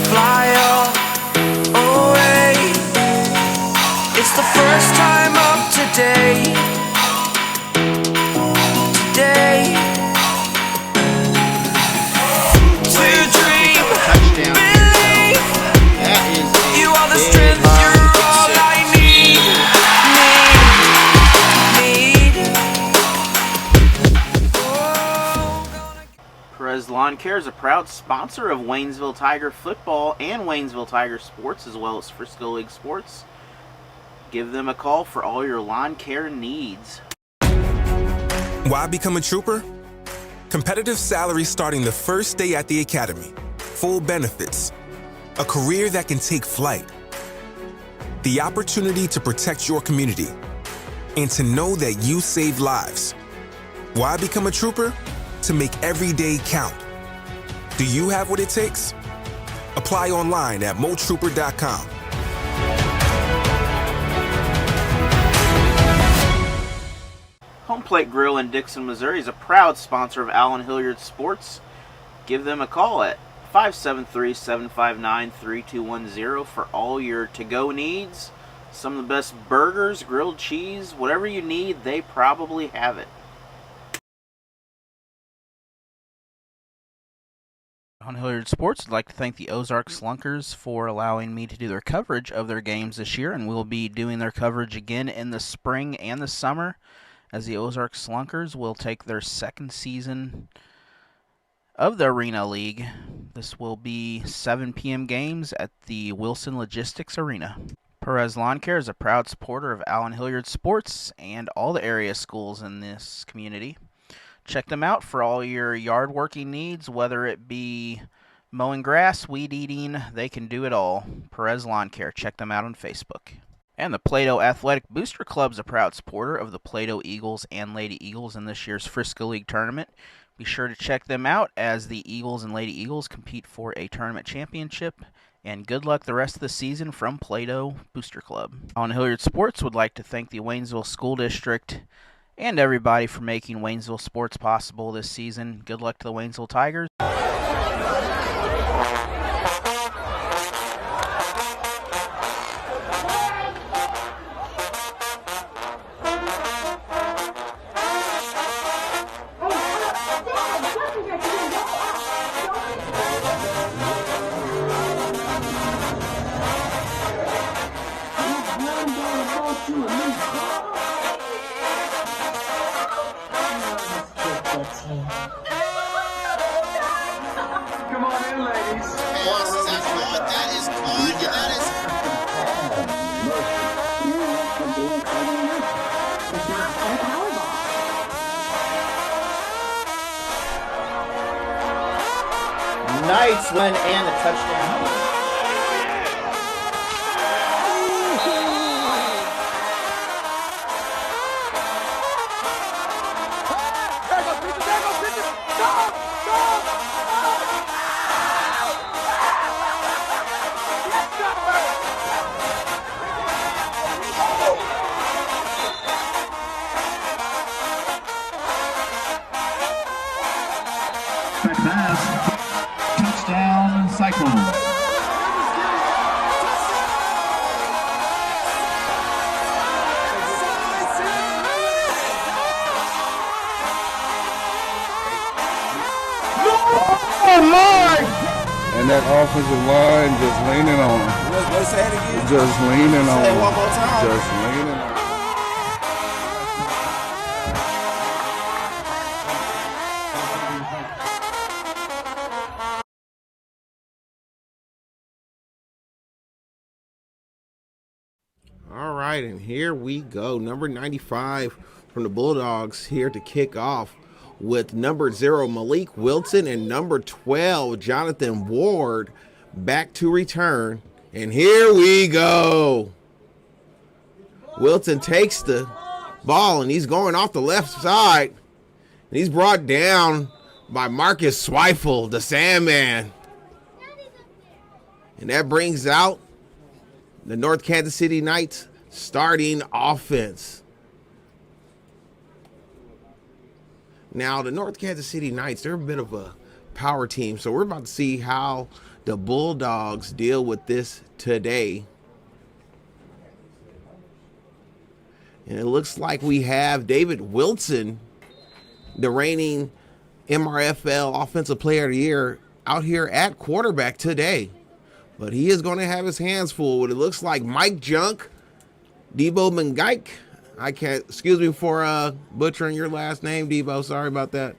fly away. It's the first time of today. Lawn Care is a proud sponsor of Waynesville Tiger football and Waynesville Tiger sports, as well as Frisco League sports. Give them a call for all your lawn care needs. Why become a trooper? Competitive salary starting the first day at the academy, full benefits, a career that can take flight, the opportunity to protect your community, and to know that you save lives. Why become a trooper? To make every day count. Do you have what it takes? Apply online at motrooper.com. Home Plate Grill in Dixon, Missouri is a proud sponsor of Allen Hilliard Sports. Give them a call at 573-759-3210 for all your to-go needs. Some of the best burgers, grilled cheese, whatever you need, they probably have it. On Hilliard Sports, I'd like to thank the Ozark Slunkers for allowing me to do their coverage of their games this year, and we'll be doing their coverage again in the spring and the summer, as the Ozark Slunkers will take their second season of the Arena League. This will be 7 p.m. games at the Wilson Logistics Arena. Perez Lawn Care is a proud supporter of Allen Hilliard Sports and all the area schools in this community. Check them out for all your yard working needs, whether it be mowing grass, weed eating, they can do it all. Perez Lawn Care. Check them out on Facebook. And the Plato Athletic Booster Club is a proud supporter of the Plato Eagles and Lady Eagles in this year's Frisco League tournament. Be sure to check them out as the Eagles and Lady Eagles compete for a tournament championship. And good luck the rest of the season from Plato Booster Club. On Hilliard Sports, would like to thank the Waynesville School District and everybody for making Waynesville sports possible this season. Good luck to the Waynesville Tigers. Come on in, ladies. That is good. That is. Nice win and a touchdown. Pass. Touchdown, Cyclone. And that offensive line just leaning on him. Let's say it again. Just leaning on Say it him. one more time. Just leaning on him. All right, and here we go. Number 95 from the Bulldogs here to kick off with number 0, Malik Wilson, and number 12, Jonathan Ward, back to return. And here we go. Wilson takes the ball, and he's going off the left side. And he's brought down by Marcus Zweifel, the Sandman. And that brings out the North Kansas City Knights starting offense. Now, the North Kansas City Knights, they're a bit of a power team, so we're about to see how the Bulldogs deal with this today. And it looks like we have David Wilson, the reigning MRFL Offensive Player of the Year, out here at quarterback today. But he is going to have his hands full with, it looks like, Mike Junk, Debo Mangaik. I can't, excuse me for butchering your last name, Debo. Sorry about that.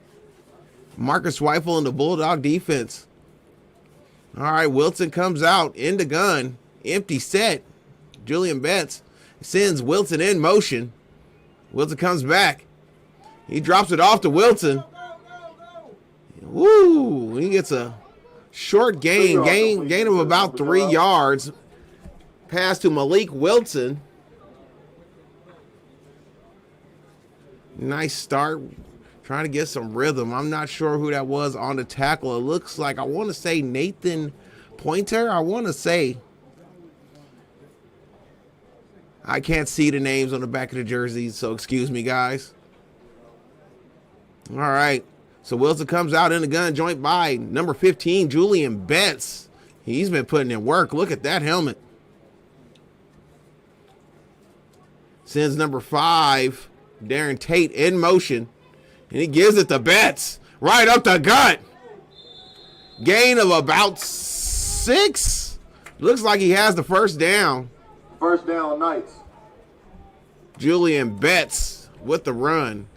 Marcus Weifel in the Bulldog defense. All right, Wilson comes out in the gun. Empty set. Julian Betts sends Wilson in motion. Wilson comes back. He drops it off to Wilson. Woo! He gets a short gain of about 3 yards. Pass to Malik Wilson. Nice start. Trying to get some rhythm. I'm not sure who that was on the tackle. It looks like, I want to say Nathan Pointer. I want to say. I can't see the names on the back of the jerseys, so excuse me, guys. All right. So Wilson comes out in the gun, joined by number 15, Julian Betts. He's been putting in work. Look at that helmet. Sends number 5, Darren Tate, in motion. And he gives it to Betts. Right up the gut. Gain of about 6. Looks like he has the first down. First down, Knights. Julian Betts with the run.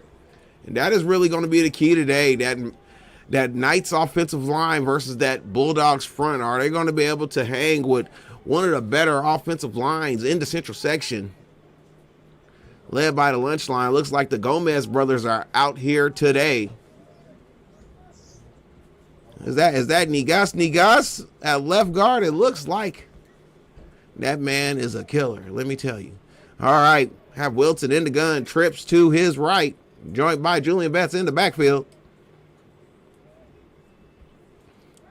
And that is really going to be the key today. That Knights offensive line versus that Bulldogs front. Are they going to be able to hang with one of the better offensive lines in the central section? Led by the lunch line. Looks like the Gomez brothers are out here today. Is that Negas at left guard? It looks like that man is a killer, let me tell you. All right, have Wilson in the gun, trips to his right, joined by Julian Betts in the backfield.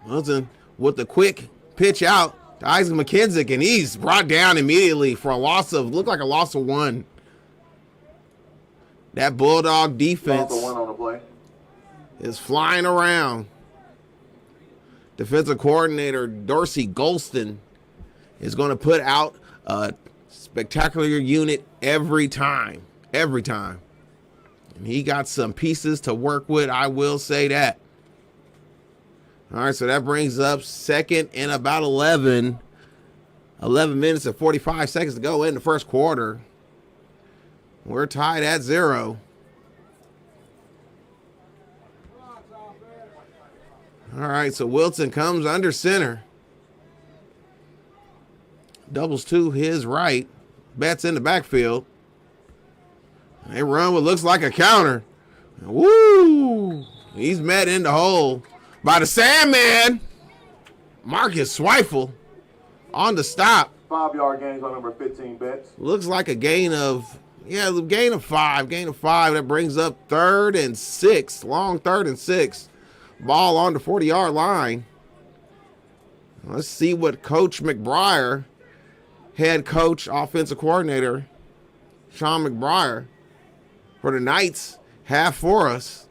Wilson with the quick pitch out to Isaac McKenzie, and he's brought down immediately for a loss of 1. That Bulldog defense is flying around. Defensive coordinator Dorsey Golston is going to put out a spectacular unit every time. Every time. And he got some pieces to work with, I will say that. All right, so that brings up second and about 11. 11 minutes and 45 seconds to go in the first quarter. We're tied at 0. All right, so Wilson comes under center. Doubles to his right. Betts in the backfield. They run what looks like a counter. Woo! He's met in the hole by the Sandman. Marcus Weifel on the stop. 5-yard gains on number 15, Betts. Looks like a gain of 5. Gain of 5. That brings up 3rd and 6. Long 3rd and 6. Ball on the 40-yard line. Let's see what Coach McBriar, head coach, offensive coordinator, Sean McBriar, for the Knights, have for us.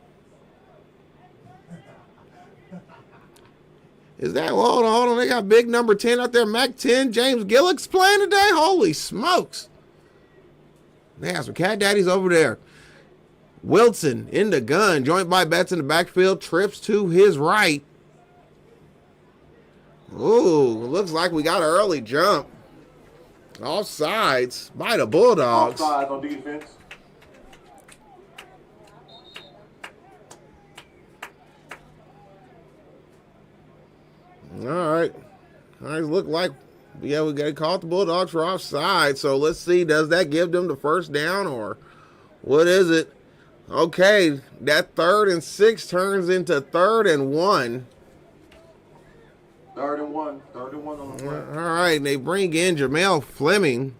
Is that, hold on, they got big number 10 out there, Mac 10, James Gillick's playing today? Holy smokes. They have some cat daddies over there. Wilson in the gun, joined by Betts in the backfield, trips to his right. Ooh, looks like we got an early jump. Offsides by the Bulldogs. Offsides on defense. All right. Look like, we got to call the Bulldogs for offside. So let's see, does that give them the first down or what is it? Okay, that 3rd and 6 turns into 3rd and 1. 3rd and 1. 3rd and 1 on the play. All right, and they bring in Jamel Fleming.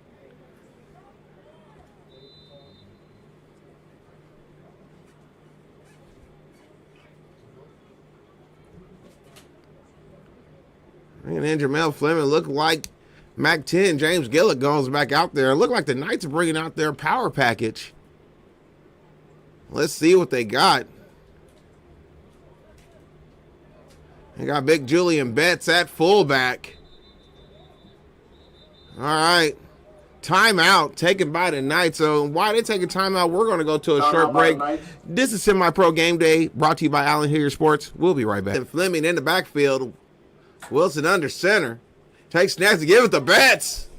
And then Jamel Fleming looked like Mac 10, James Gillick goes back out there. It looked like the Knights are bringing out their power package. Let's see what they got. They got big Julian Betts at fullback. All right. Timeout taken by the Knights. So while they're taking timeout, we're going to go to a short break. This is Semi-Pro Game Day, brought to you by Allen Hilliard Sports. We'll be right back. And Fleming in the backfield. Wilson under center. Takes snaps to give it to Betts.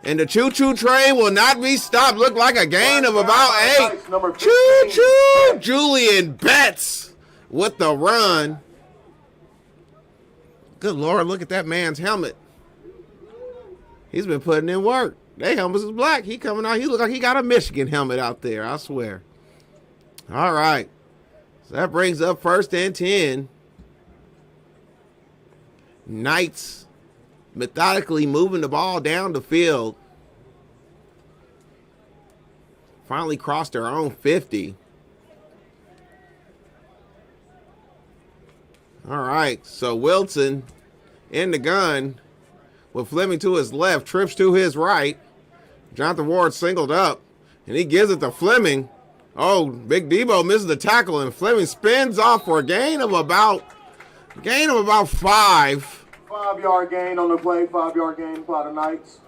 And the choo-choo train will not be stopped. Look like a gain of about 8. Choo-choo! Julian Betts with the run. Good Lord, look at that man's helmet. He's been putting in work. That helmet is black. He coming out. He look like he got a Michigan helmet out there, I swear. All right. So that brings up 1st and 10. Knights methodically moving the ball down the field. Finally crossed their own 50. All right, so Wilson in the gun with Fleming to his left, trips to his right. Jonathan Ward singled up, and he gives it to Fleming. Oh, Big Debo misses the tackle, and Fleming spins off for a gain of about 5. 5-yard gain on the play. 5-yard gain by the Knights.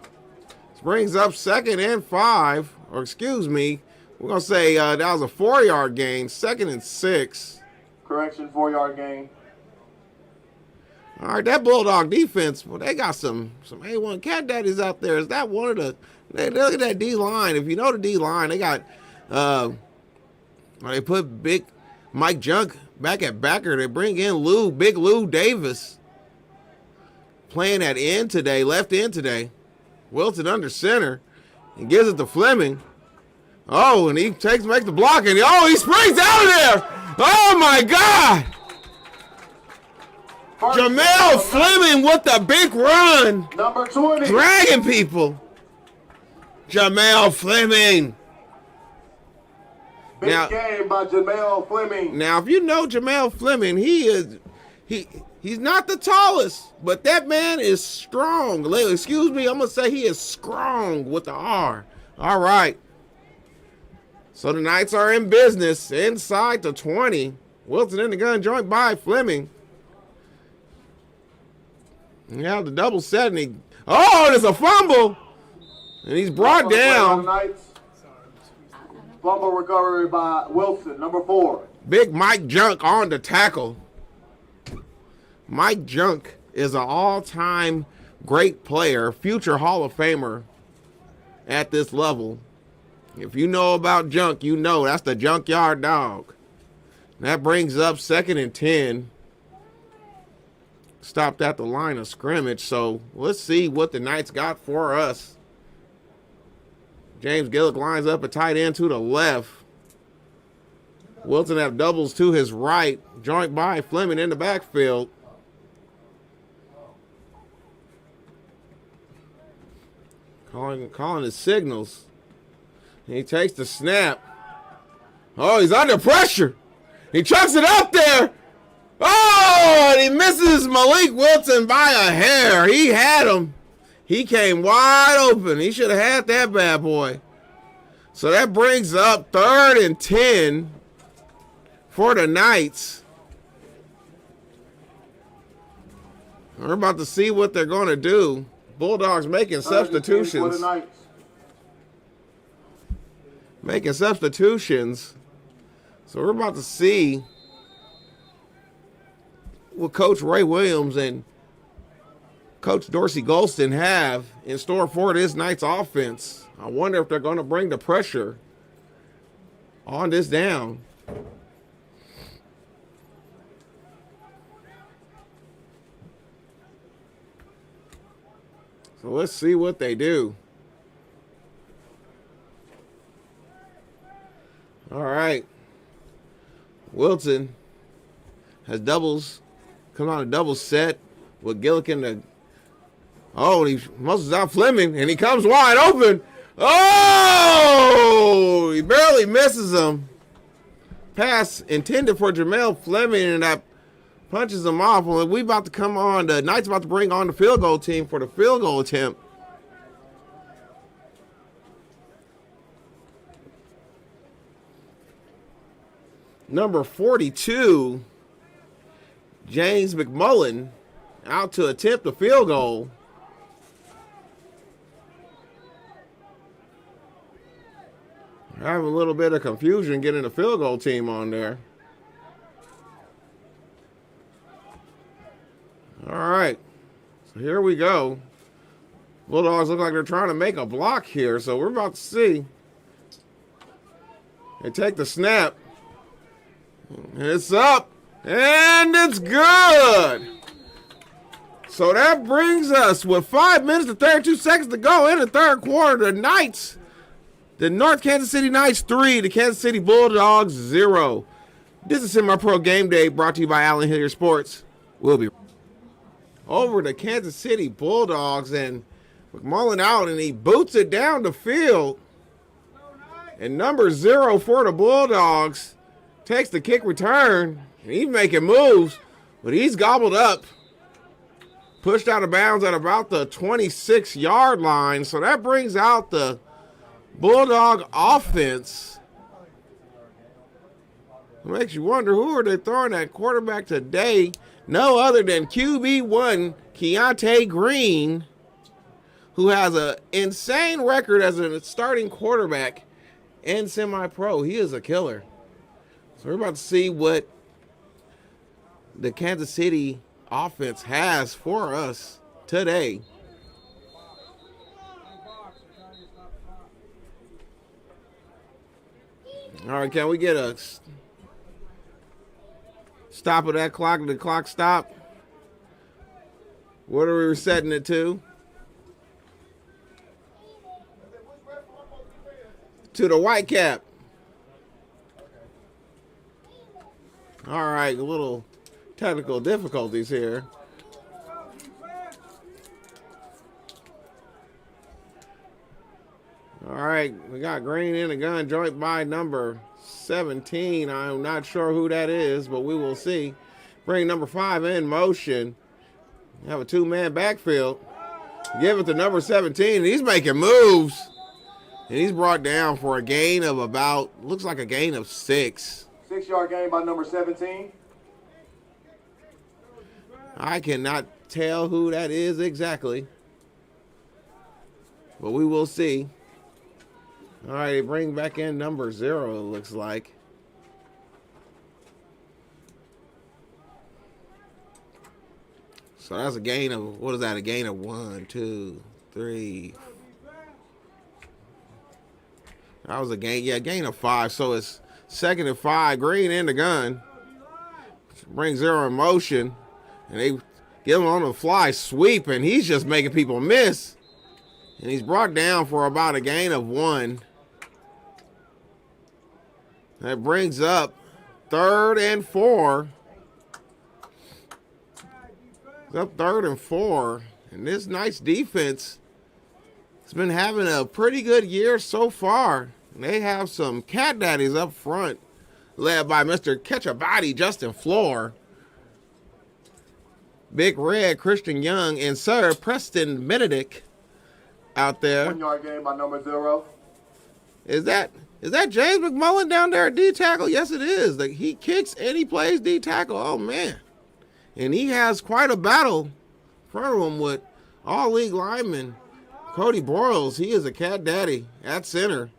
This brings up 2nd and 5, or excuse me, we're going to say that was a 4-yard gain, 2nd and 6. Correction, 4-yard gain. All right, that Bulldog defense, well, they got some A1 cat daddies out there. Is that one of the, look at that D-line. If you know the D-line, they got, they put big Mike Junk back at backer. They bring in Big Lou Davis, playing at end today, left end today. Wilson under center and gives it to Fleming. Oh, and he makes the block, and he springs out of there. Oh, my God. Jamel Fleming with the big run. Number 20. Dragging people. Jamel Fleming. Big game by Jamel Fleming. Now, if you know Jamel Fleming, he's not the tallest, but that man is strong. Excuse me, I'm going to say he is strong with the R. All right. So the Knights are in business inside the 20. Wilson in the gun, joint by Fleming. Yeah, the double set, and there's a fumble, and he's brought down. Fumble recovery by Wilson, number 4. Big Mike Junk on the tackle. Mike Junk is an all-time great player, future Hall of Famer at this level. If you know about Junk, you know that's the junkyard dog. That brings up 2nd and 10. Stopped at the line of scrimmage, so let's see what the Knights got for us. James Gillick lines up a tight end to the left. Wilson have doubles to his right, joint by Fleming in the backfield. Calling his signals. And he takes the snap. Oh, he's under pressure. He chucks it up there. Oh, and he misses Malik Wilson by a hair. He had him. He came wide open. He should have had that bad boy. So that brings up 3rd and 10 for the Knights. We're about to see what they're going to do. Bulldogs making substitutions. Making substitutions. So we're about to see what Coach Ray Williams and Coach Dorsey Golston have in store for this Knights offense. I wonder if they're going to bring the pressure on this down. So let's see what they do. All right. Wilson has doubles. Come on a double set with Gillick in the. Oh, and he muscles out Fleming, and he comes wide open. Oh, he barely misses him. Pass intended for Jamel Fleming, and that punches him off. Well, we about to come on. The Knights about to bring on the field goal team for the field goal attempt. Number 42, James McMullen out to attempt a field goal. Having a little bit of confusion getting the field goal team on there. All right, so here we go. Bulldogs look like they're trying to make a block here, so we're about to see. They take the snap. It's up, and it's good. So that brings us with 5 minutes and 32 seconds to go in the third quarter. The North Kansas City Knights 3, the Kansas City Bulldogs 0. This is SemiPro Game Day brought to you by Allen Hilliard Sports. We'll be over the Kansas City Bulldogs, and McMullen out, and he boots it down the field. And number 0 for the Bulldogs takes the kick return, and he's making moves, but he's gobbled up. Pushed out of bounds at about the 26-yard line. So that brings out the Bulldog offense. It makes you wonder, who are they throwing at quarterback today? No other than QB1 Keontae Green, who has an insane record as a starting quarterback in semi-pro. He is a killer. So we're about to see what the Kansas City offense has for us today. All right, can we get a stop of that clock? Did the clock stop? What are we resetting it to? To the white cap. All right, a little technical difficulties here. All right, we got Green in the gun, joint by number 17. I'm not sure who that is, but we will see. Bring number 5 in motion. Have a two-man backfield. Give it to number 17, and he's making moves. And he's brought down for a gain of about, looks like a gain of 6. 6-yard gain by number 17. I cannot tell who that is exactly, but we will see. All right, they bring back in number 0, it looks like. So that's a gain of, what is that, a gain of 1, 2, 3. That was a gain, yeah, gain of 5. So it's 2nd and 5. Green in the gun. Bring 0 in motion. And they give him on the fly sweep, and he's just making people miss. And he's brought down for about a gain of 1. That brings up 3rd and 4. It's up 3rd and 4. And this nice defense has been having a pretty good year so far. And they have some cat daddies up front, led by Mr. Catch-A-Body, Justin Floor. Big Red, Christian Young, and Sir Preston Benedict out there. 1-yard gain by number 0. Is that James McMullen down there at D-tackle? Yes, it is. Like, he kicks and he plays D-tackle. Oh, man. And he has quite a battle in front of him with all-league lineman Cody Broyles. He is a cat daddy at center.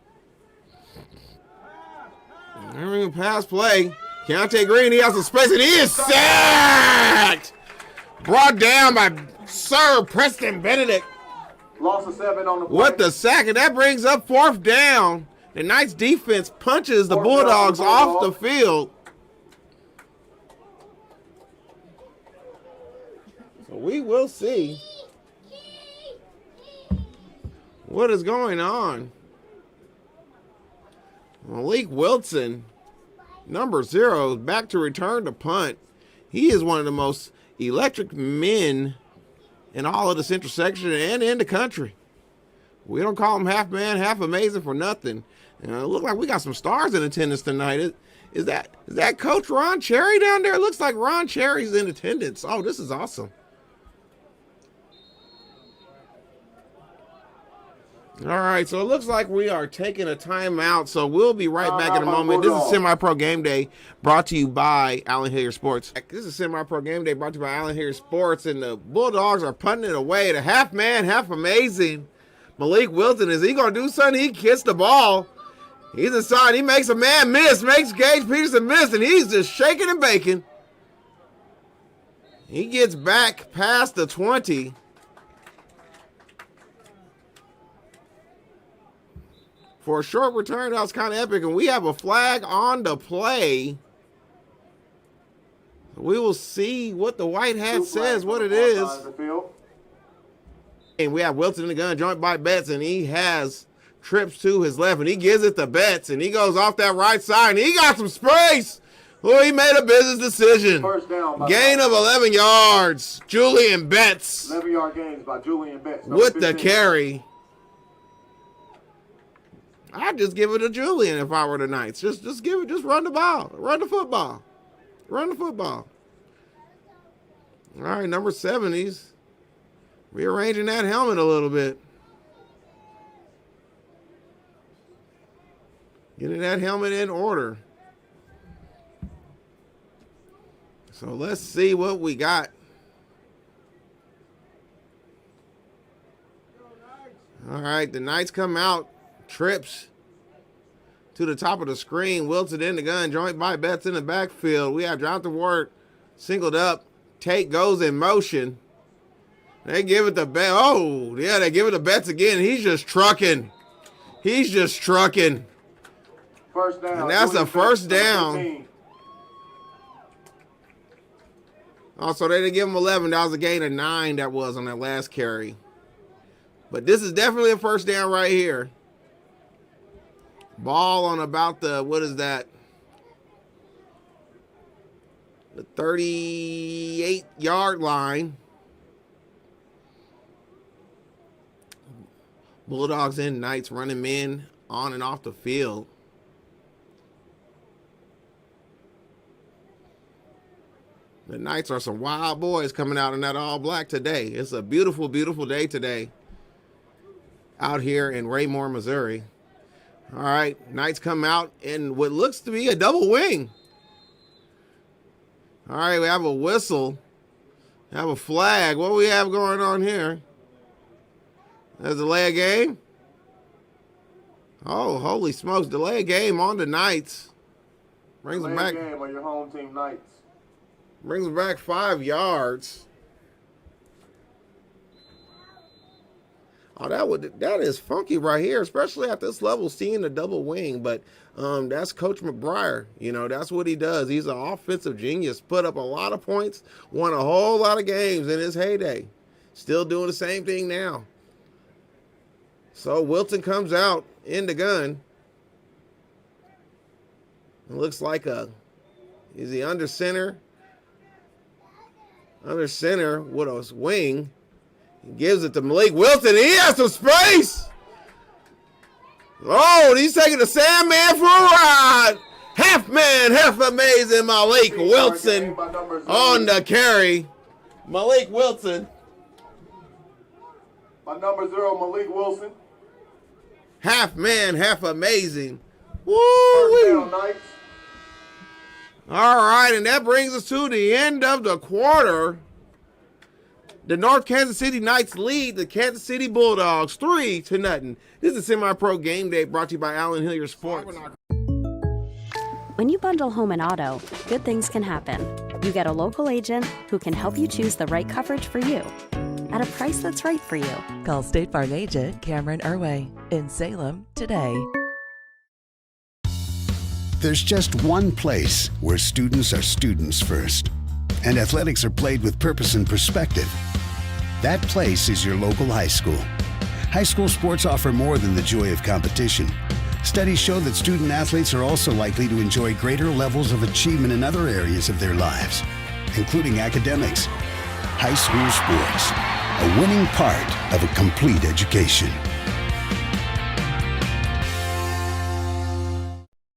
Entering pass play. Keontae Green, he has some space, and he is sacked! Brought down by Sir Preston Benedict. Loss of 7 on the play. What the sack, and that brings up 4th down. The Knights defense punches the Bulldogs off the field. So we will see what is going on. Malik Wilson, number 0, back to return to punt. He is one of the most electric men in all of this intersection and in the country. We don't call him half man, half amazing for nothing. And it looks like we got some stars in attendance tonight. Is that Coach Ron Cherry down there? It looks like Ron Cherry's in attendance. Oh, this is awesome. All right, so it looks like we are taking a timeout, so we'll be right back in a moment. This is Semi-Pro Game Day brought to you by Allen Hilliard Sports. This is Semi-Pro Game Day brought to you by Allen Hilliard Sports, and the Bulldogs are punting it away. The half man, half amazing. Malik Wilson, is he going to do something? He gets the ball. He's inside. He makes a man miss, makes Gage Peterson miss, and he's just shaking and baking. He gets back past the 20. For a short return, that was kind of epic, and we have a flag on the play. We will see what the white hat says, what it is. And we have Wilson in the gun, joint by Betts, and he has trips to his left, and he gives it to Betts, and he goes off that right side, and he got some space. Oh, he made a business decision. First down. Gain of 11 yards. Julian Betts. 11-yard gains by Julian Betts. With the carry. I'd just give it to Julian if I were the Knights. Just run the ball. Run the football. Run the football. All right, number 7, he's rearranging that helmet a little bit. Getting that helmet in order. So let's see what we got. All right, the Knights come out. Trips to the top of the screen. Wilson in the gun. Joint by Betts in the backfield. We have Jonathan Ward singled up. Tate goes in motion. They give it to Betts. Oh, yeah, they give it to Betts again. He's just trucking. He's just trucking. First down. And that's a first down. Also, they didn't give him 11. That was a gain of 9 that was on that last carry. But this is definitely a first down right here. Ball on about the, what is that? The 38-yard line. Bulldogs and Knights running men on and off the field. The Knights are some wild boys coming out in that all black today. It's a beautiful, beautiful day today out here in Raymore, Missouri. All right, Knights come out in what looks to be a double wing. All right, we have a whistle. We have a flag. What do we have going on here? There's a delay of game. Oh, holy smokes. Delay of game on the Knights. Brings them back. Game on your home team Knights. Brings them back 5 yards. Oh, that is funky right here, especially at this level, seeing the double wing. But that's Coach McBriar. You know, that's what he does. He's an offensive genius. Put up a lot of points, won a whole lot of games in his heyday. Still doing the same thing now. So Wilson comes out in the gun. It looks like is he under center? Under center with a wing. He gives it to Malik Wilson. He has some space. Oh, he's taking the Sandman for a ride. Half man, half amazing Malik Wilson on the carry. Malik Wilson. By number 0, Malik Wilson. Half man, half amazing. First Woo! down, Knights. All right, and that brings us to the end of the quarter. The North Kansas City Knights lead the Kansas City Bulldogs 3-0. This is Semi-Pro Game Day brought to you by Allen Hilliard Sports. When you bundle home and auto, good things can happen. You get a local agent who can help you choose the right coverage for you at a price that's right for you. Call State Farm agent Cameron Irway in Salem today. There's just one place where students are students first, and athletics are played with purpose and perspective. That place is your local high school. High school sports offer more than the joy of competition. Studies show that student athletes are also likely to enjoy greater levels of achievement in other areas of their lives, including academics. High school sports, a winning part of a complete education.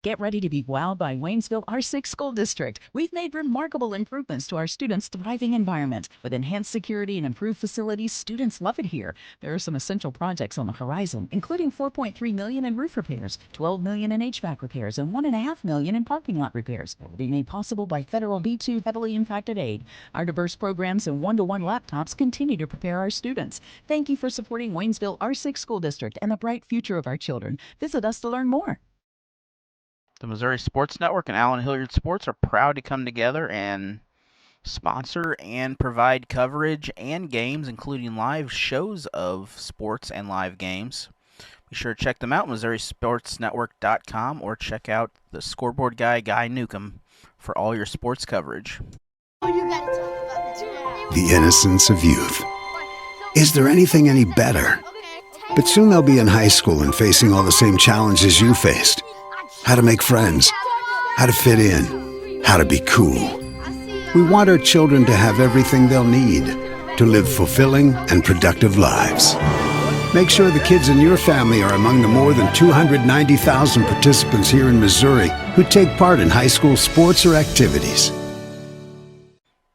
Get ready to be wowed by Waynesville R6 School District. We've made remarkable improvements to our students' thriving environment. With enhanced security and improved facilities, students love it here. There are some essential projects on the horizon, including $4.3 million in roof repairs, $12 million in HVAC repairs, and $1.5 million in parking lot repairs. Being made possible by federal B2 heavily impacted aid. Our diverse programs and one-to-one laptops continue to prepare our students. Thank you for supporting Waynesville R6 School District and the bright future of our children. Visit us to learn more. The Missouri Sports Network and Allen Hilliard Sports are proud to come together and sponsor and provide coverage and games, including live shows of sports and live games. Be sure to check them out, MissouriSportsNetwork.com, or check out the scoreboard guy, Guy Newcomb, for all your sports coverage. The innocence of youth. Is there anything any better? But soon they'll be in high school and facing all the same challenges you faced. How to make friends, how to fit in, how to be cool. We want our children to have everything they'll need to live fulfilling and productive lives. Make sure the kids in your family are among the more than 290,000 participants here in Missouri who take part in high school sports or activities.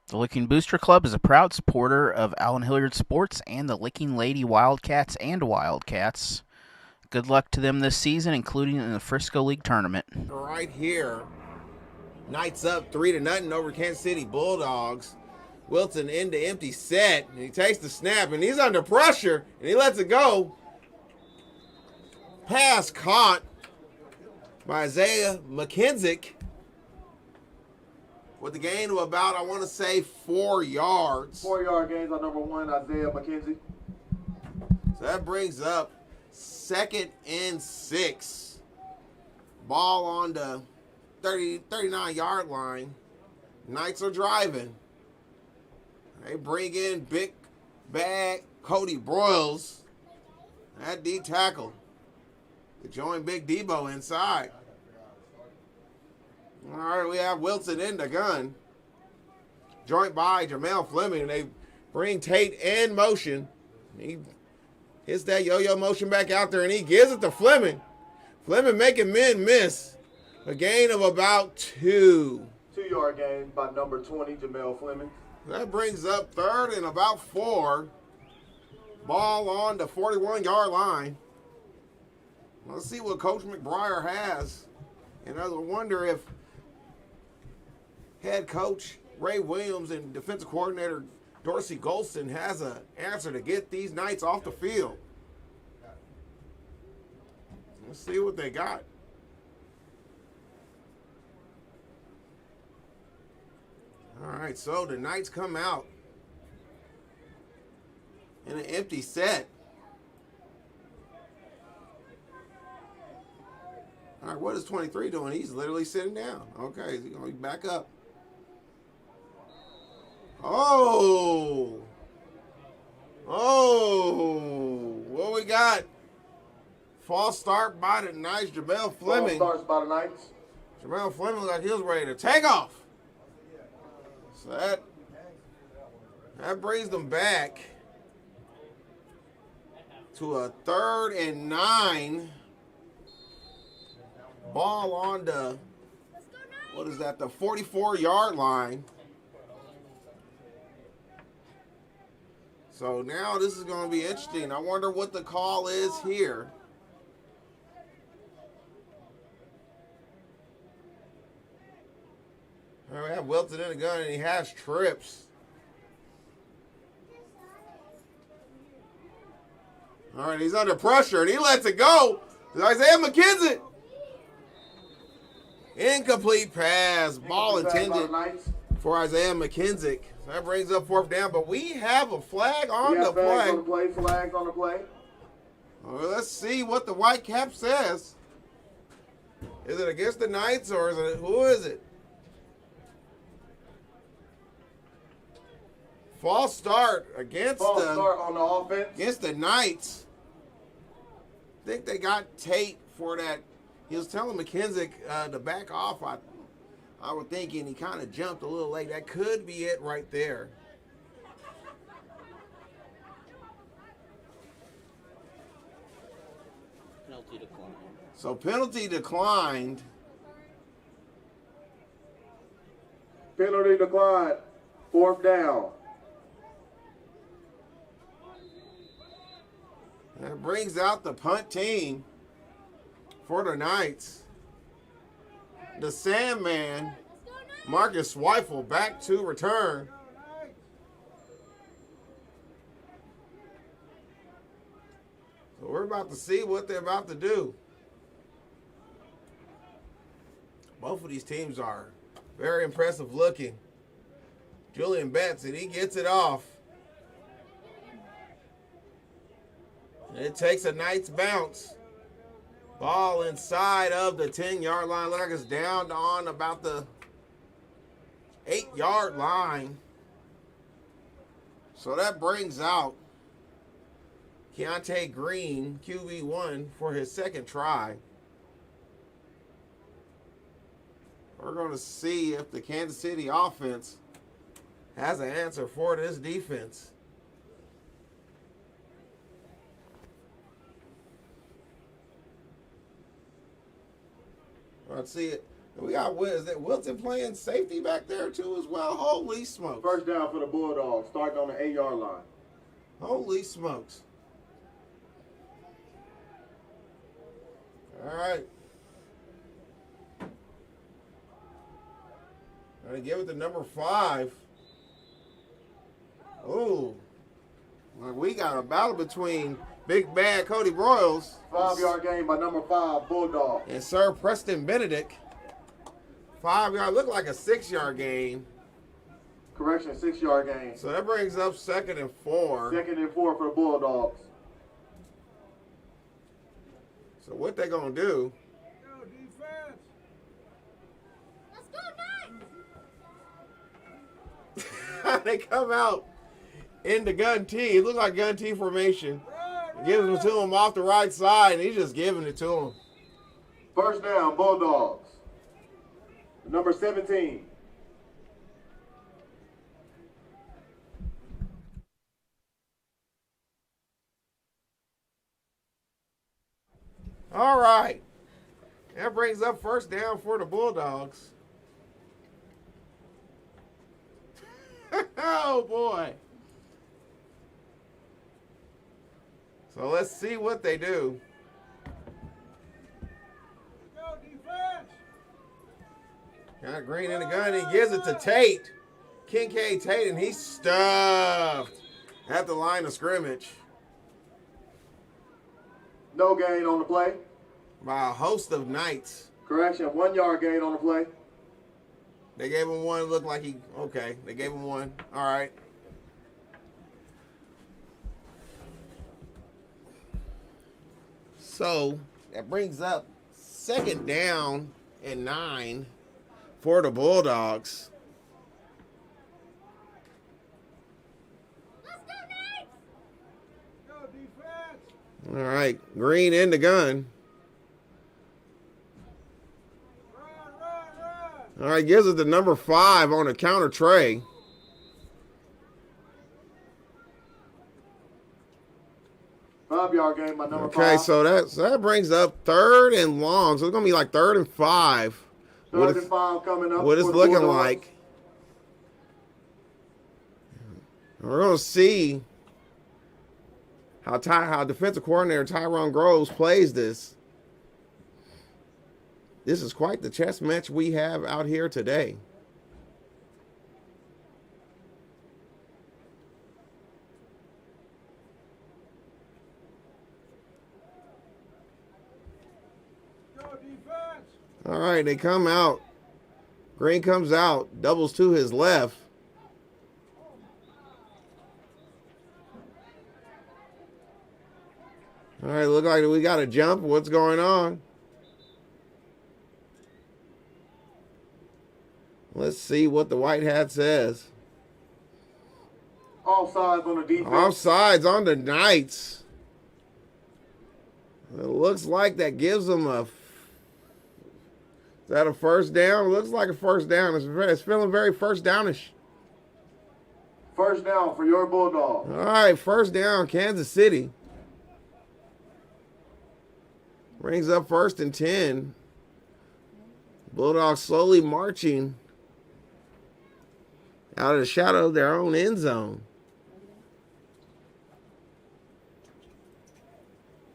The Licking Booster Club is a proud supporter of Allen Hilliard Sports and the Licking Lady Wildcats and Wildcats. Good luck to them this season, including in the Frisco League tournament. Right here, Knights up 3-0 over Kansas City Bulldogs. Wilson into empty set, and he takes the snap, and he's under pressure, and he lets it go. Pass caught by Isaiah McKenzie with the gain of about, I want to say, 4 yards. 4-yard gains on number 1, Isaiah McKenzie. So that brings up 2nd and 6. Ball on the 39-yard line. Knights are driving. They bring in big bag Cody Broyles. That D tackle. They join Big Debo inside. All right, we have Wilson in the gun. Joint by Jamel Fleming. They bring Tate in motion. He hits that yo-yo motion back out there, and he gives it to Fleming. Fleming making men miss. A gain of about 2. 2-yard gain by number 20, Jamel Fleming. That brings up 3rd and about 4. Ball on the 41-yard line. Let's see what Coach McBriar has. And I wonder if head coach Ray Williams and defensive coordinator Dorsey Golston has an answer to get these Knights off the field. Let's see what they got. All right, so the Knights come out in an empty set. All right, what is 23 doing? He's literally sitting down. Okay, he's going to back up. Oh, what we got? False start by the Knights, Jamel Fleming. False starts by the Knights. Jamel Fleming looked like he was ready to take off. So that brings them back to a 3rd and 9. Ball on the, what is that, the 44-yard line. So now this is going to be interesting. I wonder what the call is here. All right, we have Wilton in the gun, and he has trips. All right, he's under pressure, and he lets it go. Isaiah McKenzie. Incomplete pass. Ball intended for Isaiah McKenzie. So that brings up 4th down, but we have a flag on the play. Flags on the play. Well, let's see what the white cap says. Is it against the Knights, or is it, who is it? False start against False start on the offense. Against the Knights. I think they got Tate for that. He was telling McKenzie to back off. I was thinking he kind of jumped a little late. That could be it right there. Penalty declined. So penalty declined. Penalty declined. 4th down. That brings out the punt team for the Knights. The Sandman, Marcus Zweifel, back to return. So we're about to see what they're about to do. Both of these teams are very impressive looking. Julian Betts, and he gets it off. It takes a Knights bounce. Ball inside of the 10-yard line. Look like it's down on about the 8-yard line. So that brings out Keontae Green, QB1, for his second try. We're going to see if the Kansas City offense has an answer for this defense. Let's see it. We got, is that Wilton playing safety back there too as well? Holy smokes. 1st down for the Bulldogs, starting on the 8-yard line. Holy smokes. All right. Gonna give it to number 5. Ooh. Well, we got a battle between Big Bad Cody Broyles. 5-yard gain by number 5, Bulldogs. And Sir Preston Benedict. 5-yard, look like a 6-yard gain. Correction, 6-yard gain. So that brings up 2nd and 4. 2nd and 4 for the Bulldogs. So what they gonna do? Go defense. Let's go Knights. They come out in the gun T. It looks like gun T formation. Gives it to him off the right side, and he's just giving it to him. 1st down, Bulldogs. Number 17. All right. That brings up 1st down for the Bulldogs. Oh, boy. So let's see what they do. Go defense. Got Green in the gun. He gives it to Tate. Kincaid Tate, and he's stuffed at the line of scrimmage No gain on the play. by a host of Knights. Correction, 1-yard gain on the play. They gave him one. Looked like okay. They gave him one. All right. So that brings up 2nd down and 9 for the Bulldogs. Let's go Knights. Go defense. All right. Green in the gun. Run. All right. Gives it to number 5 on a counter tray. Five-yard gain by number 5. Okay, so that brings up 3rd and long. So it's gonna be like 3rd and 5. 3rd and 5 coming up. What it's for the looking Bulldogs. like. We're gonna see how defensive coordinator Tyrone Groves plays this. This is quite the chess match we have out here today. Go defense. All right, they come out. Green comes out, doubles to his left. All right, look like we got a jump. What's going on? Let's see what the white hat says. Offsides on the defense. Offsides on the Knights. It looks like that gives them a... Is that a 1st down? It looks like a 1st down. It's feeling very 1st downish. 1st down for your Bulldogs. All right, 1st down, Kansas City. Brings up 1st and 10. Bulldogs slowly marching out of the shadow of their own end zone.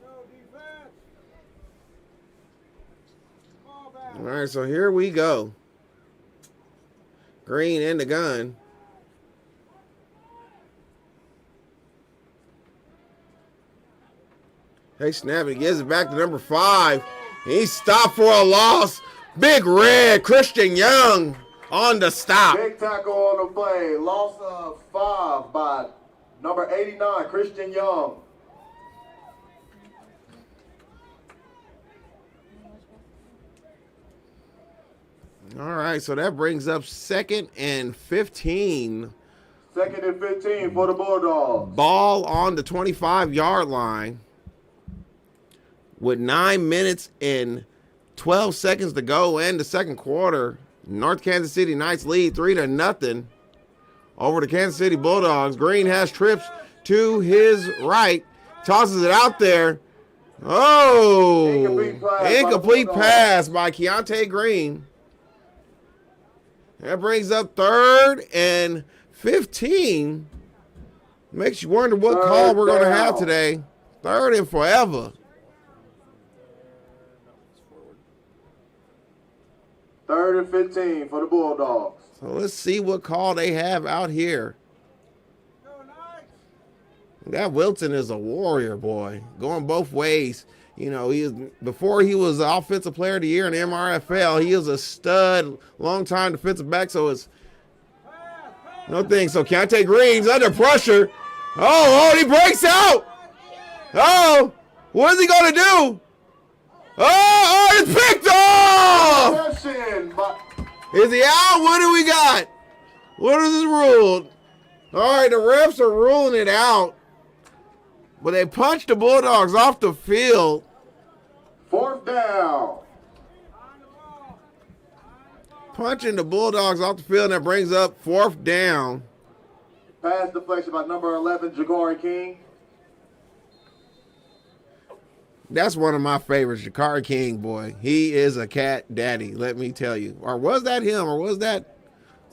Go defense. Ball back. All right, so here we go. Green in the gun. Hey, snap it. Gives it back to number 5. He stopped for a loss. Big Red, Christian Young on the stop. Big tackle on the play. Loss of 5 by number 89, Christian Young. All right, so that brings up 2nd and 15. 2nd and 15 for the Bulldogs. Ball on the 25-yard line with 9 minutes and 12 seconds to go in the second quarter. North Kansas City Knights lead 3-0 over the Kansas City Bulldogs. Green has trips to his right, tosses it out there. Oh, incomplete pass by Keontae Green. That brings up 3rd and 15. Makes you wonder what call we're going to have today. 3rd and forever. 3rd and 15 for the Bulldogs. So let's see what call they have out here. Go Knights. That Wilson is a warrior, boy. Going both ways. You know, before he was the Offensive Player of the Year in the MRFL, he was a stud, long-time defensive back, so it's no thing. So Keontae Green's under pressure. Oh, he breaks out. Oh, what is he going to do? Oh, it's picked off! Is he out? What do we got? What is this ruled? All right, the refs are ruling it out. But they punched the Bulldogs off the field. 4th down. Punching the Bulldogs off the field, and that brings up 4th down. Pass deflection by number 11, Jagari King. That's one of my favorites, Ja'Cory King, boy. He is a cat daddy, let me tell you. Or was that him? Or is that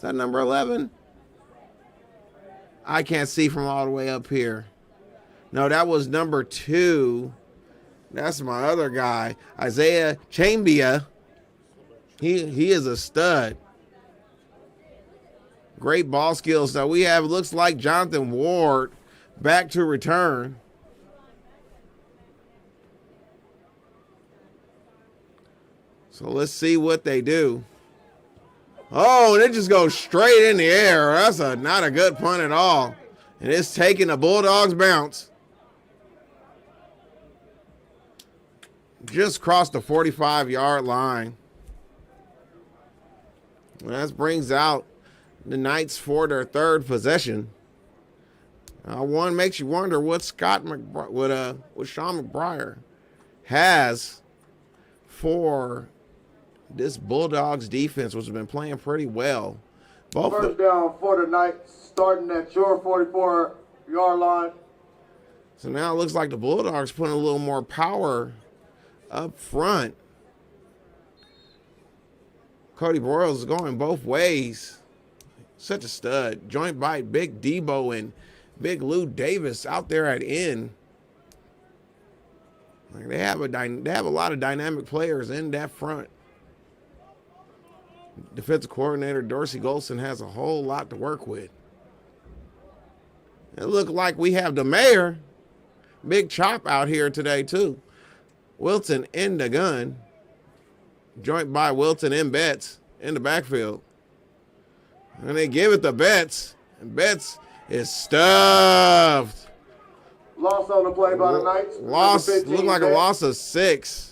number 11? I can't see from all the way up here. No, that was number 2. That's my other guy, Isaiah Chambia. He is a stud. Great ball skills. Now we have, looks like Jonathan Ward back to return. So let's see what they do. Oh, and it just goes straight in the air. That's not a good punt at all. And it's taking a Bulldogs bounce. Just crossed the 45-yard line. And that brings out the Knights for their 3rd possession. One makes you wonder what Sean McBriar has for this Bulldogs defense, which has been playing pretty well. First down for the Knights, starting at your 44-yard line. So now it looks like the Bulldogs putting a little more power up front. Cody Broyles is going both ways. Such a stud. Joint bite, Big Debo and Big Lou Davis out there at end. Like they have a lot of dynamic players in that front. Defensive coordinator Dorsey Golson has a whole lot to work with. It looked like we have the mayor, Big Chop, out here today too. Wilson in the gun. Joint by Wilson and Betts in the backfield. And they give it to Betts. And Betts is stuffed. Loss on the play by the Knights. Loss, looked like a loss of 6.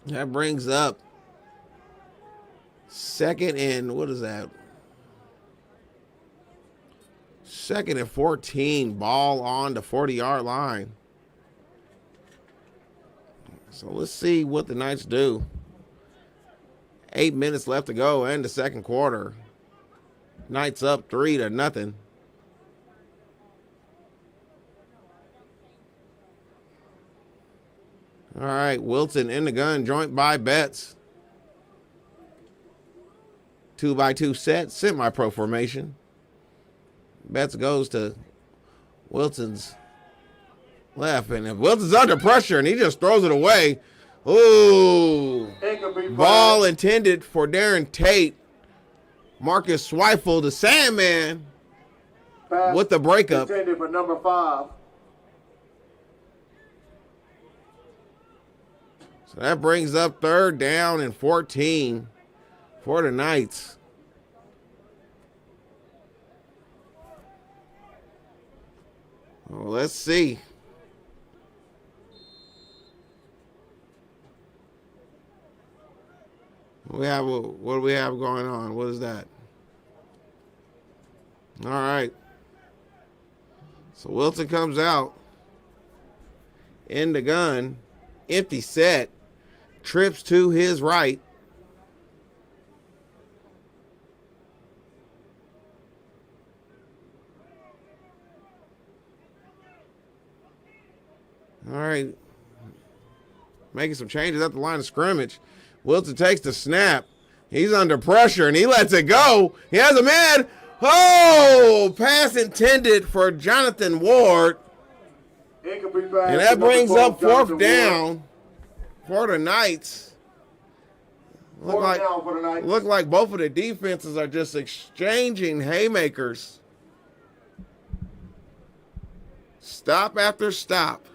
That brings up 2nd and, what is that? 2nd and 14, ball on the 40-yard line. So let's see what the Knights do. 8 minutes left to go in the second quarter. Knights up 3-0. All right, Wilson in the gun, joint by Betts. 2x2 set, semi-pro formation. Betts goes to Wilson's left, and if Wilson's under pressure and he just throws it away, ooh, ball intended for Darren Tate. Marcus Zweifel, the Sandman, with the breakup. Intended for number 5. So that brings up 3rd down and 14 for the Knights. Well, let's see. What do we have going on? What is that? All right. So Wilson comes out in the gun, empty set, trips to his right. All right. Making some changes at the line of scrimmage. Wilson takes the snap. He's under pressure, and he lets it go. He has a man. Oh, pass intended for Jonathan Ward. Incomplete pass. And that brings up 4th down for the Knights. Look like both of the defenses are just exchanging haymakers. Stop after stop.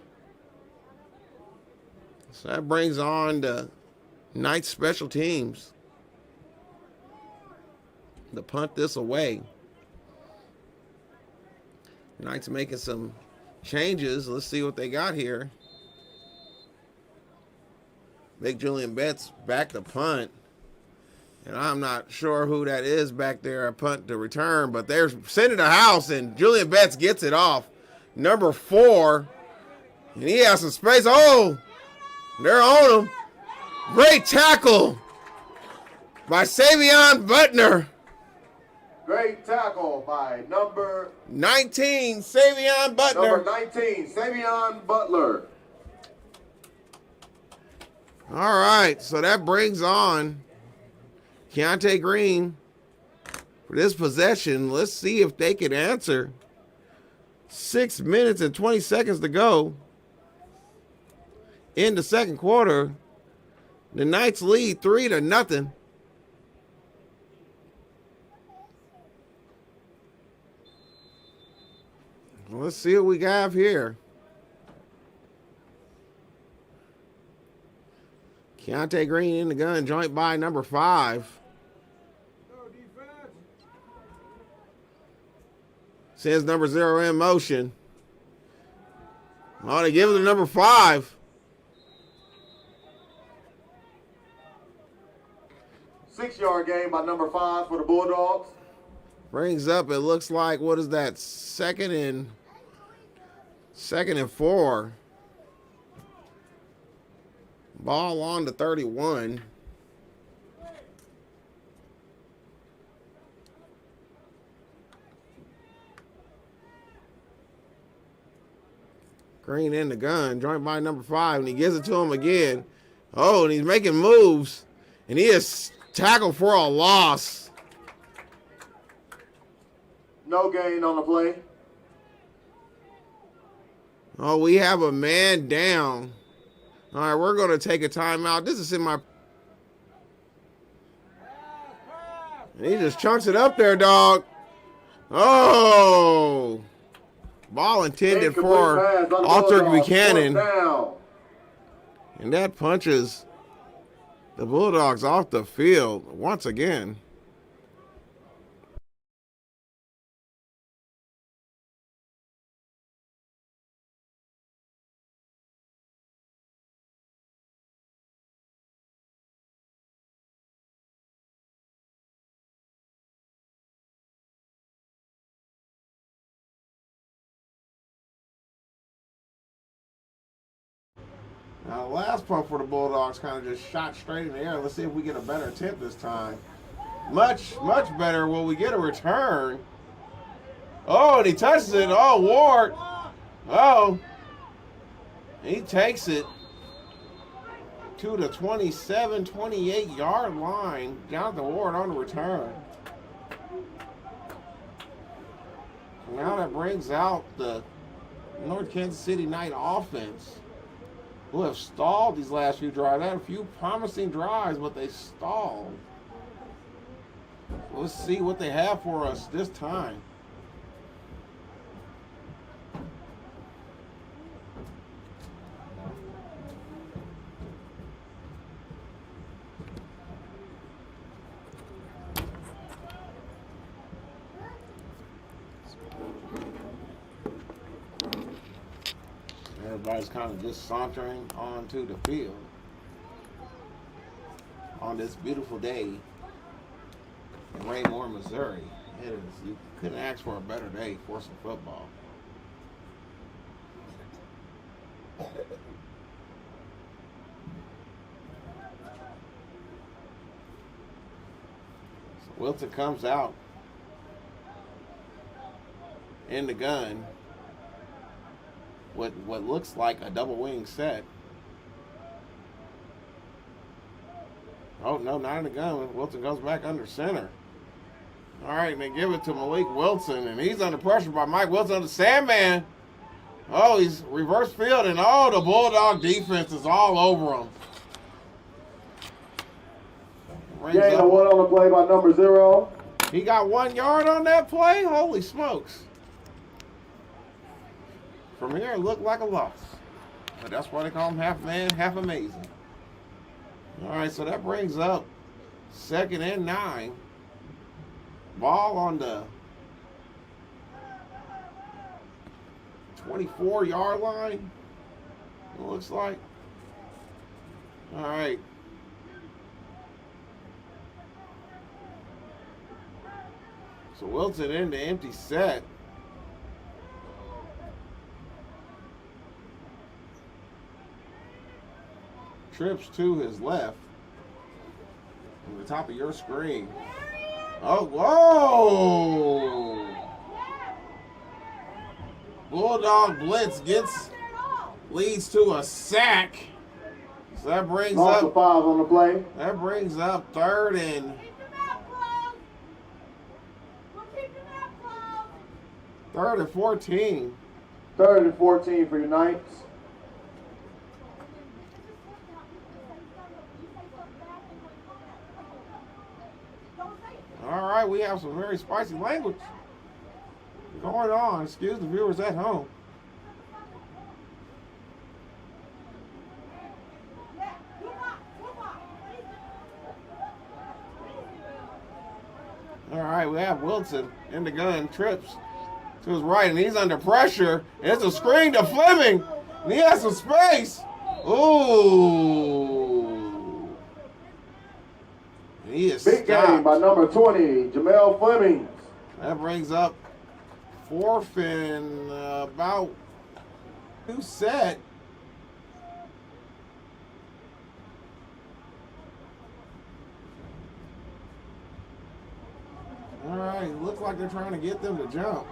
So that brings on the Knights special teams to punt this away. Knights making some changes. Let's see what they got here. Big Julian Betts back to punt. And I'm not sure who that is back there at punt to return, but they're sending a house, and Julian Betts gets it off. Number 4. And he has some space. Oh, they're on him. Great tackle by Savion Butner. Great tackle by number 19, Savion Butler. Number 19, Savion Butler. All right, so that brings on Keontae Green for this possession. Let's see if they can answer. 6 minutes and 20 seconds to go in the second quarter. The Knights lead 3-0. Let's see what we have here. Keontae Green in the gun, joint by number 5. Sends number 0 in motion. Oh, they give it to number 5. 6-yard gain by number 5 for the Bulldogs. Brings up, it looks like, what is that? Second and 4. Ball on to 31. Green in the gun, joint by number 5, and he gives it to him again. Oh, and he's making moves, and he is tackled for a loss. No gain on the play. Oh, we have a man down. All right, we're going to take a timeout. This is in my... And he just chunks it up there, dog. Oh! Ball intended for Alter Buchanan. And that punches the Bulldogs off the field once again. Now, the last punt for the Bulldogs kind of just shot straight in the air. Let's see if we get a better attempt this time. Much, much better. Will we get a return? Oh, and he touches it. Oh, Ward. Oh. He takes it. to the 27, 28-yard line. Jonathan Ward on the return. Now that brings out the North Kansas City Knight offense, who have stalled these last few drives. They had a few promising drives, but they stalled. Let's see what they have for us this time. Everybody's kind of just sauntering onto the field on this beautiful day in Raymore, Missouri. It is, you couldn't ask for a better day for some football. So Wilton comes out in the gun. What looks like a double wing set. Oh, no, not in the gun. Wilson goes back under center. All right, and they give it to Malik Wilson, and he's under pressure by Mike Wilson, the Sandman. Oh, he's reverse field, and oh, the Bulldog defense is all over him. Gain of 1 on the play by number 0. He got 1 yard on that play? Holy smokes. From here, it looked like a loss. But that's why they call him half man, half amazing. All right, so that brings up 2nd and 9. Ball on the 24-yard line, it looks like. All right. So Wilson in the empty set. Trips to his left on the top of your screen. Oh, whoa! Bulldog blitz leads to a sack. So that brings Loss up of 5 on the play. That brings up 3rd and 14. 3rd and 14 for your Knights. All right, we have some very spicy language going on. Excuse the viewers at home. All right, we have Wilson in the gun, trips to his right, and he's under pressure. And it's a screen to Fleming, and he has some space. Ooh. He is Big game by number 20, Jamel Fleming. That brings up 4th and about 2 set. All right, looks like they're trying to get them to jump.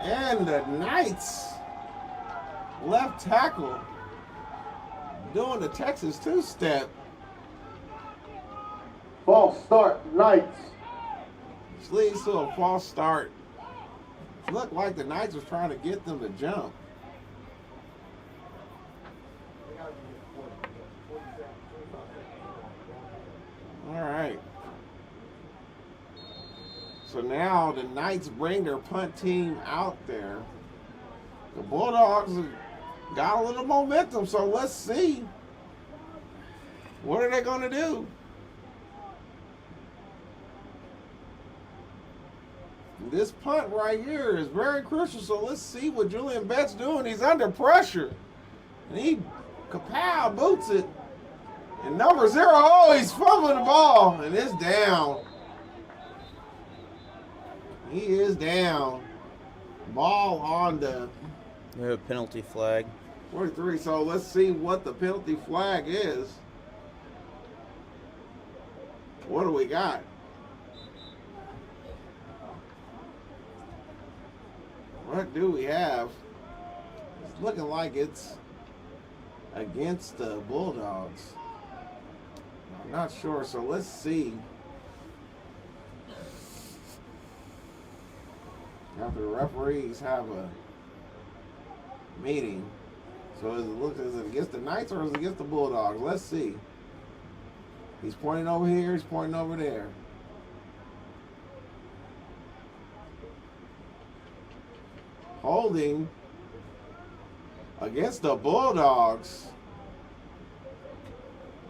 And the Knights left tackle doing the Texas two-step. False start, Knights. This leads to a false start. It looked like the Knights was trying to get them to jump. All right. So now the Knights bring their punt team out there. The Bulldogs got a little momentum, so let's see. What are they going to do? This punt right here is very crucial, so let's see what Julian Bett's doing. He's under pressure. And he, kapow, boots it. And number 0, oh, he's fumbling the ball, and it's down. He is down. Ball on the penalty flag. 43, so let's see what the penalty flag is. What do we got? What do we have? looking like it's against the Bulldogs. I'm not sure, so let's see. After the referees have a meeting, so is it against the Knights or is it against the Bulldogs? Let's see. He's pointing over here, he's pointing over there. Holding against the Bulldogs.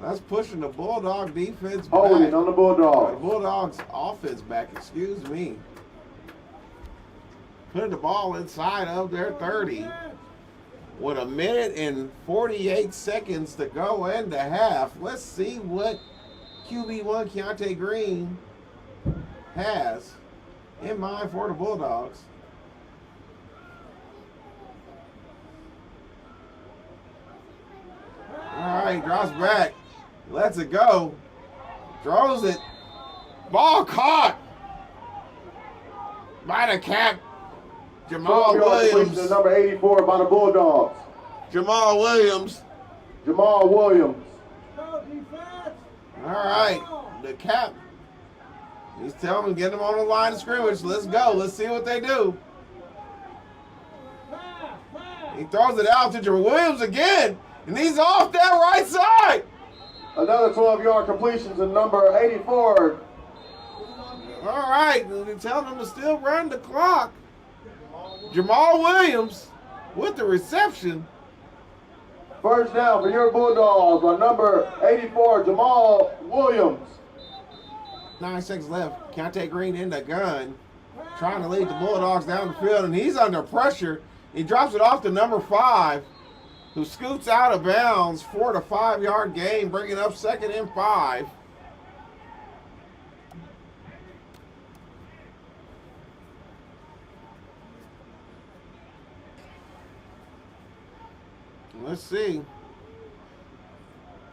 That's pushing the Bulldog defense back. Holding on the Bulldogs. The Bulldogs offense back, excuse me. Putting the ball inside of their 30 with 1 minute and 48 seconds to go and a half. Let's see what QB1 Keontae Green has in mind for the Bulldogs. All right, drops back, lets it go, throws it, ball caught by the cap, Jamal Williams. Number 84 by the Bulldogs. Jamal Williams. Jamal Williams. Go defense. All right, the cap. He's telling them, get them on the line of scrimmage. Let's go. Let's see what they do. He throws it out to Jamal Williams again, and he's off that right side. Another 12-yard completion to number 84. All right, they're telling them to still run the clock. Jamal Williams with the reception. First down for your Bulldogs by number 84, Jamal Williams. 9 seconds left. Keontae Green in the gun, trying to lead the Bulldogs down the field, and he's under pressure. He drops it off to number 5, who scoots out of bounds. 4 to 5 yard gain, bringing up 2nd and 5. Let's see.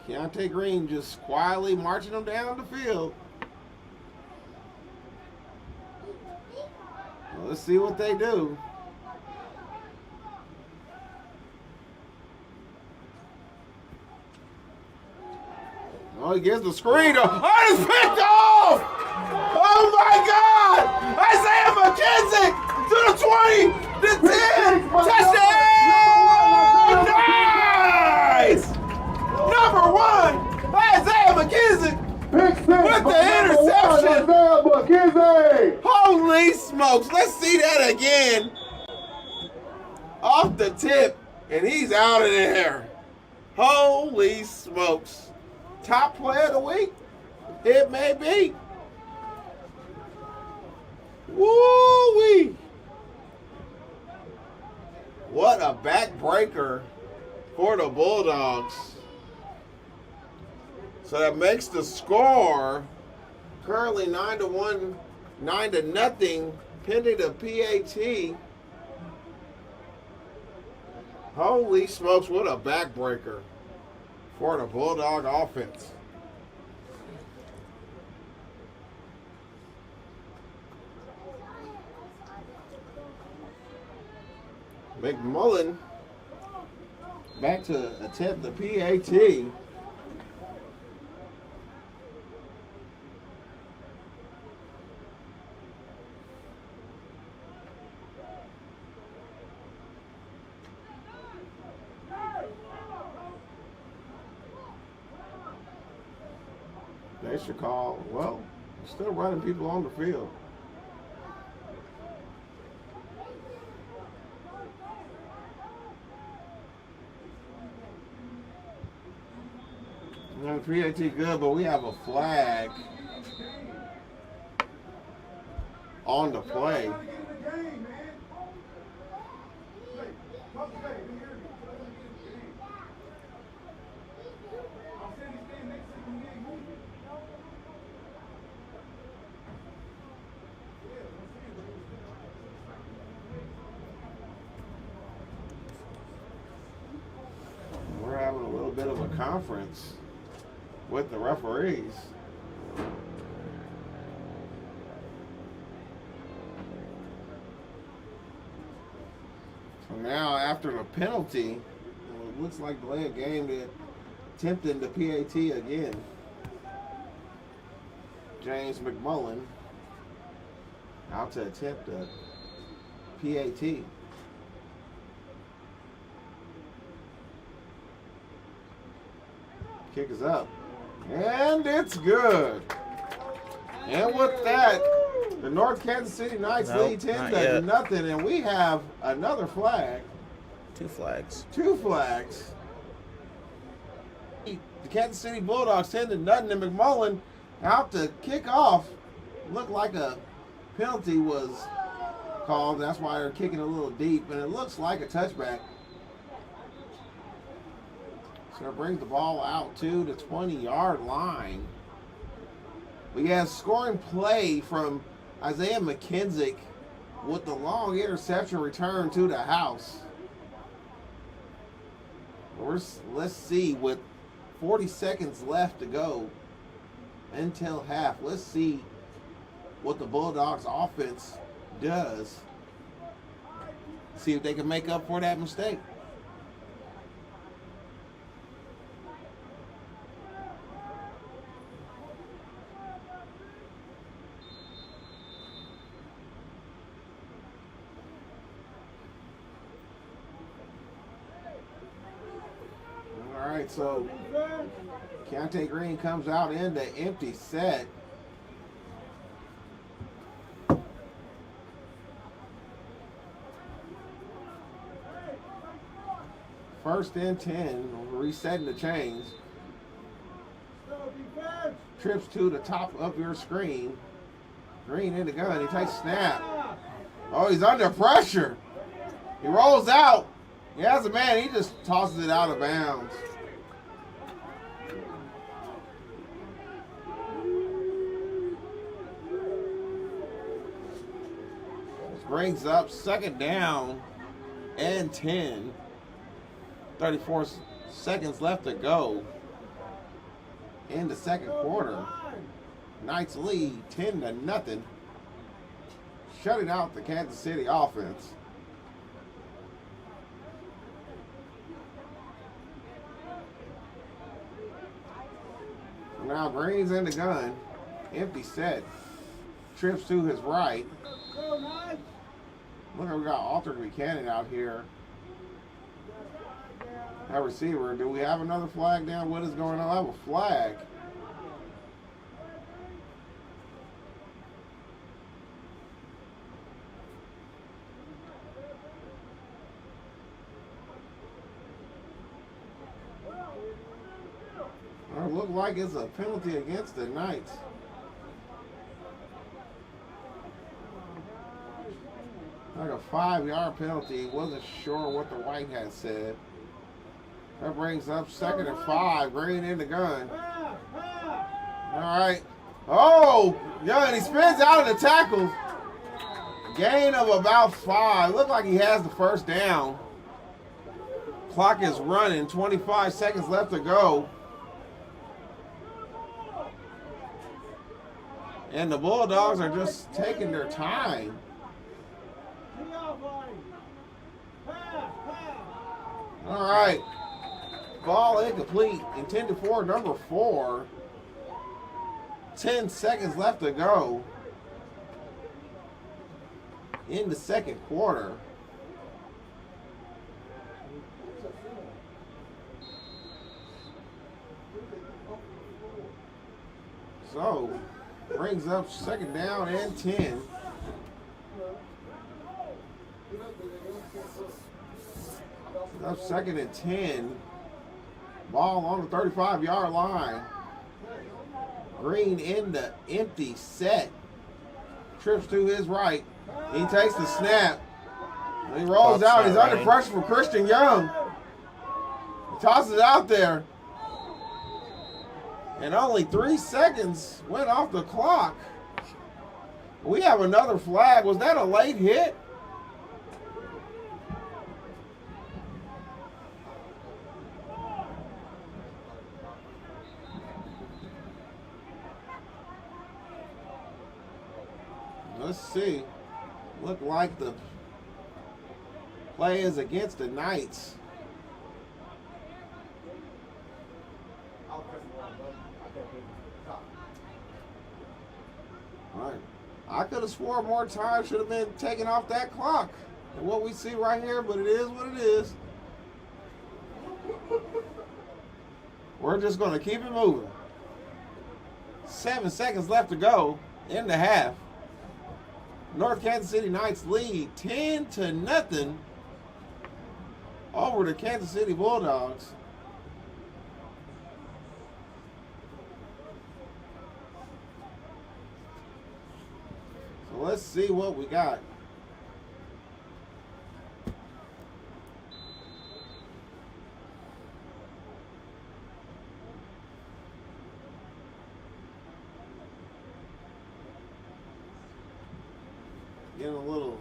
Keontae Green just quietly marching them down the field. Well, let's see what they do. Oh, he gives the screen. Oh, it's picked off! Oh my God! Isaiah McKenzie to the 20, the 10, touchdown! Nice! Number 1, Isaiah McKenzie with the interception. Isaiah McKenzie. Holy smokes! Let's see that again. Off the tip, and he's out of there. Holy smokes! Top player of the week? It may be. Woo-wee! What a backbreaker for the Bulldogs. So that makes the score currently 9-1, 9-0, pending a PAT. Holy smokes, what a backbreaker for the Bulldog offense. McMullen back to attempt the PAT. They should call, well, still running people on the field. PAT good, but we have a flag on the play. We're having a little bit of a conference with the referees. So now after the penalty, it looks like delay of game to attempting the PAT again. James McMullen out to attempt the PAT. Kick is up. And it's good. And with that, the North Kansas City Knights lead 10-0, and we have another flag. 2 flags. 2 flags. The Kansas City Bulldogs 10-0, and McMullen out to kick off. Looked like a penalty was called. That's why they're kicking a little deep, and it looks like a touchback. So it brings the ball out to the 20-yard line. We have scoring play from Isaiah McKenzie with the long interception return to the house. Let's see, with 40 seconds left to go until half, let's see what the Bulldogs offense does. See if they can make up for that mistake. All right, so Keontae Green comes out in the empty set. First and 10, resetting the chains. Trips to the top of your screen. Green in the gun, he takes snap. Oh, he's under pressure. He rolls out. He has a man, he just tosses it out of bounds. This brings up 2nd down and 10. 34 seconds left to go in the second quarter. Knights lead 10-0, shutting out the Kansas City offense. Now Green's in the gun, empty set, trips to his right. Look, we got Altered Buchanan out here. That receiver, do we have another flag down? What is going on? I have a flag. It looks like it's a penalty against the Knights. Like a 5-yard penalty. Wasn't sure what the white hat said. That brings up 2nd and 5. Green in the gun. All right. Oh, yeah, and he spins out of the tackle. Gain of about 5. Looked like he has the first down. Clock is running. 25 seconds left to go. And the Bulldogs are just taking their time. All right. Ball incomplete. Intended for number 4. 10 seconds left to go in the second quarter. So, brings up 2nd down and 10. Up 2nd and 10. Ball on the 35-yard line. Green in the empty set. Trips to his right. He takes the snap. He rolls out. He's under pressure from Christian Young. He tosses it out there. And only 3 seconds went off the clock. We have another flag. Was that a late hit? Let's see. Looked like the Play is against the Knights. All right. I could have swore more time should have been taken off that clock than what we see right here, but it is what it is. We're just going to keep it moving. 7 seconds left to go in the half. North Kansas City Knights lead 10-0 over the Kansas City Bulldogs. So let's see what we got. Getting a little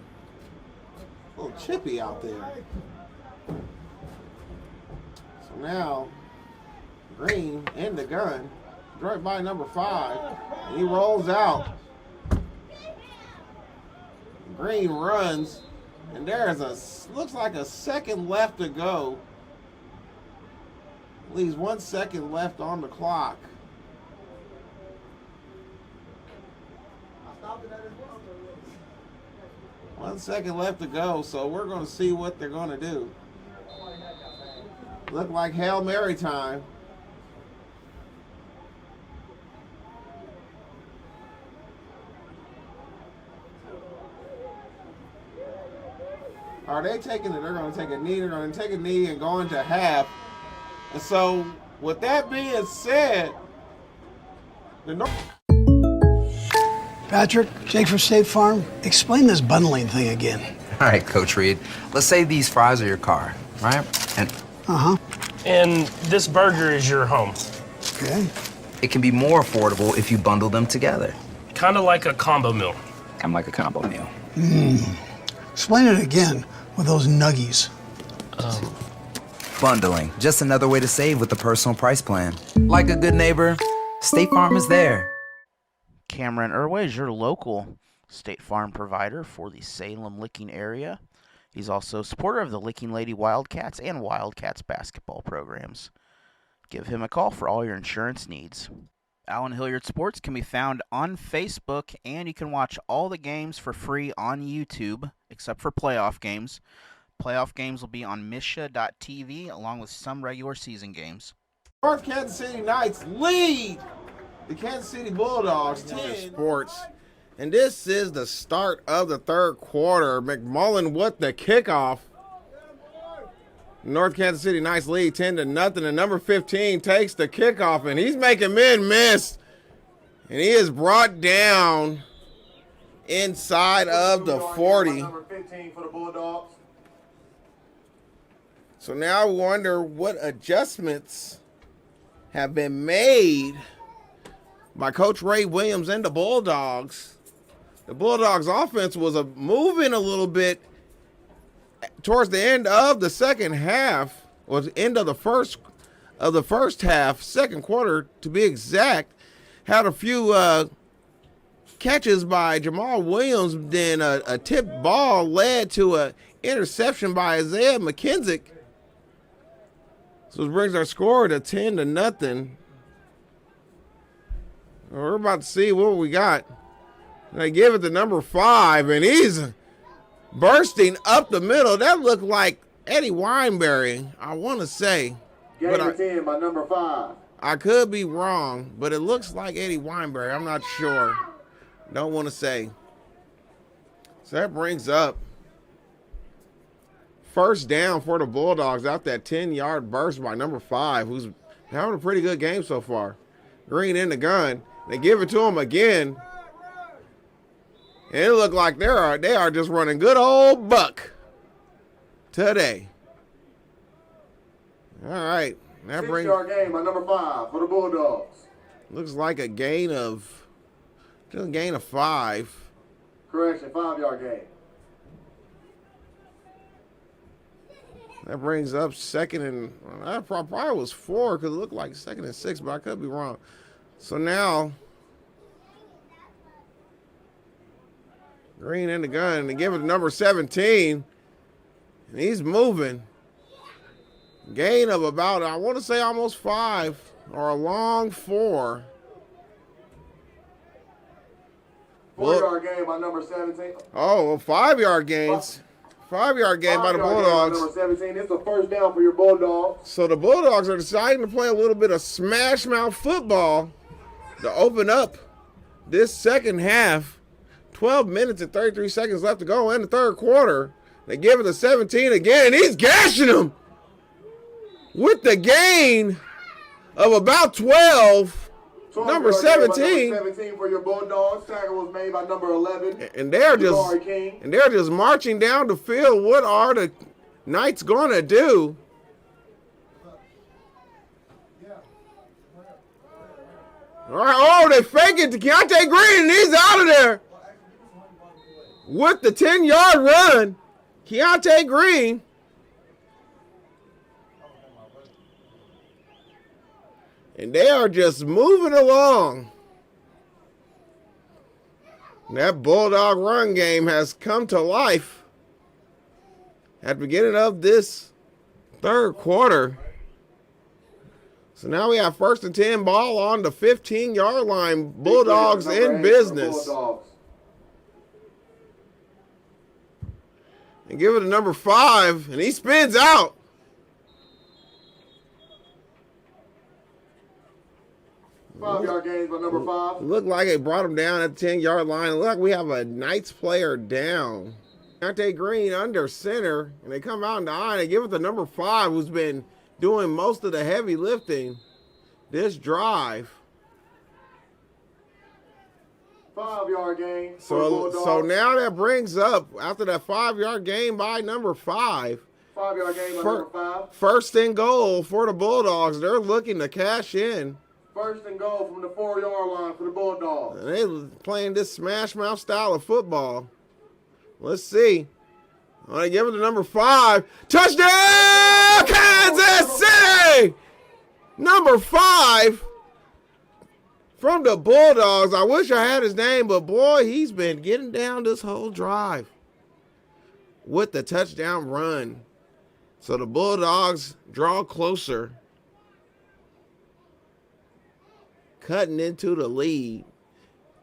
chippy out there. So now, Green in the gun, right by number 5, and he rolls out. Green runs, and there's looks like a second left to go. Leaves 1 second left on the clock. 1 second left to go, so we're going to see what they're going to do. Look like Hail Mary time. Are they taking it? They're going to take a knee. They're going to take a knee and go into half. And so, with that being said, Patrick, Jake from State Farm, explain this bundling thing again. All right, Coach Reed. Let's say these fries are your car, right? And And this burger is your home. Okay. It can be more affordable if you bundle them together. Kind of like a combo meal. Kind of like a combo meal. Explain it again with those nuggies. Bundling, just another way to save with the personal price plan. Like a good neighbor, State Farm is there. Cameron Irway is your local State Farm provider for the Salem-Licking area. He's also a supporter of the Licking Lady Wildcats and Wildcats basketball programs. Give him a call for all your insurance needs. Allen Hilliard Sports can be found on Facebook, and you can watch all the games for free on YouTube, except for playoff games. Playoff games will be on MSHSAA.TV, along with some regular season games. North Kansas City Knights lead the Kansas City Bulldogs 10 Sports. And this is the start of the third quarter. McMullen with the kickoff. North Kansas City Knights lead 10-0. And number 15 takes the kickoff, and he's making men miss. And he is brought down inside of the 40. Number 15 for the Bulldogs. So now I wonder what adjustments have been made by Coach Ray Williams and the Bulldogs. The Bulldogs offense was moving a little bit towards the end of the second half, or the end of the first half, second quarter to be exact. Had a few catches by Jamal Williams, then a tipped ball led to an interception by Isaiah McKenzie. So it brings our score to 10-0. We're about to see what we got. And I give it to number 5, and he's bursting up the middle. That looked like Eddie Wineberry, I want to say. Game 10 by number 5. I could be wrong, but it looks like Eddie Wineberry. I'm not sure. Don't want to say. So that brings up first down for the Bulldogs out that 10-yard burst by number 5, who's having a pretty good game so far. Green in the gun. They give it to him again. And it looked like they are just running good old buck today. All right. That brings 6-yard game by number 5 for the Bulldogs. Looks like a gain of 5. Correction, 5-yard game. That brings up second and that probably was 4 because it looked like second and 6, but I could be wrong. So now Green in the gun, and they give it to number 17. And he's moving. Gain of about, I want to say almost 5 or a long 4. 4-yard gain by number 17. Oh, 5-yard gains. 5-yard gain by the Bulldogs. Number 17. It's a first down for your Bulldogs. So the Bulldogs are deciding to play a little bit of smash mouth football to open up this second half. 12 minutes and 33 seconds left to go in the third quarter. They give it to 17 again, and he's gashing them with the gain of about 12. Number 17. Number 17 for your Bulldogs. Tackle was made by number 11. And they're just marching down the field. What are the Knights going to do? All right. Oh, they fake it to Keontae Green, and he's out of there with the 10-yard run. Keontae Green. And they are just moving along. That Bulldog run game has come to life at the beginning of this third quarter. So now we have 1st and 10 ball on the 15-yard line. Bulldogs in business. And give it to number 5, and he spins out. Five-yard gains by number 5. Looked like it brought him down at the 10-yard line. Look, we have a Knights player down. Keontae Green under center, and they come out in the eye. They give it to number 5, who's been doing most of the heavy lifting this drive. 5-yard gain. So now that brings up, after that 5-yard gain by number 5, 5-yard gain by number 5. 1st and goal for the Bulldogs. They're looking to cash in. 1st and goal from the 4-yard line for the Bulldogs. And they playing this smash mouth style of football. Let's see. Oh, they give it to number 5. Touchdown, Kansas City! Number 5 from the Bulldogs. I wish I had his name, but boy, he's been getting down this whole drive with the touchdown run. So the Bulldogs draw closer, cutting into the lead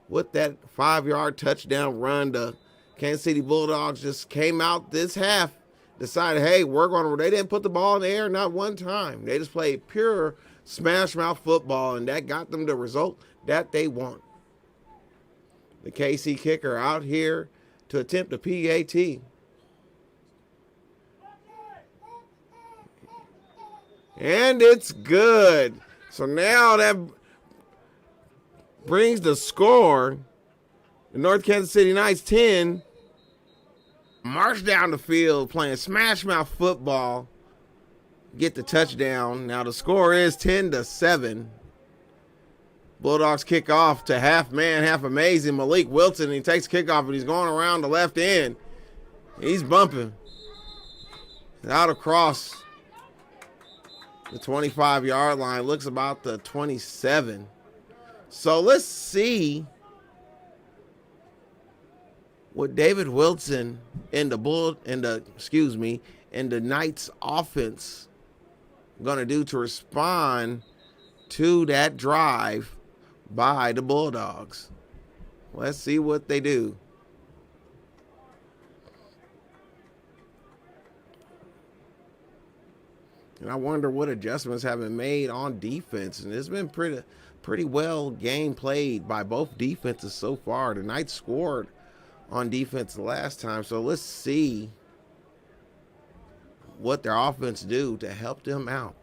with that 5-yard touchdown run. The Kansas City Bulldogs just came out this half, decided, hey, they didn't put the ball in the air not one time. They just played pure smash mouth football, and that got them the result that they want. The KC kicker out here to attempt a PAT. And it's good. So now that brings the score. The North Kansas City Knights 10 march down the field playing smash mouth football, get the touchdown. Now the score is 10-7. Bulldogs kick off to half man, half amazing. Malik Wilson, he takes kickoff and he's going around the left end. He's bumping out across the 25-yard line. Looks about the 27. So let's see what David Wilson and the Knights offense gonna do to respond to that drive by the Bulldogs. Let's see what they do. And I wonder what adjustments have been made on defense. And it's been pretty well game played by both defenses so far. The Knights scored on defense the last time. So let's see what their offense do to help them out.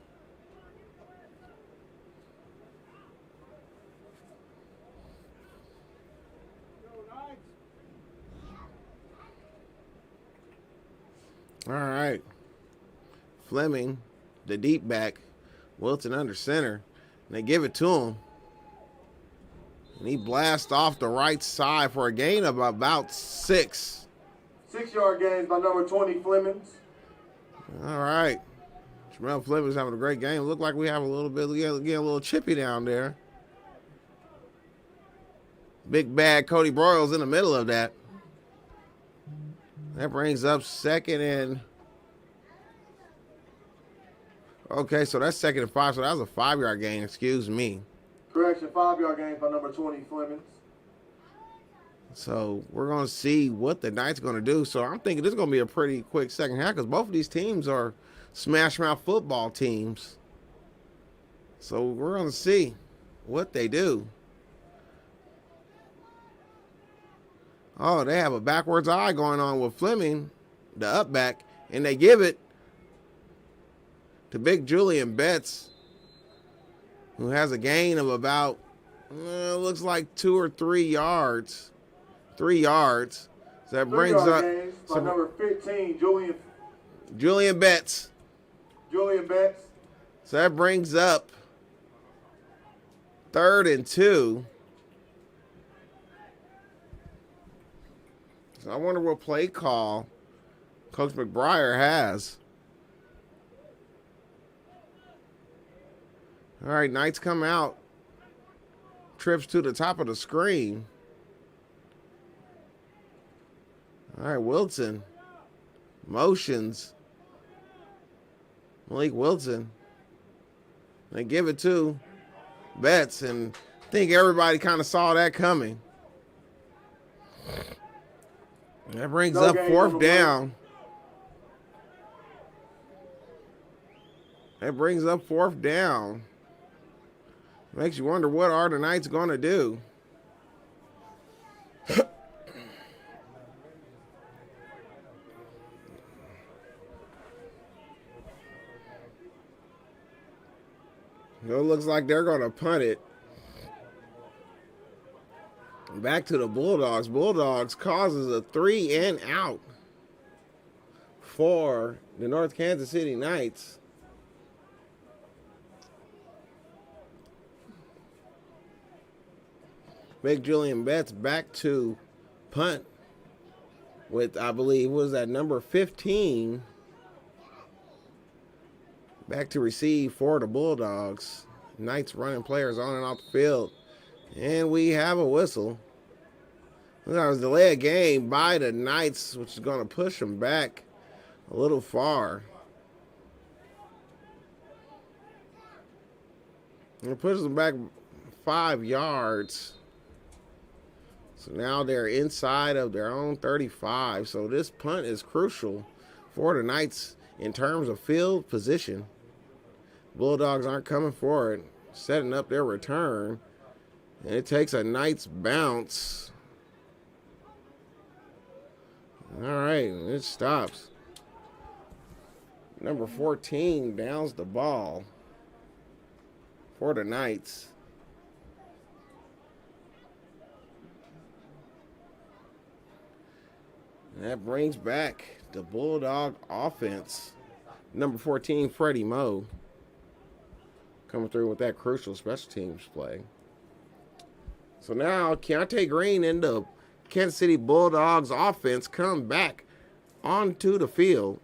All right. Fleming, the deep back. Wilson under center. And they give it to him. And he blasts off the right side for a gain of about 6. 6-yard gains by number 20, Flemings. All right. Jamel Fleming's having a great game. Look like we have a little bit, getting a little chippy down there. Big bad Cody Broyles in the middle of that. That brings up 2nd and Okay, so that's 2nd and 5. So that was a 5-yard gain. Excuse me. Correction, 5-yard gain by number 20, Flemings. So we're going to see what the Knights are going to do. So I'm thinking this is going to be a pretty quick second half because both of these teams are smash mouth football teams. So we're going to see what they do. Oh, they have a backwards eye going on with Fleming, the up back, and they give it to Big Julian Betts, who has a gain of about, looks like 2 or 3 yards. 3 yards. So that brings up by number 15, Julian Betts. Julian Betts. So that brings up 3rd and 2. So I wonder what play call Coach McBriar has. All right, Knights come out. Trips to the top of the screen. All right, Wilson. Motions. Malik Wilson. They give it to Betts, and I think everybody kind of saw that coming. That brings up 4th down. That brings up 4th down. Makes you wonder what are the Knights going to do. It looks like they're going to punt it. Back to the Bulldogs. Bulldogs causes a 3 and out for the North Kansas City Knights. Big Julian Betts back to punt with, I believe, what was that, number 15. Back to receive for the Bulldogs. Knights running players on and off the field. And we have a whistle. That was delay a game by the Knights, which is going to push them back a little far. And it pushes them back 5 yards. So now they're inside of their own 35. So this punt is crucial for the Knights in terms of field position. Bulldogs aren't coming for it, setting up their return. And it takes a Knights bounce. All right, it stops. Number 14 downs the ball for the Knights. And that brings back the Bulldog offense. Number 14, Freddie Moe, coming through with that crucial special teams play. So now Keontae Green and the Kansas City Bulldogs offense come back onto the field.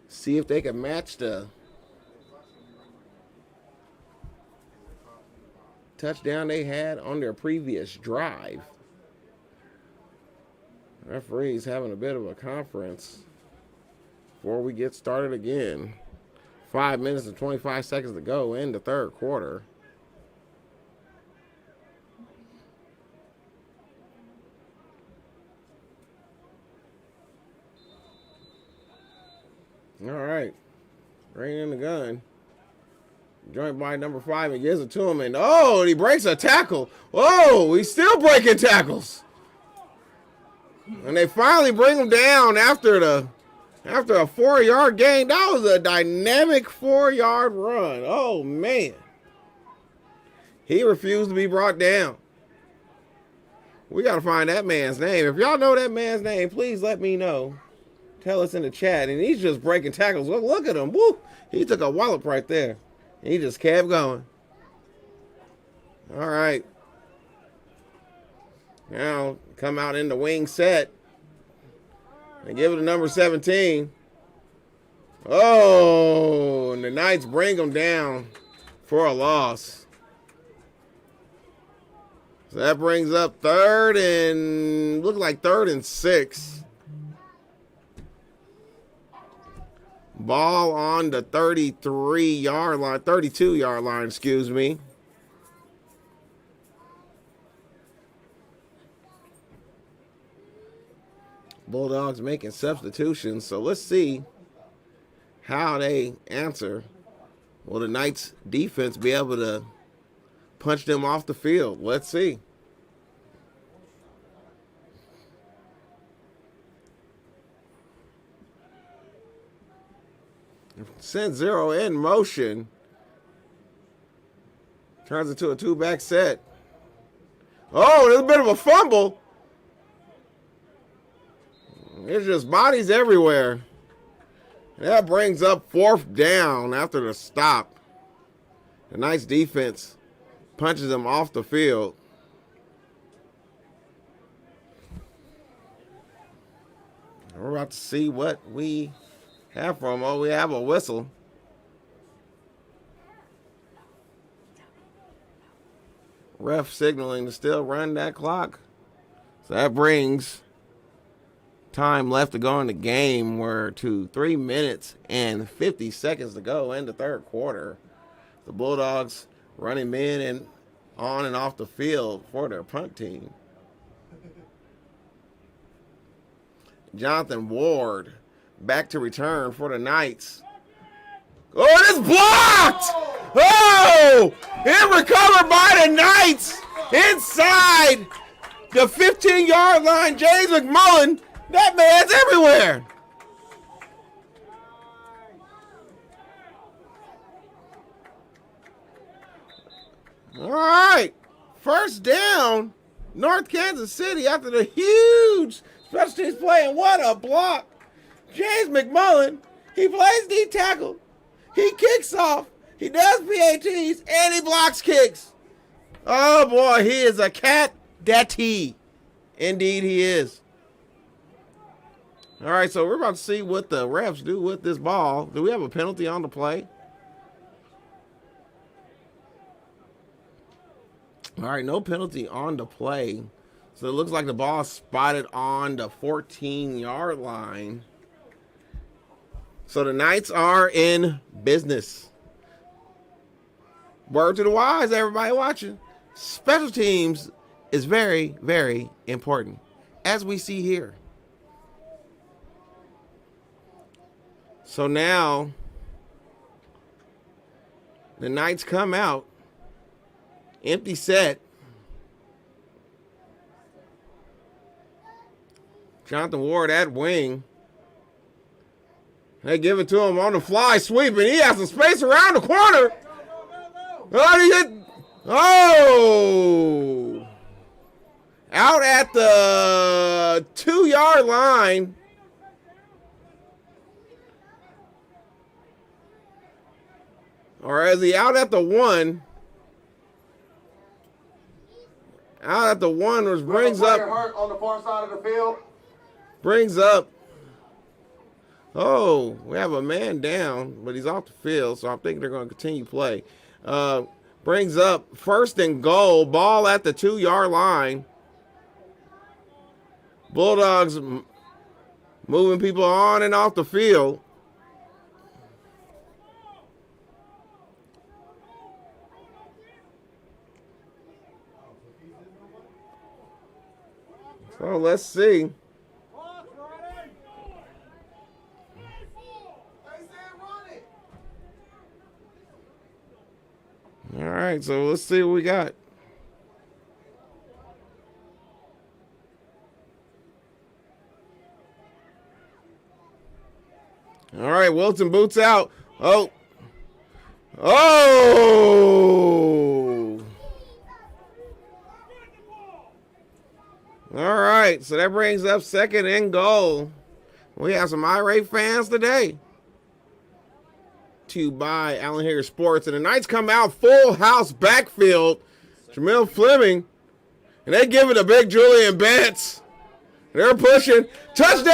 See if they can match the touchdown they had on their previous drive. Referee's having a bit of a conference before we get started again. 5 minutes and 25 seconds to go in the third quarter. All right. Green in the gun. Joint by number 5 and gives it to him. And oh, he breaks a tackle. Oh, he's still breaking tackles. And they finally bring him down after a 4-yard gain. That was a dynamic 4-yard run. Oh, man. He refused to be brought down. We got to find that man's name. If y'all know that man's name, please let me know. Tell us in the chat. And he's just breaking tackles. Look at him. Woo! He took a wallop right there. He just kept going. All right. Now, come out in the wing set. And give it to number 17. Oh, and the Knights bring them down for a loss. So that brings up third and 6. Ball on the 32-yard line, excuse me. Bulldogs making substitutions, so let's see how they answer. Will the Knights defense be able to punch them off the field? Let's see. Send zero in motion. Turns into a two-back set. Oh, there's a bit of a fumble. There's just bodies everywhere. That brings up 4th down after the stop. The Knights defense punches them off the field. We're about to see what we have from them. Oh, we have a whistle. Ref signaling to still run that clock. So that brings time left to go in the game. We're to 3 minutes and 50 seconds to go in the third quarter. The Bulldogs running men and on and off the field for their punt team. Jonathan Ward back to return for the Knights. Oh, it's blocked! Oh! It recovered by the Knights inside the 15-yard line. James McMullen, that man's everywhere. All right, first down, North Kansas City after the huge special teams play, and what a block. James McMullen, he plays D tackle, he kicks off, he does PATs, and he blocks kicks. Oh boy, he is a cat daddy. Indeed he is. All right, so we're about to see what the refs do with this ball. Do we have a penalty on the play? All right, no penalty on the play. So it looks like the ball spotted on the 14-yard line. So the Knights are in business. Word to the wise, everybody watching. Special teams is very, very important, as we see here. So now the Knights come out. Empty set. Jonathan Ward at wing. They give it to him on the fly, sweeping. He has some space around the corner. Oh! Out at the 2-yard line. Or is he out at the 1? Out at the 1, which brings up. Hurt on the far side of the field. Brings up. Oh, we have a man down, but he's off the field, so I'm thinking they're going to continue play. Brings up 1st and goal, ball at the 2-yard line. Bulldogs moving people on and off the field. So let's see. All right, so let's see what we got. All right, Wilson boots out. Oh. All right, so that brings up 2nd and goal. We have some irate fans today. To by Allen Hilliard Sports, and the Knights come out full house backfield. Jamil Fleming, and they give it to big Julian Betts. They're pushing. Touchdown,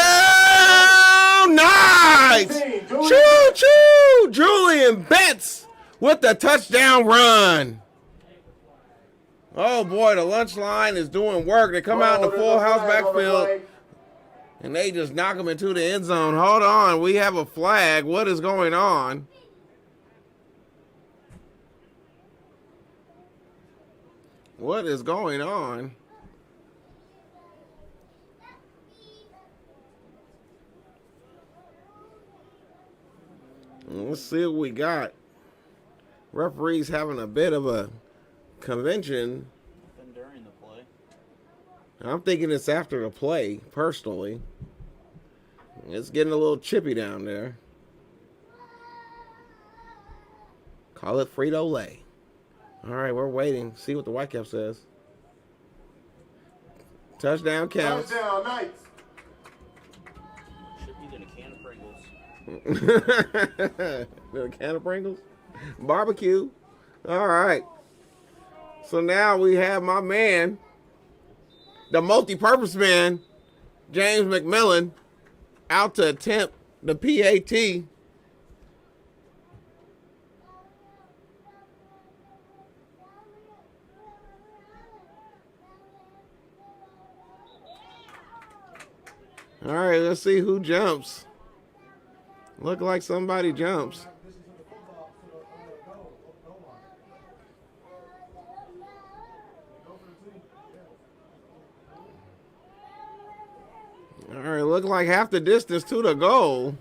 Knights! Choo choo! Julian Betts with the touchdown run. Oh boy, the lunch line is doing work. They come out in the full house backfield. And they just knock him into the end zone. Hold on, we have a flag. What is going on? What is going on? Let's see what we got. Referees having a bit of a convention. During the play. I'm thinking it's after the play, personally. It's getting a little chippy down there. Call it Frito-Lay. All right, we're waiting. See what the Whitecap says. Touchdown counts. Touchdown, Knights. Should be in a can of Pringles. A can of Pringles? Barbecue. All right. So now we have my man, the multi-purpose man, James McMillan, out to attempt the PAT. All right, let's see who jumps. Look like somebody jumps. All right, look like half the distance to the goal.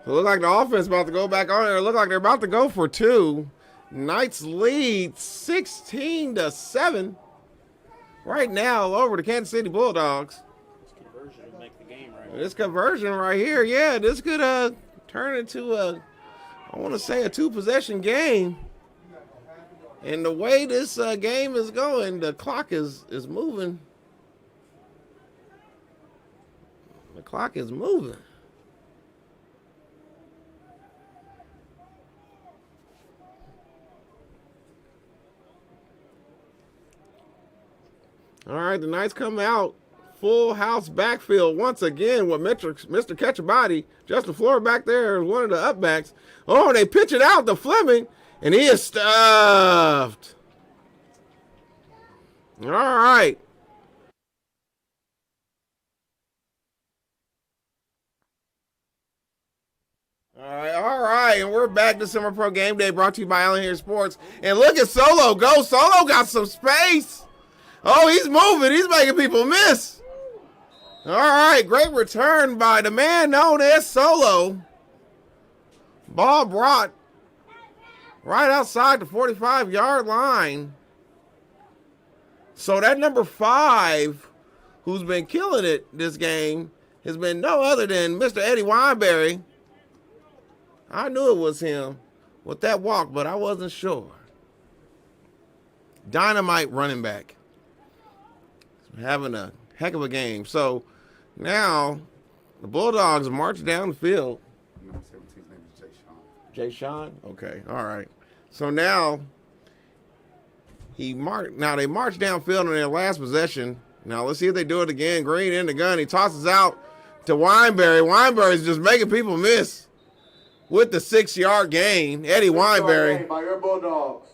So look like the offense about to go back on there. Look like they're about to go for two. Knights lead 16-7 right now over the Kansas City Bulldogs. This conversion would make the game right. This conversion right here, yeah, this could turn into I want to say a two-possession game. And the way this game is going, the clock is moving. The clock is moving. All right, the Knights come out. Full house backfield once again with Mr. Catchabody. Justin Floor back there is one of the upbacks. Oh, they pitch it out to Fleming, and he is stuffed. All right. All right, and we're back to SemiPro Game Day brought to you by Allen Hilliard Sports. And look at Solo go. Solo got some space. Oh, he's moving. He's making people miss. All right, great return by the man known as Solo. Ball brought right outside the 45-yard line. So that number 5, who's been killing it this game, has been no other than Mr. Eddie Weinberry. I knew it was him with that walk, but I wasn't sure. Dynamite running back. Having a heck of a game. So now the Bulldogs march down the field. Number 17's name is Jay Sean. Jay Sean? Okay, all right. So now they march downfield on their last possession. Now let's see if they do it again. Green in the gun. He tosses out to Weinberry. Weinberry's just making people miss with the 6-yard gain. Eddie Weinberry. By your Bulldogs.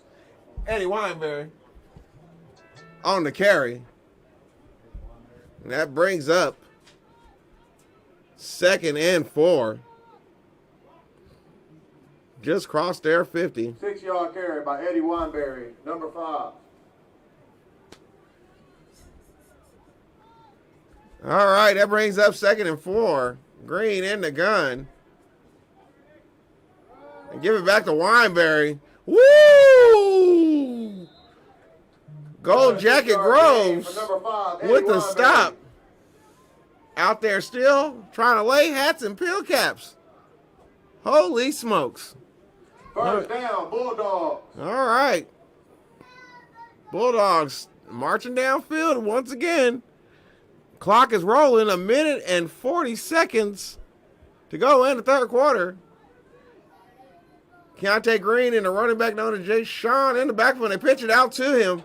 Eddie Weinberry on the carry. And that brings up 2nd and 4. Just crossed their 50. 6-yard carry by Eddie Weinberry, number 5. All right, that brings up 2nd and 4. Green in the gun. And give it back to Weinberry. Woo! Gold Jacket Groves with the stop. Out there still trying to lay hats and pill caps. Holy smokes. First down, Bulldogs. All right. Bulldogs marching downfield once again. Clock is rolling. 1 minute and 40 seconds to go in the third quarter. Keontae Green and the running back known as Jay Sean in the backfield. They pitch it out to him.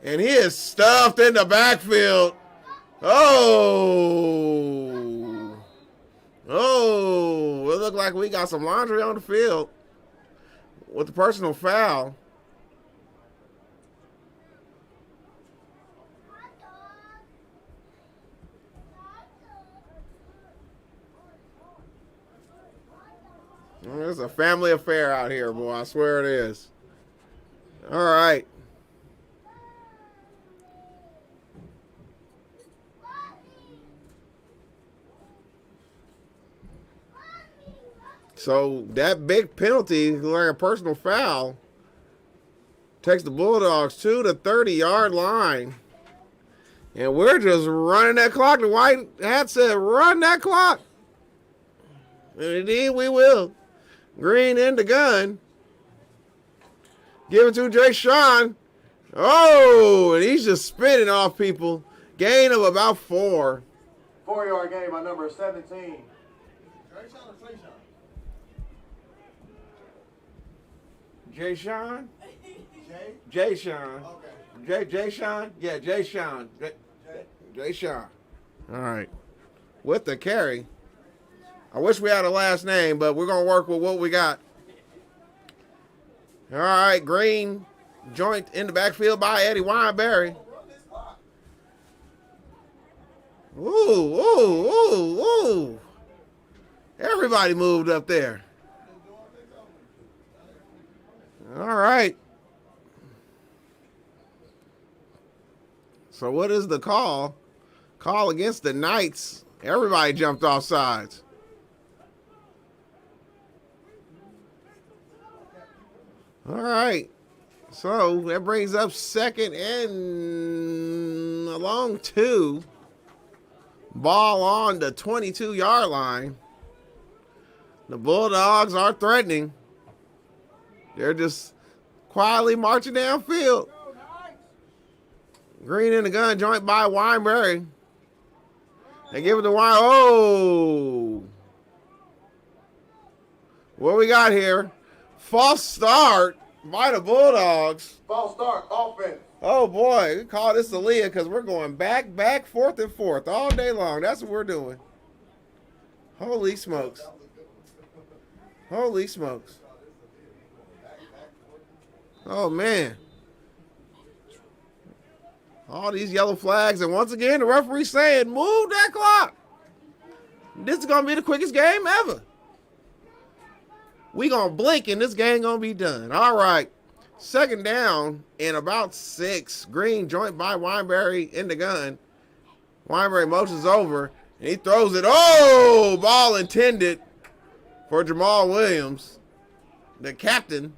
And he is stuffed in the backfield. Oh. Oh. It looked like we got some laundry on the field with the personal foul. It's a family affair out here, boy. I swear it is. All right. So that big penalty, like a personal foul, takes the Bulldogs to the 30-yard line. And we're just running that clock. The white hat said, run that clock. And indeed we will. Green in the gun. Give it to Jay Sean. Oh, and he's just spinning off people. Gain of about 4. 4-yard gain by number 17. Jay Sean? Jay Sean. Okay. Jay Sean? Yeah, Jay Sean. Jay Sean. All right. With the carry. I wish we had a last name, but we're going to work with what we got. All right, Green joint in the backfield by Eddie Wineberry. Ooh. Everybody moved up there. All right. So what is the call? Call against the Knights. Everybody jumped off sides. All right. So that brings up 2nd and along 2. Ball on the 22-yard line. The Bulldogs are threatening. They're just quietly marching downfield. Green in the gun, joint by Wineberry. They give it to Wine. Oh! What we got here? False start by the Bulldogs. False start, offense. Oh, boy. We call this the Leah because we're going back, 4th and 4th all day long. That's what we're doing. Holy smokes. Holy smokes. Oh, man. All these yellow flags. And once again, the referee saying, move that clock. This is going to be the quickest game ever. We going to blink and this game going to be done. All right. 2nd down and about 6. Green joint by Wineberry in the gun. Wineberry motions over and he throws it. Oh, ball intended for Jamal Williams, the captain.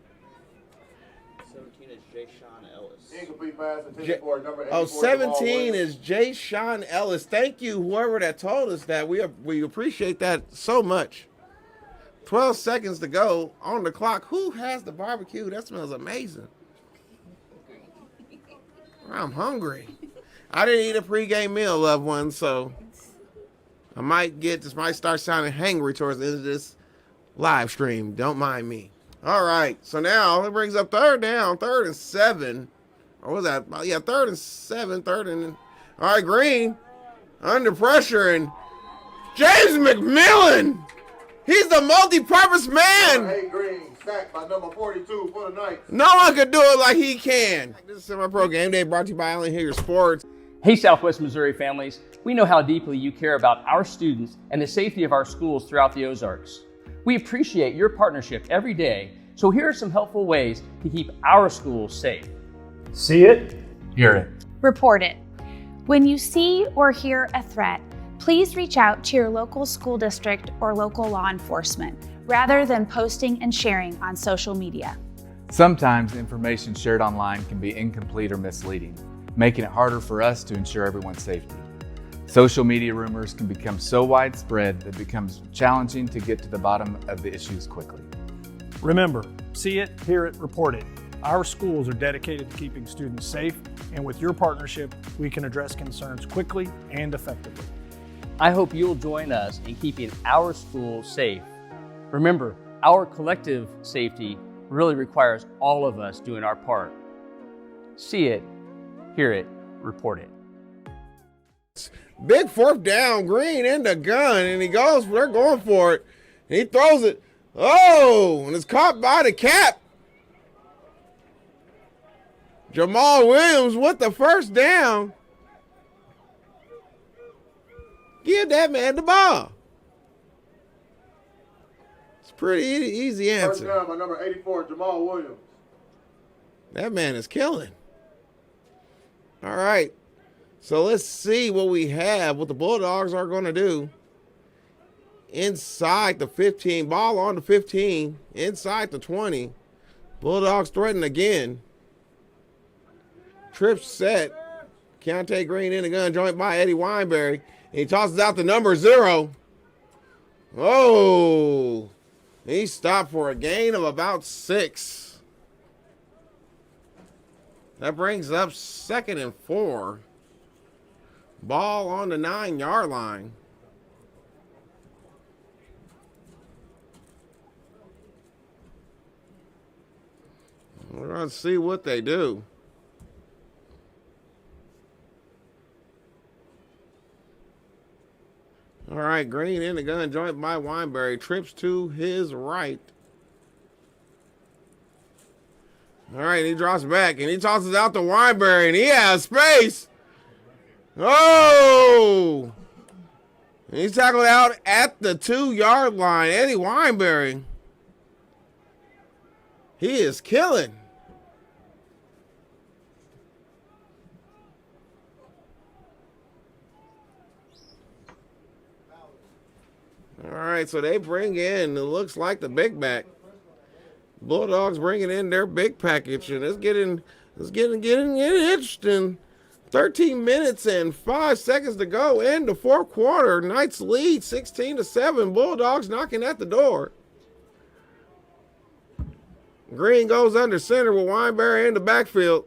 17 is Jay Sean Ellis. Incomplete pass intended for number 84. Oh, 17 is Jay Sean Ellis. Thank you, whoever that told us that. We appreciate that so much. 12 seconds to go on the clock. Who has the barbecue? That smells amazing. I'm hungry. I didn't eat a pregame meal, loved one, so I might start sounding hangry towards the end of this live stream. Don't mind me. All right, so now it brings up 3rd down, 3rd and 7. Or was that? Yeah, 3rd and 7, 3rd and... All right, Green under pressure, and James McMillan. He's the multi-purpose man. Hey, Green, sacked by number 42 for the Knights. No one could do it like he can. This is SemiPro Game Day brought to you by Allen Hilliard Sports. Hey, Southwest Missouri families. We know how deeply you care about our students and the safety of our schools throughout the Ozarks. We appreciate your partnership every day, so here are some helpful ways to keep our schools safe. See it, hear it. Report it. When you see or hear a threat, please reach out to your local school district or local law enforcement rather than posting and sharing on social media. Sometimes information shared online can be incomplete or misleading, making it harder for us to ensure everyone's safety. Social media rumors can become so widespread that it becomes challenging to get to the bottom of the issues quickly. Remember, see it, hear it, report it. Our schools are dedicated to keeping students safe, and with your partnership, we can address concerns quickly and effectively. I hope you'll join us in keeping our schools safe. Remember, our collective safety really requires all of us doing our part. See it, hear it, report it. Big 4th down, Green in the gun, and they're going for it. And he throws it. Oh, and it's caught by the cap. Jamal Williams with the 1st down. Give that man the ball. It's Pretty easy First answer. down by number 84, Jamal Williams. That man is killing. All right. So let's see what we have, what the Bulldogs are going to do. Inside the 15, ball on the 15, inside the 20. Bulldogs threaten again. Trip set. Keontae Green in the gun, joined by Eddie Weinberry. And he tosses out the number 0. Oh, he stopped for a gain of about 6. That brings up 2nd and 4. Ball on the 9-yard line. We're going to see what they do. All right, Green in the gun, joined by Weinberry. Trips to his right. All right, he drops back, and he tosses out to Weinberry, and he has space. Oh! And he's tackled out at the 2-yard line. Eddie Weinberry. He is killing. All right, so they bring in, it looks like the big back. Bulldogs bringing in their big package, and it's getting interesting. 13 minutes and 5 seconds to go in the fourth quarter. Knights lead 16-7. Bulldogs knocking at the door. Green goes under center with Weinberry in the backfield.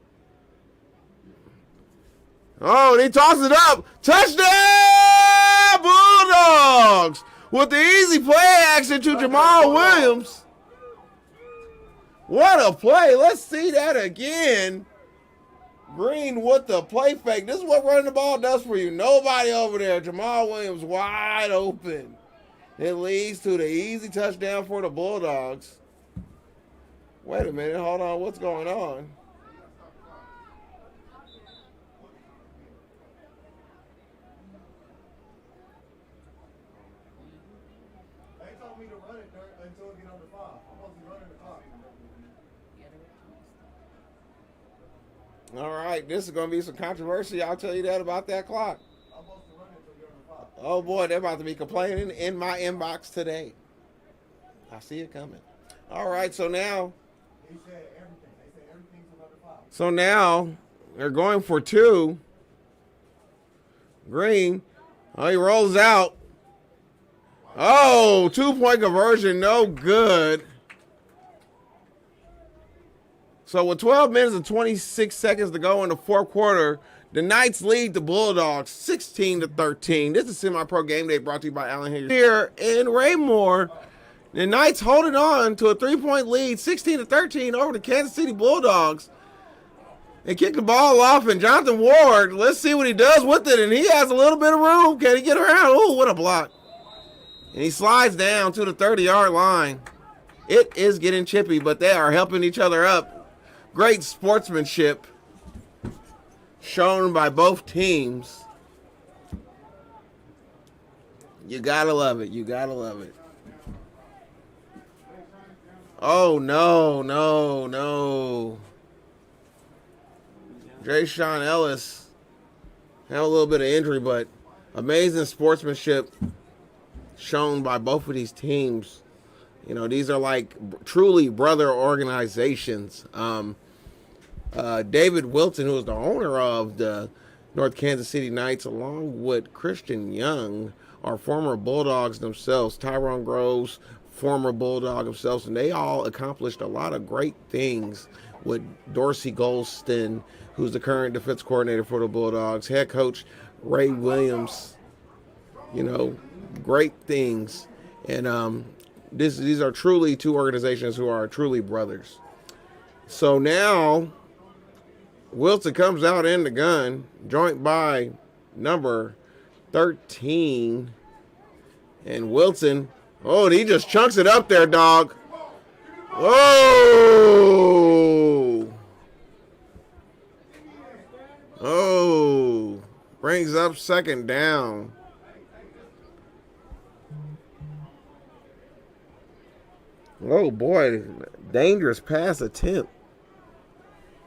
Oh, and he tosses it up. Touchdown, Bulldogs! With the easy play action to Jamal Williams. What a play. Let's see that again. Green with the play fake. This is what running the ball does for you. Nobody over there. Jamal Williams wide open. It leads to the easy touchdown for the Bulldogs. Wait a minute. Hold on. What's going on? They told me to run it until we get under 5. I'm supposed to be running the clock. All right, this is going to be some controversy. I'll tell you that about that clock. I'm supposed to run it until we get under 5. Oh, boy, they're about to be complaining in my inbox today. I see it coming. All right, so now. He said everything. They said everything's under 5. So now they're going for 2. Green. Oh, he rolls out. Oh, 2-point conversion, no good. So with 12 minutes and 26 seconds to go in the fourth quarter, the Knights lead the Bulldogs 16-13. This is SemiPro Game Day brought to you by Allen Hilliard here in Raymore. The Knights holding on to a 3-point lead, 16-13 over the Kansas City Bulldogs. They kick the ball off, and Jonathan Ward, let's see what he does with it, and he has a little bit of room. Can he get around? Oh, what a block. And he slides down to the 30-yard line. It is getting chippy, but they are helping each other up. Great sportsmanship shown by both teams. You gotta love it. You gotta love it. Oh, no, no, no. Jay-Sean Ellis had a little bit of injury, but amazing sportsmanship shown by both of these teams. You know, these are like truly brother organizations. David Wilson, who is the owner of the North Kansas City Knights, along with Christian Young, are former Bulldogs themselves. Tyrone Groves, former Bulldog themselves, and they all accomplished a lot of great things with Dorsey Golston, who's the current defense coordinator for the Bulldogs, head coach Ray Williams. You know, great things. And these are truly two organizations who are truly brothers. So now Wilson comes out in the gun, joined by number 13. And Wilson, oh, he just chunks it up there, dog. Oh! Oh! Brings up second down. Oh boy, dangerous pass attempt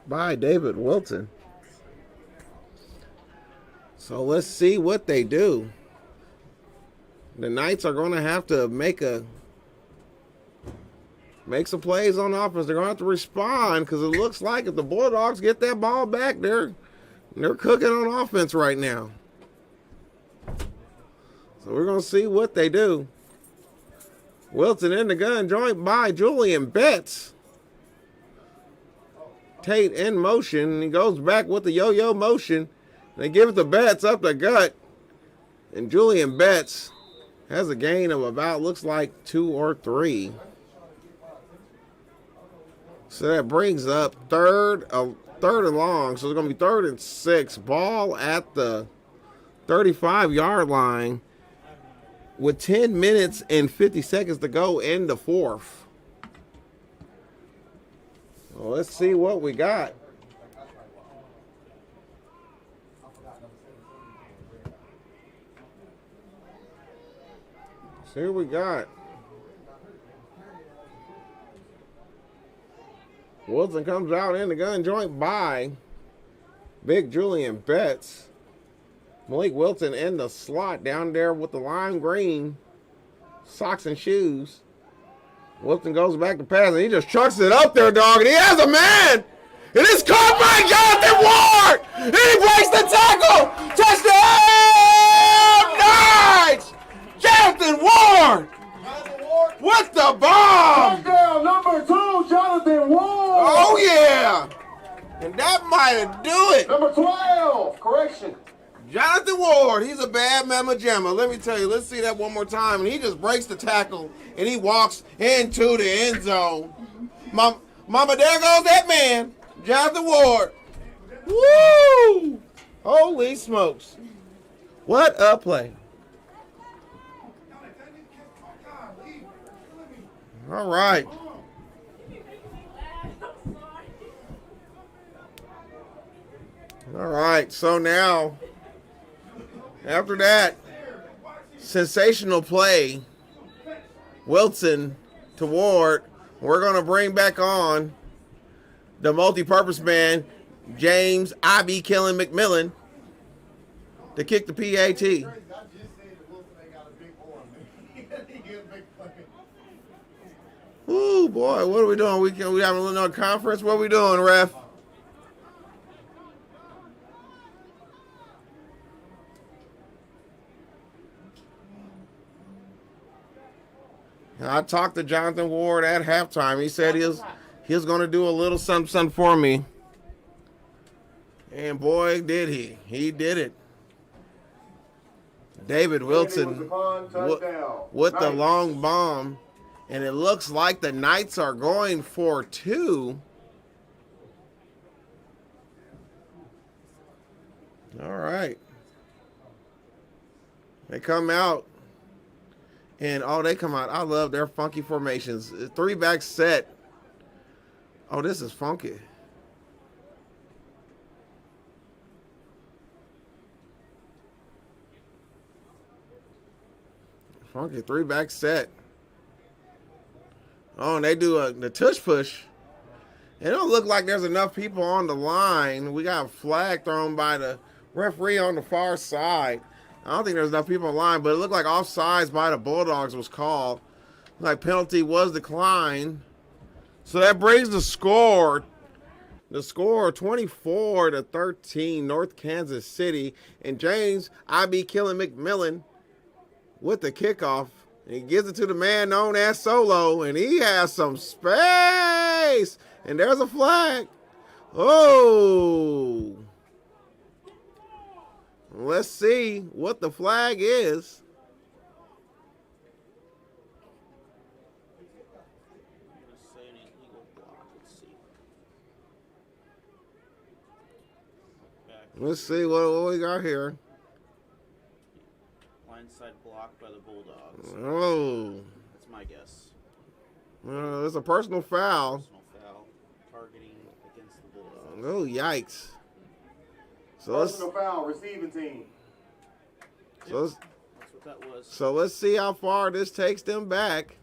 by David Wilson. So let's see what they do. The Knights are going to have to make some plays on offense. They're going to have to respond because it looks like if the Bulldogs get that ball back, they're cooking on offense right now. So we're going to see what they do. Wilson in the gun, joined by Julian Betts. Tate in motion, and he goes back with the yo-yo motion. They give it to Betts up the gut. And Julian Betts has a gain of about, looks like 2 or 3. So that brings up third and long. So it's going to be 3rd and 6. Ball at the 35-yard line with 10 minutes and 50 seconds to go in the 4th. Well, let's see what we got. See what we got. Wilson comes out in the gun joint by Big Julian Betts. Malik Wilson in the slot down there with the lime green socks and shoes. Wilson goes back to pass, and he just chucks it up there, dog, and he has a man! It is caught by Jonathan Ward! And he breaks the tackle! Touchdown! Nice! Jonathan Ward! With the bomb! Touchdown number 2, Jonathan Ward! Oh, yeah! And that might do it. Number 12, correction. Jonathan Ward, he's a bad mamma jamma. Let me tell you, let's see that one more time. And he just breaks the tackle, and he walks into the end zone. Mama, there goes that man, Jonathan Ward. Woo! Holy smokes. What a play. All right. All right, so now, after that sensational play, Wilson to Ward, we're going to bring back on the multi-purpose man, James I Be Killing McMillan, to kick the PAT. Ooh, boy, what are we doing? We having a little conference? What are we doing, ref? I talked to Jonathan Ward at halftime. He said he was going to do a little something for me. And boy, did he. He did it. David Wilson with the long bomb. And it looks like the Knights are going for 2. All right. They come out. And, they come out. I love their funky formations. 3-back set. Oh, this is funky. Funky 3-back set. Oh, and they do the tush push. It don't look like there's enough people on the line. We got a flag thrown by the referee on the far side. I don't think there's enough people in line, but it looked like offsides by the Bulldogs was called. Like penalty was declined. So that brings the score 24-13, North Kansas City. And James, I Be Killing McMillan with the kickoff. And he gives it to the man known as Solo, and he has some space. And there's a flag. Oh. Let's see what the flag is. Let's see what we got here. Blindside block by the Bulldogs. Oh. That's my guess. It's a personal foul. Personal foul. Targeting against the Bulldogs. Oh, yikes. Personal foul, receiving team. That's what that was. So let's see how far this takes them back.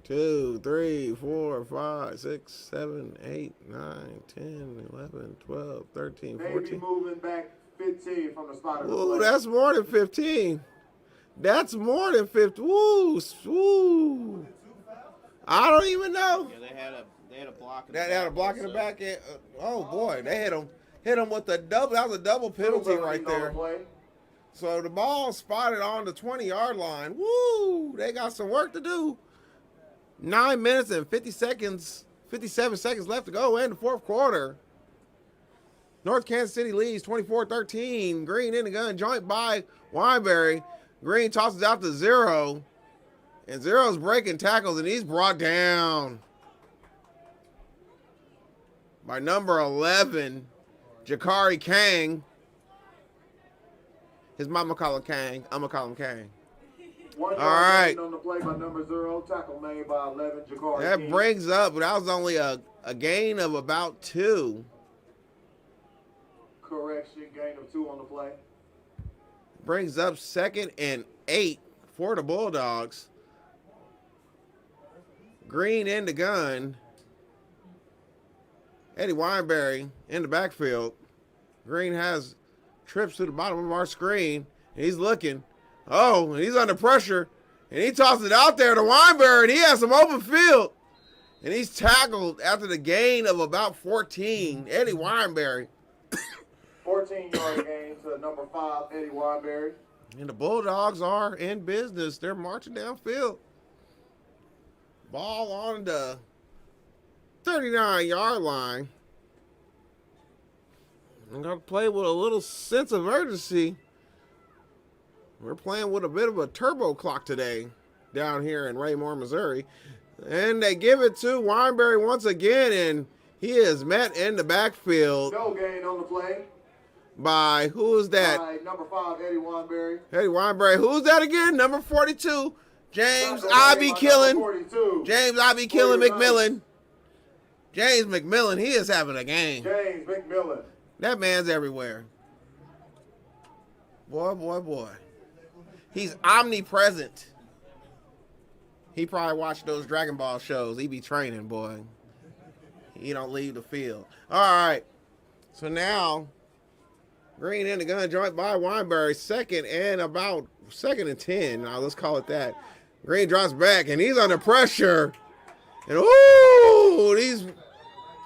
2, 3, 4, 5, 6, 7, 8, 9, 10, 11, 12, 13, 14. Navy moving back 15 from the spot of the Ooh, play. that's more than 15. That's more than 50. Woo, woo. I don't even know. Yeah, they had a block. They had a block in the back end. Oh boy, they hit him with the double. That was a double penalty right there. So the ball spotted on the 20-yard line. Woo! They got some work to do. 9 minutes and 57 seconds left to go in the fourth quarter. North Kansas City leads 24-13. Green in the gun, joint by Wineberry. Green tosses out to Zero. And Zero's breaking tackles, and he's brought down by number 11, Jakari Kang. His mama call him Kang. I'm going to call him Kang. All right. On the play by number 0, tackle made by 11, Jakari That King. brings up, but that was only a gain of about 2. Correction, gain of 2 on the play. Brings up 2nd and 8 for the Bulldogs. Green in the gun. Eddie Wineberry in the backfield. Green has trips to the bottom of our screen. And he's looking. Oh, and he's under pressure. And he tosses it out there to Wineberry, and he has some open field. And he's tackled after the gain of about 14. Eddie Wineberry. 14-yard gain to number 5, Eddie Wineberry. And the Bulldogs are in business. They're marching downfield. Ball on the 39-yard line. I'm going to play with a little sense of urgency. We're playing with a bit of a turbo clock today down here in Raymore, Missouri. And they give it to Wineberry once again, and he is met in the backfield. No gain on the play. By, who is that? By number 5, Eddie Wineberry. Eddie Wineberry. Who's that again? Number 42. James I be killing. James I be killing McMillan. James McMillan, he is having a game. James McMillan. That man's everywhere. Boy, boy, boy. He's omnipresent. He probably watched those Dragon Ball shows. He be training, boy. He don't leave the field. All right. So now, Green in the gun, joint by Wineberry. 2nd and 10. Now, let's call it that. Green drops back, and he's under pressure. And, ooh, he's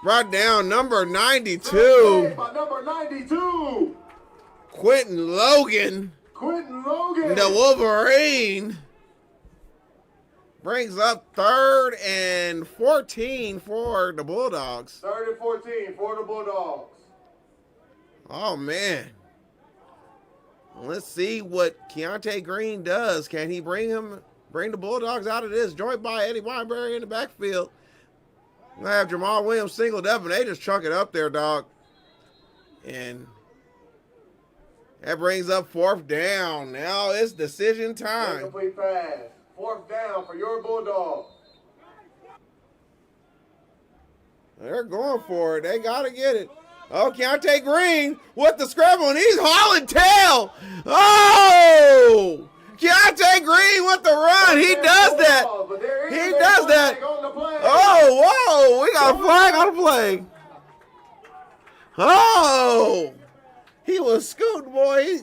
brought down number 92. By number 92. Quentin Logan. Quentin Logan. The Wolverine. Brings up 3rd and 14 for the Bulldogs. 3rd and 14 for the Bulldogs. Oh, man. Let's see what Keontae Green does. Can he bring the Bulldogs out of this? Joined by Eddie Wineberry in the backfield. I have Jamal Williams singled up, and they just chunk it up there, dog. And that brings up 4th down. Now it's decision time. Incomplete pass. 4th down for your Bulldogs. They're going for it. They got to get it. Oh, Keontae Green with the scramble, and he's hauling tail. Oh! Keontae Green with the run. He does that. He does that. Oh, whoa. We got a flag on the play. Oh! He was scooting, boy.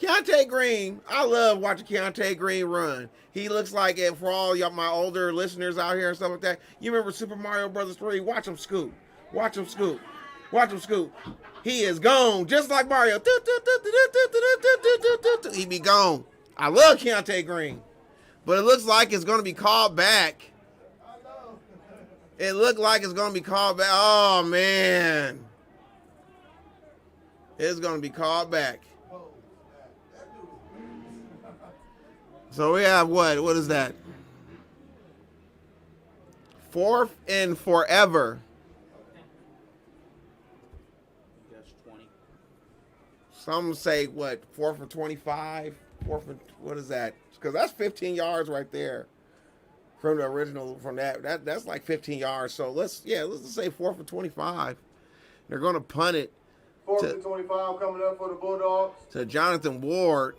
Keontae Green. I love watching Keontae Green run. He looks like it for all y'all, my older listeners out here and stuff like that. You remember Super Mario Brothers 3? Watch him scoot. Watch him scoot. Watch him scoot. He is gone, just like Mario. He be gone. I love Keontae Green, but it looks like it's going to be called back. It looked like it's going to be called back. Oh, man. It's going to be called back. So we have what? What is that? 4th and forever. Some say what? 4th and 25. 4th and what is that? Because that's 15 yards right there from the original. From that's like 15 yards. So let's just say 4th and 25. They're going to punt it. 4th and 25 coming up for the Bulldogs. To Jonathan Ward.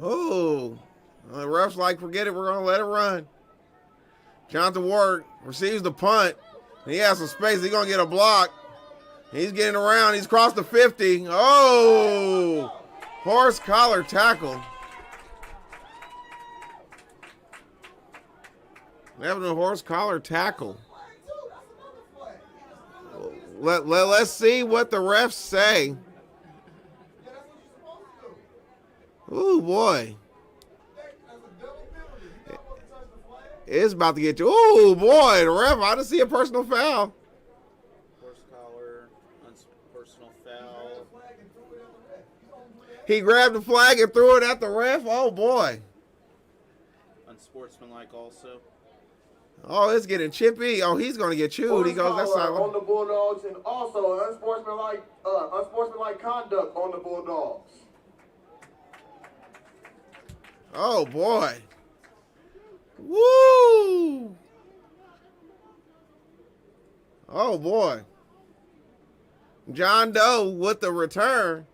Oh, the ref's like, forget it. We're going to let it run. Jonathan Ward receives the punt. He has some space. He's going to get a block. He's getting around. He's crossed the 50. Oh, horse collar tackle. Having a horse collar tackle. Let's see what the refs say. Ooh, boy. It's about to get you. Ooh, boy, the ref, I didn't see a personal foul. Horse collar, personal foul. He grabbed the flag and threw it at the ref. Oh, boy. Unsportsmanlike also. Oh, it's getting chippy. Oh, he's going to get chewed. He goes, that's not on the Bulldogs, and also unsportsmanlike conduct on the Bulldogs. Oh, boy. Woo! Oh, boy. John Doe with the return.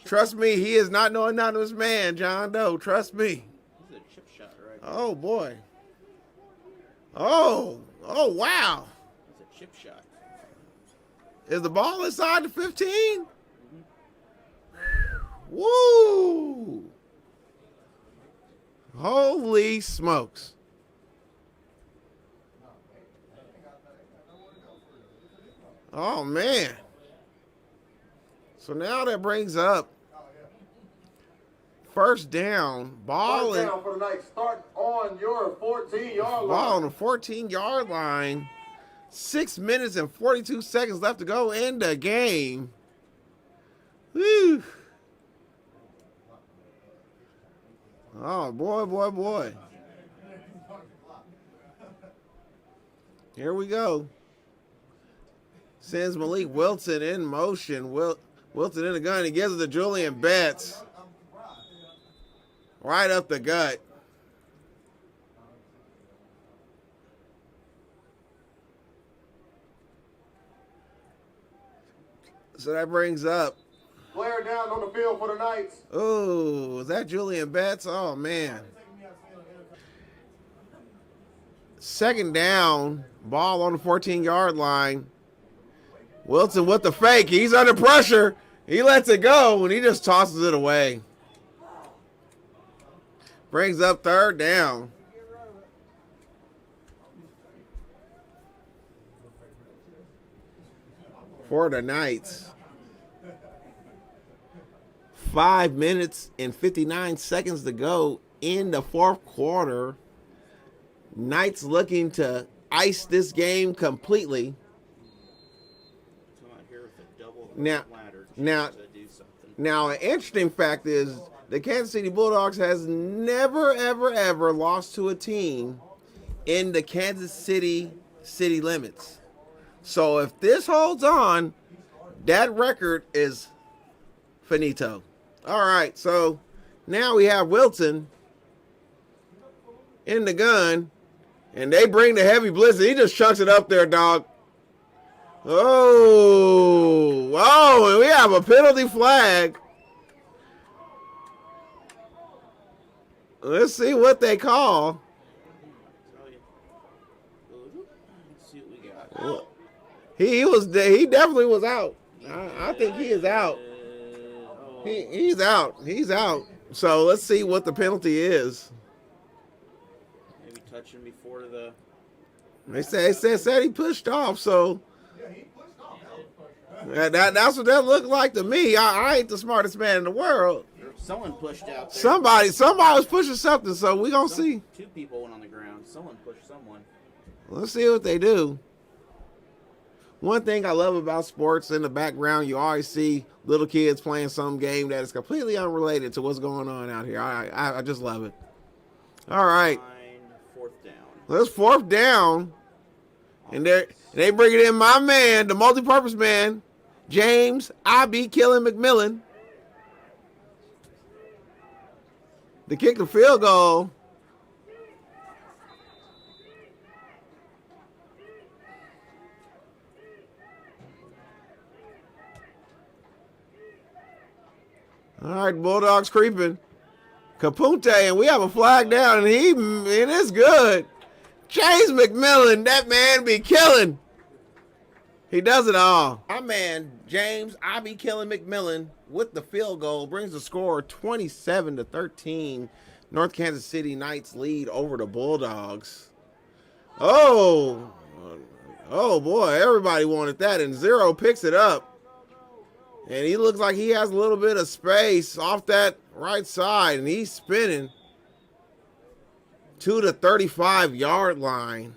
Trust me, he is not no anonymous man, John Doe. Trust me. This is a chip shot right there. Oh, boy. Oh, wow. It's a chip shot. Is the ball inside the 15? Woo! Holy smokes. Oh, man. So now that brings up first down, ball First down for the night. Start on your 14-yard line. Ball on the 14-yard line. 6 minutes and 42 seconds left to go in the game. Woo. Oh, boy. Here we go. Sends Malik Wilson in motion. Wilson in the gun. He gives it to Julian Betts. Right up the gut. So that brings up. Player down on the field for the Knights. Oh, is that Julian Betts? Oh, man. Second down, ball on the 14-yard line. Wilson with the fake. He's under pressure. He lets it go, and he just tosses it away. Brings up third down. For the Knights. 5 minutes and 59 seconds to go in the fourth quarter. Knights looking to ice this game completely. Now, an interesting fact is the Kansas City Bulldogs has never, ever lost to a team in the Kansas City limits. So if this holds on, that record is finito. All right, so now we have Wilson in the gun, and they bring the heavy blitz. He just chucks it up there, dog. Oh, and we have a penalty flag. Let's see what they call. Let's see what we got. He definitely was out. I think he is out. He's out. So let's see what the penalty is. Maybe touching before the. They said he pushed off. So that's what that looked like to me. I ain't the smartest man in the world. Someone pushed out there. Somebody was pushing something. So we gonna see. Two people went on the ground. Someone pushed someone. Let's see what they do. One thing I love about sports, in the background, you always see little kids playing some game that is completely unrelated to what's going on out here. I just love it. All right. Fourth down. Let's fourth down. And they bring it in my man, the multi-purpose man, James I be killing McMillan. To kick the field goal. All right, Bulldogs creeping. Capunte, and we have a flag down, and it's good. James McMillan, that man be killing. He does it all. My man, James, I be killing McMillan with the field goal, brings the score 27-13. North Kansas City Knights lead over the Bulldogs. Oh boy, everybody wanted that, and Zero picks it up. And he looks like he has a little bit of space off that right side, and he's spinning to the 35-yard line.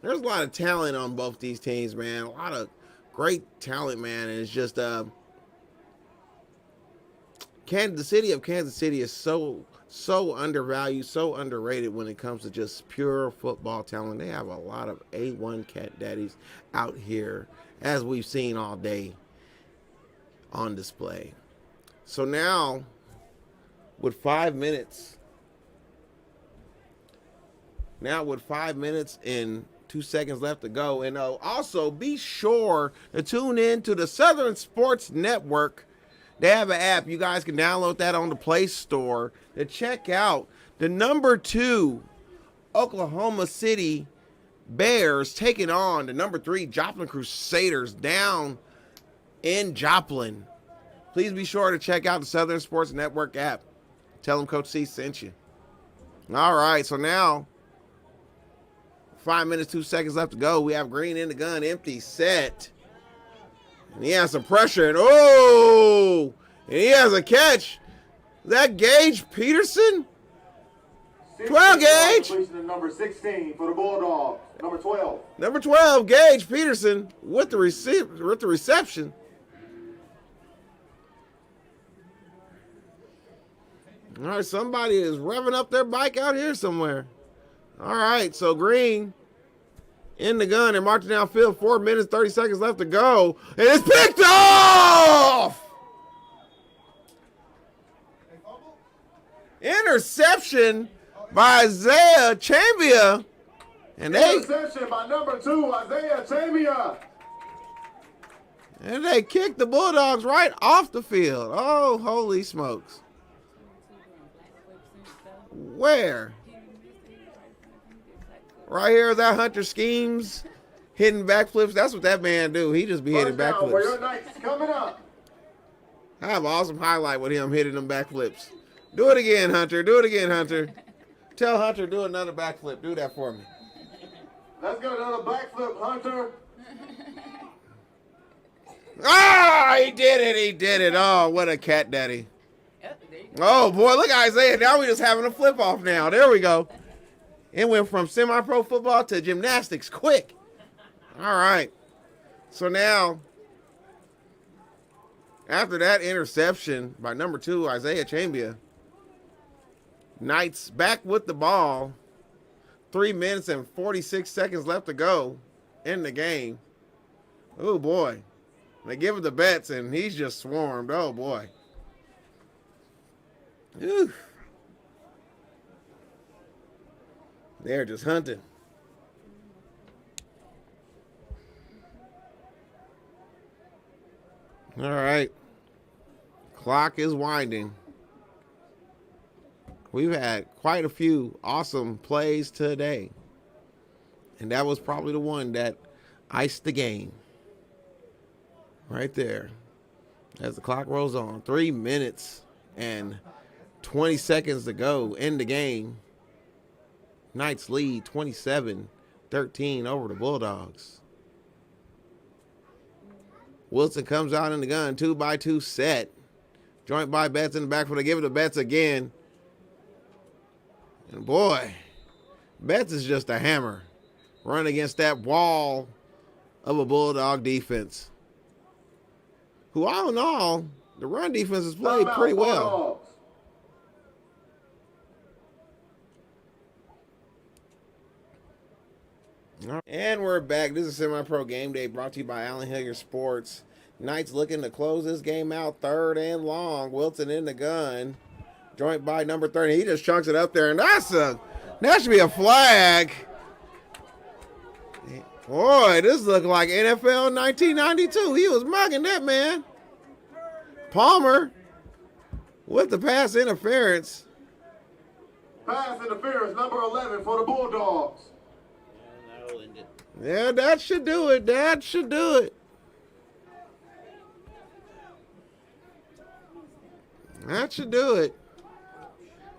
There's a lot of talent on both these teams, man. A lot of great talent, man. And it's just the city of Kansas City is so undervalued, so underrated when it comes to just pure football talent. They have a lot of A1 cat daddies out here, as we've seen all day on display. So now, with 5 minutes and 2 seconds left to go, and also be sure to tune in to the Southern Sports Network. They have an app. You guys can download that on the Play Store to check out the number 2 Oklahoma City Bears taking on the number 3 Joplin Crusaders down in Joplin. Please be sure to check out the Southern Sports Network app. Tell them Coach C sent you. All right, so now 5 minutes, 2 seconds left to go. We have Green in the gun, empty set. And he has some pressure, and he has a catch. Is that Gage Peterson? 12 Gage. Number 16 for the Bulldogs. Number 12. Number 12, Gage Peterson with the reception. All right, somebody is revving up their bike out here somewhere. All right, so Green in the gun and marching downfield. 4 minutes, 30 seconds left to go. And it's picked off! Interception by Isaiah Chambia. Interception by number 2, Isaiah Chambia. And they kicked the Bulldogs right off the field. Oh, holy smokes. Where? Right here, that Hunter Schemes hitting backflips. That's what that man do. He just be hitting backflips. For your Knights coming up. I have an awesome highlight with him hitting them backflips. Do it again, Hunter. Do it again, Hunter. Tell Hunter do another backflip. Do that for me. Let's get another backflip, Hunter. Ah, he did it. He did it. Oh, what a cat daddy. Oh, boy, look at Isaiah. Now we're just having a flip off now. There we go. It went from semi-pro football to gymnastics quick. All right. So now, after that interception by number 2, Isaiah Chambia, Knights back with the ball. 3 minutes and 46 seconds left to go in the game. Oh, boy. They give him the bets, and he's just swarmed. Oh, boy. Whew. They're just hunting. All right. Clock is winding. We've had quite a few awesome plays today. And that was probably the one that iced the game. Right there. As the clock rolls on. 3 minutes and 20 seconds to go in the game. Knights lead 27-13 over the Bulldogs. Wilson comes out in the gun, 2x2 set. Joint by Betts in the backfield. They give it to Betts again. And boy, Betts is just a hammer. Running against that wall of a Bulldog defense. Who all in all, the run defense has played pretty well. And we're back. This is Semi-Pro Game Day brought to you by Allen Hilliard Sports. Knights looking to close this game out 3rd and long. Wilson in the gun. Joint by number 30. He just chunks it up there, and that should be a flag. Boy, this looked like NFL 1992. He was mugging that man. Palmer with the pass interference. Pass interference, number 11 for the Bulldogs. And that'll end it. Yeah, that should do it. That should do it. That should do it.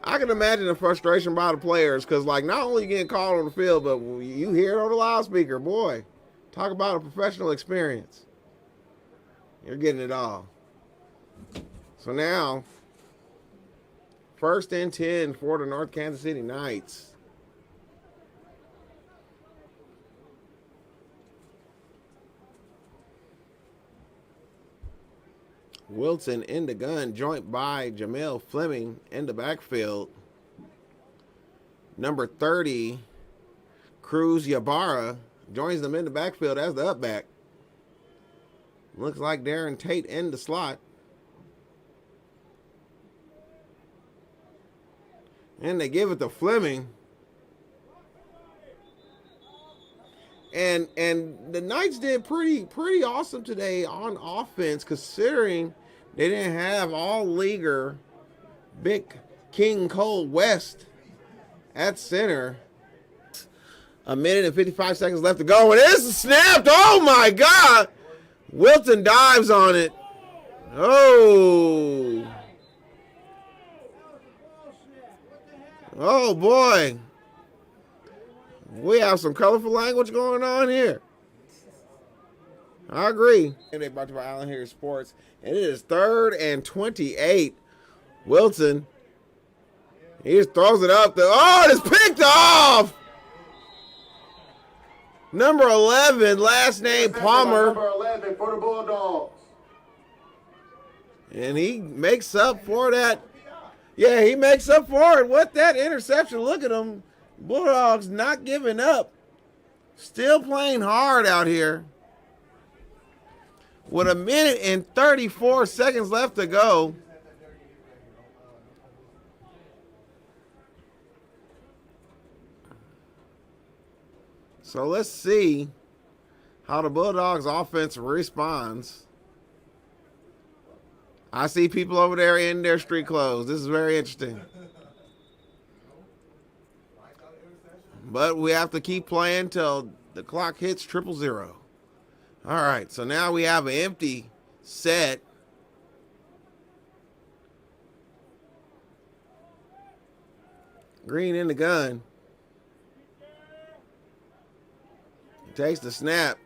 I can imagine the frustration by the players because, like, not only you getting called on the field, but you hear it on the loudspeaker. Boy, talk about a professional experience. You're getting it all. So now, 1st and 10 for the North Kansas City Knights. Wilson in the gun, joint by Jamel Fleming in the backfield. Number 30, Cruz Yabara, joins them in the backfield as the up back. Looks like Darren Tate in the slot. And they give it to Fleming. And the Knights did pretty awesome today on offense, considering they didn't have all-leaguer Big King Cole West at center. 1 minute and 55 seconds left to go, and this is snapped. Oh my God! Wilton dives on it. Oh. Oh boy. We have some colorful language going on here. I agree. And they brought to you by Allen Hilliard Sports. And it is 3rd and 28. Wilson. He just throws it up there. Oh, it's picked off. Number 11, last name Palmer. Number 11 for the Bulldogs. And he makes up for that. Yeah, he makes up for it with that interception. Look at him. Bulldogs not giving up. Still playing hard out here. With 1 minute and 34 seconds left to go. So let's see how the Bulldogs offense responds. I see people over there in their street clothes. This is very interesting. But we have to keep playing till the clock hits 000. All right, so now we have an empty set. Green in the gun. He takes the snap.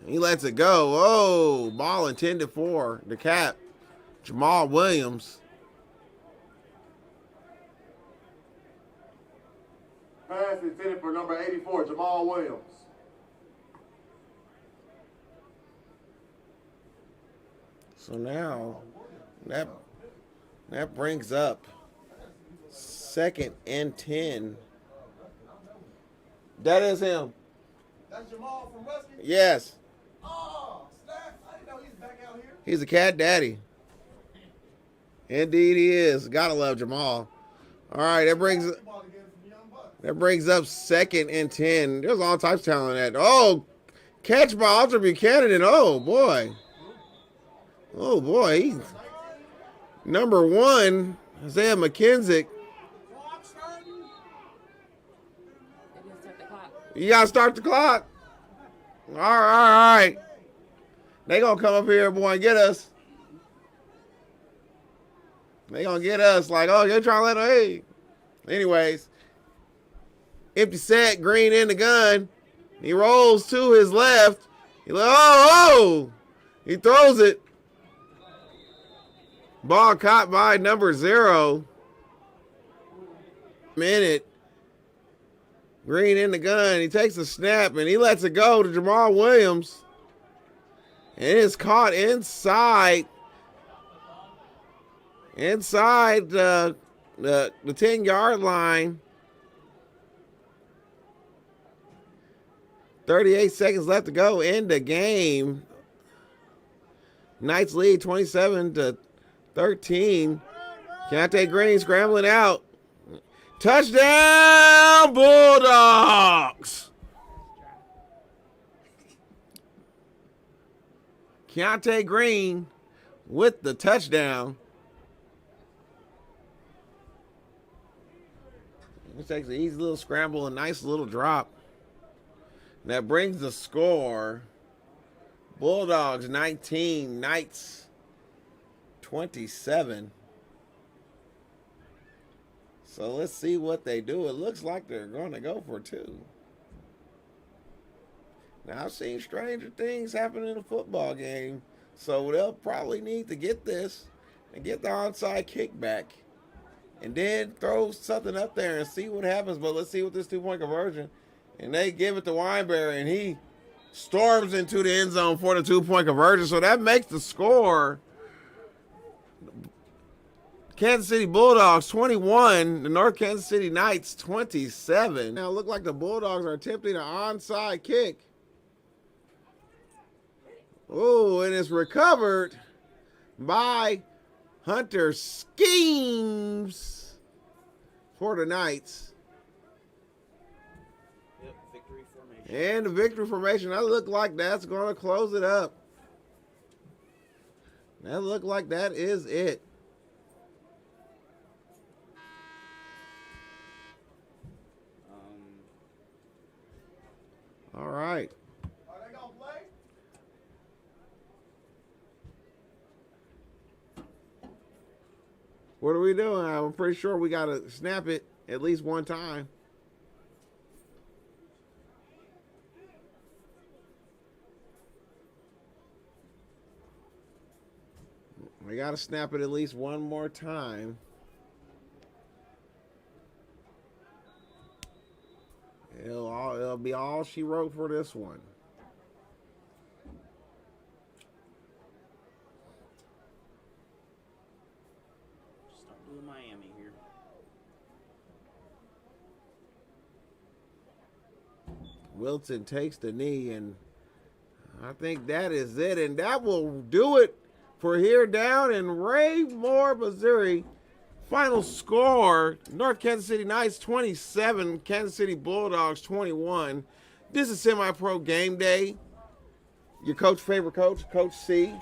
He lets it go. Oh, ball intended for the cap, Jamal Williams. Pass intended for number 84, Jamal Williams. So now that brings up 2nd and 10. That is him. That's Jamal from Ruskin? Yes. Oh, snap. I didn't know he's back out here. He's a cat daddy. Indeed he is. Gotta love Jamal. All right, that brings up 2nd and 10. There's all types of talent in that. Oh, catch by Ultra Buchanan. And oh boy. Oh boy. He's number 1, Isaiah McKenzie. You gotta start the clock. All right. They gonna come up here, boy, and get us. They gonna get us like, oh, you're trying to let them, hey. Anyways, empty set, Green in the gun. He rolls to his left. He like, oh, he throws it. Ball caught by number 0. Minute. Green in the gun. He takes a snap and he lets it go to Jamal Williams. And it's caught inside the 10-yard line. 38 seconds left to go in the game. Knights lead 27-13. Keontae Green scrambling out. Touchdown, Bulldogs! Keontae Green with the touchdown. It takes an easy little scramble, a nice little drop. And that brings the score. Bulldogs 19, Knights 27. So let's see what they do. It looks like they're going to go for two. Now, I've seen stranger things happen in a football game, so they'll probably need to get this and get the onside kickback and then throw something up there and see what happens. But let's see what this two-point conversion. And they give it to Weinberry, and he storms into the end zone for the two-point conversion. So that makes the score Kansas City Bulldogs 21, the North Kansas City Knights 27. Now it looked like the Bulldogs are attempting an onside kick. Oh, and it's recovered by Hunter Schemes for the Knights. Yep, victory formation. And the victory formation, that looked like that's going to close it up. That looked like that is it. All right. Are they gonna play? What are we doing? I'm pretty sure we got to snap it at least one time. We got to snap it at least one more time. It'll be all she wrote for this one. Start doing Miami here. Wilson takes the knee, and I think that is it. And that will do it for here down in Raymore, Missouri. Final score, North Kansas City Knights 27, Kansas City Bulldogs 21. This is SemiPro Game Day. Your favorite coach, Coach C.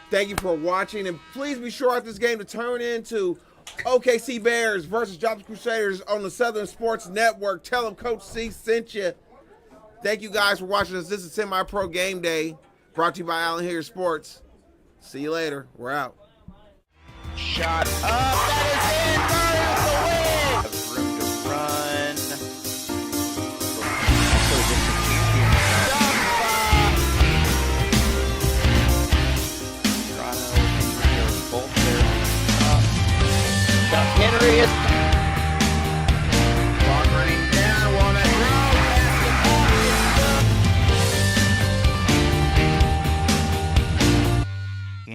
Thank you for watching, and please be sure at this game to turn into OKC Bears versus Joplin Crusaders on the Southern Sports Network. Tell them Coach C sent you. Thank you guys for watching us. This is SemiPro Game Day, brought to you by Allen Hilliard Sports. See you later. We're out. Shot up, that is in, Bird with the win! Have room to run. Also, just a champion. Toronto, both there. Henry is clock running down, Walnut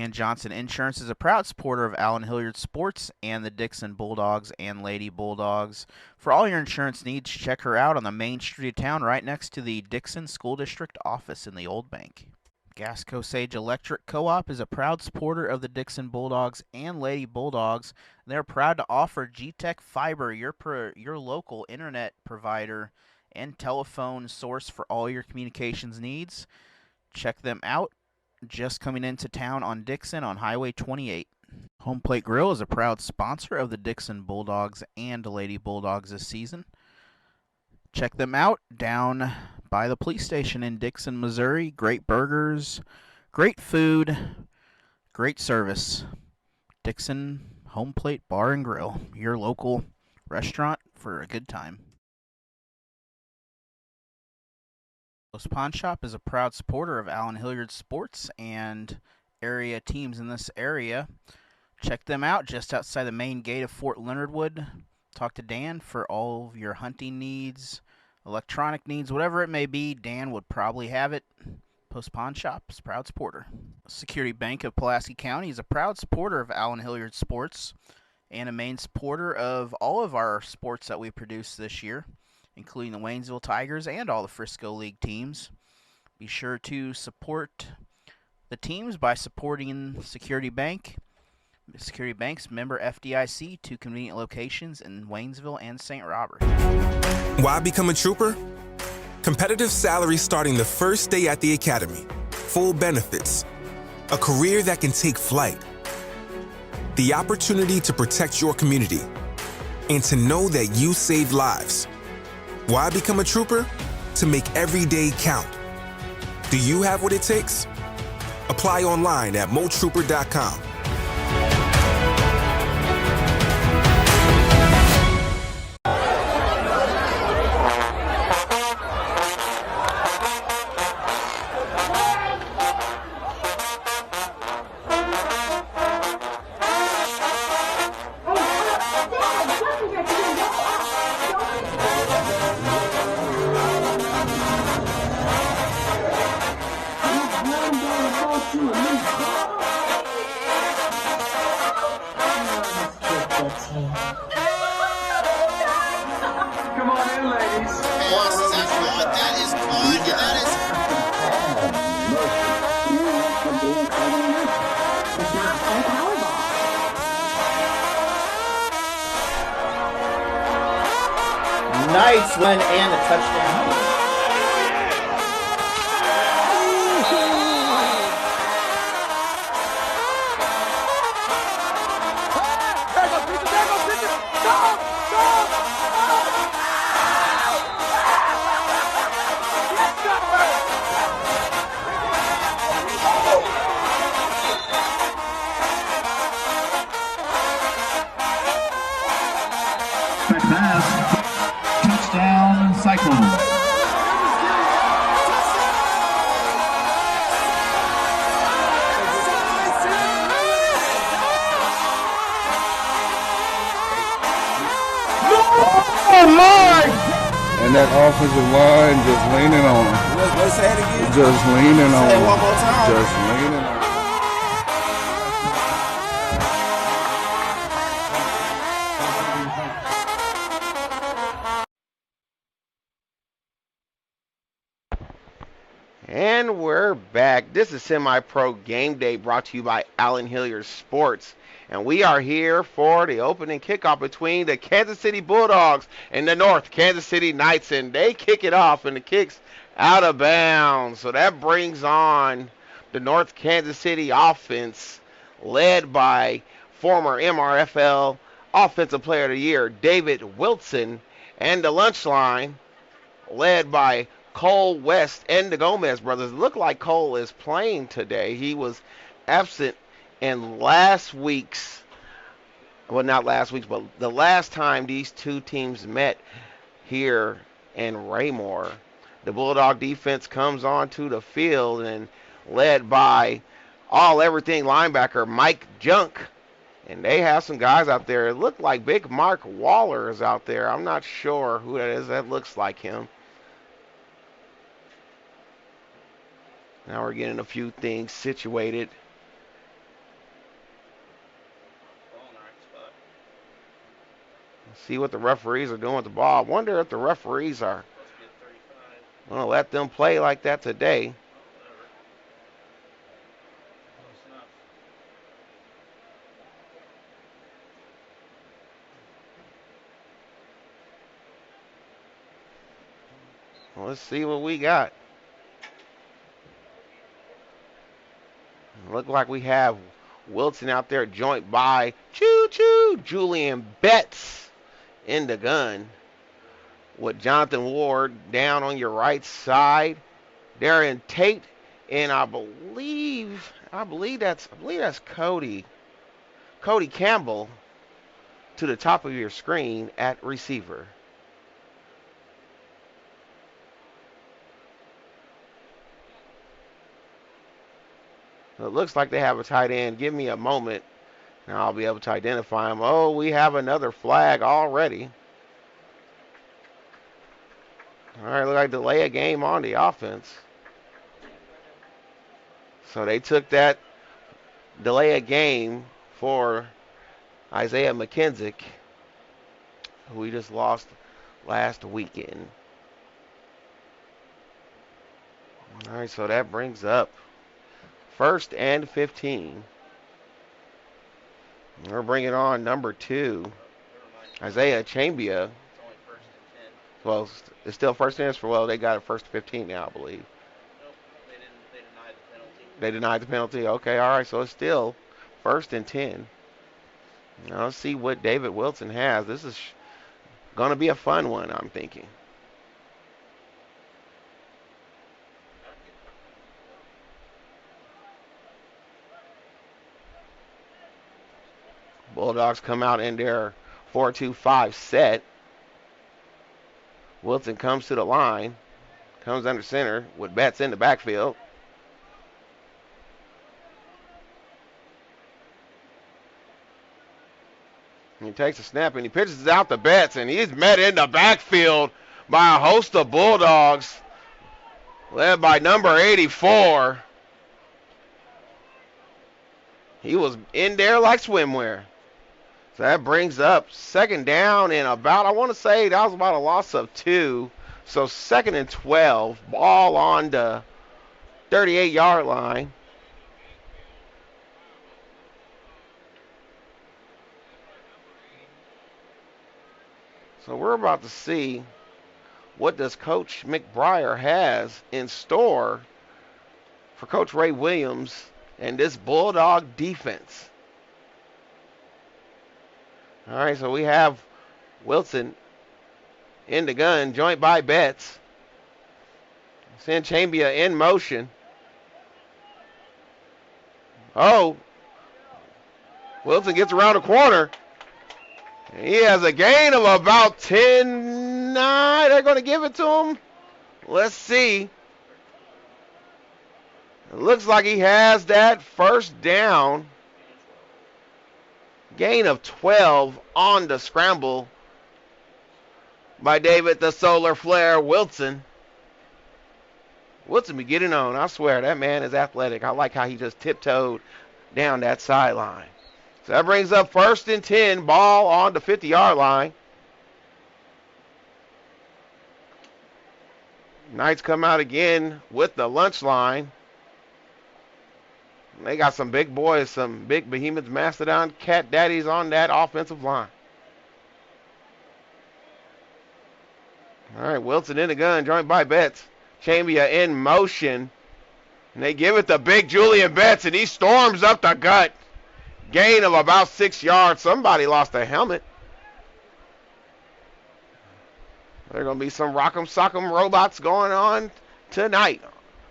And Johnson Insurance is a proud supporter of Allen Hilliard Sports and the Dixon Bulldogs and Lady Bulldogs. For all your insurance needs, check her out on the main street of town right next to the Dixon School District office in the Old Bank. Gasco Sage Electric Co-op is a proud supporter of the Dixon Bulldogs and Lady Bulldogs. They're proud to offer G-Tech Fiber, your local internet provider and telephone source for all your communications needs. Check them out. Just coming into town on Dixon on Highway 28. Home Plate Grill is a proud sponsor of the Dixon Bulldogs and Lady Bulldogs this season. Check them out down by the police station in Dixon, Missouri. Great burgers, great food, great service. Dixon Home Plate Bar and Grill, your local restaurant for a good time. Pawn Shop is a proud supporter of Allen Hilliard Sports and area teams in this area. Check them out just outside the main gate of Fort Leonard Wood. Talk to Dan for all of your hunting needs, electronic needs, whatever it may be. Dan would probably have it. Post Pawn Shop is a proud supporter. Security Bank of Pulaski County is a proud supporter of Allen Hilliard Sports and a main supporter of all of our sports that we produce this year, including the Waynesville Tigers and all the Frisco League teams. Be sure to support the teams by supporting Security Bank. Security Bank's member FDIC, 2 convenient locations in Waynesville and St. Robert. Why become a trooper? Competitive salaries starting the first day at the academy. Full benefits. A career that can take flight. The opportunity to protect your community. and to know that you saved lives. Why become a trooper? To make every day count. Do you have what it takes? Apply online at motrooper.com. Knights win and a touchdown. Touchdown, Cyclones. Oh my! And that offensive line just leaning on him. Let's say it again. Just leaning on Say it him. one more time. Just leaning on him. And we're back. This is SemiPro Game Day brought to you by Allen Hilliard Sports. And we are here for the opening kickoff between the Kansas City Bulldogs and the North Kansas City Knights. And they kick it off, and the kick's out of bounds. So that brings on the North Kansas City offense, led by former MRFL Offensive Player of the Year, David Wilson, and the lunch line, led by Cole West and the Gomez brothers. It looked like Cole is playing today. He was absent in last week's, well, not last week's, but the last time these two teams met here in Raymore. The Bulldog defense comes onto the field and led by all-everything linebacker Mike Junk. And they have some guys out there. It looked like Big Mark Waller is out there. I'm not sure who that is. That looks like him. Now we're getting a few things situated. Let's see what the referees are doing with the ball. I wonder if the referees are going to let them play like that today. Well, let's see what we got. Look like we have Wilson out there, joint by Julian Betts in the gun, with Jonathan Ward down on your right side. Darian Tate, and I believe that's Cody Campbell to the top of your screen at receiver. It looks like they have a tight end. Give me a moment, and I'll be able to identify him. Oh, we have another flag already. All right, look like delay a game on the offense. So they took that delay a game for Isaiah McKenzie, who we just lost last weekend. All right, so that brings up 1st and 15. We're bringing on number 2, Isaiah Chambia. Well, it's still 1st and 10. Well, they got it 1st and 15 now, I believe. They denied the penalty. Okay, all right. So it's still 1st and 10. Now let's see what David Wilson has. This is Going to be a fun one, I'm thinking. Bulldogs come out in their 4-2-5 set. Wilson comes to the line, comes under center with Betts in the backfield. He takes a snap and he pitches it out to Betts, and he's met in the backfield by a host of Bulldogs, led by number 84. He was in there like swimwear. So that brings up second down and about, I want to say that was about a loss of 2. So 2nd and 12, ball on the 38-yard line. So we're about to see what does Coach McBriar has in store for Coach Ray Williams and this Bulldog defense. All right, so we have Wilson in the gun, joint by Betts. Send Chambia in motion. Oh, Wilson gets around the corner. He has a gain of about 10. They're going to give it to him. Let's see. It looks like he has that first down. Gain of 12 on the scramble by David the Solar Flare Wilson. Wilson be getting on. I swear, that man is athletic. I like how he just tiptoed down that sideline. So that brings up 1st and 10, ball on the 50-yard line. Knights come out again with the lunch line. They got some big boys, some big behemoths, mastodon cat daddies on that offensive line. All right, Wilson in the gun, joined by Betts. Chambia in motion. And they give it to big Julian Betts, and he storms up the gut. Gain of about 6 yards. Somebody lost a helmet. There are going to be some rock'em sock'em robots going on tonight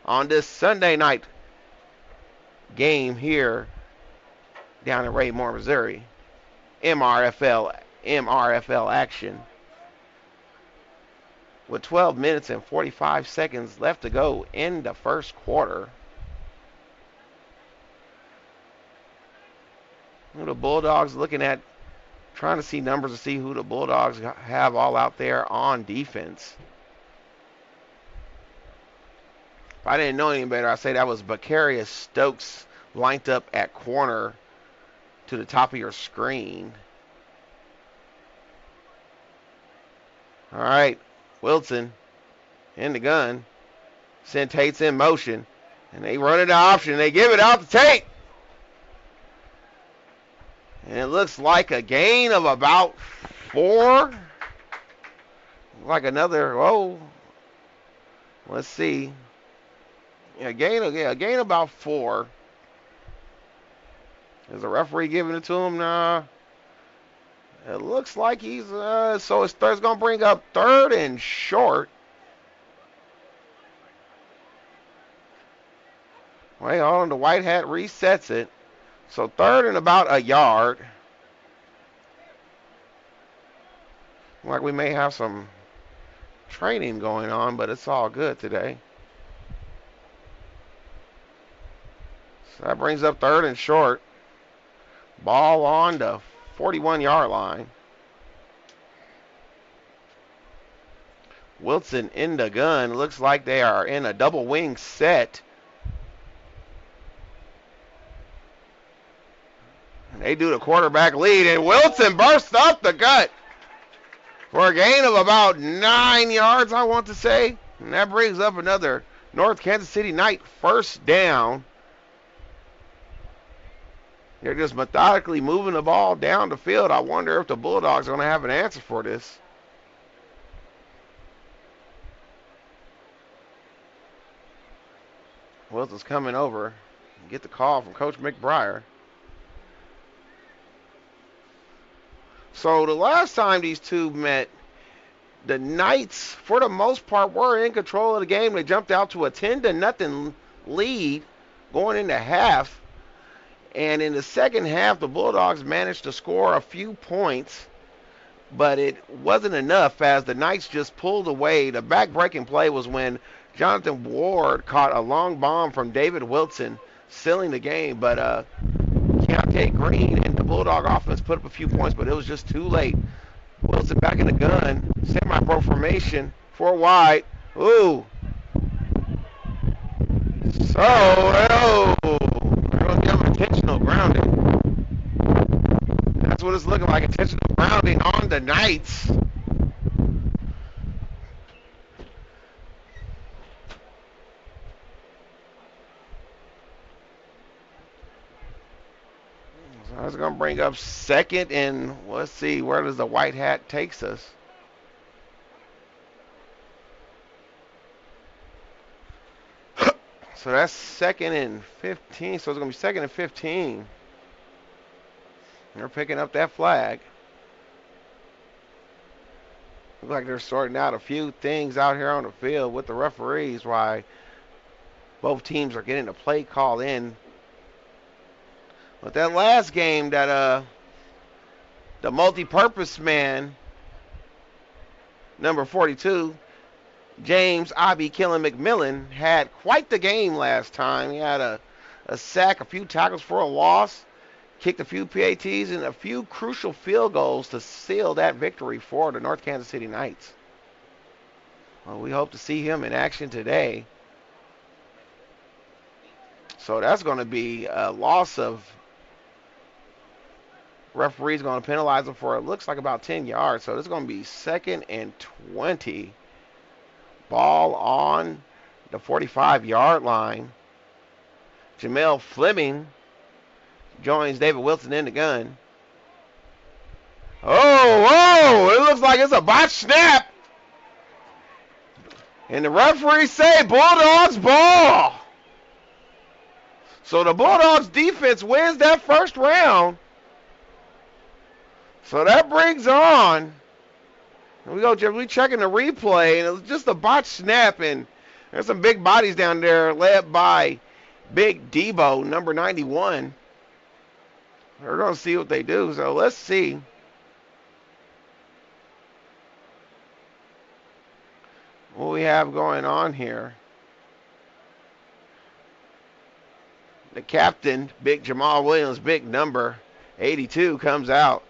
on this Sunday night game here down in Raymore, Missouri. MRFL action. With 12 minutes and 45 seconds left to go in the first quarter. The Bulldogs looking at trying to see numbers to see who the Bulldogs have all out there on defense. If I didn't know any better, I'd say that was Becarius Stokes lined up at corner to the top of your screen. All right, Wilson in the gun. Send Tate's in motion. And they run it option. They give it out to Tate. And it looks like a gain of about 4. Like another, let's see. A gain about 4. Is the referee giving it to him? Nah. It looks like he's, so it's going to bring up 3rd and short. Wait, hold on, the white hat resets it. So 3rd and about a yard. Like we may have some training going on, but it's all good today. So that brings up 3rd and short. Ball on the 41-yard line. Wilson in the gun. Looks like they are in a double wing set. They do the quarterback lead, and Wilson bursts up the gut for a gain of about 9 yards, I want to say. And that brings up another North Kansas City Knight first down. They're just methodically moving the ball down the field. I wonder if the Bulldogs are going to have an answer for this. Wilson's coming over. Get the call from Coach McBriar. So the last time these two met The Knights, for the most part, were in control of the game. They jumped out to a 10-0 lead going into half. And in the second half, the Bulldogs managed to score a few points, but it wasn't enough as the Knights just pulled away. The back-breaking play was when Jonathan Ward caught a long bomb from David Wilson, sealing the game. But Keontae Green and the Bulldog offense put up a few points, but it was just too late. Wilson back in the gun, semi-pro formation, 4 wide. Ooh. So, they're going to give him intentional grounding. That's what it's looking like, intentional grounding on the Knights. So that's going to bring up second, and let's see, where does the white hat takes us? So that's 2nd and 15. So it's going to be 2nd and 15. They're picking up that flag. Looks like they're sorting out a few things out here on the field with the referees, why both teams are getting a play call in. But that last game, that the multi-purpose man, number 42, James "Abby Killing" McMillan, had quite the game last time. He had a sack, a few tackles for a loss, kicked a few PATs, and a few crucial field goals to seal that victory for the North Kansas City Knights. Well, we hope to see him in action today. So that's going to be a loss of, referee's going to penalize him for, it looks like, about 10 yards. So this is going to be 2nd and 20. Ball on the 45-yard line. Jamel Fleming joins David Wilson in the gun. Oh, it looks like it's a botch snap. And the referees say Bulldogs ball. So the Bulldogs defense wins that first round. So that brings on, we checking the replay, and it was just a botched snap, and there's some big bodies down there led by Big Debo, number 91. We're going to see what they do, so let's see. What we have going on here. The captain, Big Jamal Williams, big number 82, comes out.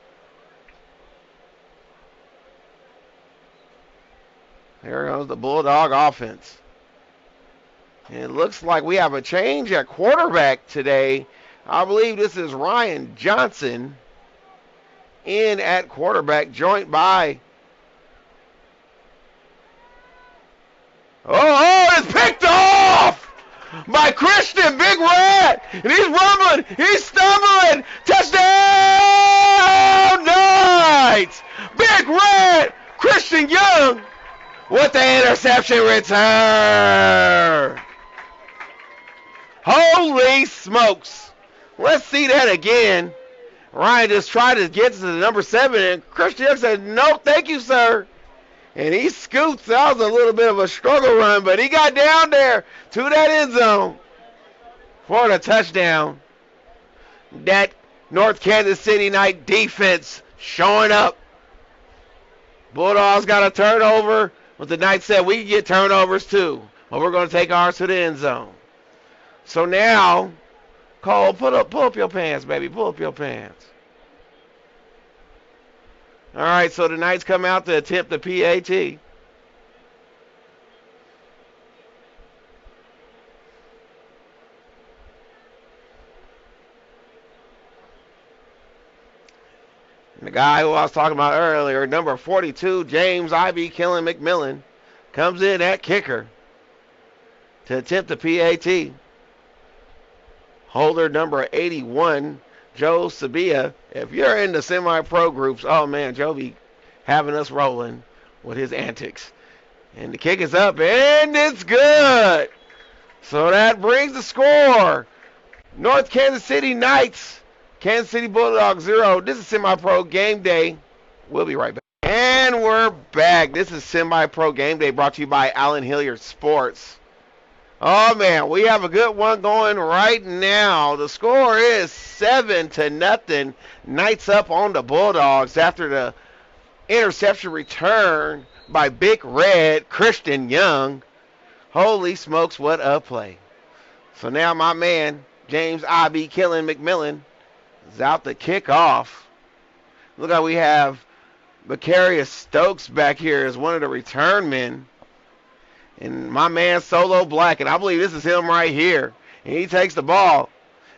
There goes the Bulldog offense. And it looks like we have a change at quarterback today. I believe this is Ryan Johnson in at quarterback, joined by... Oh, it's picked off by Christian Big Red. And he's rumbling. He's stumbling. Touchdown, Knights! Big Red, Christian Young, with the interception return. Holy smokes. Let's see that again. Ryan just tried to get to the number 7, and Christian Young said, no, thank you, sir. And he scoots. That was a little bit of a struggle run, but he got down there to that end zone for the touchdown. That North Kansas City Knight defense showing up. Bulldogs got a turnover. But the Knights said we can get turnovers too. But we're going to take ours to the end zone. So now, Cole, pull up your pants, baby. Pull up your pants. All right, so the Knights come out to attempt the PAT. And the guy who I was talking about earlier, number 42, James "Ivy Killing" McMillan, comes in at kicker to attempt the PAT. Holder number 81, Joe Sabia. If you're in the semi-pro groups, oh man, Joe be having us rolling with his antics. And the kick is up, and it's good. So that brings the score. North Kansas City Knights, Kansas City Bulldogs 0. This is semi-pro game day. We'll be right back. And we're back. This is SemiPro Game Day brought to you by Allen Hilliard Sports. Oh, man, we have a good one going right now. The score is 7-0. Knights up on the Bulldogs after the interception return by Big Red Christian Young. Holy smokes, what a play. So now my man, James I.B. Killing McMillan, is out to kick off. Look how we have Macarius Stokes back here as one of the return men. And my man Solo Black, and I believe this is him right here. And he takes the ball.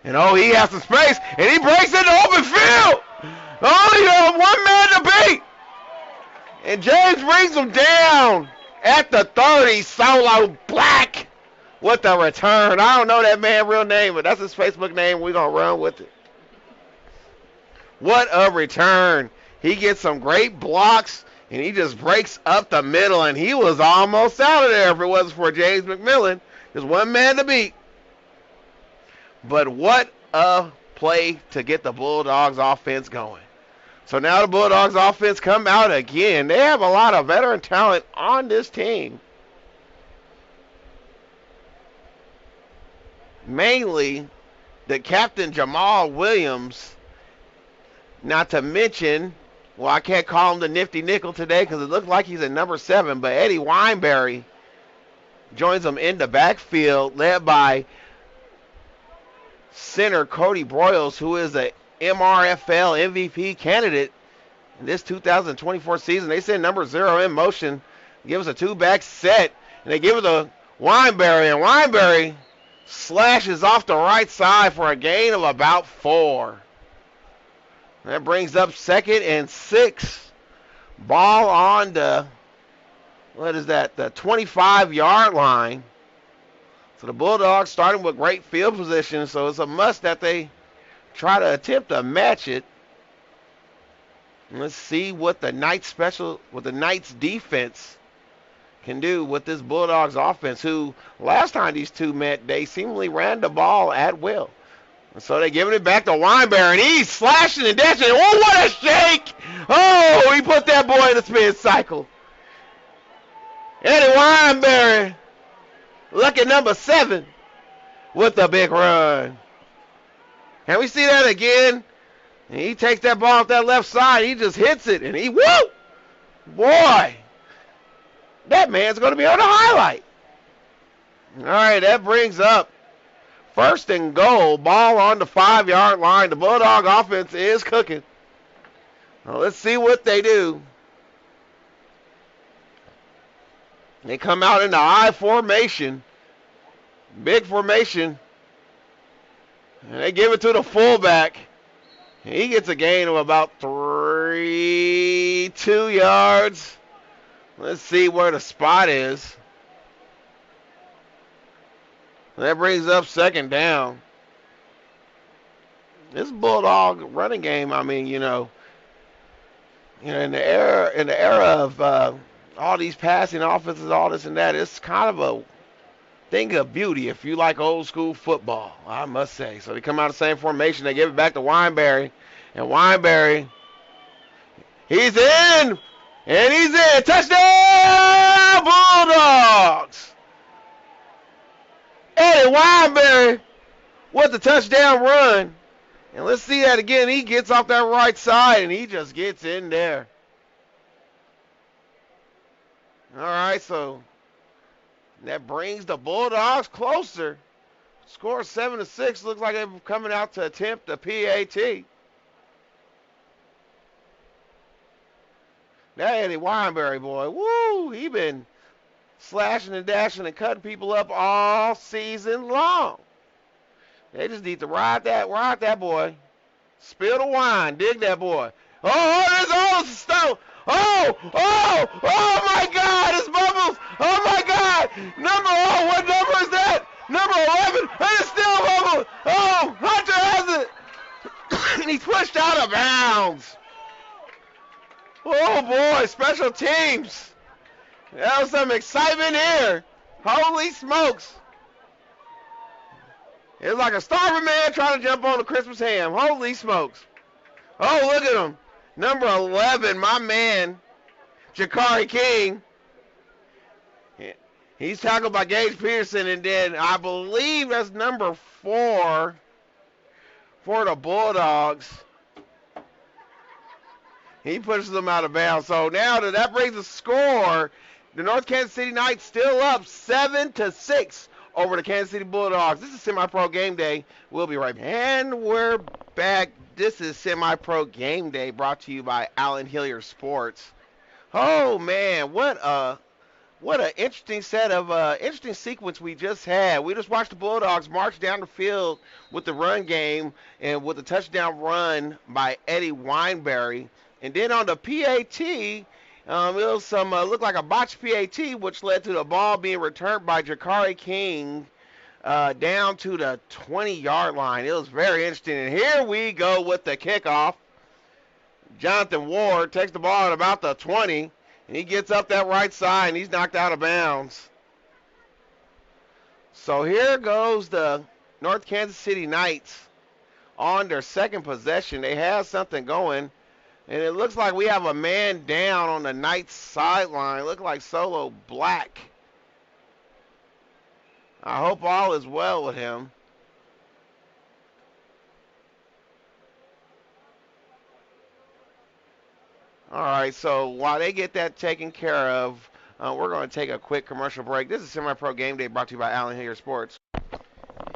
And oh, he has some space. And he breaks into open field. Only one man to beat. And James brings him down at the 30. Solo Black with the return. I don't know that man's real name, but that's his Facebook name. We're going to run with it. What a return. He gets some great blocks. And he just breaks up the middle, and he was almost out of there if it wasn't for James McMillan. There's one man to beat. But what a play to get the Bulldogs offense going. So now the Bulldogs offense come out again. They have a lot of veteran talent on this team. Mainly the captain Jamal Williams, not to mention, well, I can't call him the nifty nickel today because it looks like he's at number 7. But Eddie Wineberry joins them in the backfield, led by center Cody Broyles, who is a MRFL MVP candidate in this 2024 season. They send number 0 in motion, give us a 2-back set, and they give it to Wineberry. And Wineberry slashes off the right side for a gain of about 4. That brings up 2nd and 6. Ball on the, what is that, the 25-yard line. So the Bulldogs starting with great field position, so it's a must that they try to attempt to match it. And let's see what the Knights defense can do with this Bulldogs offense, who last time these two met, they seemingly ran the ball at will. So they're giving it back to Wineberry, and he's slashing and dashing. Oh, what a shake! Oh, he put that boy in the spin cycle. Eddie Wineberry, lucky number 7, with a big run. Can we see that again? And he takes that ball off that left side. He just hits it, and he, woo! Boy, that man's going to be on the highlight. All right, that brings up 1st and goal, ball on the 5-yard line. The Bulldog offense is cooking. Now let's see what they do. They come out in the I formation, big formation, and they give it to the fullback. And he gets a gain of about 2 yards. Let's see where the spot is. That brings up 2nd down. This Bulldog running game, I mean, in the era of all these passing offenses, all this and that, it's kind of a thing of beauty if you like old school football, I must say. So they come out of the same formation. They give it back to Wineberry. And Wineberry, he's in. And he's in. Touchdown, Bulldogs. Eddie Wineberry with the touchdown run. And let's see that again. He gets off that right side, and he just gets in there. All right, so that brings the Bulldogs closer. Score 7-6. Looks like they're coming out to attempt the PAT. That Eddie Wineberry boy, woo, he been slashing and dashing and cutting people up all season long. They just need to ride that boy. Spill the wine, dig that boy. Oh, there's all the stuff. Oh my God, it's Bubbles. Oh my God, what number is that? Number 11, and it's still Bubbles. Oh, Hunter has it. And he's pushed out of bounds. Oh boy, special teams. That was some excitement here. Holy smokes. It's like a starving man trying to jump on a Christmas ham. Holy smokes. Oh, look at him. Number 11, my man, Jakari King. He's tackled by Gage Peterson, and then I believe that's number 4 for the Bulldogs. He pushes them out of bounds. So now that brings the score. The North Kansas City Knights still up 7-6 over the Kansas City Bulldogs. This is SemiPro Game Day. We'll be right back. And we're back. This is SemiPro Game Day brought to you by Allen Hilliard Sports. Oh, man, what an interesting interesting sequence we just had. We just watched the Bulldogs march down the field with the run game and with a touchdown run by Eddie Wineberry. And then on the PAT, it was some looked like a botched PAT, which led to the ball being returned by Jakari King down to the 20-yard line. It was very interesting. And here we go with the kickoff. Jonathan Ward takes the ball at about the 20, and he gets up that right side, and he's knocked out of bounds. So here goes the North Kansas City Knights on their second possession. They have something going. And it looks like we have a man down on the Knights sideline. Look like Solo Black. I hope all is well with him. All right, so while they get that taken care of, we're going to take a quick commercial break. This is SemiPro Game Day brought to you by Allen Hilliard Sports.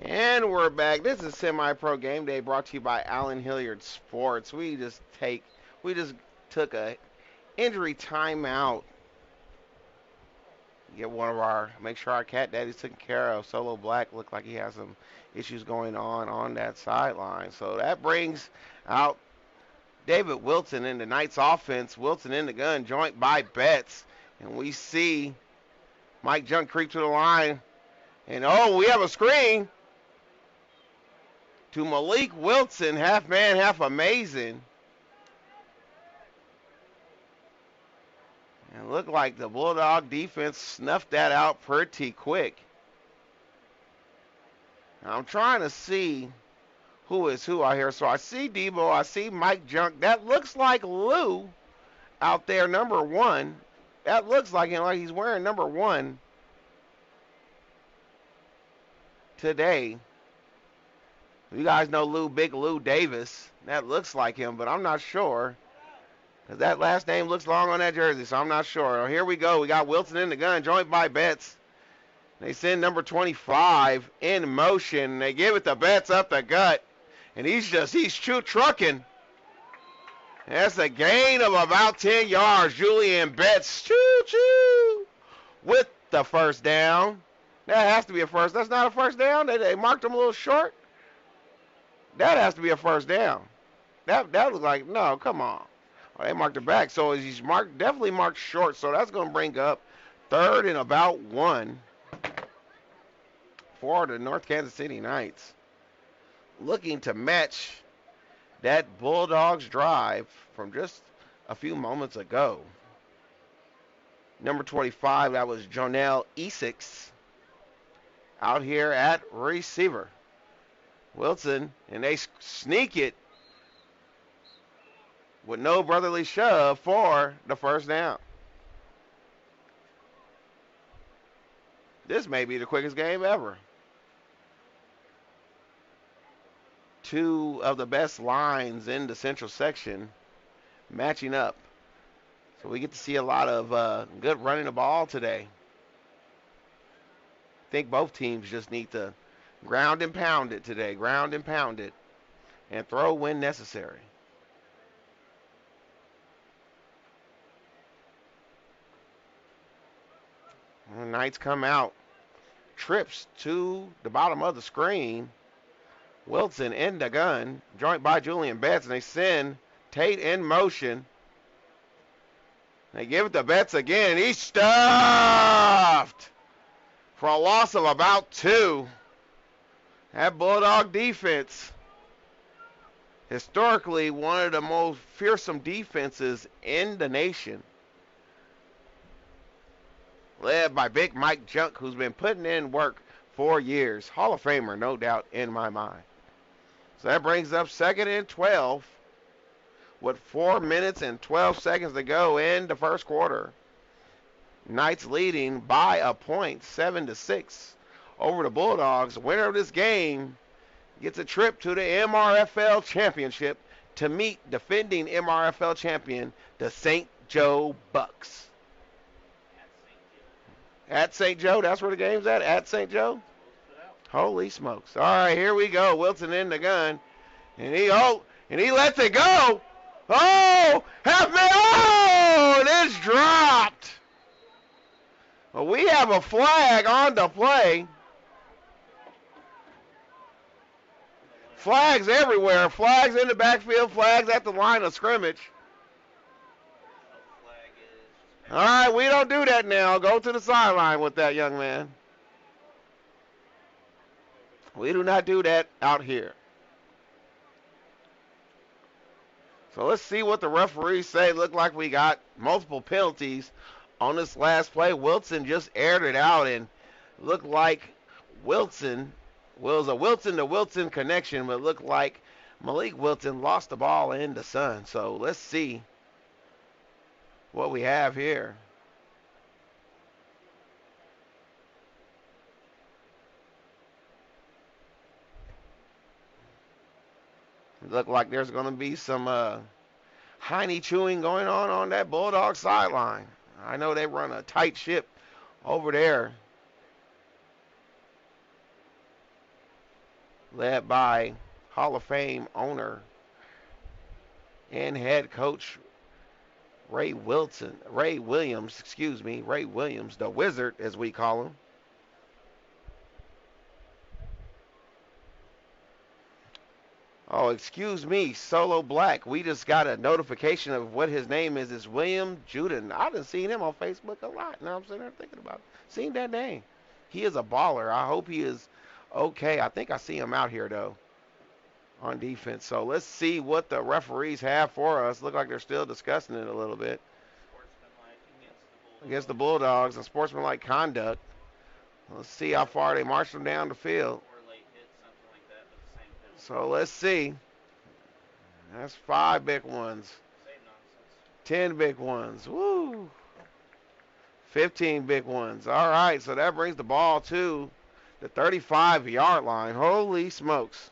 And we're back. This is SemiPro Game Day brought to you by Allen Hilliard Sports. We just took a injury timeout. Make sure our cat daddy's taken care of. Solo Black looked like he has some issues going on that sideline. So that brings out David Wilson in the Knights offense. Wilson in the gun, joint by Betts. And we see Mike Junk creep to the line. And we have a screen to Malik Wilson, half man, half amazing. And it looked like the Bulldog defense snuffed that out pretty quick. Now I'm trying to see who is who out here. So I see Debo, I see Mike Junk. That looks like Lou out there, number 1. That looks like him, like he's wearing number 1 today. You guys know Lou, Big Lou Davis. That looks like him, but I'm not sure. Because that last name looks long on that jersey, so I'm not sure. Here we go. We got Wilson in the gun, joined by Betts. They send number 25 in motion. They give it to Betts up the gut. And he's trucking. That's a gain of about 10 yards. Julian Betts, choo-choo, with the first down. That has to be a first. That's not a first down. They marked him a little short. That has to be a first down. That was like, no, come on. They marked it back, so he's definitely marked short, so that's going to bring up 3rd and about 1 for the North Kansas City Knights. Looking to match that Bulldogs drive from just a few moments ago. Number 25, that was Jonelle Essex out here at receiver. Wilson, and they sneak it with no brotherly shove for the first down. This may be the quickest game ever. 2 of the best lines in the central section matching up. So we get to see a lot of good running the ball today. I think both teams just need to ground and pound it today. Ground and pound it. And throw when necessary. The Knights come out. Trips to the bottom of the screen. Wilson in the gun. Joint by Julian Betts. And they send Tate in motion. They give it to Betts again. And he's stuffed for a loss of about 2. That Bulldog defense, historically one of the most fearsome defenses in the nation. Led by Big Mike Junk, who's been putting in work for years. Hall of Famer, no doubt, in my mind. So that brings up 2nd and 12 with 4 minutes and 12 seconds to go in the first quarter. Knights leading by a point, 7-6 over the Bulldogs. Winner of this game gets a trip to the MRFL Championship to meet defending MRFL champion, the St. Joe Bucks. At St. Joe, that's where the game's at St. Joe? Holy smokes. All right, here we go. Wilson in the gun. And he lets it go. Oh, and it's dropped. Well, we have a flag on the play. Flags everywhere. Flags in the backfield. Flags at the line of scrimmage. All right, we don't do that now. Go to the sideline with that, young man. We do not do that out here. So let's see what the referees say. Look like we got multiple penalties on this last play. Wilson just aired it out and looked like Wilson was a Wilson to Wilson connection, but it looked like Malik Wilson lost the ball in the sun. So let's see what we have here. It looked like there's going to be some hiney chewing going on that Bulldog sideline. I know they run a tight ship over there, led by Hall of Fame owner and head coach Ray Williams, the Wizard as we call him. Oh, excuse me, Solo Black. We just got a notification of what his name is. It's William Juden. I done seen him on Facebook a lot. Now I'm sitting there thinking about it. Seen that name. He is a baller. I hope he is okay. I think I see him out here, though, on defense. So let's see what the referees have for us. Look like they're still discussing it a little bit. Against the Bulldogs and sportsmanlike conduct. Let's see how far they march them down the field. So let's see. That's 5 big ones. 10 big ones. Woo. 15 big ones. All right, so that brings the ball to the 35-yard line. Holy smokes.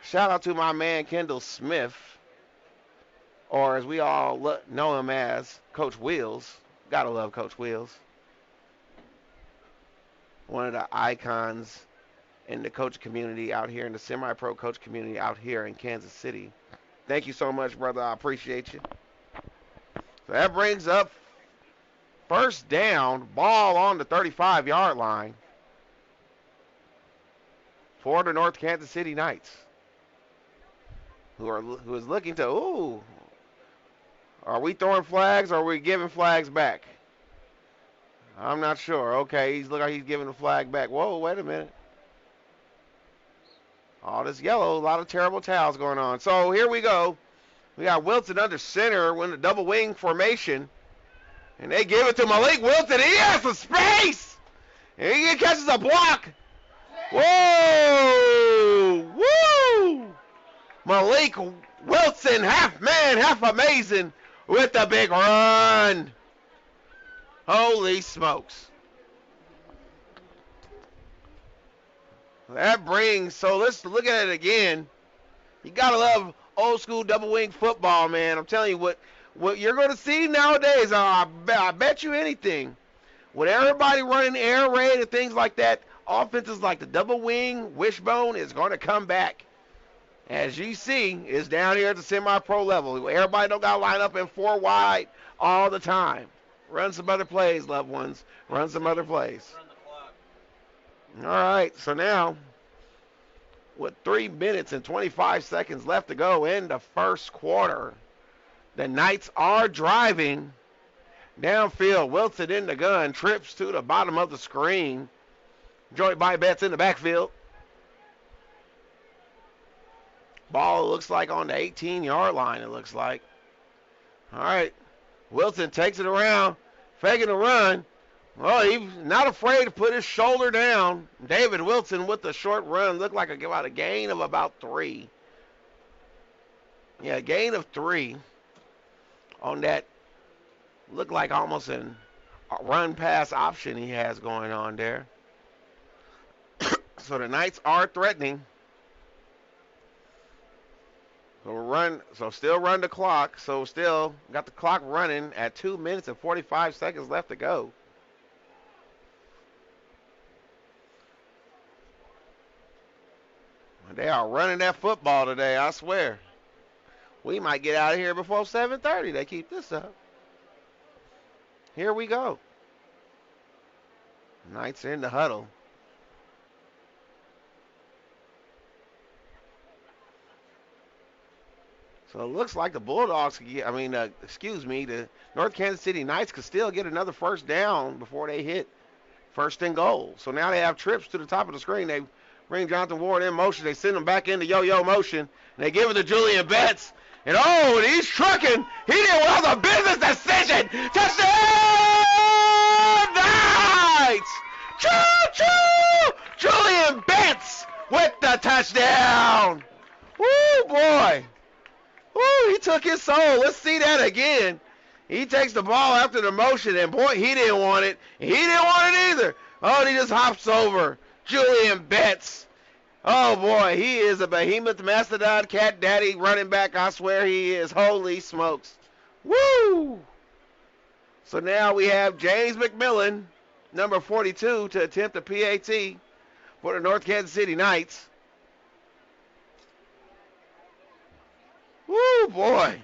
Shout out to my man Kendall Smith, or as we all know him as, Coach Wheels. Gotta love Coach Wheels. One of the icons in the coach community out here, in the semi-pro coach community out here in Kansas City. Thank you so much, brother. I appreciate you. So that brings up first down, ball on the 35-yard line for the North Kansas City Knights, who is looking to, are we throwing flags or are we giving flags back? I'm not sure. Okay, he's looking like he's giving the flag back. Whoa, wait a minute. All this yellow, a lot of terrible towels going on. So here we go. We got Wilson under center in the double wing formation. And they give it to Malik Wilson. He has some space. And he catches a block. Whoa! Woo! Malik Wilson, half man, half amazing, with the big run. Holy smokes. That brings, so let's look at it again. You got to love old school double wing football, man. I'm telling you what you're going to see nowadays, I bet you anything. With everybody running air raid and things like that, offenses like the double wing, wishbone is going to come back. As you see, it's down here at the semi-pro level. Everybody don't got to line up in 4 wide all the time. Run some other plays, loved ones. Run some other plays. All right, so now, with 3 minutes and 25 seconds left to go in the first quarter, the Knights are driving downfield. Wilson in the gun, trips to the bottom of the screen. Joint by Betts in the backfield. Ball looks like on the 18-yard line, it looks like. All right, Wilson takes it around, faking the run. Oh, he's not afraid to put his shoulder down. David Wilson with the short run. Looked like about a gain of about 3. Yeah, gain of 3 on that. Look like almost a run pass option he has going on there. So the Knights are threatening. So still run the clock. So still got the clock running at 2 minutes and 45 seconds left to go. They are running that football today, I swear. We might get out of here before 7:30. They keep this up. Here we go. Knights in the huddle. So it looks like the Bulldogs, the North Kansas City Knights could still get another first down before they hit first and goal. So now they have trips to the top of the screen. They bring Jonathan Ward in motion. They send him back into yo-yo motion. And they give it to Julian Betts. And he's trucking. He didn't want a business decision. Touchdown Knights! Choo-choo! Julian Betts with the touchdown. Woo, boy. Woo, he took his soul. Let's see that again. He takes the ball after the motion, and boy, he didn't want it. He didn't want it either. Oh, and he just hops over Julian Betts. Oh, boy, he is a behemoth mastodon cat daddy running back. I swear he is. Holy smokes. Woo! So now we have James McMillan, number 42, to attempt a PAT for the North Kansas City Knights. Woo, boy.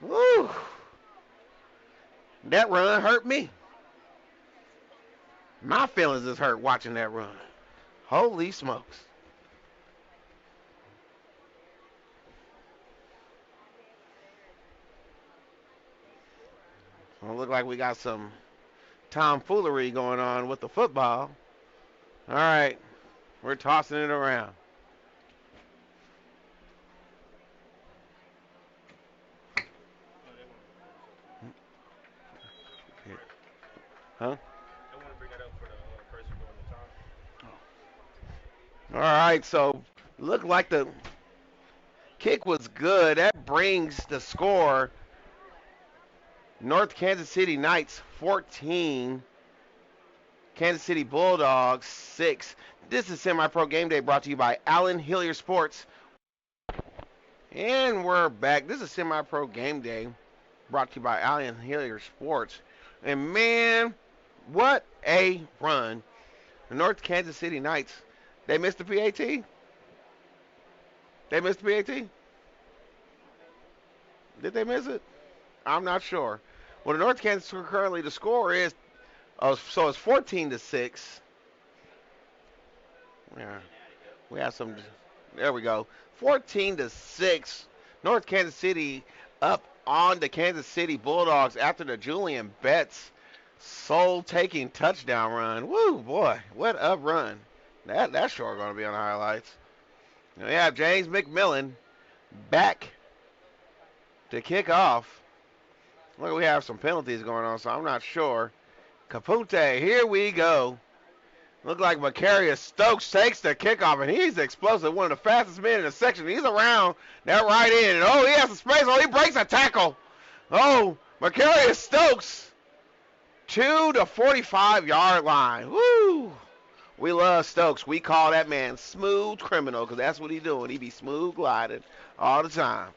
Woo. That run hurt me. My feelings is hurt watching that run. Holy smokes. Well, look like we got some tomfoolery going on with the football. All right. We're tossing it around. Huh? All right, so looked like the kick was good. That brings the score North Kansas City Knights 14, Kansas City Bulldogs 6. This is SemiPro Game Day brought to you by Allen Hilliard Sports. And we're back. This is SemiPro Game Day brought to you by Allen Hilliard Sports. And man, what a run. The North Kansas City Knights, they missed the PAT? They missed the PAT? Did they miss it? I'm not sure. Well, the North Kansas currently the score is, so it's 14-6. Yeah, we have some. There we go. 14-6. North Kansas City up on the Kansas City Bulldogs after the Julian Betts soul-taking touchdown run. Woo, boy, what a run. That's sure going to be on the highlights. We have James McMillan back to kick off. Look, we have some penalties going on, so I'm not sure. Capute, here we go. Look like Macarius Stokes takes the kickoff, and he's explosive. One of the fastest men in the section. He's around that right end. And, he has some space. He breaks a tackle. Macarius Stokes to the 45-yard line. Woo! We love Stokes. We call that man smooth criminal because that's what he's doing. He be smooth gliding all the time.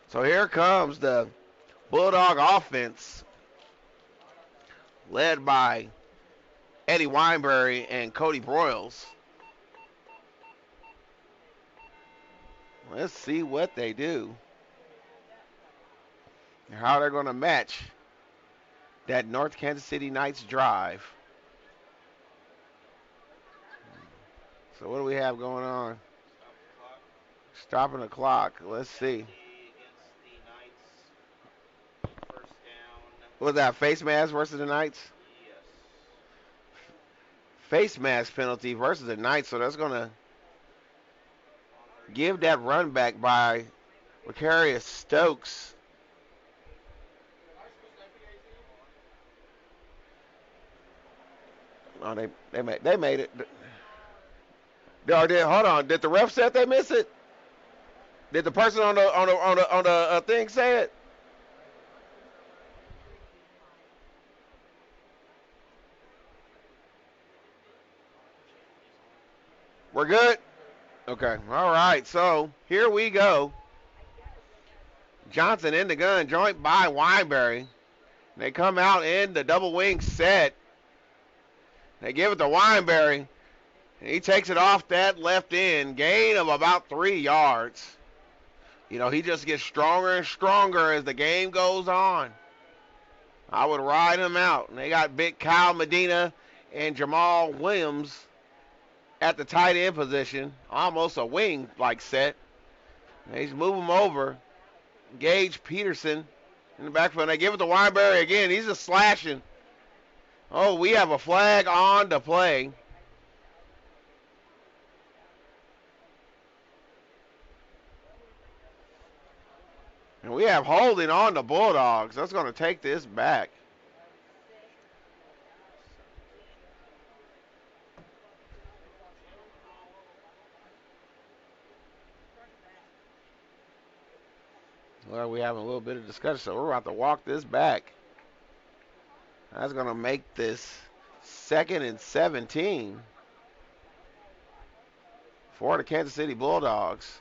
So here comes the Bulldog offense led by Eddie Weinberry and Cody Broyles. Let's see what they do. And how they're going to match that North Kansas City Knights drive. So what do we have going on? Stopping the clock. Let's see. What was that, face mask versus the Knights? Yes. Face mask penalty versus the Knights, so that's going to give that run back by Macarius Stokes. Oh, they made it. Hold on. Did the ref say they miss it? Did the person on the thing say it? We're good? Okay. All right. So here we go. Johnson in the gun, joint by Wineberry. They come out in the double wing set. They give it to Wineberry. He takes it off that left end, gain of about 3 yards. You know, he just gets stronger and stronger as the game goes on. I would ride him out. And they got big Kyle Medina and Jamal Williams at the tight end position, almost a wing-like set. They just move him over. Gage Peterson in the backfield. They give it to Wineberry again. He's just slashing. Oh, we have a flag on the play. And we have holding on the Bulldogs. That's going to take this back. Well, we're having a little bit of discussion, so we're about to walk this back. That's going to make this 2nd and 17 for the Kansas City Bulldogs.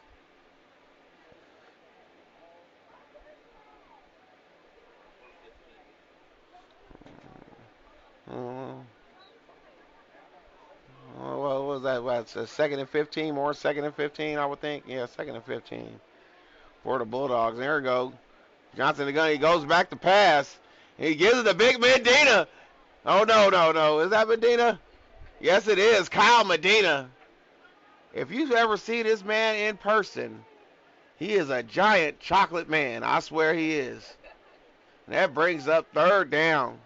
What was that? What's a 2nd and 15? More 2nd and 15, I would think. Yeah, 2nd and 15 for the Bulldogs. There we go. Johnson the gun. He goes back to pass. He gives it to big Medina. Oh, no. Is that Medina? Yes, it is. Kyle Medina. If you've ever seen this man in person, he is a giant chocolate man. I swear he is. And that brings up 3rd down.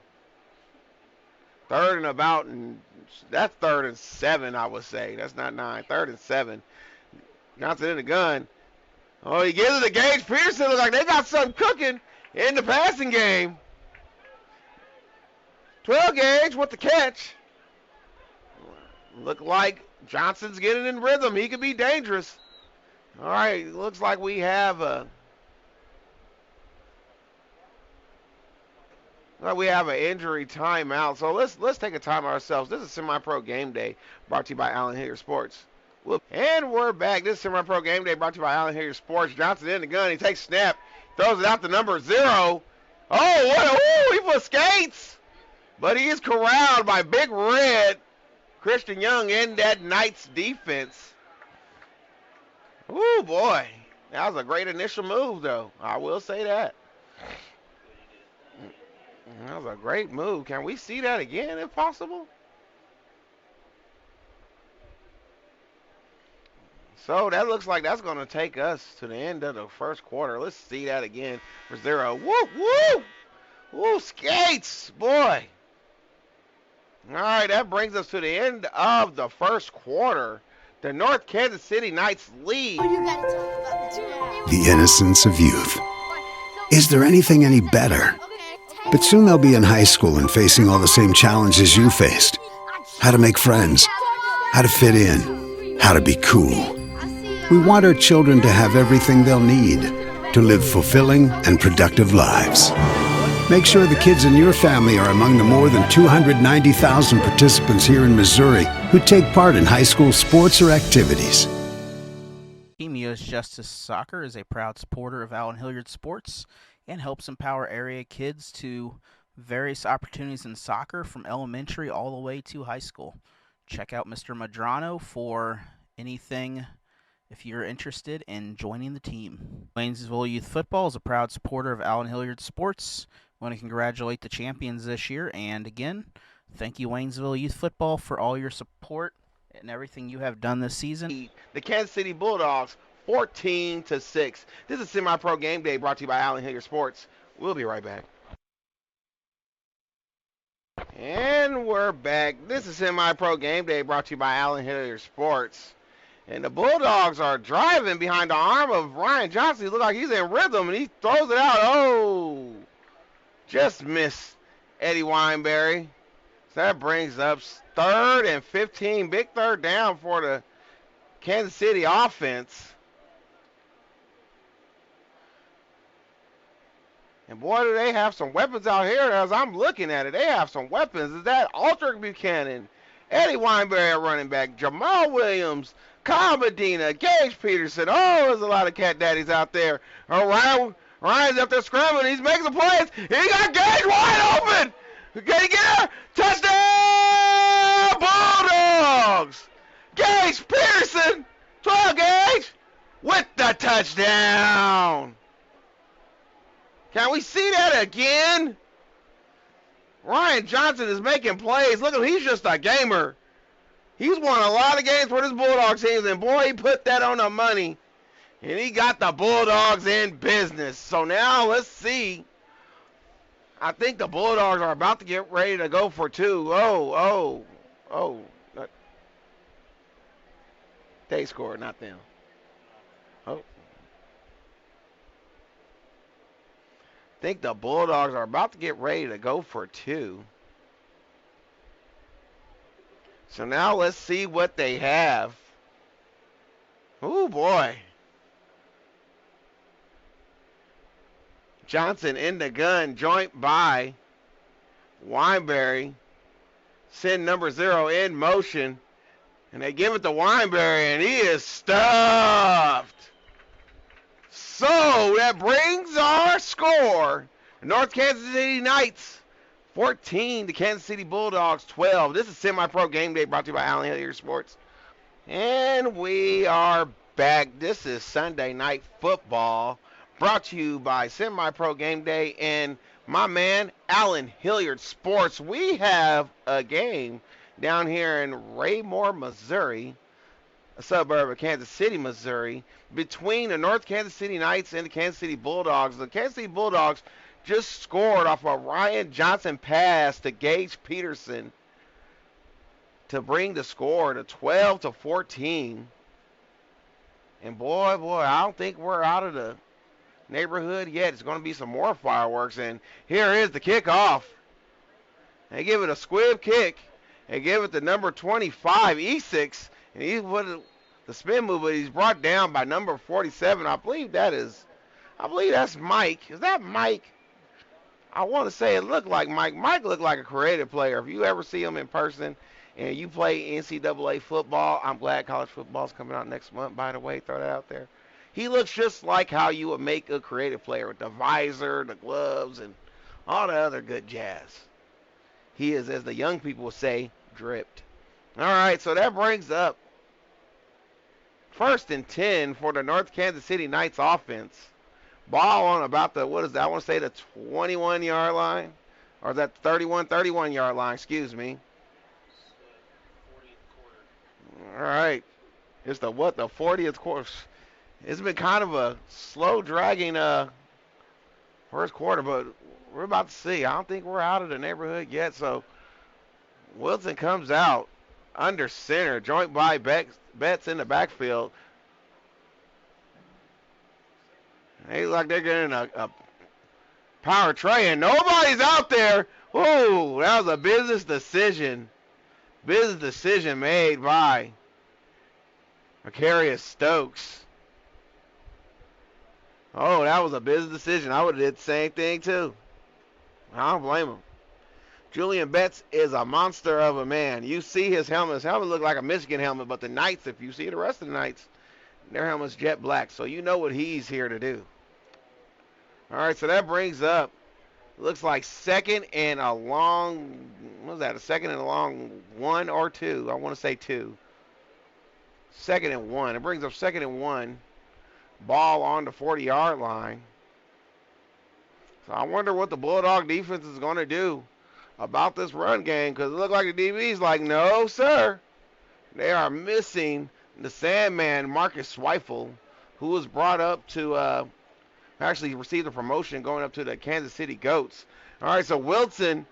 3rd and about, and that's 3rd and 7, I would say. That's not 9. 3rd and 7. Johnson in the gun. Oh, he gives it to Gage Pearson. Looks like they got something cooking in the passing game. 12 Gage with the catch. Look like Johnson's getting in rhythm. He could be dangerous. All right, looks like we have an injury timeout. So let's take a time ourselves. This is Semi-Pro Game Day, brought to you by Allen Hilliard Sports. And we're back. This is Semi-Pro Game Day, brought to you by Allen Hilliard Sports. Johnson in the gun. He takes snap, throws it out to number 0. Oh, he put skates. But he is corralled by Big Red. Christian Young in that Knights defense. Ooh, boy. That was a great initial move, though. I will say that. That was a great move. Can we see that again, if possible? So that looks like that's going to take us to the end of the first quarter. Let's see that again for 0. Woo! Woo, skates, boy. All right, that brings us to the end of the first quarter. The North Kansas City Knights lead. The innocence of youth. Is there anything any better? But soon they'll be in high school and facing all the same challenges you faced. How to make friends, how to fit in, how to be cool. We want our children to have everything they'll need to live fulfilling and productive lives. Make sure the kids in your family are among the more than 290,000 participants here in Missouri who take part in high school sports or activities. Team U.S. Justice Soccer is a proud supporter of Allen Hilliard Sports and helps empower area kids to various opportunities in soccer from elementary all the way to high school. Check out Mr. Madrano for anything if you're interested in joining the team. Waynesville Youth Football is a proud supporter of Allen Hilliard Sports. I want to congratulate the champions this year, and again, thank you, Waynesville Youth Football, for all your support and everything you have done this season. The Kansas City Bulldogs 14-6. This is Semi-Pro Game Day, brought to you by Allen Hilliard Sports. We'll be right back. And we're back. This is Semi-Pro Game Day, brought to you by Allen Hilliard Sports. And the Bulldogs are driving behind the arm of Ryan Johnson. He looks like he's in rhythm, and he throws it out. Oh, just missed Eddie Wineberry. So that brings up 3rd and 15. Big 3rd down for the Kansas City offense. And boy, do they have some weapons out here. As I'm looking at it, they have some weapons. Is that Aldrich Buchanan, Eddie Weinberg at running back, Jamal Williams, Kyle Medina, Gage Peterson. Oh, there's a lot of cat daddies out there. Oh, Ryan's up there scrambling. He's making some plays. He got Gage wide open. Can he get her? Touchdown, Bulldogs! Gage Peterson, 12 Gage, with the touchdown. Can we see that again? Ryan Johnson is making plays. Look at him, he's just a gamer. He's won a lot of games for this Bulldogs team, and boy, he put that on the money. And he got the Bulldogs in business. So now let's see. I think the Bulldogs are about to get ready to go for two. Oh. They scored, not them. Oh. I think the Bulldogs are about to get ready to go for two. So now let's see what they have. Oh, boy. Johnson in the gun, joint by Weinberry. Send number 0 in motion. And they give it to Weinberry, and he is stuffed. So that brings our score. North Kansas City Knights 14, the Kansas City Bulldogs 12. This is SemiPro Game Day brought to you by Allen Hilliard Sports. And we are back. This is Sunday Night Football brought to you by SemiPro Game Day and my man Allen Hilliard Sports. We have a game down here in Raymore, Missouri, a suburb of Kansas City, Missouri, between the North Kansas City Knights and the Kansas City Bulldogs. The Kansas City Bulldogs just scored off a Ryan Johnson pass to Gage Peterson to bring the score to 12-14. And boy, I don't think we're out of the neighborhood yet. It's going to be some more fireworks. And here is the kickoff. They give it a squib kick. They give it to number 25, E6. And he's put the spin move, but he's brought down by number 47. I believe that's Mike. Is that Mike? I want to say it looked like Mike. Mike looked like a creative player. If you ever see him in person and you play NCAA football, I'm glad college football's coming out next month, by the way. Throw that out there. He looks just like how you would make a creative player with the visor, the gloves, and all the other good jazz. He is, as the young people would say, dripped. All right, so that brings up 1st and 10 for the North Kansas City Knights offense. Ball on about the, what is that? I want to say the 21-yard line. Or is that 31-yard line, excuse me. All right. It's the 40th quarter. It's been kind of a slow dragging first quarter, but we're about to see. I don't think we're out of the neighborhood yet. So Wilson comes out under center, joint by Betts in the backfield. They look like they're getting a power tray, and nobody's out there. Ooh, that was a business decision. Business decision made by Macarius Stokes. Oh, that was a business decision. I would have did the same thing, too. I don't blame him. Julian Betts is a monster of a man. You see his helmet. His helmet looked like a Michigan helmet, but the Knights, if you see the rest of the Knights, their helmet's jet black. So you know what he's here to do. All right, so that brings up, looks like second and a long, what was that, a second and a long 1 or 2? I want to say 2. 2nd and 1. It brings up 2nd and 1. Ball on the 40-yard line. So I wonder what the Bulldog defense is going to do about this run game, because it looked like the DB's like, no, sir. They are missing the Sandman, Marcus Zweifel, who was brought up to actually received a promotion going up to the Kansas City Goats. All right, so Wilson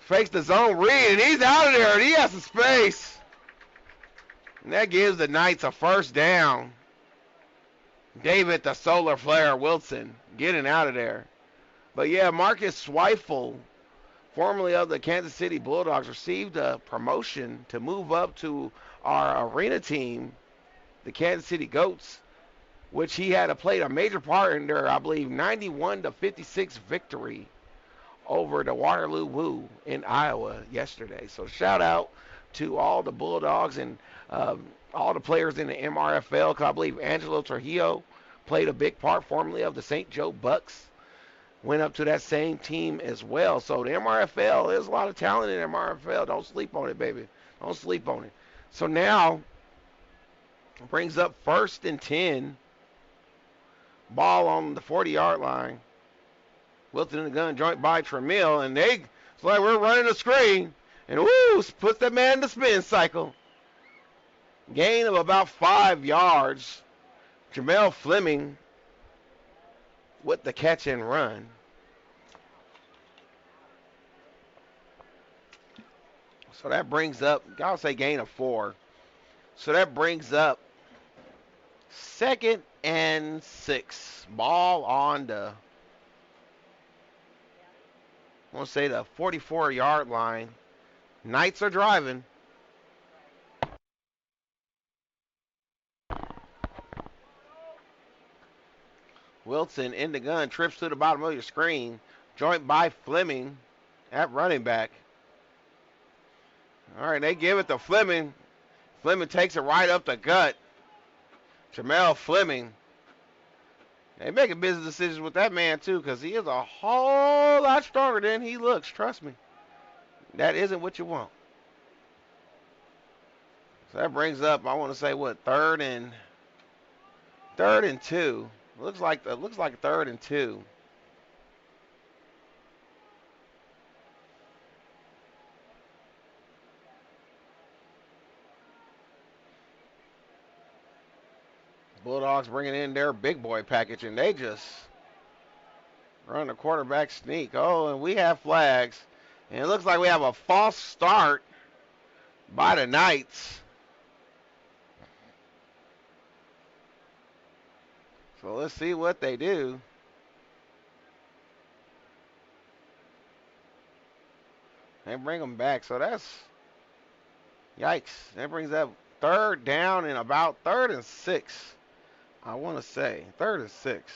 fakes the zone read, and he's out of there, and he has some space. And that gives the Knights a first down. David, the solar flare, Wilson, getting out of there. But, yeah, Marcus Zweifel, formerly of the Kansas City Bulldogs, received a promotion to move up to our arena team, the Kansas City Goats. which he had played a major part in their, I believe, 91-56 victory over the Waterloo Woo in Iowa yesterday. So shout out to all the Bulldogs and all the players in the MRFL, because I believe Angelo Trujillo played a big part, formerly of the St. Joe Bucks. Went up to that same team as well. So the MRFL, there's a lot of talent in the MRFL. Don't sleep on it, baby. Don't sleep on it. So now, brings up 1st and 10. Ball on the 40-yard line. Wilton in the gun, joint by Tramiel, and it's like we're running a screen. And woo, puts that man in the spin cycle. Gain of about 5 yards. Jamel Fleming with the catch and run. So that brings up, I'll say gain of 4. So that brings up 2nd and 6. Ball on the, I want to say the 44-yard line. Knights are driving. Wilson in the gun, trips to the bottom of your screen. Joint by Fleming at running back. All right, they give it to Fleming. Fleming takes it right up the gut. Jamel Fleming. They making business decisions with that man, too, because he is a whole lot stronger than he looks. Trust me. That isn't what you want. So that brings up, I want to say, what, 3rd and 2. Looks like 3rd and 2. Bulldogs bringing in their big boy package, and they just run the quarterback sneak. Oh, and we have flags. And it looks like we have a false start by the Knights. So let's see what they do. They bring them back. So that's, yikes. That brings up 3rd down and about 3rd and 6. I want to say 3rd and 6.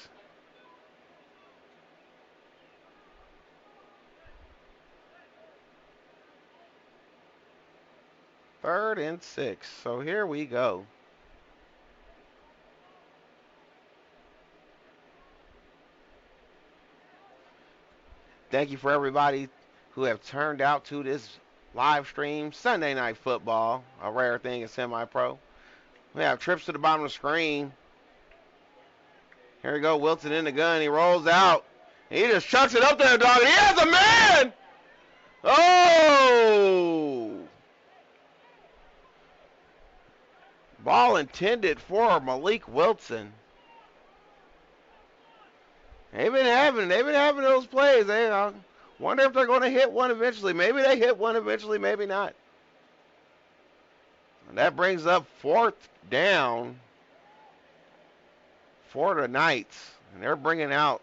Third and 6. So here we go. Thank you for everybody who have turned out to this live stream. Sunday Night Football, a rare thing in semi-pro. We have trips to the bottom of the screen. Here we go, Wilson in the gun. He rolls out. He just chucks it up there, dog. He has a man! Oh! Ball intended for Malik Wilson. They've been having those plays. I wonder if they're going to hit one eventually. Maybe they hit one eventually, maybe not. And that brings up 4th down for the Knights. And they're bringing out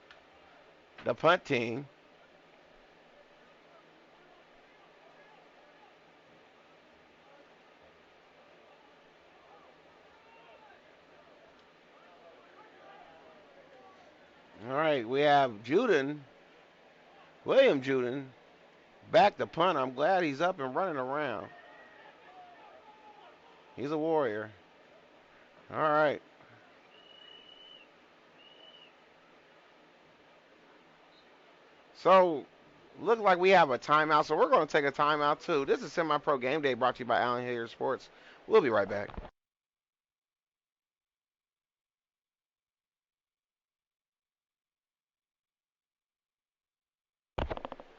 the punt team. All right, we have William Juden, back to punt. I'm glad he's up and running around. He's a warrior. All right. So, look like we have a timeout, so we're going to take a timeout too. This is Semi-Pro Game Day brought to you by Allen Hilliard Sports. We'll be right back.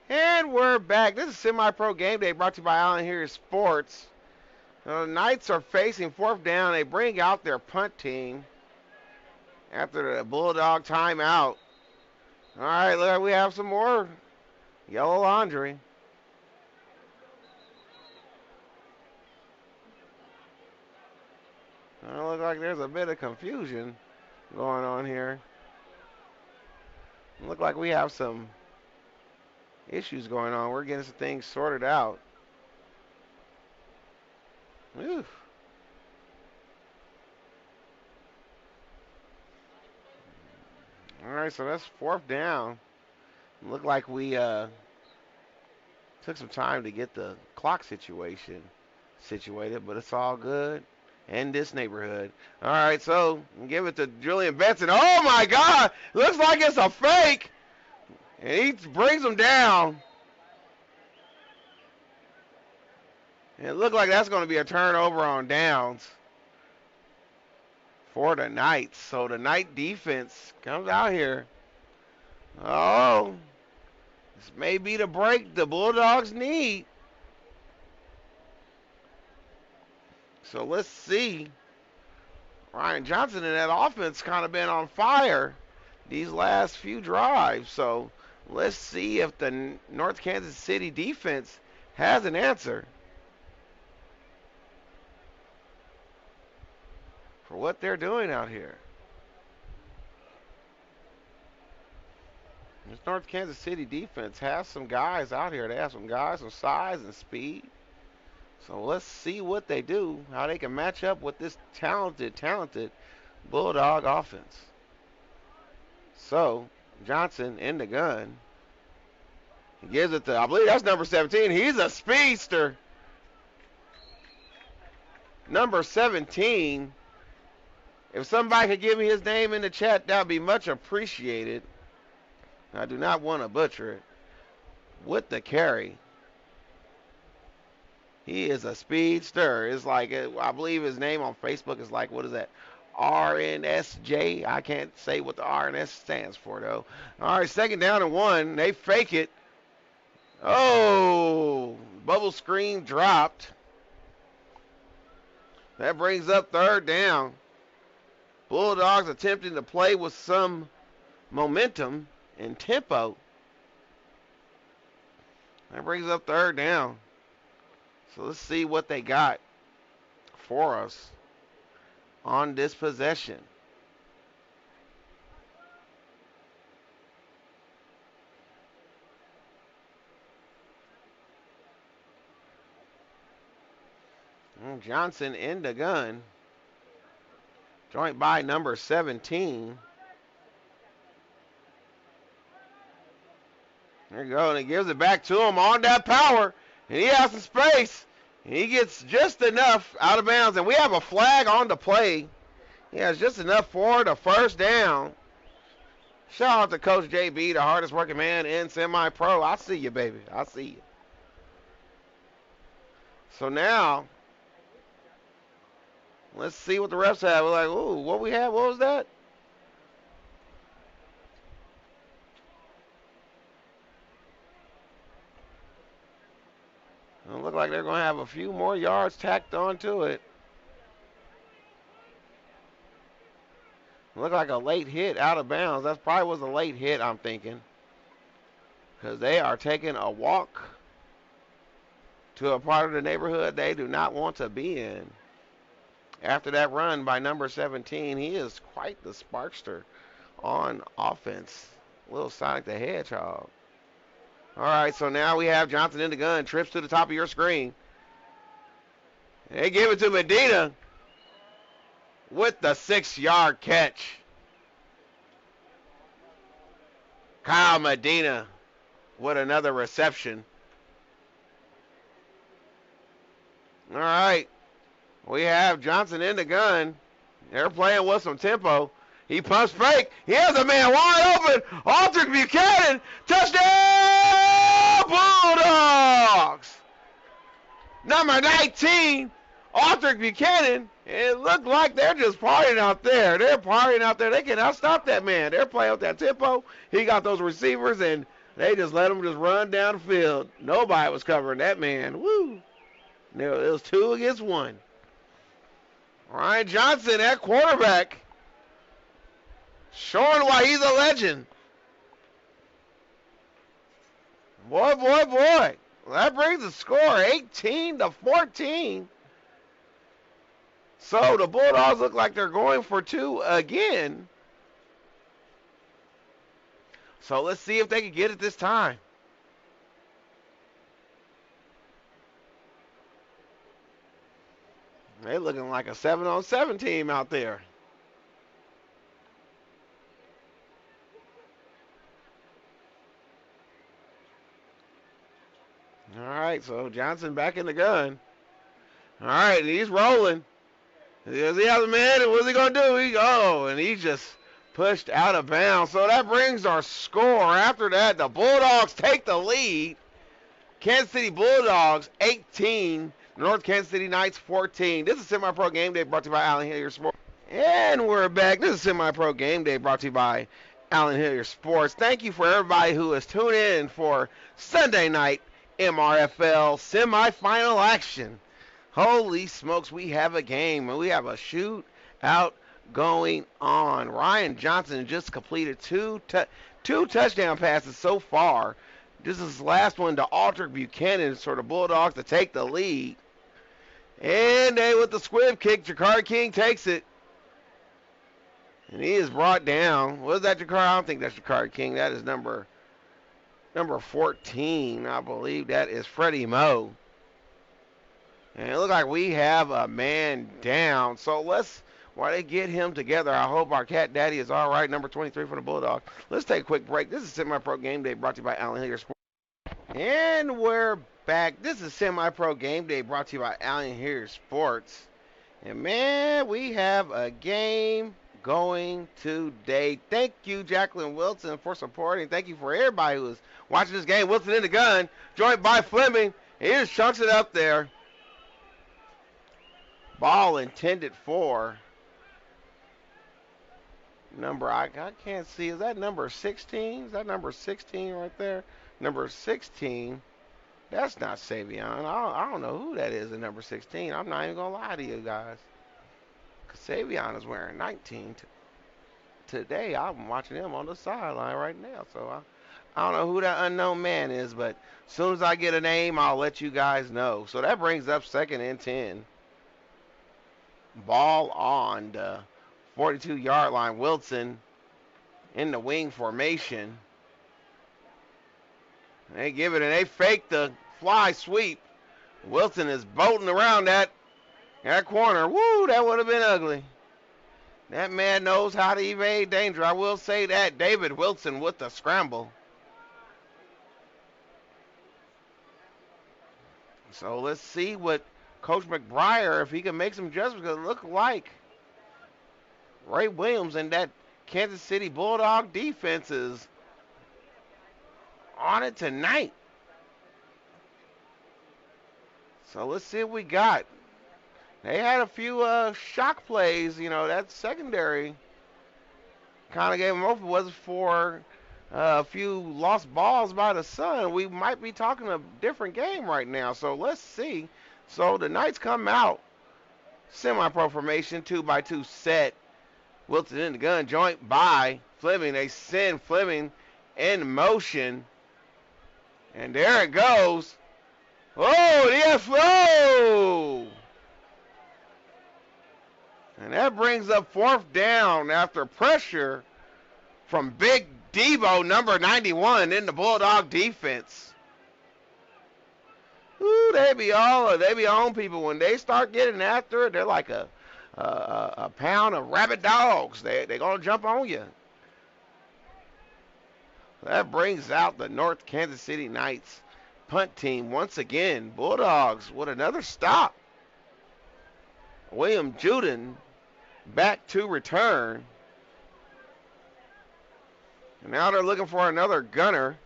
And we're back. This is Semi-Pro Game Day brought to you by Allen Hilliard Sports. The Knights are facing 4th down. They bring out their punt team after the Bulldog timeout. All right, look, we have some more yellow laundry. It looks like there's a bit of confusion going on here. Look like we have some issues going on. We're getting some things sorted out. Oof. All right, so that's 4th down. Looked like we took some time to get the clock situated, but it's all good in this neighborhood. All right, so give it to Julian Benson. Oh, my God. Looks like it's a fake. And he brings him down. And it looked like that's going to be a turnover on downs for the Knights. So the Knight defense comes out here. Oh, this may be the break the Bulldogs need. So let's see. Ryan Johnson and that offense kind of been on fire these last few drives. So let's see if the North Kansas City defense has an answer for what they're doing out here. This North Kansas City defense has some guys out here. They have some guys, some size and speed. So let's see what they do, how they can match up with this talented Bulldog offense. So Johnson in the gun. He gives it to, I believe that's number 17. He's a speedster. Number 17. If somebody could give me his name in the chat, that would be much appreciated. I do not want to butcher it. With the carry. He is a speedster. It's like, I believe his name on Facebook is like, what is that? RNSJ. I can't say what the RNS stands for, though. All right, 2nd down and 1. They fake it. Oh, bubble screen dropped. That brings up 3rd down. Bulldogs attempting to play with some momentum and tempo. That brings up 3rd down. So let's see what they got for us on this possession. Johnson in the gun. Joint by number 17. There you go, and he gives it back to him on that power. And he has some space. And he gets just enough out of bounds. And we have a flag on the play. He has just enough for the 1st down. Shout out to Coach JB, the hardest working man in SemiPro. I see you, baby. I see you. So now, let's see what the refs have. We're like, ooh, what we have? What was that? It look like they're going to have a few more yards tacked onto it. Look like a late hit out of bounds. That probably was a late hit, I'm thinking. Because they are taking a walk to a part of the neighborhood they do not want to be in. After that run by number 17, he is quite the sparkster on offense. Little Sonic the Hedgehog. All right, so now we have Johnson in the gun. Trips to the top of your screen. They give it to Medina with the 6-yard catch. Kyle Medina with another reception. All right, we have Johnson in the gun. They're playing with some tempo. He pumps fake. He has a man wide open. Aldrich Buchanan. Touchdown, Bulldogs. Number 19, Aldrich Buchanan. It looked like they're just partying out there. They're partying out there. They cannot stop that man. They're playing with that tempo. He got those receivers, and they just let him just run down the field. Nobody was covering that man. Woo. It was 2 against 1. Ryan Johnson at quarterback. Showing why he's a legend. Boy, boy, boy. That brings the score 18-14. So the Bulldogs look like they're going for 2 again. So let's see if they can get it this time. They're looking like a 7-on-7 team out there. right, so Johnson back in the gun. All right, and he's rolling. Does he have a man? And what's he going to do? And he just pushed out of bounds. So that brings our score. After that, the Bulldogs take the lead. Kansas City Bulldogs 18, North Kansas City Knights 14. This is SemiPro Game Day brought to you by Allen Hilliard Sports. And we're back. This is SemiPro Game Day brought to you by Allen Hilliard Sports. Thank you for everybody who has tuned in for Sunday night MRFL semifinal action. Holy smokes, we have a game, and we have a shootout going on. Ryan Johnson just completed two touchdown passes so far. This is his last one to Aldrich Buchanan for the Bulldogs to take the lead. And they with the squib kick, Jakar King takes it. And he is brought down. Was that Jakar? I don't think that's Jakar King. That is number 14. I believe that is Freddie Moe. And it looks like we have a man down. So while they get him together, I hope our cat daddy is all right. Number 23 for the Bulldogs. Let's take a quick break. This is SemiPro Game Day brought to you by Allen Hilliard Sports. And we're back. This is SemiPro Game Day brought to you by Allen Hilliard Sports. And man, we have a game going today. Thank you, Jacqueline Wilson, for supporting. Thank you for everybody who is watching this game. Wilson in the gun, joined by Fleming. He just chunks it up there. Ball intended for number, I can't see. Is that number 16? Is that number 16 right there? Number 16. That's not Savion. I don't know who that is at number 16. I'm not even going to lie to you guys. Because Savion is wearing 19 today. I'm watching him on the sideline right now. So I don't know who that unknown man is. But as soon as I get a name, I'll let you guys know. So that brings up 2nd and 10. Ball on the 42-yard line. Wilson in the wing formation. They give it, and they fake the fly sweep. Wilson is bolting around that corner. Woo, that would have been ugly. That man knows how to evade danger. I will say that. David Wilson with the scramble. So let's see what Coach McBriar, if he can make some adjustments, because it looked like Ray Williams and that Kansas City Bulldog defense is on it tonight. So let's see what we got. They had a few shock plays. That secondary kind of gave them over. Was for a few lost balls by the Sun. We might be talking a different game right now. So let's see. So the Knights come out. Semi-pro formation, 2-by-2 set. Wilson in the gun, joint by Fleming. They send Fleming in motion. And there it goes. Oh, yes, oh! And that brings up 4th down after pressure from Big Debo, number 91, in the Bulldog defense. Ooh, they be on people. When they start getting after it, they're like a pound of rabid dogs. They're going to jump on you. That brings out the North Kansas City Knights punt team once again. Bulldogs with another stop. William Juden back to return. And now they're looking for another gunner.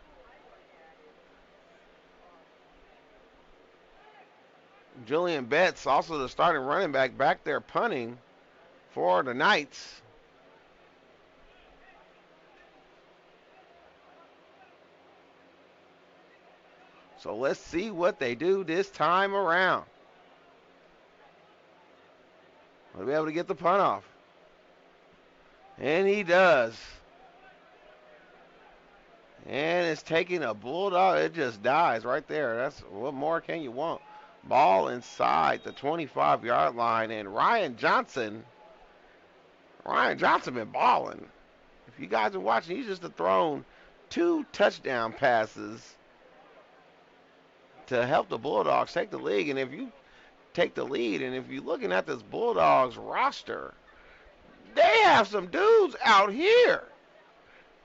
Julian Betts, also the starting running back there punting for the Knights. So let's see what they do this time around. Will be able to get the punt off. And he does. And it's taking a Bulldog. It just dies right there. That's what more can you want? Ball inside the 25-yard line. And Ryan Johnson been balling. If you guys are watching, he's just thrown 2 touchdown passes to help the Bulldogs take the lead. And if you take the lead, and if you're looking at this Bulldogs roster, they have some dudes out here.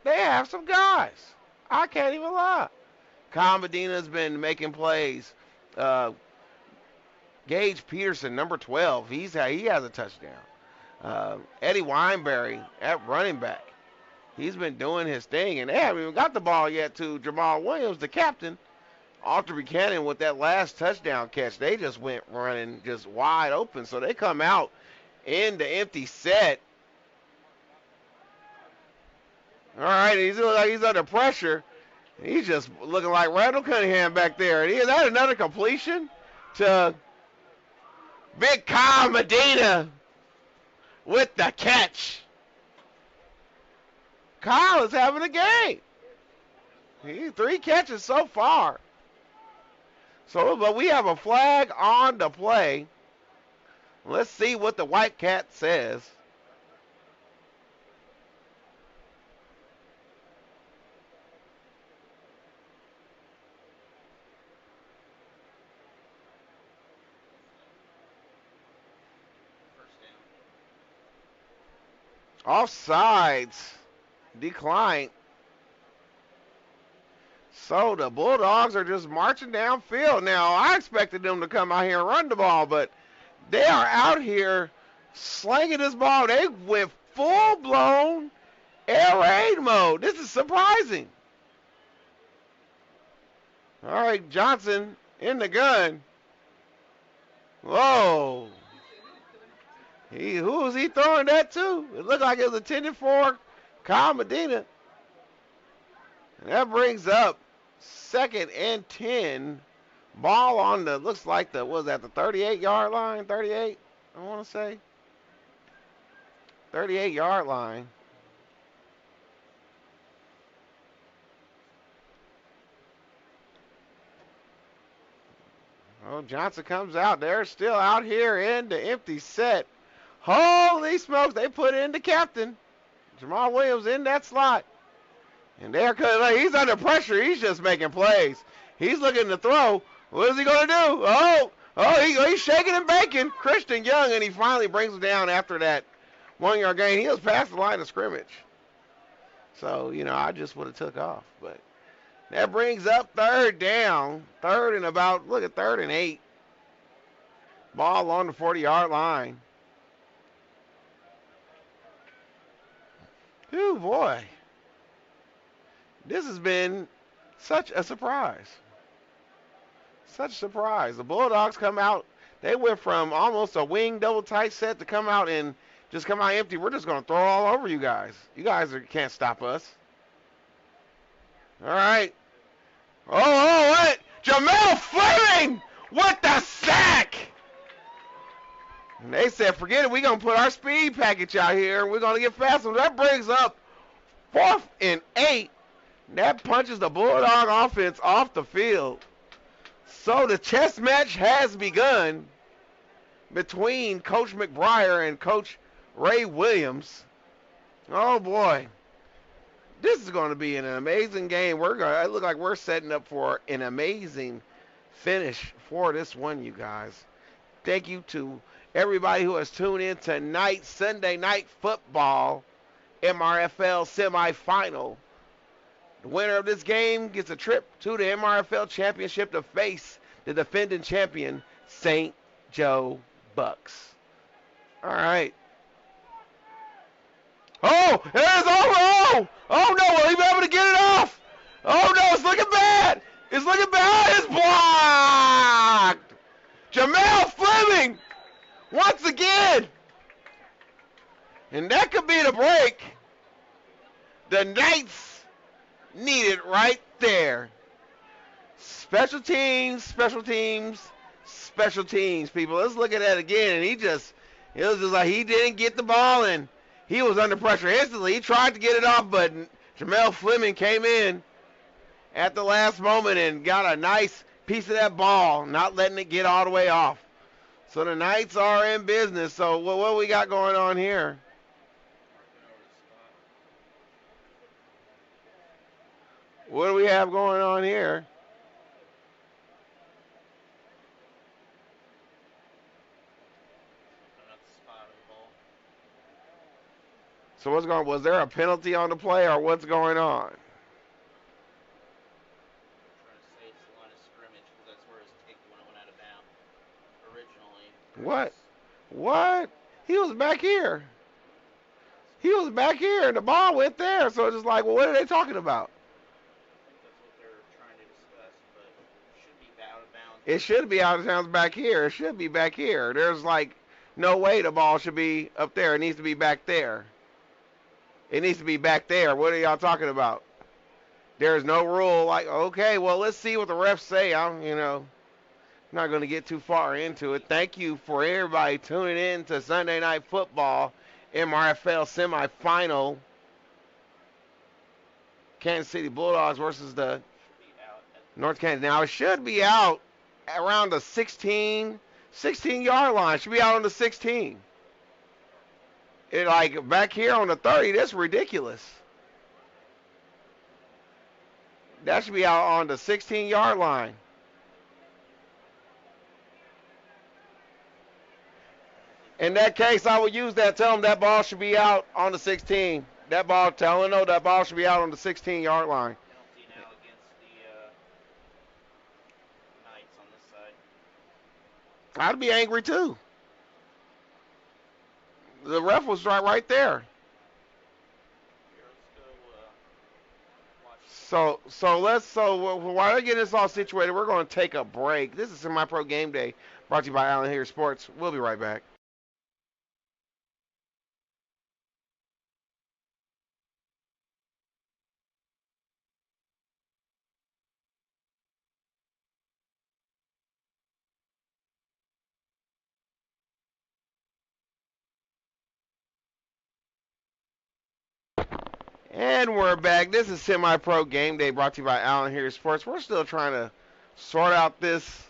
They have some guys. I can't even lie. Kyle Medina's been making plays Gage Peterson, number 12, he has a touchdown. Eddie Wineberry at running back. He's been doing his thing, and they haven't even got the ball yet to Jamal Williams, the captain. Arthur Buchanan with that last touchdown catch, they just went running just wide open. So they come out in the empty set. All right, he's looking like he's under pressure. He's just looking like Randall Cunningham back there. And is that another completion to Big Kyle Medina with the catch? Kyle is having a game. 3 catches so far. So, but we have a flag on the play. Let's see what the White Cat says. Offsides. Declined. So the Bulldogs are just marching downfield. Now, I expected them to come out here and run the ball, but they are out here slinging this ball. They went full-blown air raid mode. This is surprising. All right, Johnson in the gun. Whoa. Who was he throwing that to? It looked like it was intended for Kyle Medina. And that brings up 2nd and 10. Ball on the, looks like the 38-yard line? 38, I want to say. 38-yard line. Oh, Johnson comes out. They're still out here in the empty set. Holy smokes, they put in the captain. Jamal Williams in that slot. And he's under pressure. He's just making plays. He's looking to throw. What is he going to do? He's shaking and baking. Christian Young, and he finally brings him down after that 1-yard gain. He was past the line of scrimmage. So, I just would have took off. But that brings up 3rd down. 3rd and 8. Ball on the 40-yard line. Ooh, boy. This has been such a surprise. Such a surprise. The Bulldogs come out. They went from almost a wing double tight set to come out and just come out empty. We're just going to throw all over you guys. You guys can't stop us. All right. What? Jamel Fleming with the sack. And they said, forget it. We're going to put our speed package out here, and we're going to get faster. That brings up 4th and 8. That punches the Bulldog offense off the field. So the chess match has begun between Coach McBriar and Coach Ray Williams. Oh, boy. This is going to be an amazing game. It looks like we're setting up for an amazing finish for this one, you guys. Thank you to everybody who has tuned in tonight, Sunday Night Football, MRFL semifinal. The winner of this game gets a trip to the MRFL Championship to face the defending champion, St. Joe Bucks. All right. Oh, it is over. Oh, no, will he be able to get it off? Oh, no, it's looking bad. It's looking bad. It's blocked. Jamel Fleming once again. And that could be the break the Knights needed right there. Special teams, people. Let's look at that again. And it was just like he didn't get the ball and he was under pressure instantly. He tried to get it off, but Jamel Fleming came in at the last moment and got a nice piece of that ball, not letting it get all the way off. So the Knights are in business. So what we got going on here? What do we have going on here? So was there a penalty on the play or what's going on? What? What? He was back here. He was back here, and the ball went there. So it's just like, well, what are they talking about? It should be out of bounds back here. It should be back here. There's like no way the ball should be up there. It needs to be back there. It needs to be back there. What are y'all talking about? There's no rule. Like, okay, well, let's see what the refs say. I'm not going to get too far into it. Thank you for everybody tuning in to Sunday Night Football, MRFL semifinal. Kansas City Bulldogs versus the North Kansas. Now, it should be out around the 16-yard line. Should be out on the 16. It like back here on the 30, that's ridiculous. That should be out on the 16-yard line. In that case, I would use that. Tell them that ball should be out on the 16. That ball, tell them no, that ball should be out on the 16-yard line. Penalty now against the Knights on this side. I'd be angry too. The ref was right there. So while they get this all situated, we're going to take a break. This is SemiPro Game Day, brought to you by Allen Hilliard Sports. We'll be right back. And we're back. This is SemiPro Game Day, brought to you by Allen Hilliard Sports. We're still trying to sort out this.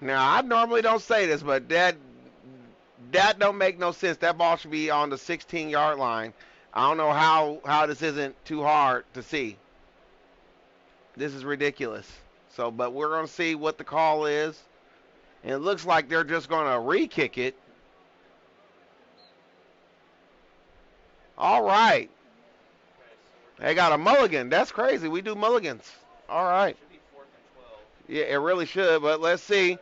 Now, I normally don't say this, but that don't make no sense. That ball should be on the 16-yard line. I don't know how this isn't too hard to see. This is ridiculous. So, but we're going to see what the call is. And it looks like they're just going to re-kick it. All right. They got a mulligan. That's crazy. We do mulligans. All right. Yeah, it really should, but let's see.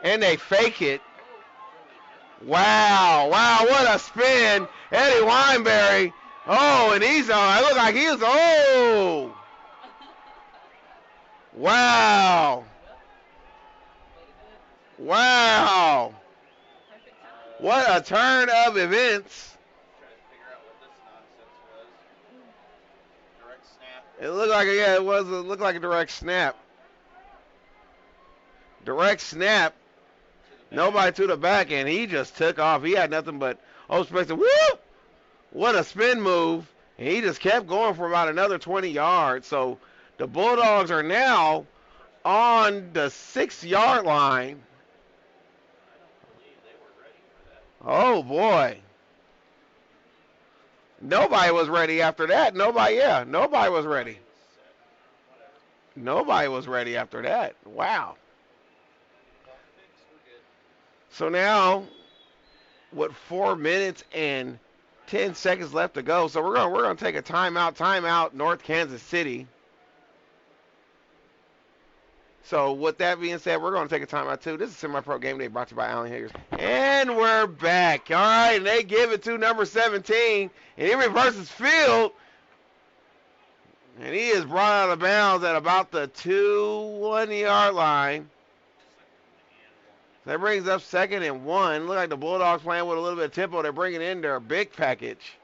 And they fake it. Wow. Wow, what a spin. Eddie Weinberry. Oh, and he's on. It looked like he was. Oh. Wow. Wow. What a turn of events. It looked like it looked like a direct snap. Direct snap. Nobody to the back, and he just took off. He had nothing but space. Woo! What a spin move. And he just kept going for about another 20 yards. So the Bulldogs are now on the 6-yard line. Oh boy. Nobody was ready after that. Nobody was ready. Nobody was ready after that. Wow. So now, with 4 minutes and 10 seconds left to go, so we're gonna take a timeout, North Kansas City. So with that being said, we're going to take a timeout too. This is SemiPro Game Day, brought to you by Allen Hilliard. And we're back. All right, and they give it to number 17, and he reverses field. And he is brought out of bounds at about the 1-yard line. That brings up 2nd and 1. Look like the Bulldogs playing with a little bit of tempo. They're bringing in their big package.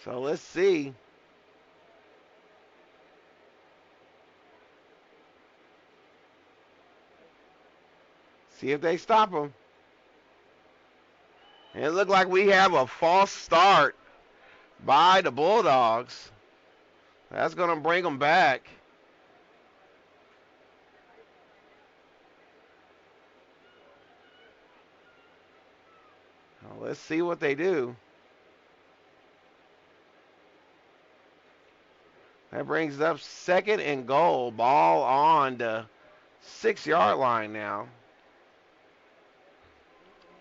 So let's see. See if they stop him. And it looked like we have a false start by the Bulldogs. That's going to bring them back. Now let's see what they do. That brings up 2nd and goal. Ball on the 6-yard line now.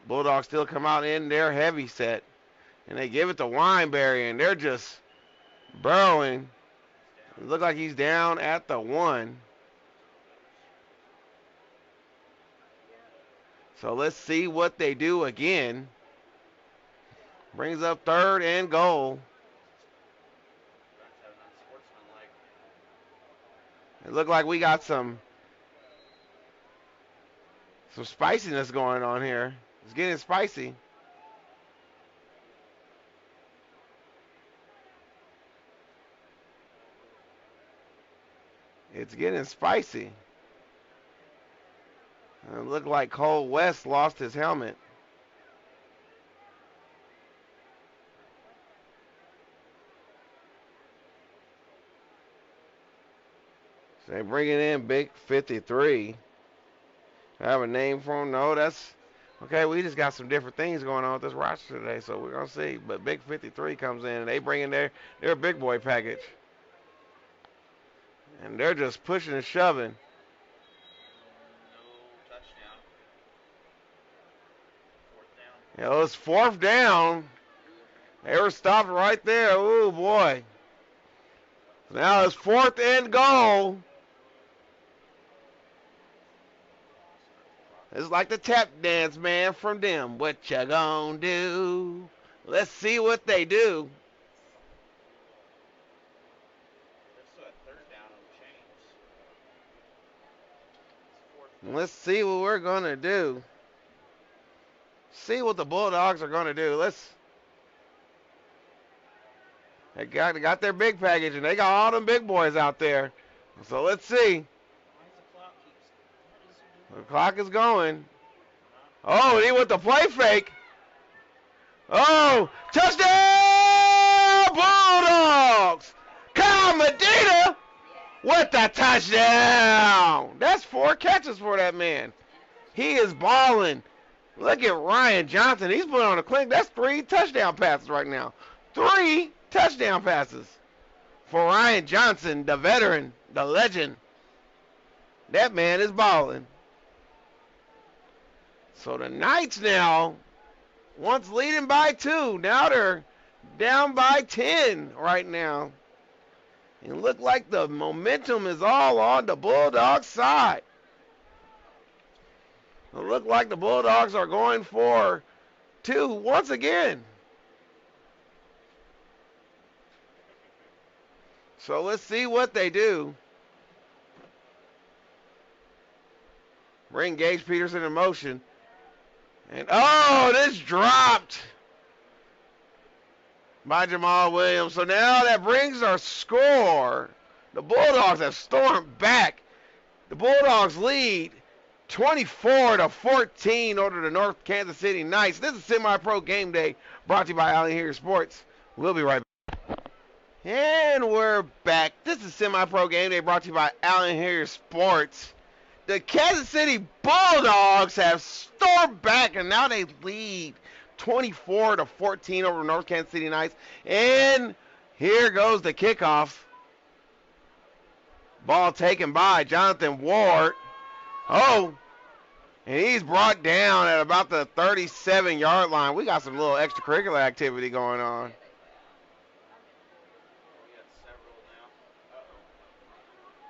Bulldogs still come out in their heavy set. And they give it to Wineberry, and they're just burrowing. It looks like he's down at the 1. So let's see what they do again. Brings up 3rd and goal. It looked like we got some spiciness going on here. It's getting spicy. It's getting spicy. It looked like Cole West lost his helmet. So they bring it in Big 53. I have a name for him? No, that's okay. We just got some different things going on with this roster today, so we're gonna see. But Big 53 comes in, and they bring in their big boy package, and they're just pushing and shoving. You know, it's 4th down. They were stopped right there. Oh boy! Now it's 4th and goal. It's like the tap dance, man, from them. What you gonna do? Let's see what they do. Let's see what we're gonna do. See what the Bulldogs are gonna do. They got their big package, and they got all them big boys out there. So let's see. The clock is going. Oh, and he went the play fake. Oh, touchdown Bulldogs! Kyle Medina with the touchdown. That's 4 catches for that man. He is balling. Look at Ryan Johnson. He's putting on a clinic. That's 3 touchdown passes right now. 3 touchdown passes for Ryan Johnson, the veteran, the legend. That man is balling. So the Knights now, once leading by 2, now they're down by 10 right now. And look like the momentum is all on the Bulldogs side. It look like the Bulldogs are going for 2 once again. So let's see what they do. Bring Gage Peterson in motion. And oh, this dropped by Jamal Williams. So now that brings our score. The Bulldogs have stormed back. The Bulldogs lead 24-14 over the North Kansas City Knights. This is Semi-Pro Game Day brought to you by Allen Hilliard Sports. We'll be right back. And we're back. This is Semi-Pro Game Day brought to you by Allen Hilliard Sports. The Kansas City Bulldogs have stormed back, and now they lead 24-14 over North Kansas City Knights. And here goes the kickoff. Ball taken by Jonathan Ward. Oh, and he's brought down at about the 37-yard line. We got some little extracurricular activity going on.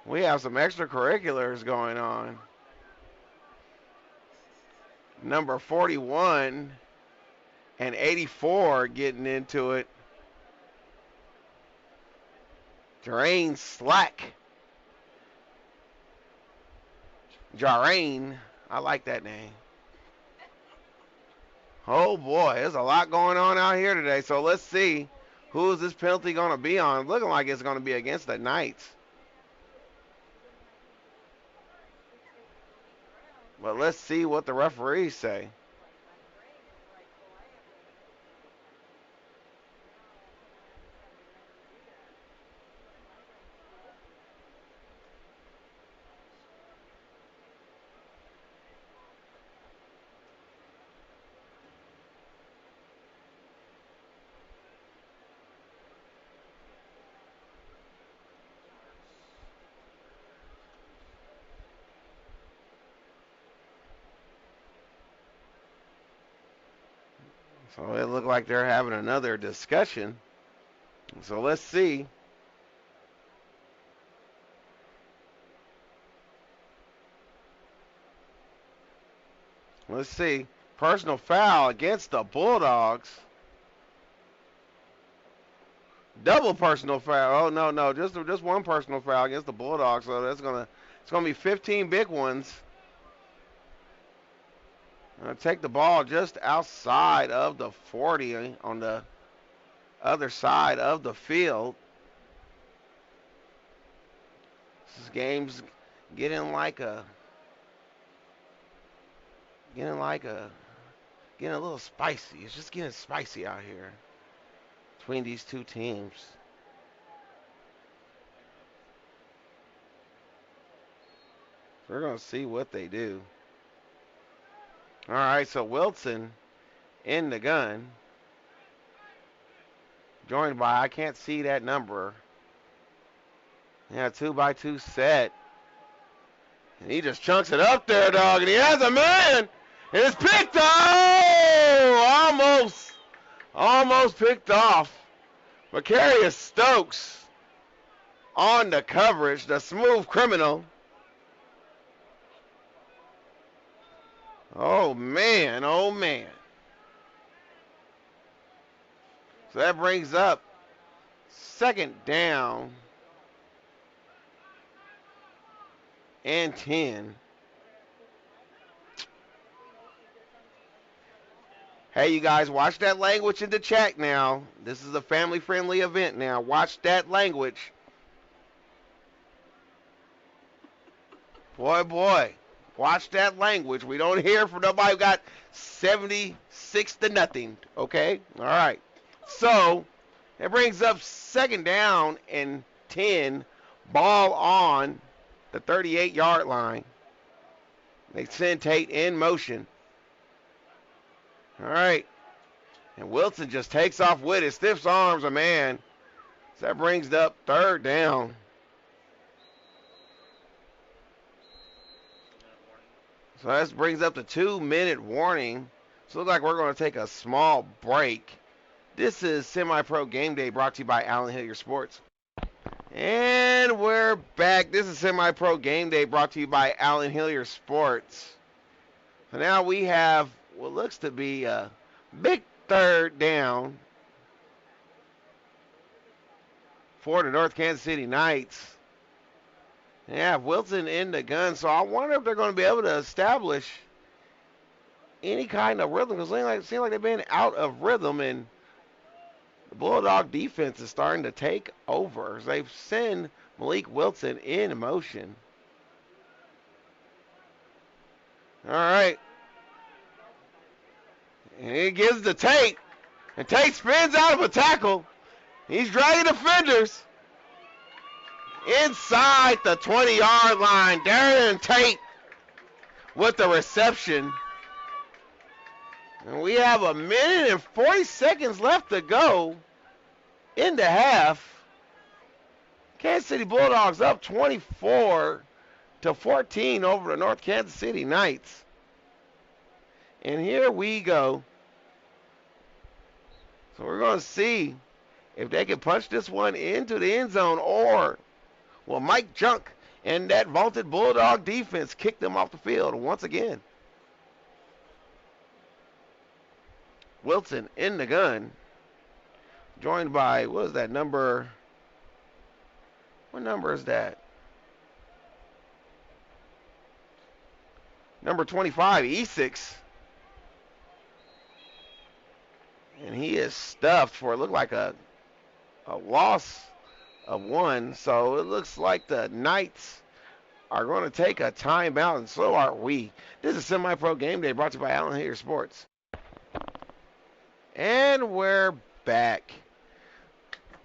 We have some extracurriculars going on. Number 41 and 84 getting into it. Jarain Slack. Jarain. I like that name. Oh boy, there's a lot going on out here today. So let's see who is this penalty going to be on. Looking like it's going to be against the Knights. But let's see what the referees say. So it looked like they're having another discussion. So let's see. Let's see. Personal foul against the Bulldogs. Double personal foul. Oh no, just one personal foul against the Bulldogs. So it's gonna be 15 big ones. Take the ball just outside of the 40 on the other side of the field. This game's getting a little spicy. It's just getting spicy out here between these two teams. We're going to see what they do. All right, so Wilson in the gun. Joined by, I can't see that number. Yeah, 2x2 set. And he just chunks it up there, dog. And he has a man. It's picked off. Almost picked off. Macarius Stokes on the coverage. The smooth criminal. Oh, man. So that brings up second down and 10. Hey, you guys, watch that language in the chat now. This is a family-friendly event now. Watch that language. Boy. Watch that language. We don't hear from nobody who got 76-0, okay? All right. So, that brings up second down and 10. Ball on the 38-yard line. They send Tate in motion. All right. And Wilson just takes off with it. Stiffs arms a man. So that brings up third down. So that brings up the 2-minute warning. So it looks like we're going to take a small break. This is SemiPro Game Day brought to you by Allen Hilliard Sports. And we're back. This is SemiPro Game Day brought to you by Allen Hilliard Sports. So now we have what looks to be a big third down for the North Kansas City Knights. Yeah, Wilson in the gun. So I wonder if they're going to be able to establish any kind of rhythm. Because it seems like they've been out of rhythm. And the Bulldog defense is starting to take over. So they've sent Malik Wilson in motion. All right. And he gives to Tate. And Tate spins out of a tackle. He's dragging defenders. Inside the 20-yard line. Darren Tate with the reception. And we have 1 minute and 40 seconds left to go in the half. Kansas City Bulldogs up 24-14 over the North Kansas City Knights. And here we go. So we're going to see if they can punch this one into the end zone, or will Mike Junk and that vaunted Bulldog defense kick them off the field once again. Wilson in the gun, joined by, what is that number? What number is that? Number 25, E6. And he is stuffed for, it looked like a loss of 1. So it looks like the Knights are going to take a timeout, and so are we. This is SemiPro Game Day brought to you by Allen Hilliard Sports. And we're back.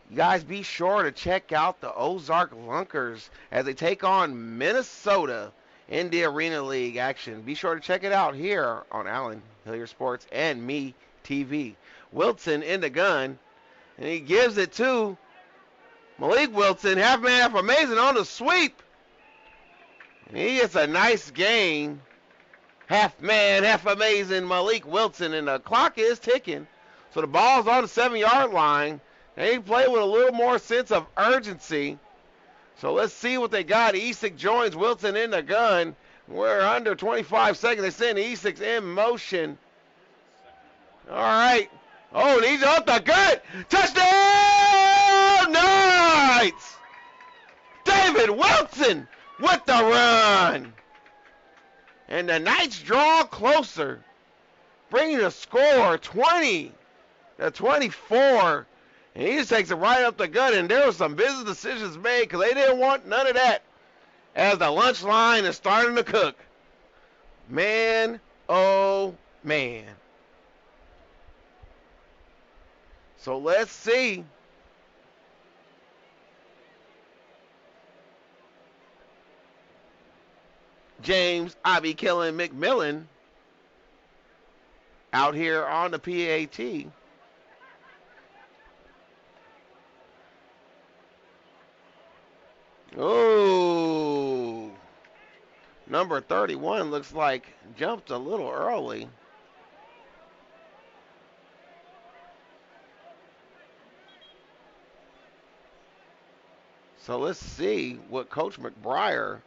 You guys be sure to check out the Ozark Lunkers as they take on Minnesota in the Arena League action. Be sure to check it out here on Allen Hilliard Sports and Me TV. Wilson in the gun, and he gives it to Malik Wilson, half man, half amazing on the sweep. And he gets a nice gain. Half man, half amazing Malik Wilson, and the clock is ticking. So the ball's on the 7-yard line. They play with a little more sense of urgency. So let's see what they got. Esick joins Wilson in the gun. We're under 25 seconds. They send Esick in motion. All right. Oh, and he's up the gut. Touchdown, Knights! David Wilson with the run. And the Knights draw closer, bringing the score 20-24. And he just takes it right up the gut, and there were some business decisions made because they didn't want none of that as the lunch line is starting to cook. Man, oh, man. So let's see. James, I be killing McMillan out here on the PAT. Oh, number 31 looks like jumped a little early. So let's see what Coach McBriar,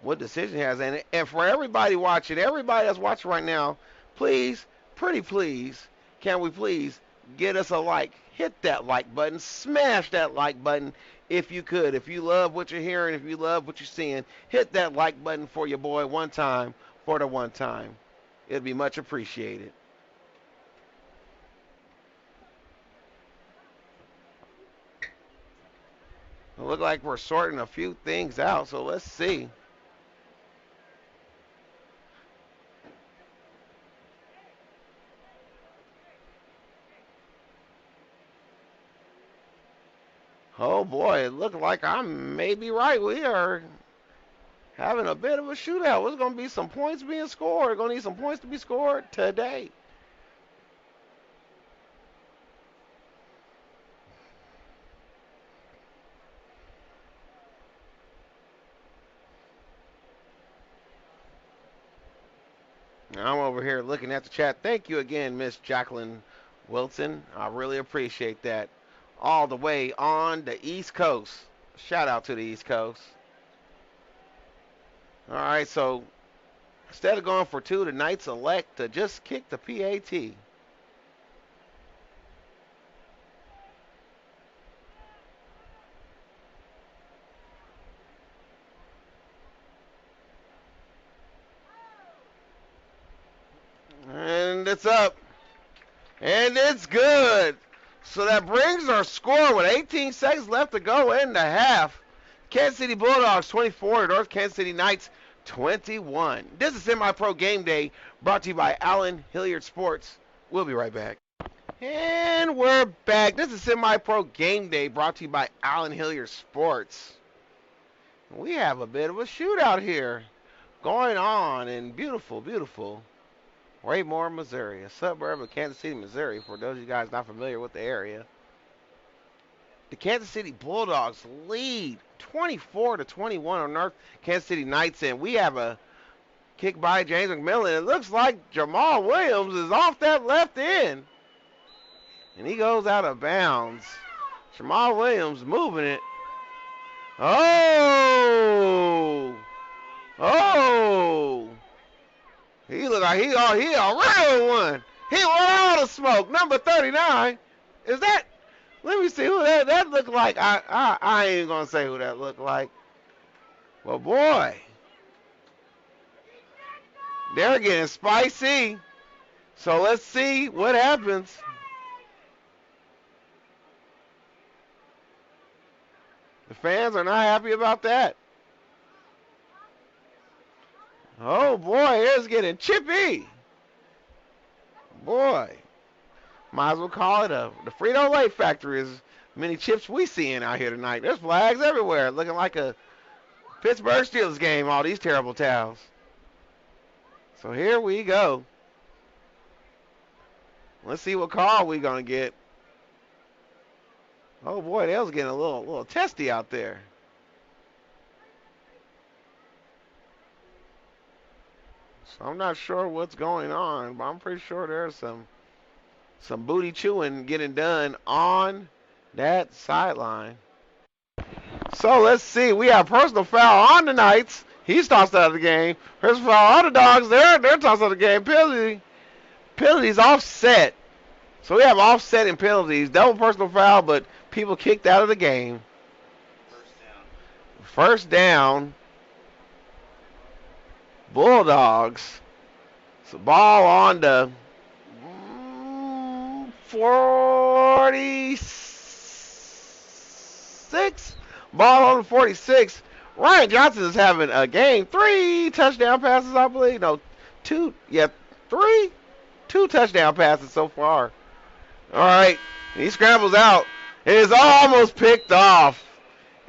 what decision he has. And for everybody watching, everybody that's watching right now, please, pretty please, can we please get us a like? Hit that like button. Smash that like button if you could. If you love what you're hearing, if you love what you're seeing, hit that like button for your boy one time for the one time. It'd be much appreciated. It looks like we're sorting a few things out, so let's see. Oh boy, it looks like I may be right. We are having a bit of a shootout. There's going to be some points being scored. Going to need some points to be scored today. I'm over here looking at the chat. Thank you again, Miss Jacqueline Wilson. I really appreciate that. All the way on the East Coast. Shout out to the East Coast. All right, so instead of going for two, the Knights elect to just kick the PAT. And it's up. And it's good. So that brings our score with 18 seconds left to go in the half. Kansas City Bulldogs 24, North Kansas City Knights 21. This is SemiPro Game Day brought to you by Allen Hilliard Sports. We'll be right back. And we're back. This is SemiPro Game Day brought to you by Allen Hilliard Sports. We have a bit of a shootout here going on in beautiful, beautiful Raymore, Missouri, a suburb of Kansas City, Missouri, for those of you guys not familiar with the area. The Kansas City Bulldogs lead 24-21 on North Kansas City Knights, and we have a kick by James McMillan. It looks like Jamal Williams is off that left end, and he goes out of bounds. Jamal Williams moving it. Oh! Oh! He look like he a real one. He went out of smoke. Number 39. Is that? Let me see who that looked like. I ain't gonna say who that looked like. Well, boy, they're getting spicy. So let's see what happens. The fans are not happy about that. Oh, boy, it's getting chippy. Boy, might as well call it the Frito-Lay factory as many chips we seeing out here tonight. There's flags everywhere, looking like a Pittsburgh Steelers game, all these terrible towels. So here we go. Let's see what call we going to get. Oh, boy, that was getting a little testy out there. So I'm not sure what's going on, but I'm pretty sure there's some some booty chewing getting done on that sideline. So let's see. We have personal foul on the Knights. He's tossed out of the game. Personal foul on the Dogs. They're tossed out of the game. Penalties offset. So we have offset and penalties. Double personal foul, but people kicked out of the game. First down. Bulldogs. So ball on the 46. Ball on the 46. Ryan Johnson is having a game. 3 touchdown passes, I believe. No, 2. Yeah, 3. 2 touchdown passes so far. All right. He scrambles out. It is almost picked off.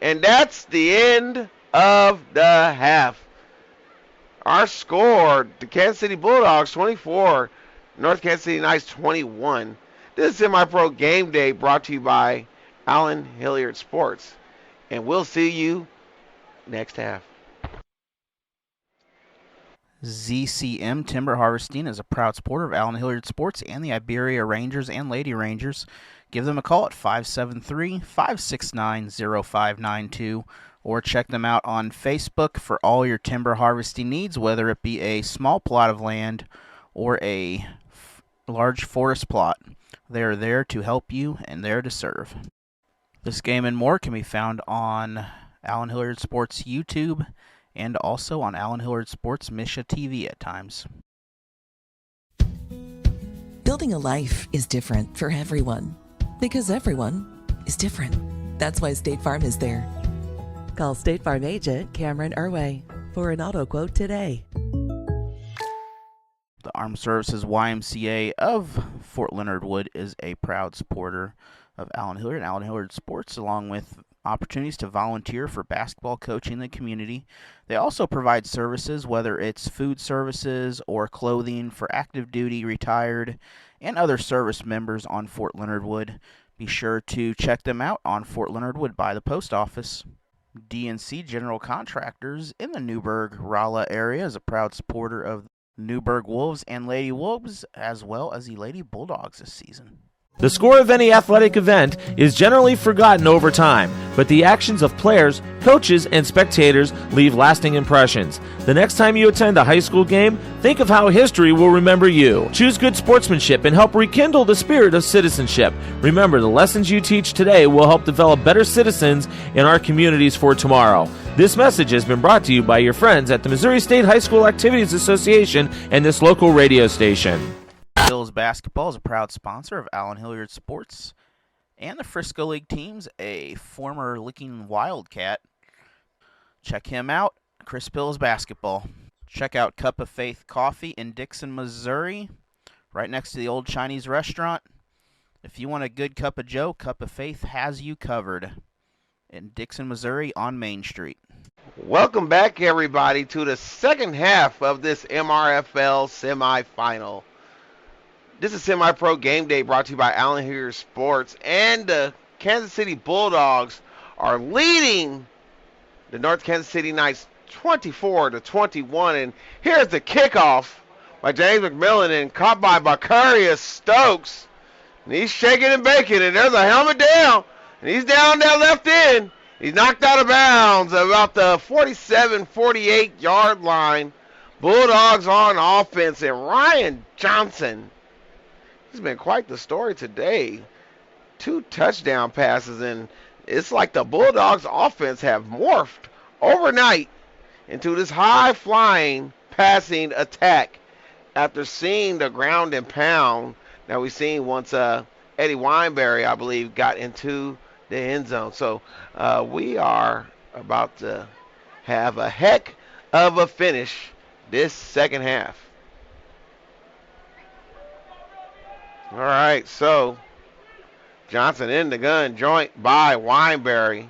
And that's the end of the half. Our score, the Kansas City Bulldogs 24, North Kansas City Knights 21. This is SemiPro Game Day brought to you by Allen Hilliard Sports. And we'll see you next half. ZCM Timber Harvesting is a proud supporter of Allen Hilliard Sports and the Iberia Rangers and Lady Rangers. Give them a call at 573-569-0592 or check them out on Facebook for all your timber harvesting needs, whether it be a small plot of land or a large forest plot. They are there to help you and there to serve. This game and more can be found on Allen Hilliard Sports YouTube and also on Allen Hilliard Sports Misha TV at times. Building a life is different for everyone because everyone is different. That's why State Farm is there. Call State Farm agent Cameron Irway for an auto quote today. The Armed Services YMCA of Fort Leonard Wood is a proud supporter of Allen Hilliard and Allen Hilliard Sports, along with opportunities to volunteer for basketball coaching in the community. They also provide services, whether it's food services or clothing for active duty, retired, and other service members on Fort Leonard Wood. Be sure to check them out on Fort Leonard Wood by the post office. DNC General Contractors in the Newburgh-Rolla area is a proud supporter of Newburgh Wolves and Lady Wolves, as well as the Lady Bulldogs this season. The score of any athletic event is generally forgotten over time, but the actions of players, coaches, and spectators leave lasting impressions. The next time you attend a high school game, think of how history will remember you. Choose good sportsmanship and help rekindle the spirit of citizenship. Remember, the lessons you teach today will help develop better citizens in our communities for tomorrow. This message has been brought to you by your friends at the Missouri State High School Activities Association and this local radio station. Bills basketball is a proud sponsor of Allen Hilliard Sports and the Frisco League teams, a former Licking Wildcat. Check him out, Chris Bills basketball. Check out Cup of Faith Coffee in Dixon, Missouri, right next to the old Chinese restaurant. If you want a good cup of joe, Cup of Faith has you covered in Dixon, Missouri on Main Street. Welcome back, everybody, to the second half of this MRFL semifinal. This is SemiPro Game Day brought to you by Allen Hilliard Sports, and the Kansas City Bulldogs are leading the North Kansas City Knights 24-21. And here's the kickoff by James McMillan and caught by Bakarius Stokes. And he's shaking and baking, and there's a helmet down, and he's down that left end. He's knocked out of bounds about the 47-48 yard line. Bulldogs on offense, and Ryan Johnson, he's been quite the story today. 2 touchdown passes, and it's like the Bulldogs offense have morphed overnight into this high-flying passing attack after seeing the ground and pound that we've seen once Eddie Wineberry, I believe, got into the end zone. So we are about to have a heck of a finish this second half. All right, so Johnson in the gun, joint by Wineberry.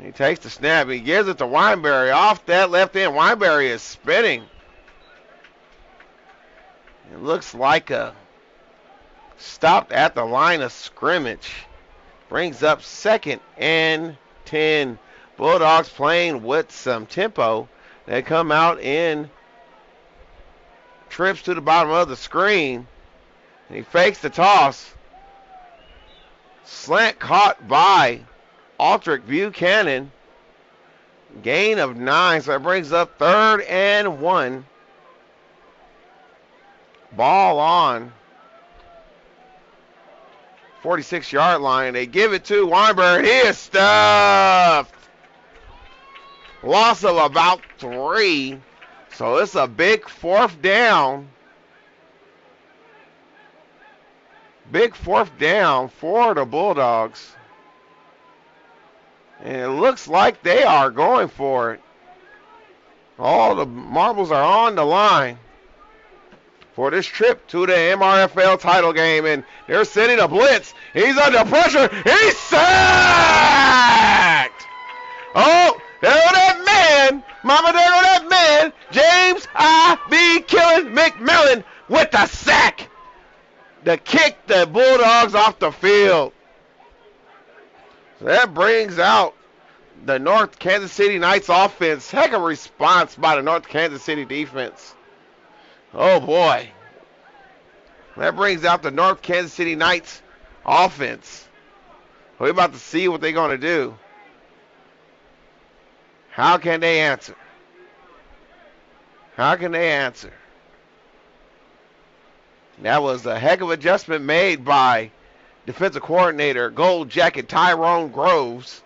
He takes the snap. He gives it to Wineberry off that left end. Wineberry is spinning. It looks like a stopped at the line of scrimmage. Brings up 2nd and 10. Bulldogs playing with some tempo. They come out in trips to the bottom of the screen. And he fakes the toss. Slant caught by Aldrich Buchanan. Gain of 9, so that brings up 3rd and 1. Ball on 46-yard line. They give it to Weinberg. He is stuffed. Loss of about 3. So it's a big 4th down. Big 4th down for the Bulldogs. And it looks like they are going for it. All the marbles are on the line for this trip to the MRFL title game. And they're sending a blitz. He's under pressure. He's sacked. Oh, there go that man. Mama, there go that man. James I.B. Killing McMillan with the sack to kick the Bulldogs off the field. So that brings out the North Kansas City Knights offense. Heck of a response by the North Kansas City defense. Oh boy. That brings out the North Kansas City Knights offense. We're about to see what they're going to do. How can they answer? How can they answer? That was a heck of adjustment made by defensive coordinator, Gold Jacket Tyrone Groves.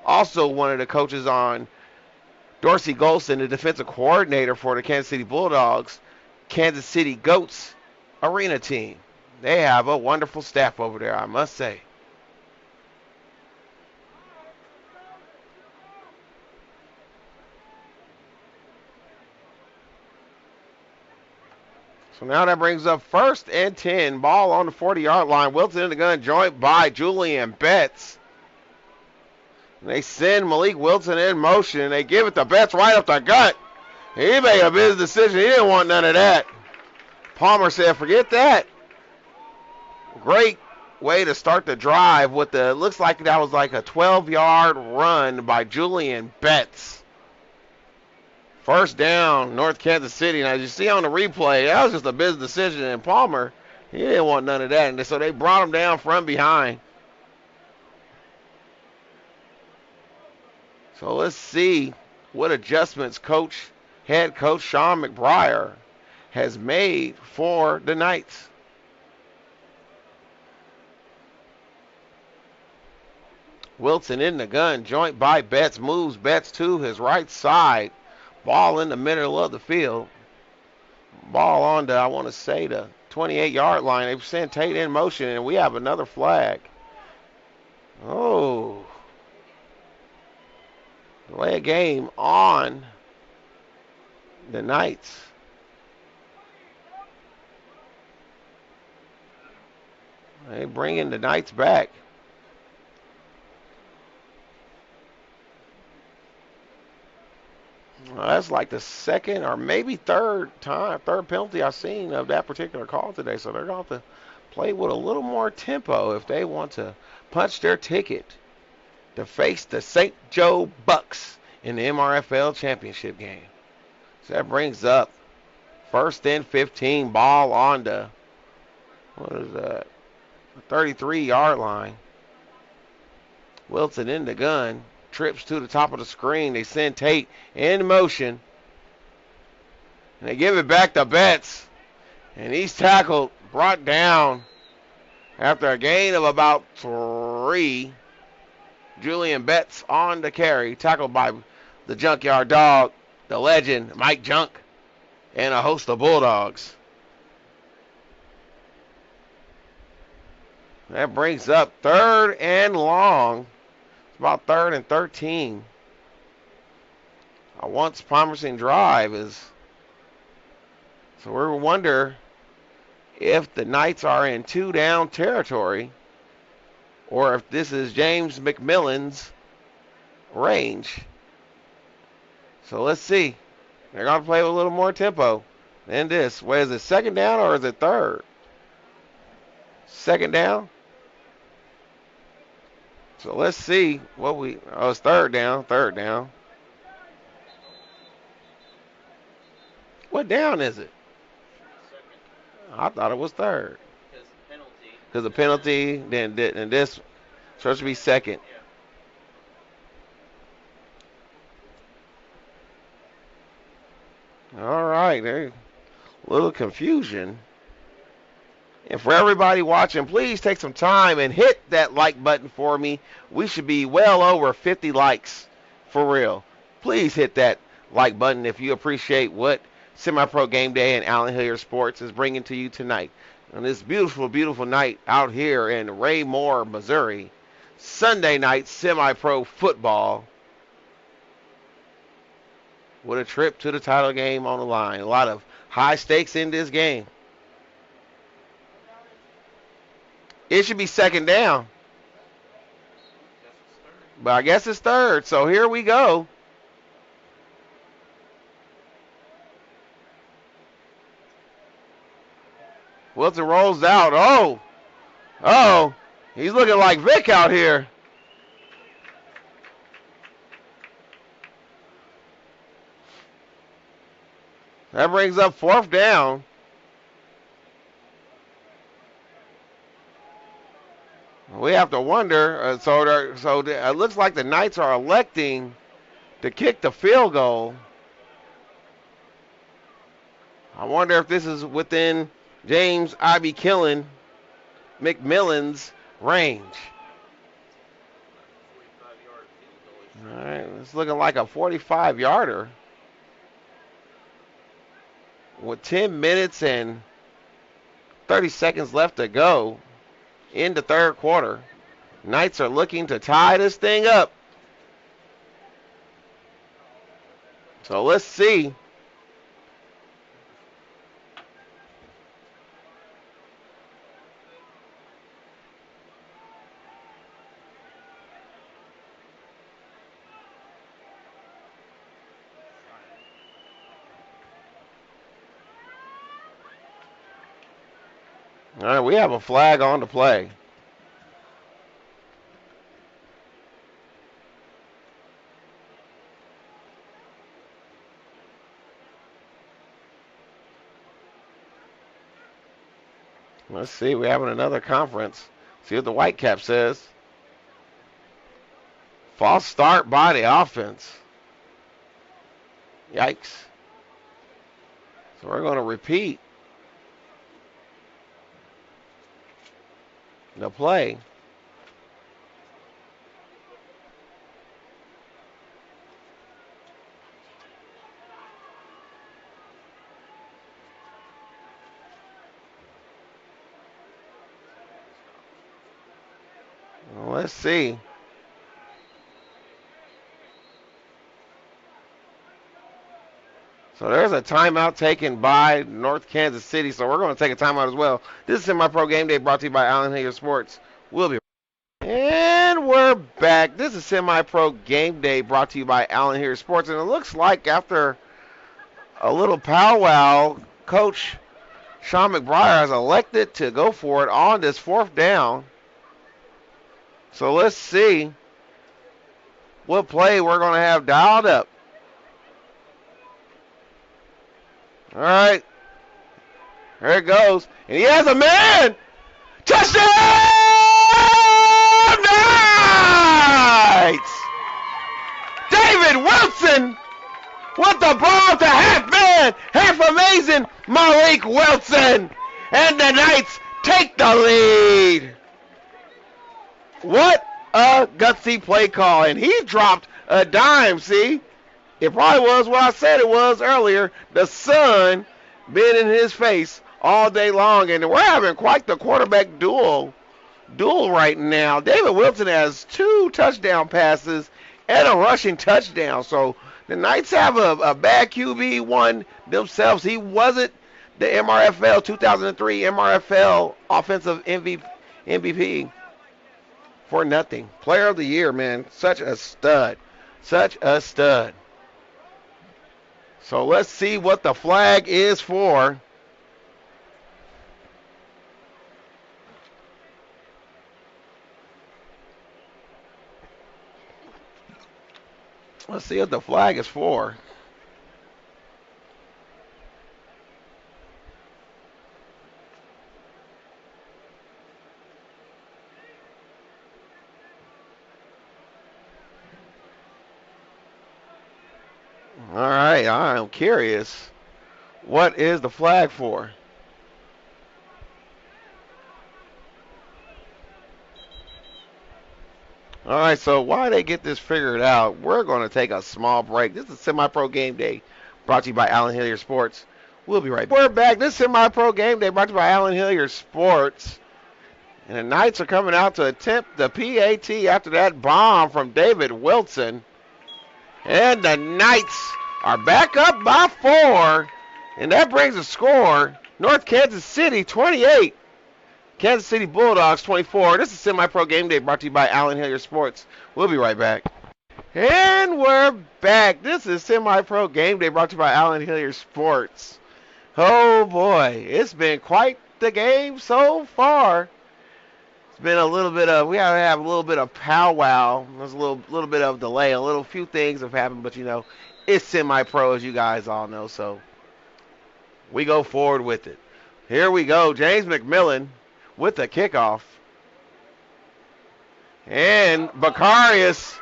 Also one of the coaches on Dorsey Golson, the defensive coordinator for the Kansas City Bulldogs, Kansas City Goats arena team. They have a wonderful staff over there, I must say. So now that brings up 1st and 10. Ball on the 40-yard line. Wilson in the gun, joined by Julian Betts. And they send Malik Wilson in motion. They give it to Betts right up the gut. He made a business decision. He didn't want none of that. Palmer said, forget that. Great way to start the drive with the, looks like that was like a 12-yard run by Julian Betts. 1st down, North Kansas City. Now, as you see on the replay, that was just a business decision. And Palmer, he didn't want none of that. And so they brought him down from behind. So let's see what adjustments head coach Sean McBriar has made for the Knights. Wilson in the gun, joint by Betts, moves Betts to his right side. Ball in the middle of the field. Ball on to, I want to say, the 28-yard line. They've sent Tate in motion, and we have another flag. Oh. Delay a game on the Knights. They bringing the Knights back. Well, that's like the 2nd or maybe 3rd penalty I've seen of that particular call today. So they're going to have to play with a little more tempo if they want to punch their ticket to face the St. Joe Bucks in the MRFL championship game. So that brings up 1st and 15, ball on the, what is that, 33-yard line. Wilson in the gun, trips to the top of the screen. They send Tate in motion. And they give it back to Betts. And he's tackled, brought down after a gain of about 3. Julian Betts on the carry, tackled by the Junkyard Dog, the legend, Mike Junk, and a host of Bulldogs. That brings up 3rd and long. It's about 3rd and 13. A once promising drive is. So we wonder if the Knights are in 2-down territory or if this is James McMillan's range. So let's see. They're going to play with a little more tempo than this. Wait, is it 2nd down or is it 3rd? 2nd down? So let's see what we, oh, it's 3rd down. What down is it? I thought it was third. Because the penalty, then and this supposed to be second. All right, there. A little confusion. And for everybody watching, please take some time and hit that like button for me. We should be well over 50 likes, for real. Please hit that like button if you appreciate what SemiPro Game Day and Allen Hilliard Sports is bringing to you tonight. On this beautiful, beautiful night out here in Raymore, Missouri. Sunday night SemiPro football with a trip to the title game on the line. A lot of high stakes in this game. It should be second down. But I guess it's third. So here we go. Wilson rolls out. Oh. He's looking like Vic out here. That brings up fourth down. We have to wonder. So it looks like the Knights are electing to kick the field goal. I wonder if this is within James I.B. McMillan's range. All right, it's looking like a 45-yarder. With 10 minutes and 30 seconds left to go in the third quarter. Knights are looking to tie this thing up. So let's see. All right, we have a flag on the play. Let's see, we're having another conference. See what the Whitecap says. False start by the offense. Yikes. So we're going to repeat the play. Well, let's see. So there's a timeout taken by North Kansas City, so we're going to take a timeout as well. This is SemiPro Game Day brought to you by Allen Hilliard Sports. We'll be right back. And we're back. This is SemiPro Game Day brought to you by Allen Hilliard Sports, and it looks like after a little powwow, Coach Sean McBriar has elected to go for it on this fourth down. So let's see what play we're going to have dialed up. All right. There it goes. And he has a man. Touchdown! Knights! David Wilson with the ball to half man. Half amazing Malik Wilson. And the Knights take the lead. What a gutsy play call. And he dropped a dime, see? It probably was what I said it was earlier. The sun been in his face all day long, and we're having quite the quarterback duel right now. David Wilson has 2 touchdown passes and a rushing touchdown. So the Knights have a bad QB1 themselves. He wasn't the MRFL 2003 MRFL offensive MVP for nothing. Player of the year, man. Such a stud. Such a stud. So let's see what the flag is for. Let's see what the flag is for. right, I'm curious. What is the flag for? All right, so while they get this figured out, we're going to take a small break. This is Semi-Pro Game Day, brought to you by Allen Hilliard Sports. We'll be right back. We're back. This is Semi-Pro Game Day, brought to you by Allen Hilliard Sports. And the Knights are coming out to attempt the PAT after that bomb from David Wilson. And the Knights are back up by 4. And that brings the score, North Kansas City 28. Kansas City Bulldogs 24. This is Semi-Pro Game Day, brought to you by Allen Hilliard Sports. We'll be right back. And we're back. This is Semi-Pro Game Day, brought to you by Allen Hilliard Sports. Oh boy, it's been quite the game so far. It's been a little bit of, we have to have a little bit of powwow. There's a little bit of delay. A few things have happened, but you know, it's Semi-Pro, as you guys all know, so we go forward with it. Here we go. James McMillan with the kickoff. And Bakarius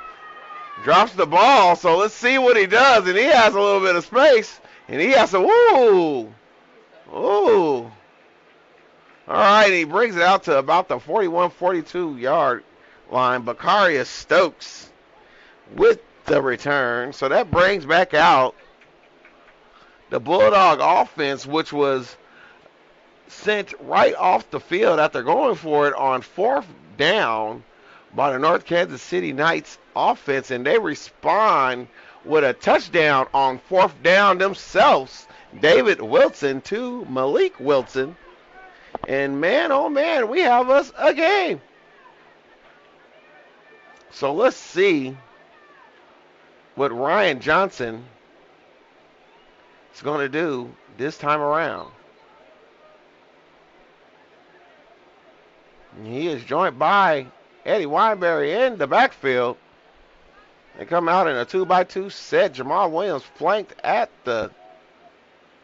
drops the ball, so let's see what he does. And he has a little bit of space. And he has a, ooh. All right, he brings it out to about the 41-42 yard line. Bakarius Stokes with the return. So that brings back out the Bulldog offense, which was sent right off the field after going for it on 4th down by the North Kansas City Knights offense, and they respond with a touchdown on 4th down themselves. David Wilson to Malik Wilson, and man, oh man, we have us a game. So let's see what Ryan Johnson is going to do this time around. He is joined by Eddie Weinberry in the backfield. They come out in a 2-by-2 set. Jamal Williams flanked at the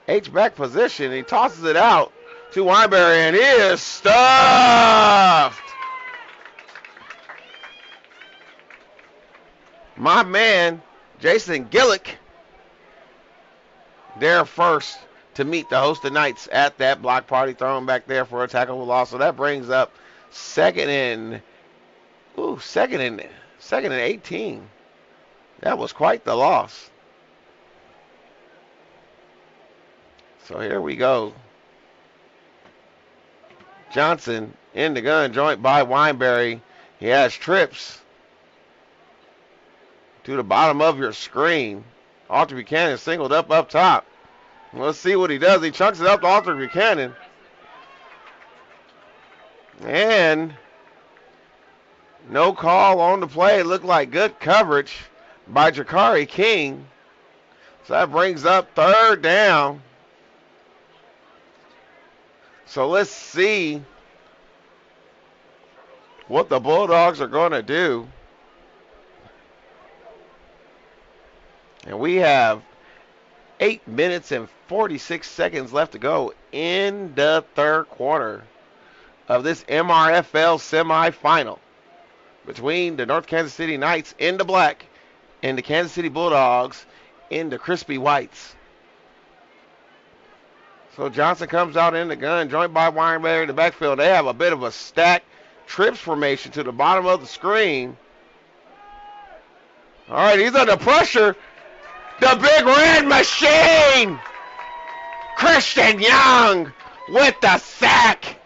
H-back position. He tosses it out to Weinberry, and he is stuffed. My man, Jason Gillick, there first to meet the host of Knights at that block party, thrown back there for a tackle loss. So that brings up second and 18. That was quite the loss. So here we go. Johnson in the gun, joint by Weinberry. He has trips to the bottom of your screen. Arthur Buchanan singled up top. Let's see what he does. He chunks it up to Arthur Buchanan. And no call on the play. It looked like good coverage by Jakari King. So that brings up 3rd down. So let's see what the Bulldogs are going to do. And we have 8 minutes and 46 seconds left to go in the 3rd quarter of this MRFL semifinal between the North Kansas City Knights in the black and the Kansas City Bulldogs in the crispy whites. So Johnson comes out in the gun, joined by Weinberry in the backfield. They have a bit of a stack trips formation to the bottom of the screen. All right, he's under pressure. The big red machine, Christian Young with the sack.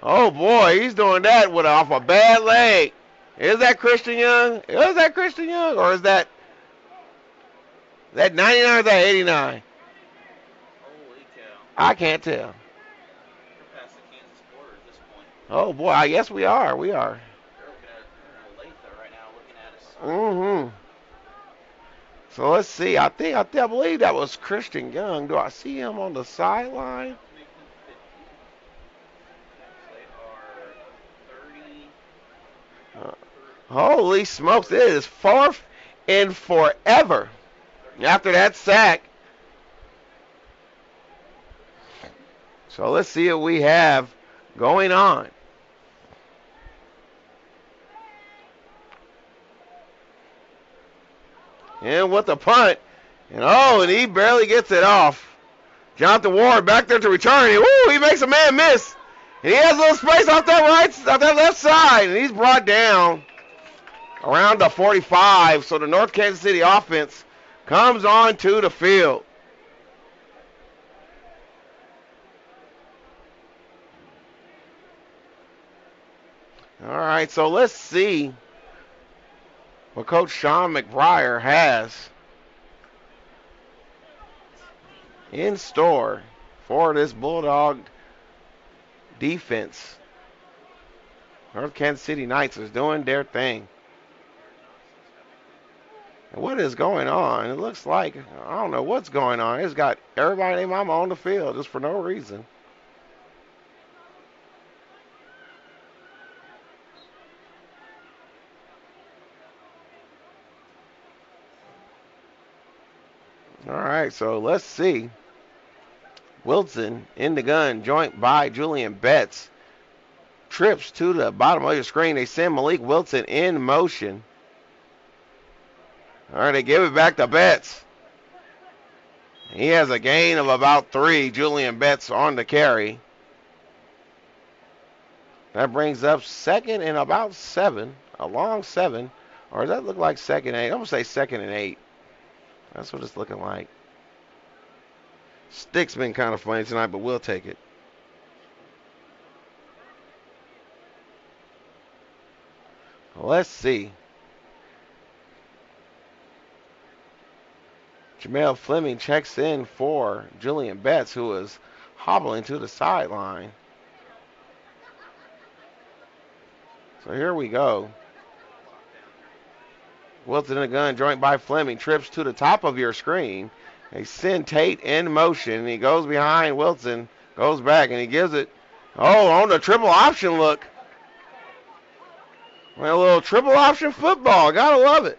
Oh boy, he's doing that off a bad leg. Is that Christian Young? Is that Christian Young, or is that 99 or is that 89? Holy cow. I can't tell. We're past the Kansas border at this point. Oh boy, I guess we are. We are. They're in Olathe right now looking at us. Mm-hmm. So let's see. I believe that was Christian Young. Do I see him on the sideline? Holy smokes, it is 4th and forever after that sack. So let's see what we have going on. And with the punt. And he barely gets it off. Jonathan Ward back there to return. And, he makes a man miss. And he has a little space off that left side. And he's brought down around the 45. So the North Kansas City offense comes on to the field. All right, so let's see what Coach Sean McBriar has in store for this Bulldog defense. North Kansas City Knights is doing their thing. And what is going on? It looks like, I don't know what's going on. It's got everybody named Mama on the field just for no reason. All right, so let's see. Wilson in the gun, joint by Julian Betts. Trips to the bottom of your screen. They send Malik Wilson in motion. All right, they give it back to Betts. He has a gain of about 3. Julian Betts on the carry. That brings up second and about 7. A long 7. Or does that look like second and 8? I'm going to say second and 8. That's what it's looking like. Stick's been kind of funny tonight, but we'll take it. Let's see. Jamel Fleming checks in for Julian Betts, who is hobbling to the sideline. So here we go. Wilson in the gun, joint by Fleming, trips to the top of your screen. They send Tate in motion. He goes behind Wilson, goes back, and he gives it, on the triple option look. Well, a little triple option football. Gotta love it.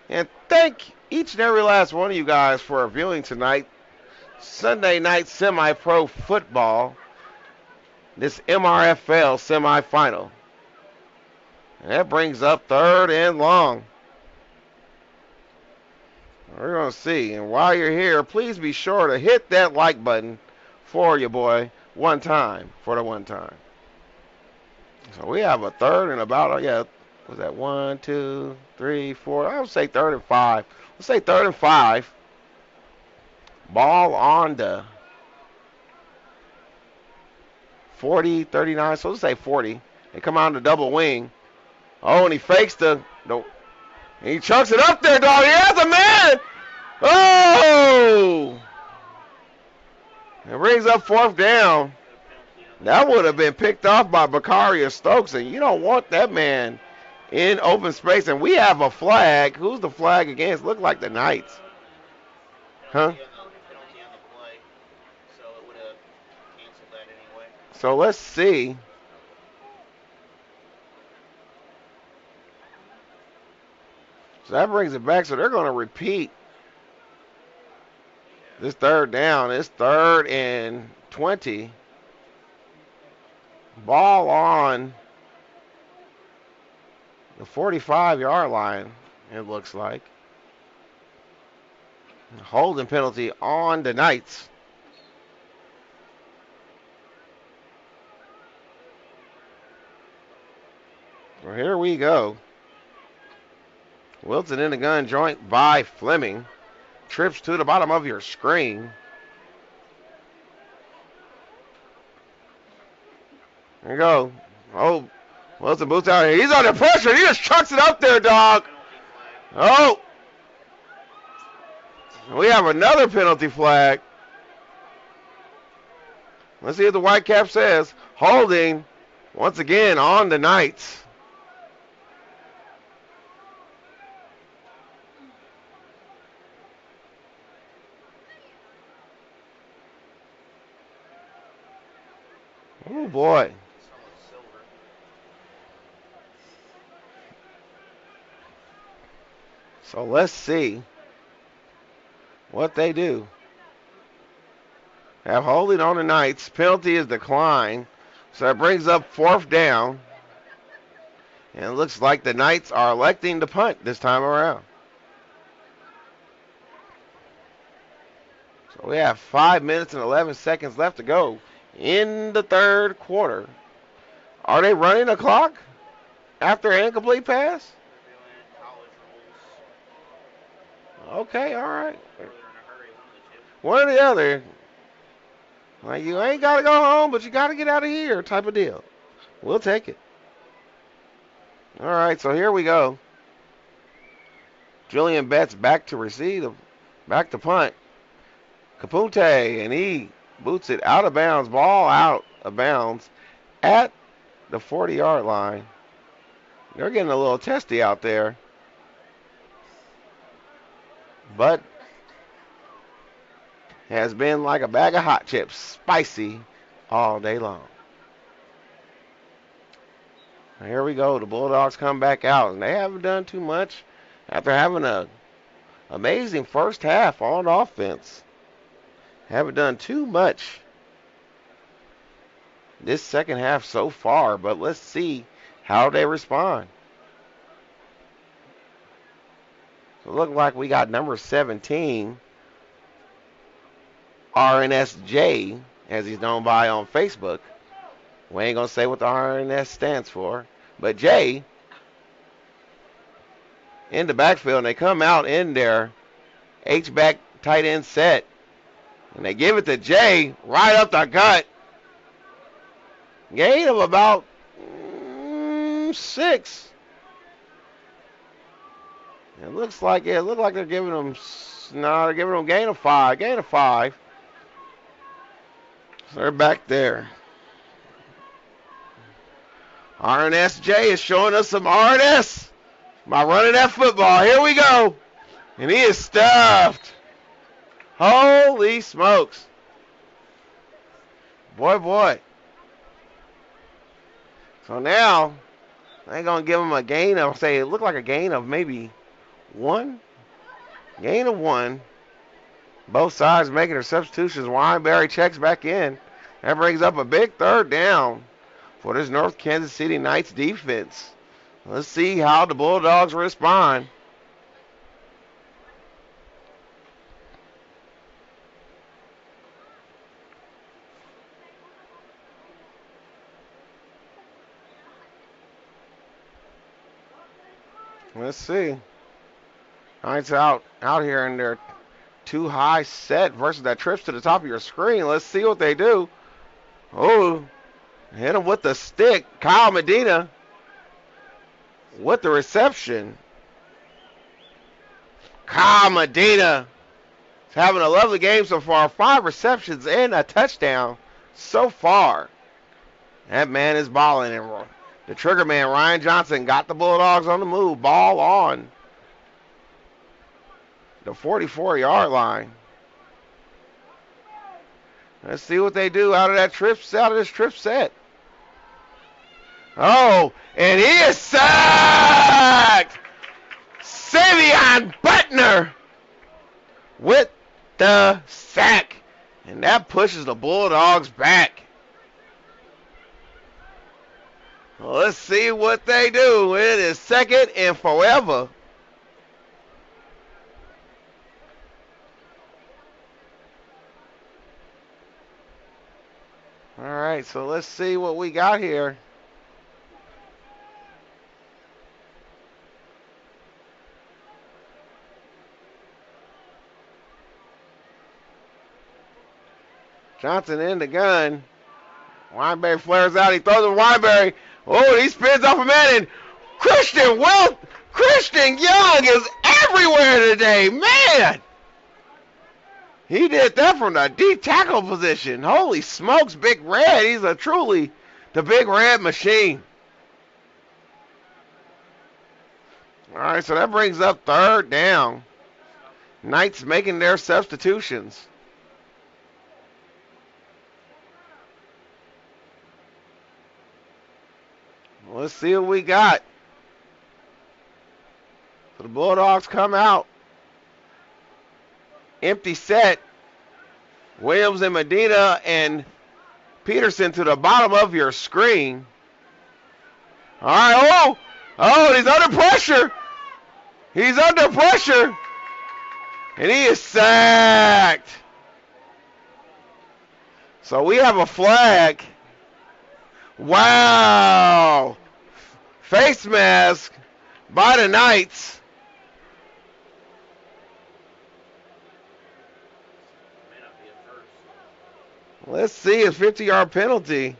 And thank each and every last one of you guys for viewing tonight. Sunday night semi-pro football. This MRFL semifinal. And that brings up 3rd and long. We're going to see. And while you're here, please be sure to hit that like button for you, boy. One time. For the one time. So we have a 3rd and about, was that 1, 2, 3, 4? I would say 3rd and 5. Let's say 3rd and 5. Ball on the 40, 39. So let's say 40. They come out on the double wing. And he fakes he chucks it up there, dog. He has a man. It brings up 4th down. That would have been picked off by Bakaria Stokes, and you don't want that man in open space. And we have a flag. Who's the flag against? Look like the Knights. Huh? So let's see. So that brings it back. So they're going to repeat this 3rd down. It's 3rd and 20. Ball on the 45-yard line, it looks like. Holding penalty on the Knights. Well, here we go. Wilson in the gun, joint by Fleming. Trips to the bottom of your screen. There you go. Wilson boots out here. He's under pressure. He just chucks it up there, dog. We have another penalty flag. Let's see what the Whitecap says. Holding, once again, on the Knights. Oh, boy. So let's see what they do. Have holding on the Knights. Penalty is declined. So that brings up 4th down. And it looks like the Knights are electing to punt this time around. So we have 5 minutes and 11 seconds left to go in the third quarter. Are they running the clock after an incomplete pass? Okay, all right. One or the other. Like, you ain't got to go home, but you got to get out of here type of deal. We'll take it. All right, so here we go. Julian Betts back to receive, back to punt. Capunte, and he boots it out of bounds, ball out of bounds at the 40-yard line. They're getting a little testy out there. But has been like a bag of hot chips, spicy all day long. Here we go. The Bulldogs come back out, and they haven't done too much after having an amazing first half on offense. Haven't done too much this second half so far, but let's see how they respond. So it looks like we got number 17, RNSJ, as he's known by on Facebook. We ain't going to say what the RNS stands for. But Jay in the backfield, and they come out in their H-back tight end set. And they give it to Jay right up the gut. Gain of about 6. It looks like they're giving them they're giving them gain of 5. Gain of 5. So they're back there. RNSJ is showing us some RNS by running that football. Here we go. And he is stuffed. Holy smokes. Boy. So now, they're going to give him a gain of, say, it looked like a gain of maybe 1. Gain of 1. Both sides making their substitutions. Wineberry checks back in. That brings up a big third down for this North Kansas City Knights defense. Let's see how the Bulldogs respond. Let's see. Knights out here in their too high set versus that trips to the top of your screen. Let's see what they do. Oh, hit him with the stick. Kyle Medina with the reception. Kyle Medina is having a lovely game so far. 5 receptions and a touchdown so far. That man is balling. And the trigger man, Ryan Johnson, got the Bulldogs on the move. Ball on the 44-yard line. Let's see what they do out of this trip set. Oh, and he is sacked! Savion Butner with the sack. And that pushes the Bulldogs back. Well, let's see what they do. It is second and forever. All right, so let's see what we got here. Johnson in the gun. Wineberry flares out. He throws it to Wineberry. Oh, he spins off a man. And Christian Young is everywhere today. Man. He did that from the deep tackle position. Holy smokes, Big Red. He's truly the Big Red machine. All right, so that brings up third down. Knights making their substitutions. Let's see what we got. So the Bulldogs come out. Empty set. Williams and Medina and Peterson to the bottom of your screen. All right, Oh, he's under pressure. He's under pressure. And he is sacked. So we have a flag. Wow. Face mask by the Knights. Let's see, a 50-yard penalty.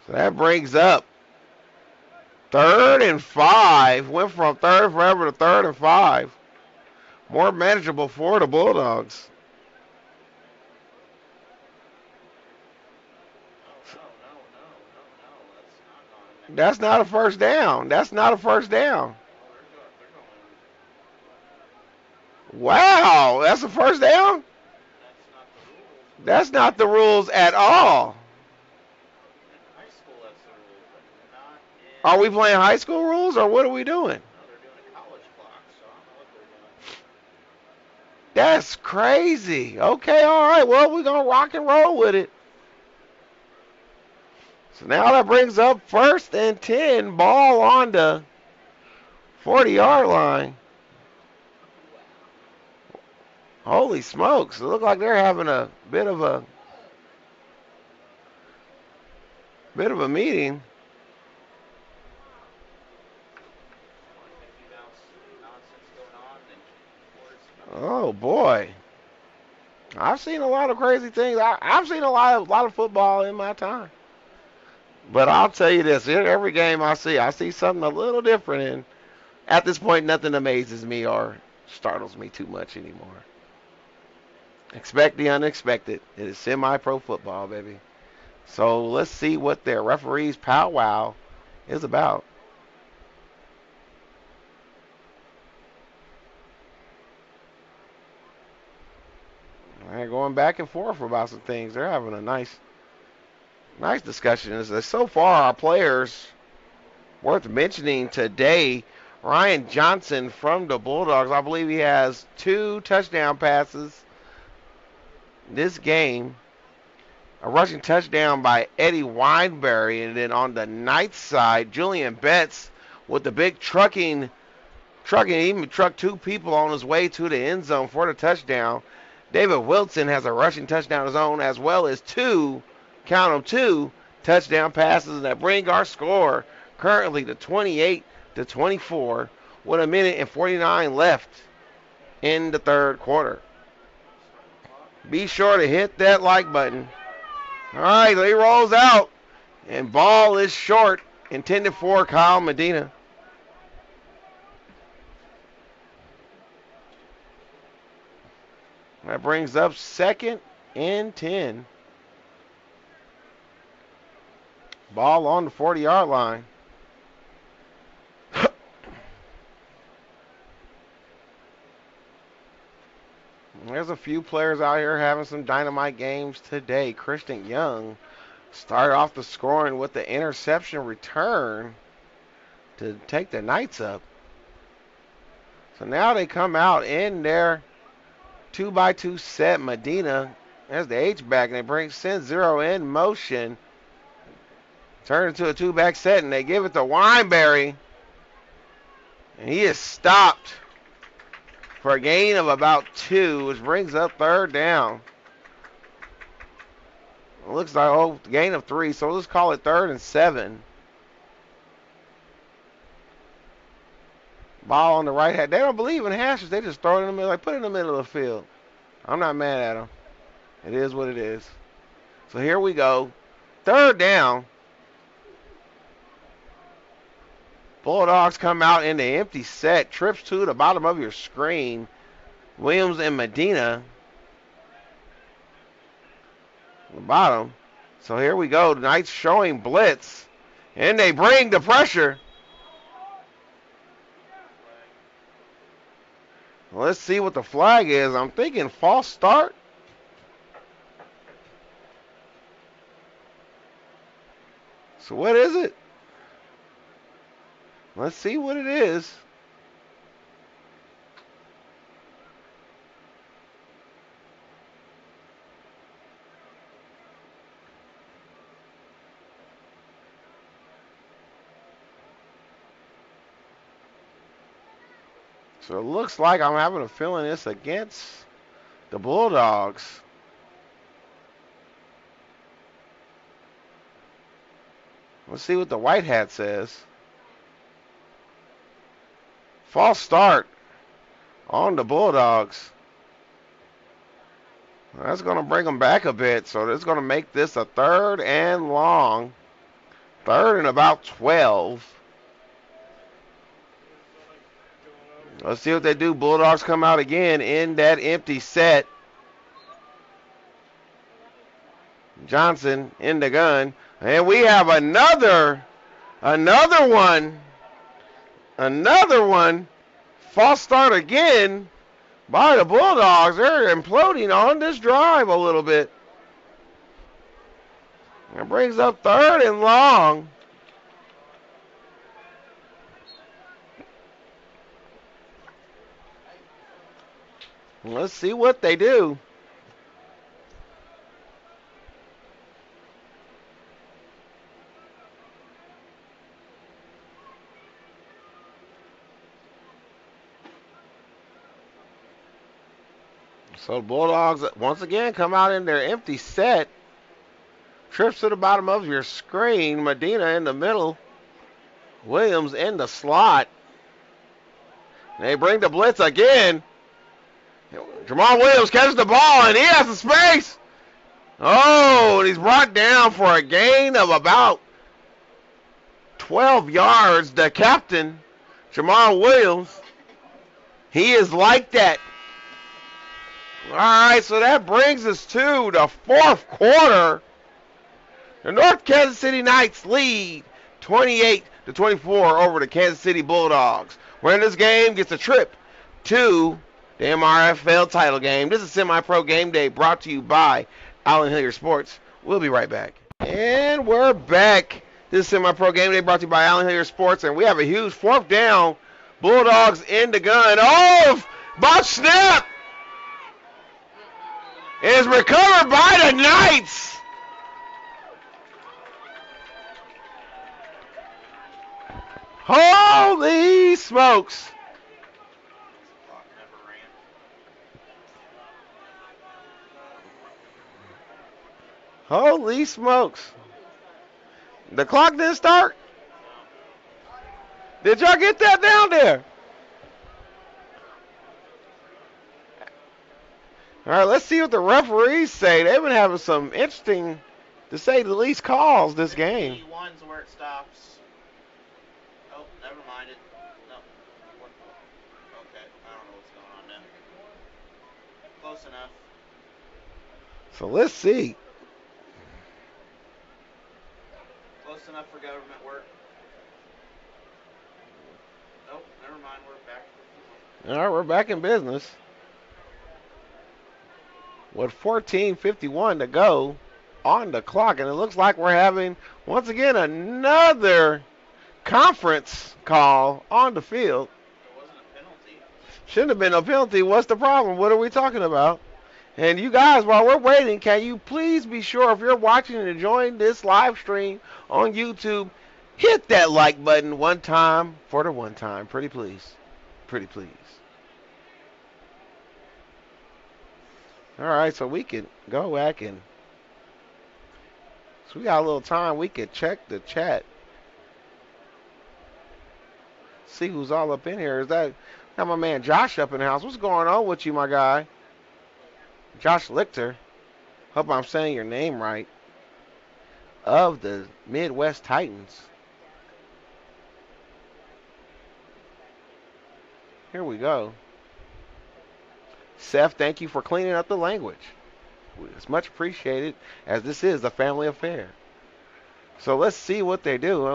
So that brings up 3rd and 5. Went from 3rd forever to 3rd and 5. More manageable for the Bulldogs. That's not a first down. That's not a first down. Wow, that's a first down? That's not the rules at all. Are we playing high school rules or what are we doing? That's crazy. Okay, all right. Well, we're going to rock and roll with it. So now that brings up 1st and 10. Ball on the 40-yard line. Holy smokes. It looks like they're having a bit of a meeting. Oh boy, I've seen a lot of crazy things. I've seen a lot of football in my time. But I'll tell you this: every game I see something a little different. And at this point, nothing amazes me or startles me too much anymore. Expect the unexpected. It is semi-pro football, baby. So let's see what their referees powwow is about. They're going back and forth about some things. They're having a nice discussion. So far, our players, worth mentioning today, Ryan Johnson from the Bulldogs, I believe he has 2 touchdown passes this game. A rushing touchdown by Eddie Wineberry. And then on the Knights side, Julian Betts with the big trucking. He even trucked 2 people on his way to the end zone for the touchdown. David Wilson has a rushing touchdown of his own, as well as 2 touchdown passes that bring our score currently to 28-24 with 1:49 left in the 3rd quarter. Be sure to hit that like button. All right, he rolls out, and ball is short, intended for Kyle Medina. That brings up 2nd and 10. Ball on the 40-yard line. There's a few players out here having some dynamite games today. Christian Young started off the scoring with the interception return to take the Knights up. So now they come out in their 2x2 set. Medina, there's the H-back, and they send 0 in motion. Turn it into a 2-back set, and they give it to Wineberry. And he is stopped for a gain of about 2, which brings up 3rd down. It looks like a gain of 3, so let's call it 3rd and 7. Ball on the right hand. They don't believe in hashes. They just throw it in the middle, like put it in the middle of the field. I'm not mad at them. It is what it is. So here we go. 3rd down. Bulldogs come out in the empty set. Trips to the bottom of your screen. Williams and Medina. The bottom. So here we go. The Knights showing blitz. And they bring the pressure. Let's see what the flag is. I'm thinking false start. So what is it? Let's see what it is. So it looks like I'm having a feeling it's against the Bulldogs. Let's see what the white hat says. False start on the Bulldogs. That's going to bring them back a bit. So that's going to make this a 3rd and long. 3rd and about 12. Let's see what they do. Bulldogs come out again in that empty set. Johnson in the gun. And we have another one. False start again by the Bulldogs. They're imploding on this drive a little bit. It brings up 3rd and long. Let's see what they do. So the Bulldogs once again come out in their empty set. Trips to the bottom of your screen. Medina in the middle. Williams in the slot. They bring the blitz again. Jamal Williams catches the ball, and he has the space. Oh, and he's brought down for a gain of about 12 yards. The captain, Jamal Williams, he is like that. All right, so that brings us to the 4th quarter. The North Kansas City Knights lead 28-24 over the Kansas City Bulldogs. Winner this game gets a trip to the MRFL title game. This is Semi-Pro Game Day brought to you by Allen Hilliard Sports. We'll be right back. And we're back. This is Semi-Pro Game Day brought to you by Allen Hilliard Sports, and we have a huge 4th down. Bulldogs in the gun. Oh, botch snap. It is recovered by the Knights. Holy smokes. Holy smokes. The clock didn't start? Did y'all get that down there? All right, let's see what the referees say. They've been having some interesting, to say the least, calls this game. One's where it stops. Oh, never mind it. No. Okay, I don't know what's going on now. Close enough. So let's see. Close enough for government work. Nope, never mind. We're back. All right, we're back in business. With 14:51 to go on the clock, and it looks like we're having, once again, another conference call on the field. There wasn't a penalty. Shouldn't have been a penalty. What's the problem? What are we talking about? And you guys, while we're waiting, can you please be sure, if you're watching and enjoying this live stream on YouTube, hit that like button one time for the one time. Pretty please. Pretty please. All right, so we can go back and, so we got a little time. We can check the chat. See who's all up in here. Is that my man Josh up in the house? What's going on with you, my guy? Josh Lichter. Hope I'm saying your name right. Of the Midwest Titans. Here we go. Seth, thank you for cleaning up the language. It's much appreciated, as this is a family affair. So let's see what they do.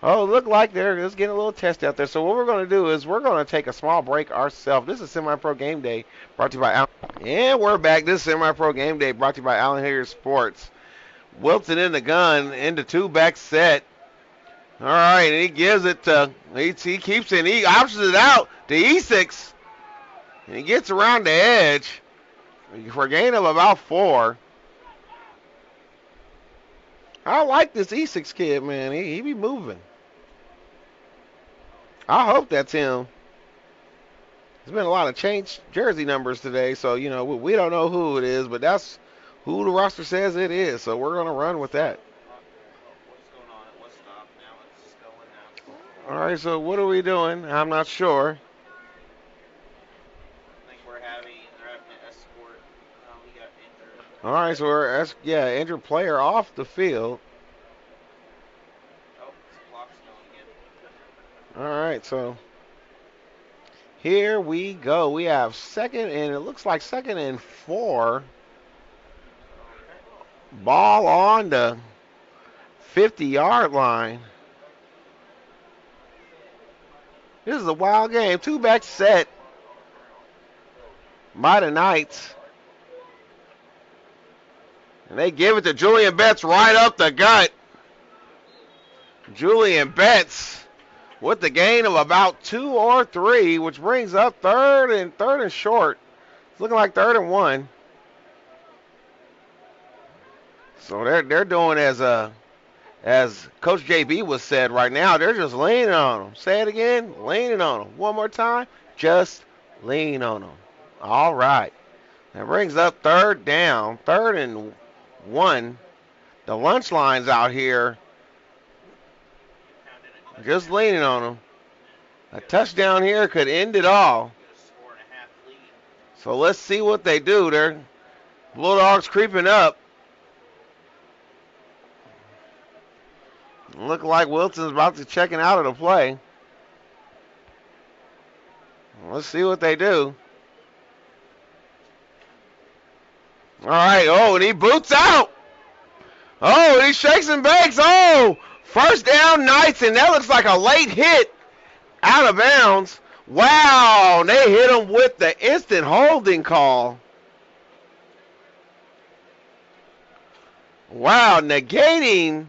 Look like they're just getting a little test out there. So what we're going to do is we're going to take a small break ourselves. This is Semi-Pro Game Day brought to you by Allen. And we're back. This is Semi-Pro Game Day brought to you by Allen Hilliard Sports. Wilson in the gun, into two-back set. All right, and he gives it to, he keeps it, he options it out to E6. And he gets around the edge for a gain of about 4. I like this E6 kid, man. He be moving. I hope that's him. There's been a lot of changed jersey numbers today, so, you know, we don't know who it is, but that's who the roster says it is, so we're going to run with that. All right, so what are we doing? I'm not sure. I think they're having an escort. He got injured. All right, so we're, injured player off the field. Oh, the clock's going again. All right, so here we go. We have second, and it looks like 2nd and 4. Ball on the 50-yard line. This is a wild game. Two-back set by the Knights. And they give it to Julian Betts right up the gut. Julian Betts with the gain of about 2 or 3, which brings up third and short. It's looking like 3rd and 1. So they're doing as Coach JB was said right now, they're just leaning on them. Say it again, leaning on them. One more time, just lean on them. All right. That brings up 3rd down, 3rd and 1. The lunch line's out here. Just leaning on them. A touchdown here could end it all. So let's see what they do. They're Bulldogs creeping up. Look like Wilson's about to checking out of the play. Let's see what they do. All right. Oh, and he boots out. Oh, and he shakes and bakes. Oh, first down Knights, and that looks like a late hit out of bounds. Wow, they hit him with the instant holding call. Wow, negating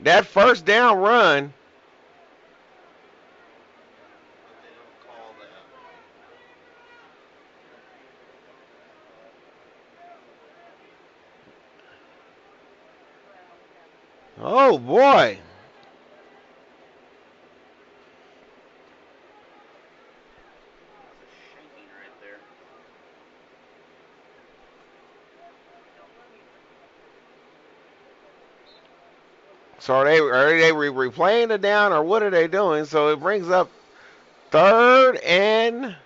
that first down run. Oh, boy. So are they replaying the down, or what are they doing? So it brings up 3rd and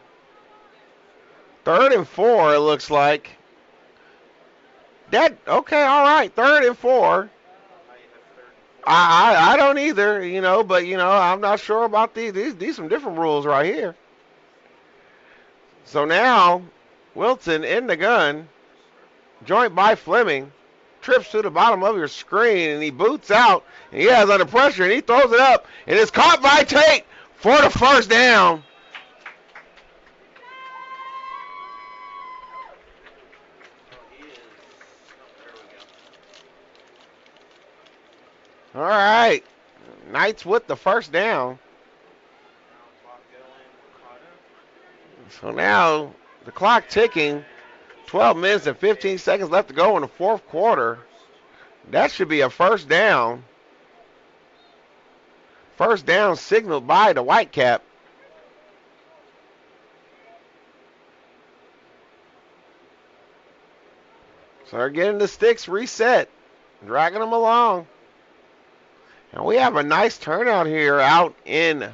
4, it looks like. Okay, all right, 3rd and 4. I don't either, but I'm not sure about these some different rules right here. So now Wilson in the gun, joint by Fleming, trips to the bottom of your screen, and he boots out, and he has under pressure, and he throws it up, and it's caught by Tate for the first down. All right, Knights with the first down. So now the clock ticking, 12 minutes and 15 seconds left to go in the 4th quarter. That should be a first down. First down signaled by the Whitecap. So they're getting the sticks reset, dragging them along. And we have a nice turnout here out in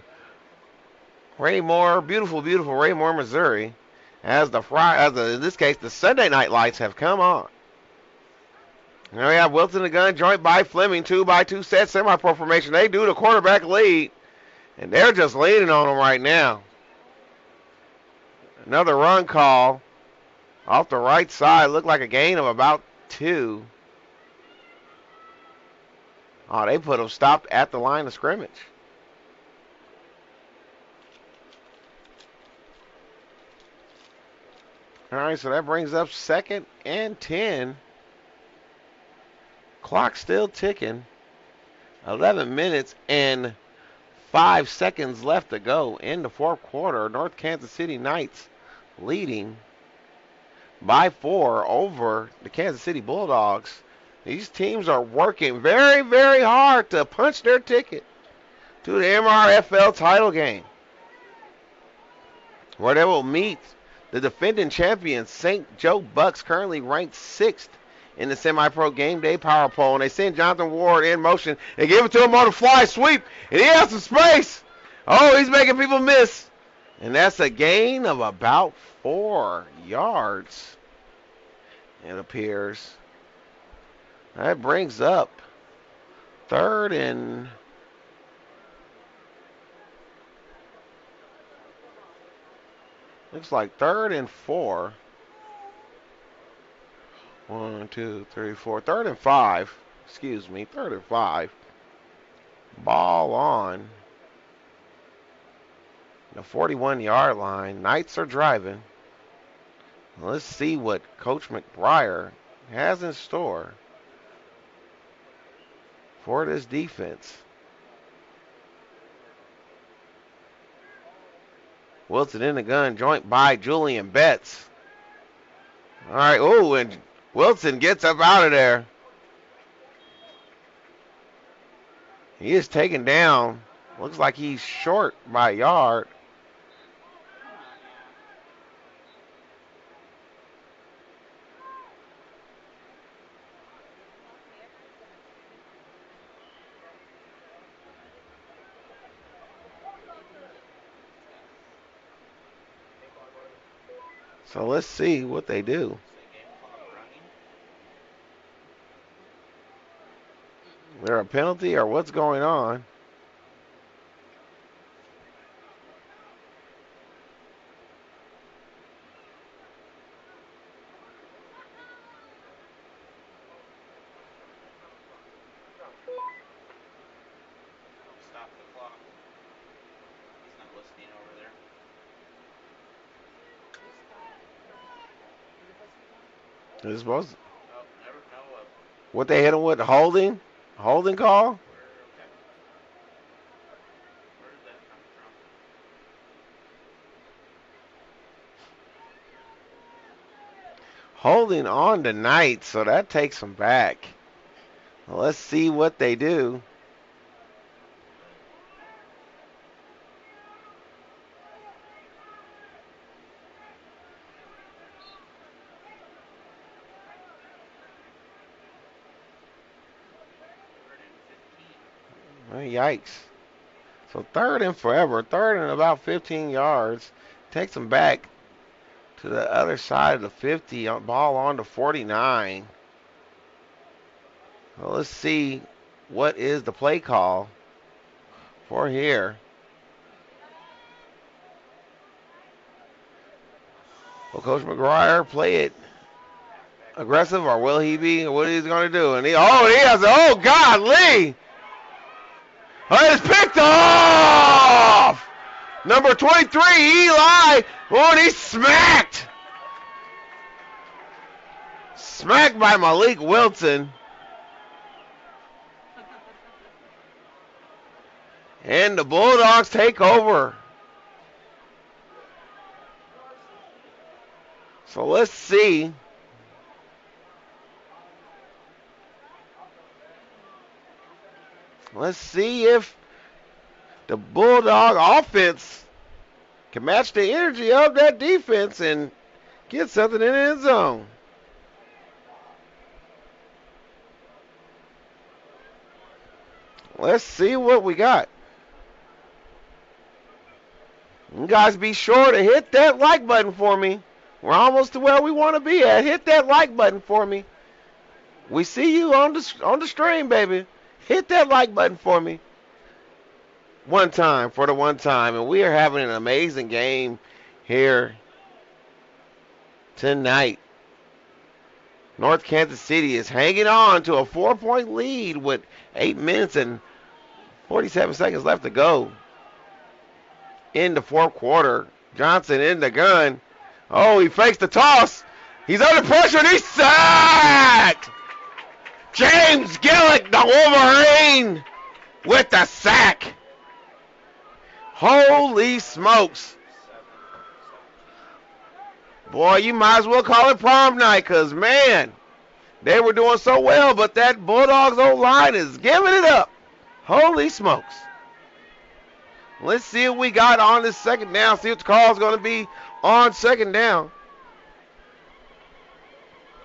Raymore, beautiful Raymore, Missouri, as in this case, the Sunday night lights have come on. Now we have Wilson in the gun, joint by Fleming, 2x2 set, SemiPro formation. They do the quarterback lead, and they're just leaning on them right now. Another run call off the right side, looked like a gain of about 2. Oh, they put them stopped at the line of scrimmage. All right, so that brings up 2nd and 10. Clock still ticking. 11 minutes and 5 seconds left to go in the fourth quarter. North Kansas City Knights leading by 4 over the Kansas City Bulldogs. These teams are working very, very hard to punch their ticket to the MRFL title game, where they will meet the defending champions, St. Joe Bucks, currently ranked 6th in the semi-pro game day power poll. And they send Jonathan Ward in motion. They give it to him on the fly sweep, and he has some space. Oh, he's making people miss. And that's a gain of about 4 yards, it appears. That brings up 3rd and... looks like 3rd and 4. 1, 2, 3, 4. 3rd and 5. Excuse me. 3rd and 5. Ball on the 41-yard line. Knights are driving. Let's see what Coach McBriar has in store for this defense. Wilson in the gun, joint by Julian Betts. All right, oh, and Wilson gets up out of there. He is taken down. Looks like he's short by a yard. So let's see what they do. Is there a penalty or what's going on? Stop the clock. He's not listening over there. This is supposed to, Oh, never know. what they hit him with? Holding? Holding call? Where did that come from? Holding on tonight, so that takes them back. Well, let's see what they do. Well, yikes. So 3rd and forever, 3rd and about 15 yards. Takes them back to the other side of the 50, ball on to 49. Well, let's see what is the play call for here. Will Coach McGuire play it aggressive, or will he be? What he's going to do? And he has, oh, golly! Oh, it's picked off! Number 23, Eli. Oh, and he's smacked. Smacked by Malik Wilson. And the Bulldogs take over. So let's see. Let's see if the Bulldog offense can match the energy of that defense and get something in the end zone. Let's see what we got. You guys be sure to hit that like button for me. We're almost to where we want to be at. Hit that like button for me. We see you on the stream, baby. Hit that like button for me. One time, for the one time. And we are having an amazing game here tonight. North Kansas City is hanging on to a 4-point lead with 8 minutes and 47 seconds left to go in the fourth quarter. Johnson in the gun. Oh, he fakes the toss. He's under pressure and he's sacked. James Gillick, the Wolverine, with the sack. Holy smokes. Boy, you might as well call it prom night because, man, they were doing so well, but that Bulldogs O-line is giving it up. Holy smokes. Let's see what we got on this second down, see what the call is going to be on second down.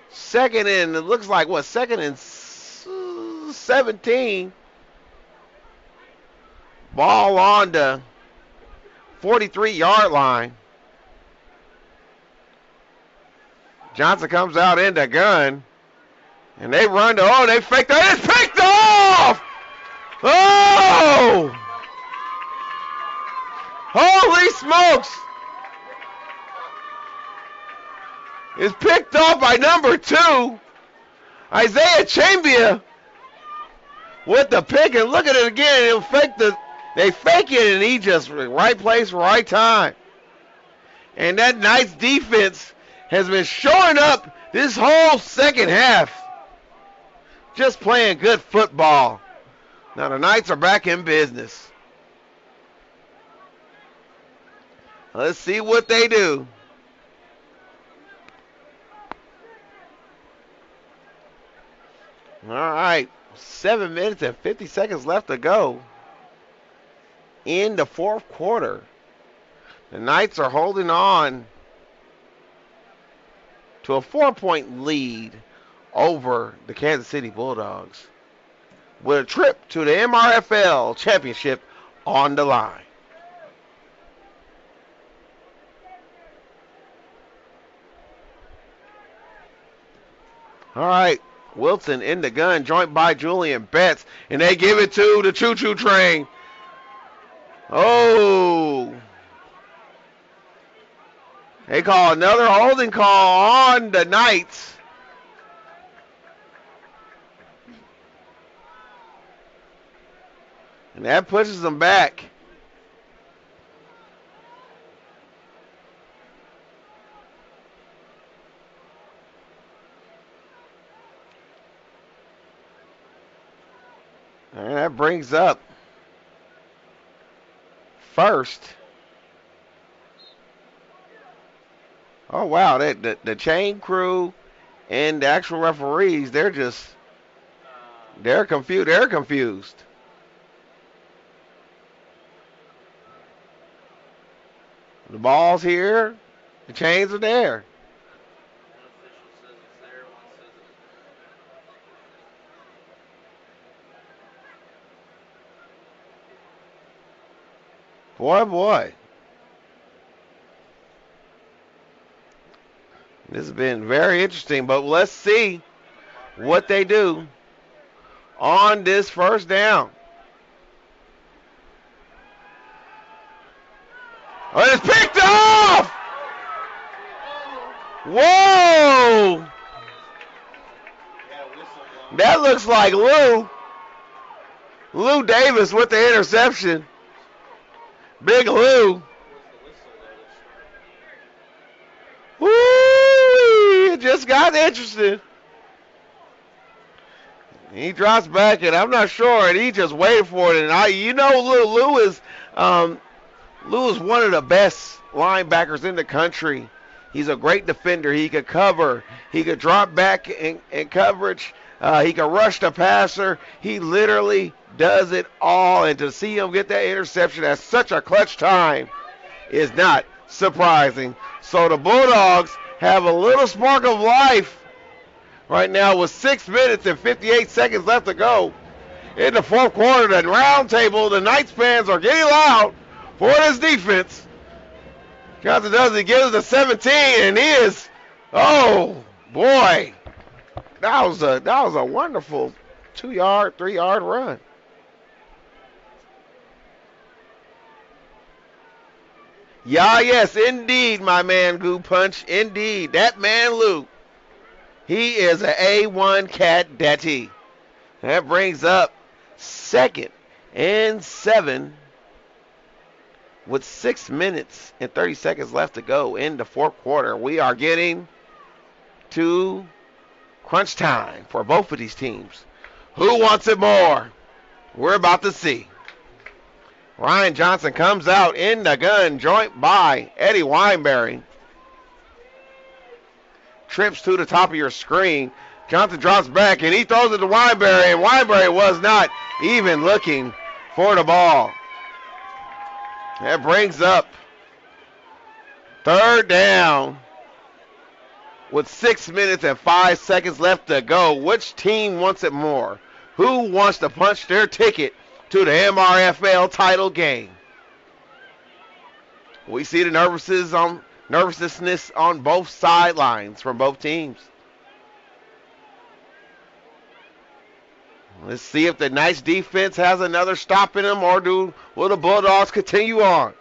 Second and, it looks like, what, second and 17. Ball on the 43-yard line. Johnson comes out in the gun. And they run to, they faked that. It's picked off! Oh! Holy smokes! It's picked off by number 2, Isaiah Chambia, with the pick. And look at it again. They fake it, and he just right place, right time. And that Knights defense has been showing up this whole second half. Just playing good football. Now the Knights are back in business. Let's see what they do. All right, 7 minutes and 50 seconds left to go in the fourth quarter. The Knights are holding on to a 4-point lead over the Kansas City Bulldogs with a trip to the MRFL Championship on the line. All right, Wilson in the gun, joined by Julian Betts, and they give it to the choo-choo train. Oh. They call another holding call on the Knights. And that pushes them back. And that brings up first. Oh, wow. The chain crew and the actual referees, they're confused. They're confused. The ball's here. The chains are there. Boy. This has been very interesting, but let's see what they do on this first down. Oh, it's picked off! Whoa! That looks like Lou Davis with the interception. Big Lou. Woo! It just got interesting. He drops back, and I'm not sure, and he just waited for it. And Lou is one of the best linebackers in the country. He's a great defender. He could cover. He could drop back in coverage. He could rush the passer. He literally does it all. And to see him get that interception at such a clutch time is not surprising. So the Bulldogs have a little spark of life right now with 6 minutes and 58 seconds left to go in the fourth quarter. The round table, the Knights fans are getting loud for this defense. Johnson does it, gives it to 17, and he is, oh boy, that was a wonderful 2-yard, 3-yard run. Yeah, yes, indeed, my man Goo Punch, indeed, that man Lou, he is an A1 cat daddy. That brings up 2nd and 7. With 6 minutes and 30 seconds left to go in the fourth quarter. We are getting to Crunch time for both of these teams. Who wants it more? We're about to see. Ryan Johnson comes out in the gun, joint by Eddie Wineberry. Trips to the top of your screen. Johnson drops back, and he throws it to Wineberry, and Wineberry was not even looking for the ball. That brings up third down with 6 minutes and 5 seconds left to go. Which team wants it more? Who wants to punch their ticket to the MRFL title game? We see the nervousness on both sidelines from both teams. Let's see if the Knights defense has another stop in them, or will the Bulldogs continue on?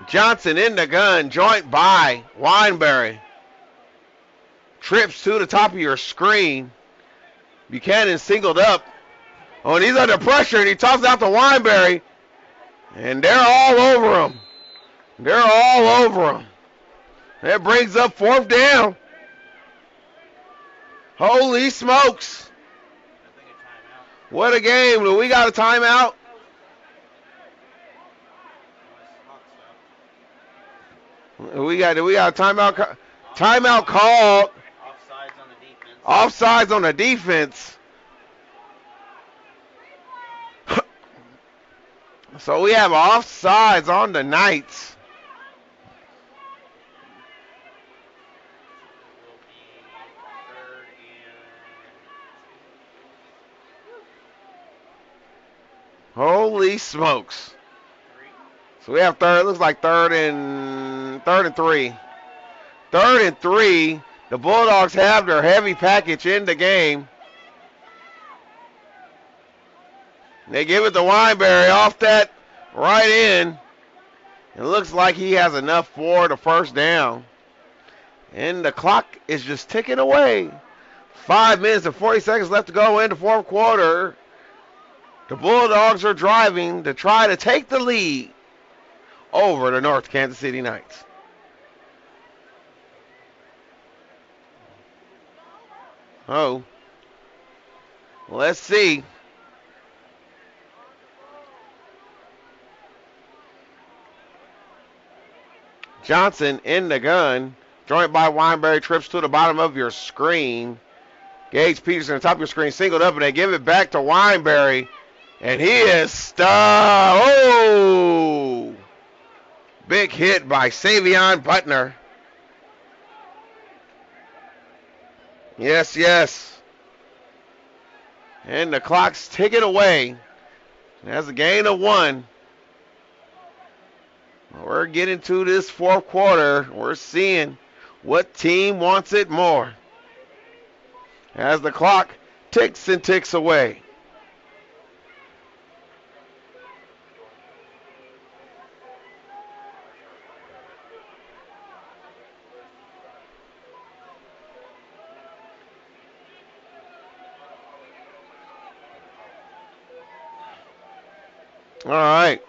Johnson in the gun, joint by Wineberry. Trips to the top of your screen. Buchanan singled up. Oh, and he's under pressure, and he tosses out to Wineberry. And they're all over him. They're all over him. That brings up fourth down. Holy smokes. What a game. Do we got a timeout? Do we got a timeout? Timeout called. Offsides on the defense. So we have offsides on the Knights. Holy smokes. So we have looks like third and 3. Third and 3. The Bulldogs have their heavy package in the game. They give it to Wineberry off that right end. It looks like he has enough for the first down. And the clock is just ticking away. 5 minutes and 40 seconds left to go in the fourth quarter. The Bulldogs are driving to try to take the lead over the North Kansas City Knights. Oh, let's see. Johnson in the gun, joined by Wineberry, trips to the bottom of your screen. Gage Peterson on top of your screen, singled up, and they give it back to Wineberry. And he is stuck. Oh! Big hit by Savion Butner. Yes, yes. And the clock's ticking away. That's a gain of 1. We're getting to this fourth quarter. We're seeing what team wants it more as the clock ticks and ticks away. All right.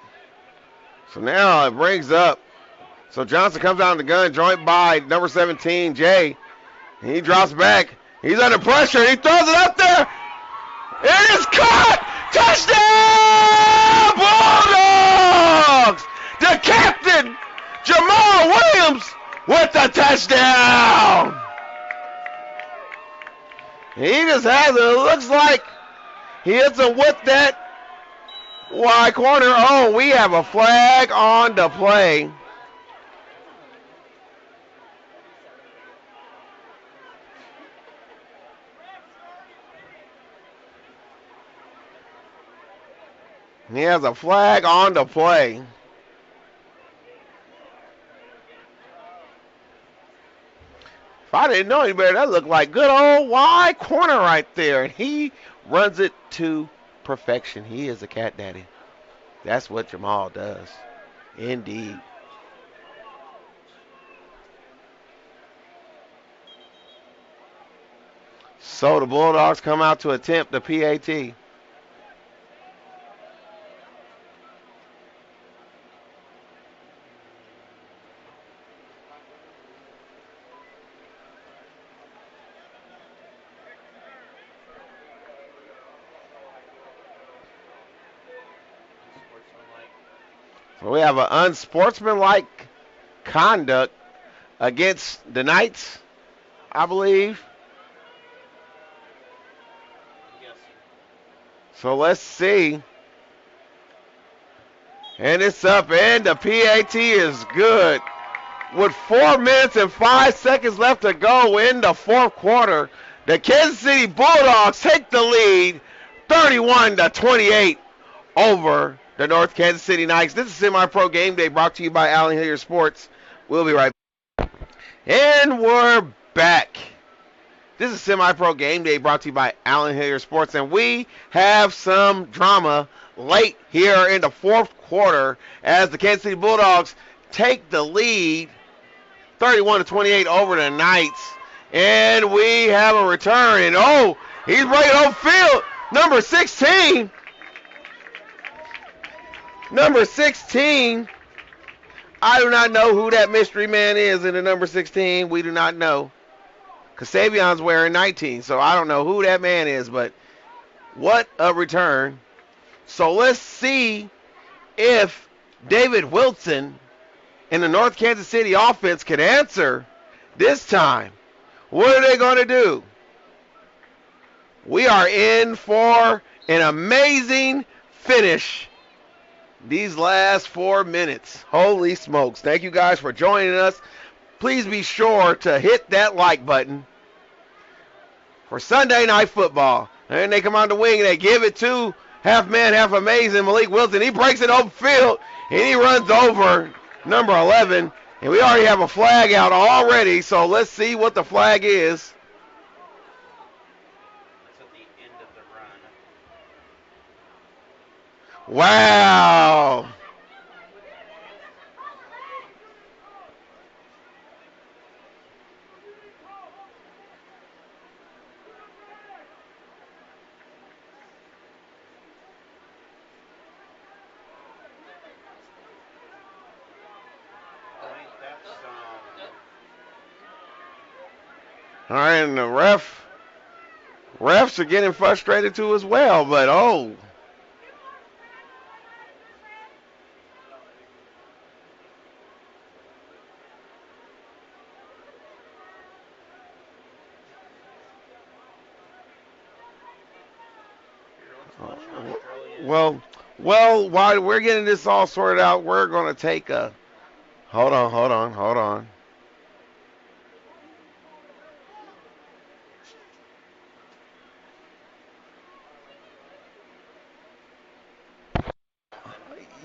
So now it brings up. So Johnson comes out in the gun, joined by number 17, Jay. And he drops back. He's under pressure. He throws it up there. It is caught. Touchdown, Bulldogs! The captain, Jamal Williams, with the touchdown. He just has it. It looks like he hits him with that wide corner. Oh, we have a flag on the play. He has a flag on the play. If I didn't know any better, that looked like good old wide corner right there. And he runs it to perfection. He is a cat daddy. That's what Jamal does. Indeed. So the Bulldogs come out to attempt the PAT. So we have an unsportsmanlike conduct against the Knights, I believe. So let's see. And it's up, and the PAT is good. With 4 minutes and 5 seconds left to go in the fourth quarter, the Kansas City Bulldogs take the lead 31-28 over the North Kansas City Knights. This is Semi-Pro Game Day brought to you by Allen Hilliard Sports. We'll be right back. And we're back. This is Semi-Pro Game Day brought to you by Allen Hilliard Sports, and we have some drama late here in the fourth quarter as the Kansas City Bulldogs take the lead 31-28 over the Knights. And we have a return, and he's right home field. Number 16. Number 16. I do not know who that mystery man is in the number 16. We do not know. Kasavion's wearing 19, so I don't know who that man is, but what a return. So let's see if David Wilson in the North Kansas City offense can answer this time. What are they going to do? We are in for an amazing finish these last 4 minutes. Holy smokes. Thank you guys for joining us. Please be sure to hit that like button for Sunday Night Football. And they come on the wing and they give it to half man, half amazing Malik Wilson. He breaks it open field and he runs over number 11. And we already have a flag out already, so let's see what the flag is. That's at the end of the run. Wow. All right, and the refs are getting frustrated too as well, but well, while we're getting this all sorted out, we're going to take a, hold on.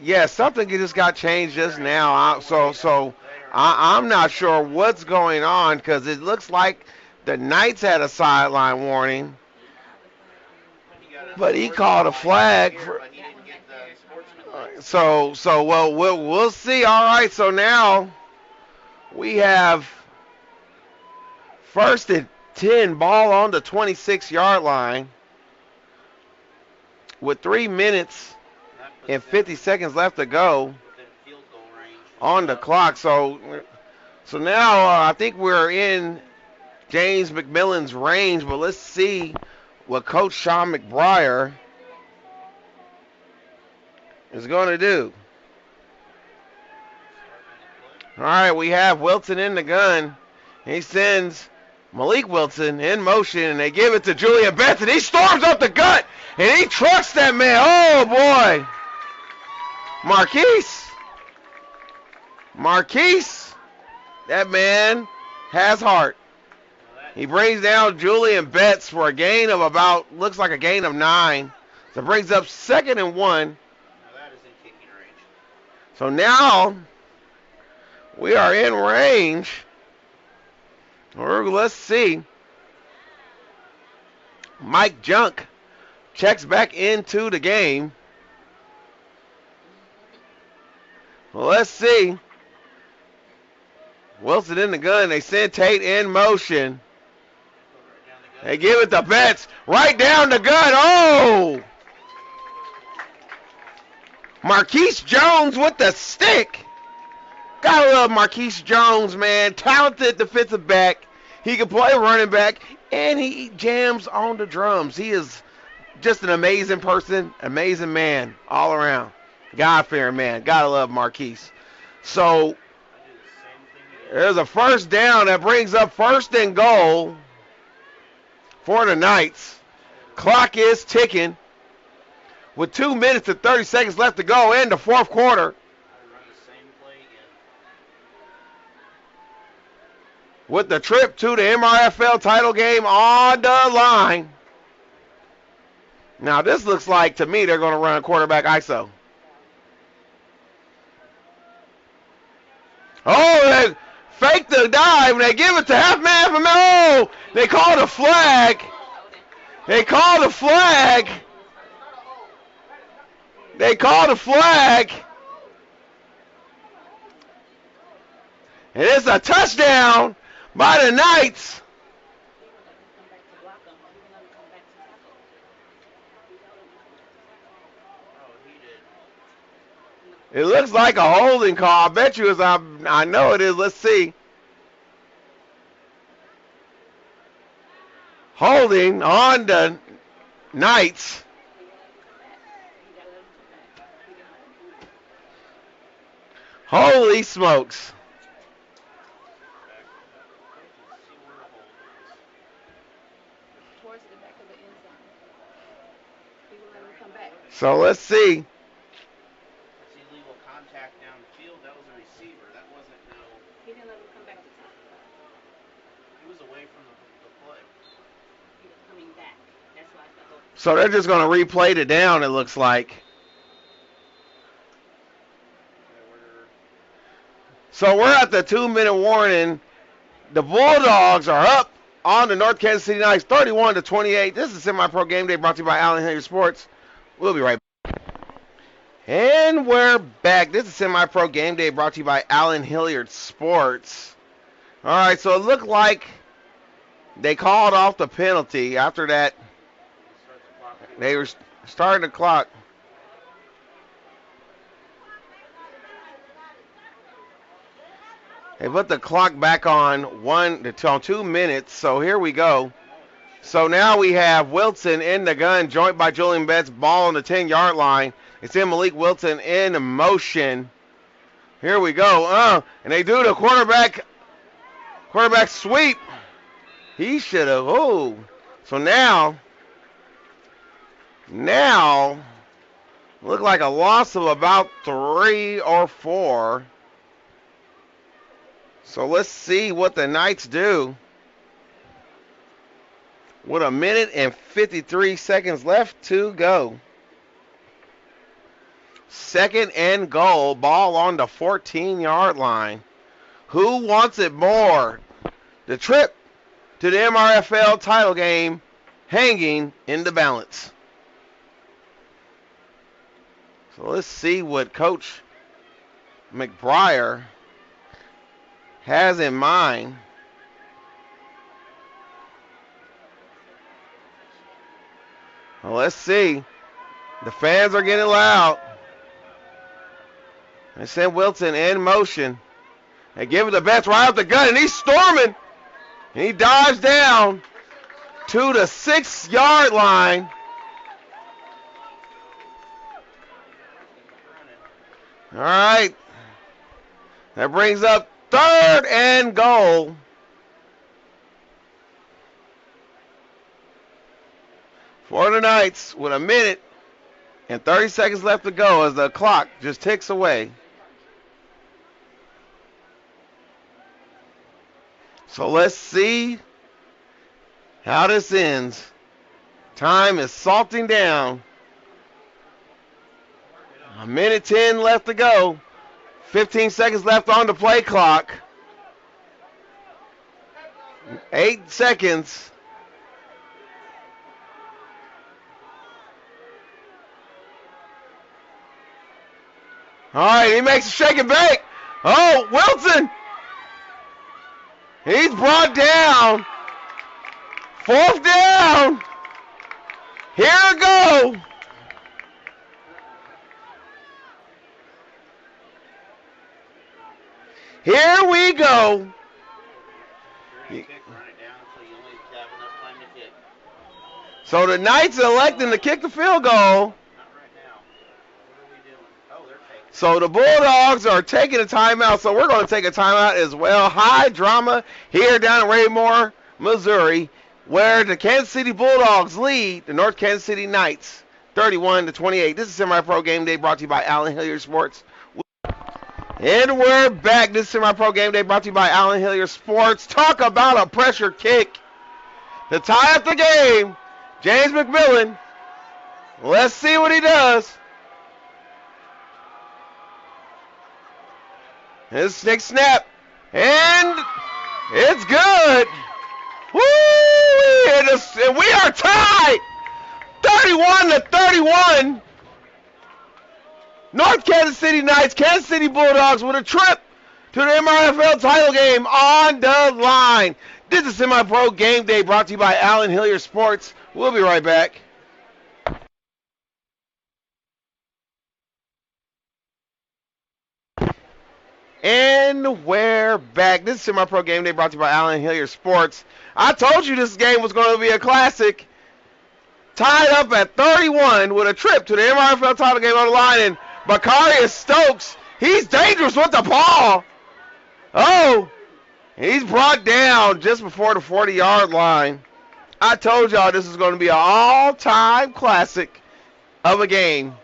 Yeah, something just got changed just now. I'm not sure what's going on because it looks like the Knights had a sideline warning, but he called a flag. Well, we'll see. All right, so now we have 1st and 10, ball on the 26-yard line with 3 minutes and 50 seconds left to go on the clock. So now I think we're in James McMillan's range, but let's see what Coach Sean McBriar is going to do. All right, we have Wilson in the gun. He sends Malik Wilson in motion, and they give it to Julian Benson. He storms up the gut, and he trucks that man. Oh, boy. Marquise, that man has heart. He brings down Julian Betts for a gain of looks like a gain of 9. So it brings up 2nd and 1. Now that is in kicking range. So now we are in range. Let's see. Mike Junk checks back into the game. Well, let's see. Wilson in the gun. They send Tate in motion. They give it to Betts. Right down the gun. Oh! Marquise Jones with the stick. Gotta love Marquise Jones, man. Talented defensive back. He can play running back, and he jams on the drums. He is just an amazing person, amazing man all around. God-fearing man. Gotta love Marquise. So there's a first down that brings up 1st and goal for the Knights. Clock is ticking with 2 minutes and 30 seconds left to go in the 4th quarter. With the trip to the MRFL title game on the line. Now this looks like, to me, they're going to run quarterback ISO. Oh, they fake the dive, and they give it to half-man from oh, they called a flag. They called a flag. They called a flag. And it's a touchdown by the Knights. It looks like a holding call. I bet you I know it is. Let's see. Holding on the Knights. Holy smokes. So let's see. So they're just going to replay it down, it looks like. So we're at the 2-minute warning. The Bulldogs are up on the North Kansas City Knights, 31-28. This is SemiPro Game Day brought to you by Allen Hilliard Sports. We'll be right back. And we're back. This is SemiPro Game Day brought to you by Allen Hilliard Sports. All right, so it looked like they called off the penalty. After that, they were starting the clock. They put the clock back on 2 minutes, so here we go. So now we have Wilson in the gun, joined by Julian Betts, ball on the 10-yard line. It's in Malik Wilson in motion. Here we go. And they do the quarterback sweep. He should have. Oh. So now, look like a loss of about 3 or 4. So let's see what the Knights do. With 1 minute and 53 seconds left to go. 2nd and goal, ball on the 14-yard line. Who wants it more? The trip to the MRFL title game hanging in the balance. So let's see what Coach McBriar has in mind. Well, let's see. The fans are getting loud. They send Wilson in motion. They give it the Betts right off the gun, and he's storming. And he dives down to the 6-yard line. All right. That brings up 3rd and goal. For the Knights with 1 minute and 30 seconds left to go as the clock just ticks away. So let's see how this ends. Time is salting down. 1 minute 10 left to go. 15 seconds left on the play clock. 8 seconds. All right, he makes a shake and bake. Oh, Wilson. He's brought down. 4th down. Here we go. Here we go. So the Knights are electing to kick the field goal. So the Bulldogs are taking a timeout, so we're going to take a timeout as well. High drama here down in Raymore, Missouri, where the Kansas City Bulldogs lead the North Kansas City Knights 31-28. This is Semi-Pro Game Day brought to you by Allen Hilliard Sports. And we're back. This is Semi-Pro Game Day brought to you by Allen Hilliard Sports. Talk about a pressure kick to tie up the game. James McMillan. Let's see what he does. His next snap. And it's good. Woo! And we are tied. 31-31. North Kansas City Knights, Kansas City Bulldogs with a trip to the MRFL title game on the line. This is Semi-Pro Game Day brought to you by Allen Hilliard Sports. We'll be right back. And we're back. This is Semi-Pro Game Day brought to you by Allen Hilliard Sports. I told you this game was going to be a classic. Tied up at 31 with a trip to the MRFL title game on the line. And Bakarius Stokes, he's dangerous with the ball. Oh, he's brought down just before the 40-yard line. I told y'all this is going to be an all-time classic of a game.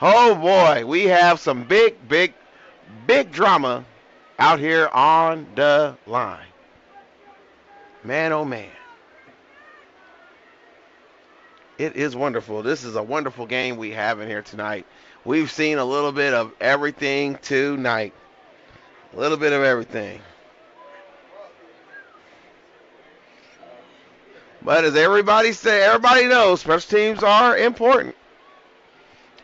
Oh, boy, we have some big drama out here on the line. Man, oh, man. It is wonderful. This is a wonderful game we have in here tonight. We've seen a little bit of everything tonight. A little bit of everything. But as everybody knows, special teams are important.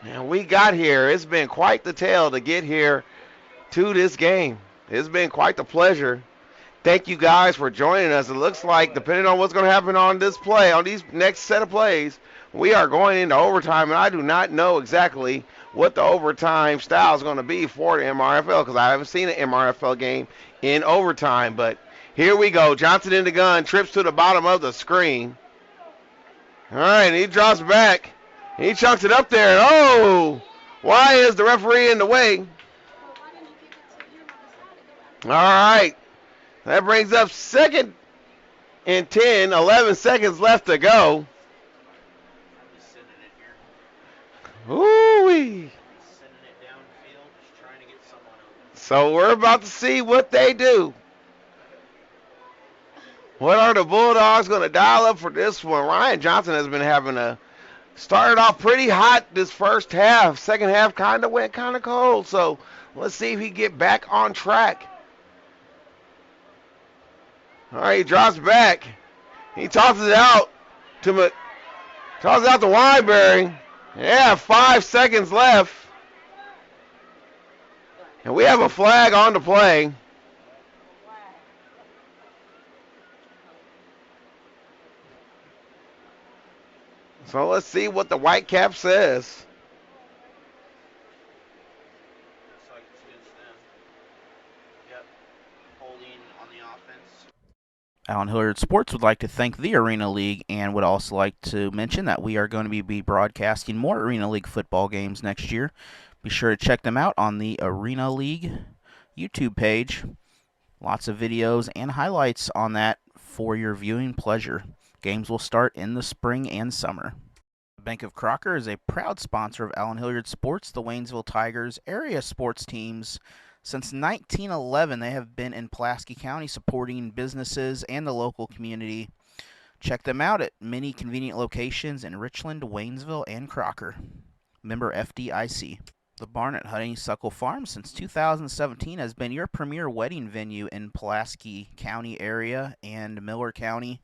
And we got here. It's been quite the tale to get here to this game. It's been quite the pleasure. Thank you guys for joining us. It looks like, depending on what's going to happen on this play, on these next set of plays, we are going into overtime, and I do not know exactly what the overtime style is going to be for the MRFL because I haven't seen an MRFL game in overtime. But here we go. Johnson in the gun, trips to the bottom of the screen. All right, and he drops back. He chunks it up there. Oh, why is the referee in the way? All right. That brings up 2nd and 10, 11 seconds left to go. Ooh-wee. So we're about to see what they do. What are the Bulldogs going to dial up for this one? Ryan Johnson has been having started off pretty hot this first half. Second half kind of went kind of cold. So let's see if he get back on track. All right, he drops back. He tosses it out to Weinberry. Yeah, 5 seconds left. And we have a flag on the play. So let's see what the Whitecap says. Allen Hilliard Sports would like to thank the Arena League and would also like to mention that we are going to be broadcasting more Arena League football games next year. Be sure to check them out on the Arena League YouTube page. Lots of videos and highlights on that for your viewing pleasure. Games will start in the spring and summer. Bank of Crocker is a proud sponsor of Allen Hilliard Sports, the Waynesville Tigers area sports teams. Since 1911, they have been in Pulaski County supporting businesses and the local community. Check them out at many convenient locations in Richland, Waynesville, and Crocker. Member FDIC. The Barn at Honeysuckle Farm since 2017 has been your premier wedding venue in Pulaski County area and Miller County.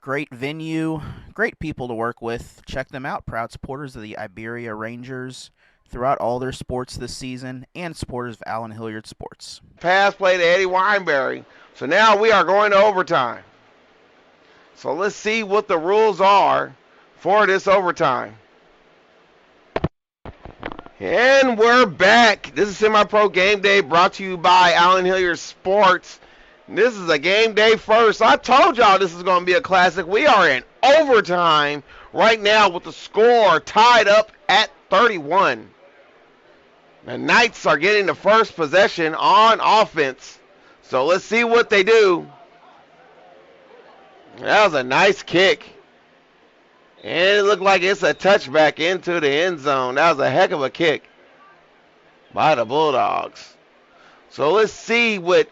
Great venue, great people to work with. Check them out. Proud supporters of the Iberia Rangers throughout all their sports this season and supporters of Allen Hilliard Sports. Pass play to Eddie Weinberry. So now we are going to overtime. So let's see what the rules are for this overtime. And we're back. This is Semi-Pro Game Day brought to you by Allen Hilliard Sports. This is a game day first. I told y'all this is going to be a classic. We are in overtime right now with the score tied up at 31. The Knights are getting the first possession on offense. So let's see what they do. That was a nice kick. And it looked like it's a touchback into the end zone. That was a heck of a kick by the Bulldogs. So let's see what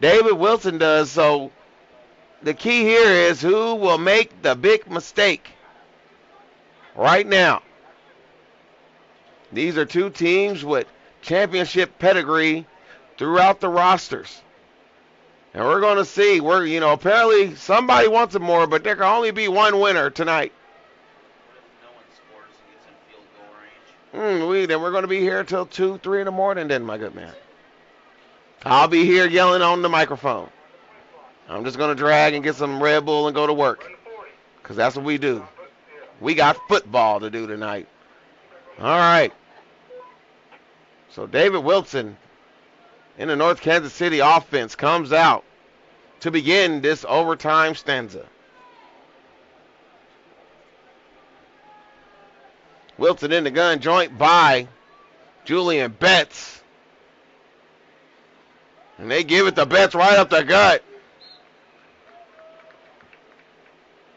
David Wilson does. So the key here is who will make the big mistake right now. These are two teams with championship pedigree throughout the rosters. And we're going to see. Apparently somebody wants it more, but there can only be one winner tonight. Then we're going to be here till 2, 3 in the morning then, my good man. I'll be here yelling on the microphone. I'm just going to drag and get some Red Bull and go to work, because that's what we do. We got football to do tonight. All right. So David Wilson in the North Kansas City offense comes out to begin this overtime stanza. Wilson in the gun, joint by Julian Betts. And they give it to Betts right up the gut.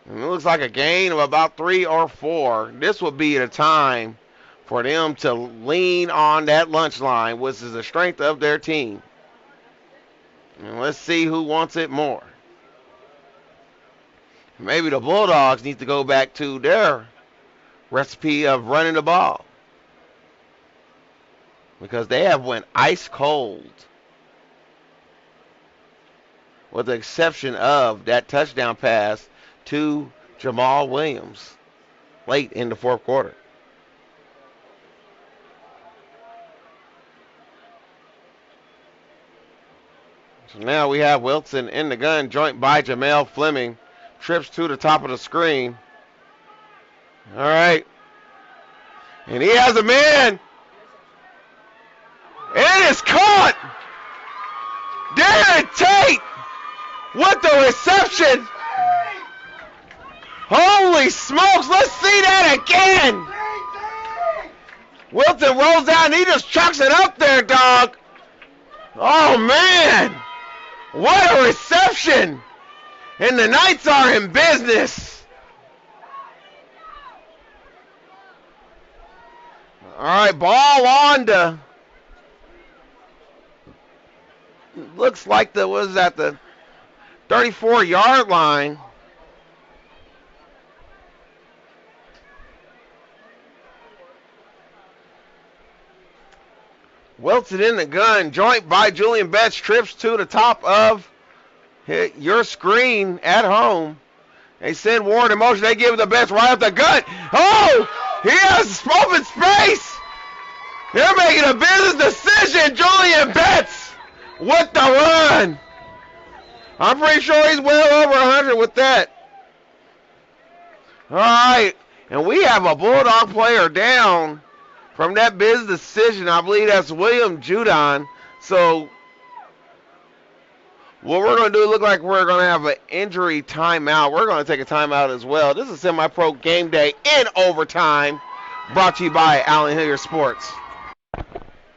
And it looks like a gain of about 3 or 4. This would be the time for them to lean on that lunch line, which is the strength of their team. And let's see who wants it more. Maybe the Bulldogs need to go back to their recipe of running the ball, because they have went ice cold, with the exception of that touchdown pass to Jamal Williams late in the fourth quarter. So now we have Wilson in the gun, joint by Jamel Fleming, trips to the top of the screen. All right. And he has a man. And it's caught. Darren Tate with the reception. Holy smokes. Let's see that again. Wilson rolls down and he just chucks it up there, dog. Oh, man. What a reception. And the Knights are in business. All right, ball on to, looks like the 34-yard line. Wilson in the gun, joint by Julian Betts, trips to the top of your screen at home. They send Ward in motion. They give it the Betts right up the gut. Oh! He has open space. They're making a business decision. Julian Betts with the run. I'm pretty sure he's well over 100 with that. All right. And we have a Bulldog player down from that business decision. I believe that's William Judon. So what we're going to do, look like we're going to have an injury timeout. We're going to take a timeout as well. This is Semi-Pro Game Day in overtime, brought to you by Allen Hilliard Sports.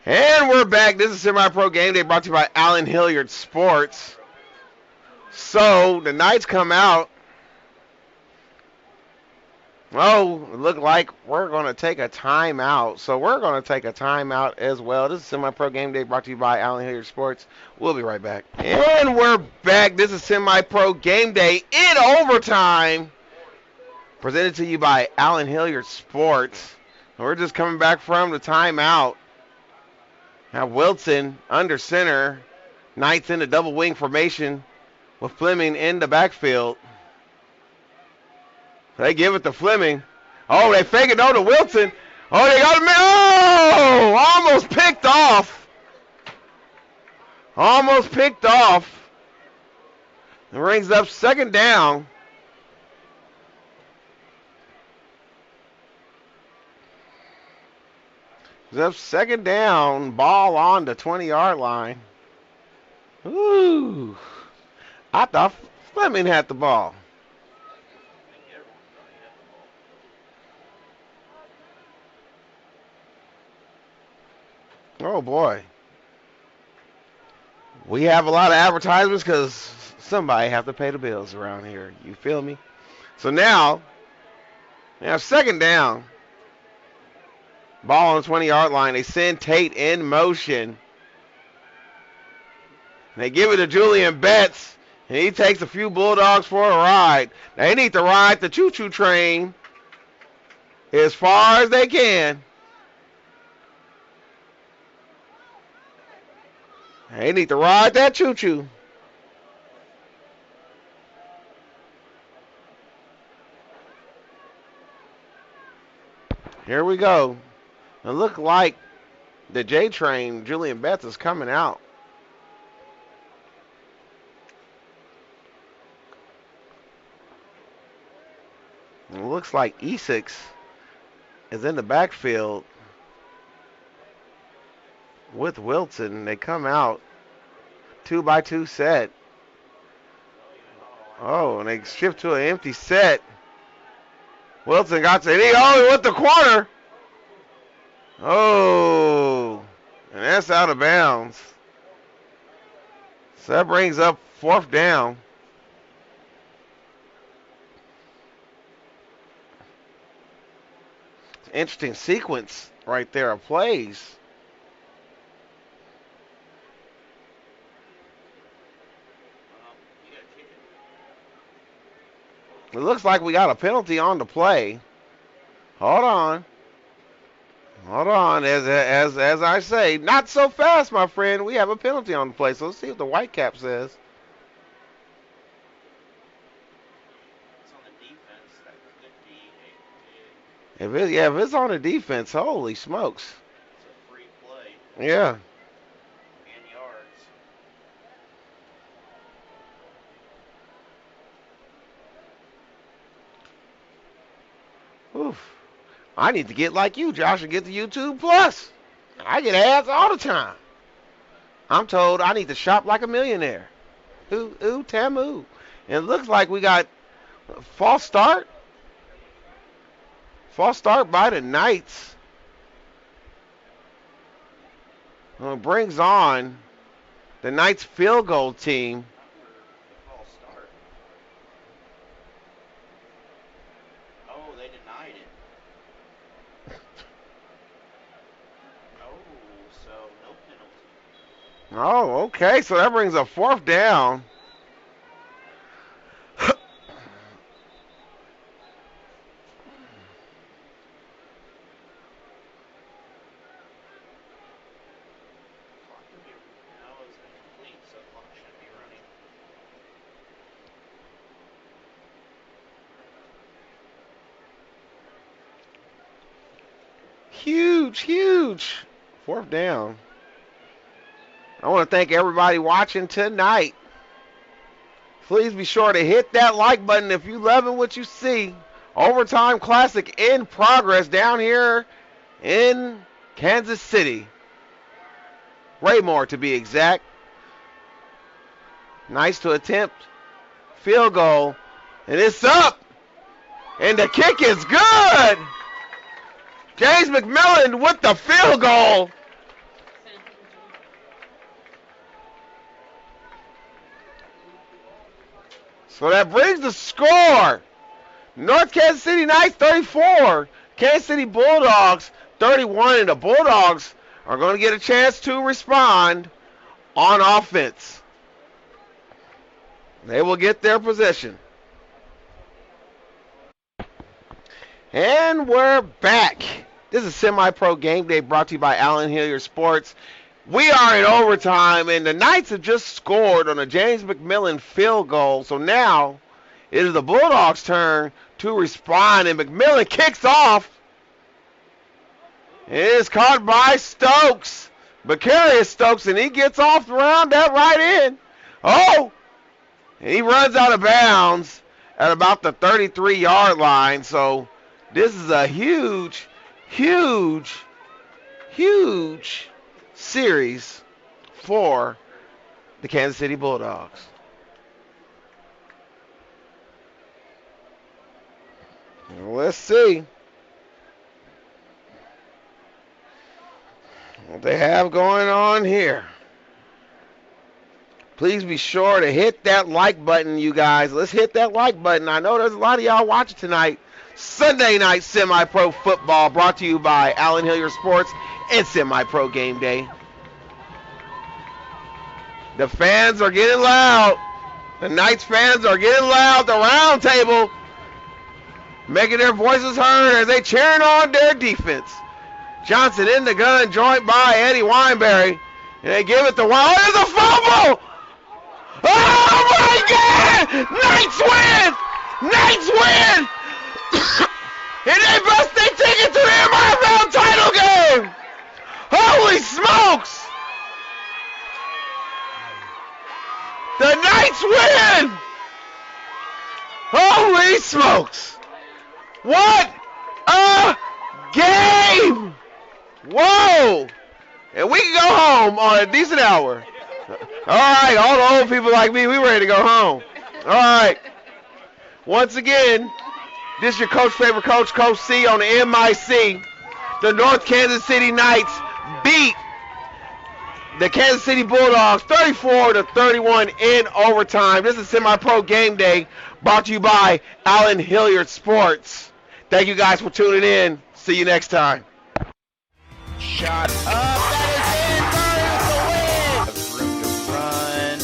And we're back. This is Semi-Pro Game Day, brought to you by Allen Hilliard Sports. So the Knights come out. Oh, it looked like we're going to take a timeout. So we're going to take a timeout as well. This is Semi-Pro Game Day, brought to you by Allen Hilliard Sports. We'll be right back. And we're back. This is Semi-Pro Game Day in overtime, presented to you by Allen Hilliard Sports. And we're just coming back from the timeout. Now Wilson under center. Knights in the double wing formation with Fleming in the backfield. They give it to Fleming. Oh, they fake it over to Wilson. Oh, they got him. Oh, almost picked off. Almost picked off. It brings up second down. It's up second down. Ball on the 20-yard line. Ooh. I thought Fleming had the ball. Oh, boy. We have a lot of advertisements because somebody have to pay the bills around here. You feel me? So now, second down. Ball on the 20-yard line. They send Tate in motion. They give it to Julian Betts, and he takes a few Bulldogs for a ride. They need to ride the choo-choo train as far as they can. They need to ride that choo-choo. Here we go. It looked like the J train, Julian Betts, is coming out. It looks like E6 is in the backfield with Wilson. They come out 2-by-2 set. Oh, and they shift to an empty set. Wilson got to, he went the corner. Oh, and that's out of bounds. So that brings up fourth down. It's an interesting sequence right there of plays. It looks like we got a penalty on the play. Hold on. Hold on. As I say, not so fast, my friend. We have a penalty on the play. So let's see what the white cap says. It's on the defense. That could be If it's on the defense, holy smokes. It's a free play. Yeah. And yards. Oof. I need to get like you, Josh, and get the YouTube Plus. I get ads all the time. I'm told I need to shop like a millionaire. Ooh, Tamu. And it looks like we got a false start. False start by the Knights. Well, it brings on the Knights field goal team. False start. Oh, they denied it. Oh, so no penalty. Oh, okay. So that brings a fourth down. Huge. Fourth down. I want to thank everybody watching tonight. Please be sure to hit that like button if you loving what you see. Overtime Classic in progress down here in Kansas City. Raymore to be exact. Nice to attempt. Field goal. And it's up. And the kick is good. James McMillan with the field goal. So that brings the score. North Kansas City Knights 34. Kansas City Bulldogs 31. And the Bulldogs are going to get a chance to respond on offense. They will get their possession. And we're back. This is SemiPro Game Day brought to you by Allen Hilliard Sports. We are in overtime, and the Knights have just scored on a James McMillan field goal. So now it is the Bulldogs' turn to respond, and McMillan kicks off. It is caught by Stokes, Becarius Stokes, and he gets off around that right end. Oh, and he runs out of bounds at about the 33-yard line. So this is a huge series for the Kansas City Bulldogs. Let's see. what they have going on here. Please be sure to hit that like button, you guys. Let's hit that like button. I know there's a lot of y'all watching tonight. Sunday night semi-pro football brought to you by Allen Hilliard Sports and SemiPro Game Day. The fans are getting loud. The Knights fans are getting loud. The round table making their voices heard as they cheering on their defense. Johnson in the gun, joined by Eddie Wineberry. And they give it to Wild. Oh, there's a fumble! Oh my God! Knights win! Knights win! And they bust their ticket to the MRFL title game! Holy smokes! The Knights win! Holy smokes! What a game! Whoa! And we can go home on a decent hour. All right, all the old people like me, we ready to go home. All right. Once again, this is your coach, favorite coach, Coach C on the MIC. The North Kansas City Knights beat the Kansas City Bulldogs 34-31 in overtime. This is Semi-Pro Game Day brought to you by Allen Hilliard Sports. Thank you guys for tuning in. See you next time. Shot up, that is in, Burns the win! Room to run.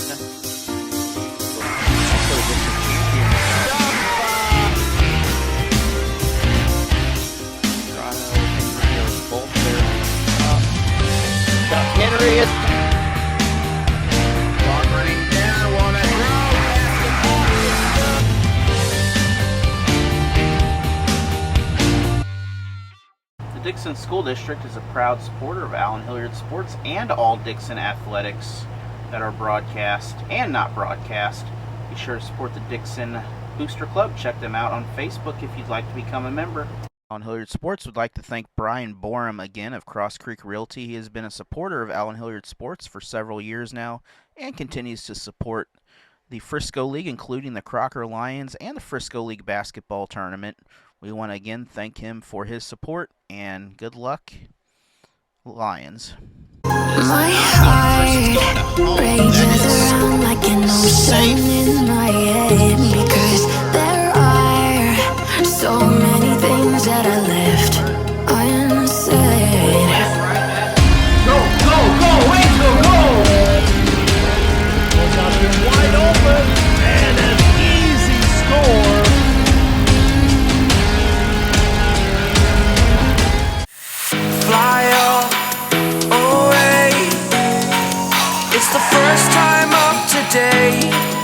Henry is walking down, wanna throw. The Dixon School District is a proud supporter of Allen Hilliard Sports and all Dixon athletics that are broadcast and not broadcast. Be sure to support the Dixon Booster Club. Check them out on Facebook if you'd like to become a member. Allen Hilliard Sports would like to thank Brian Borum again of Cross Creek Realty. He has been a supporter of Allen Hilliard Sports for several years now and continues to support the Frisco League, including the Crocker Lions and the Frisco League basketball tournament. We want to again thank him for his support and good luck, Lions. My heart rages around like an ocean in my head because there are so many things that I left unsaid. Go, Rachel, go! Goes out here wide open, and an easy score. Fly away. It's the first time of today.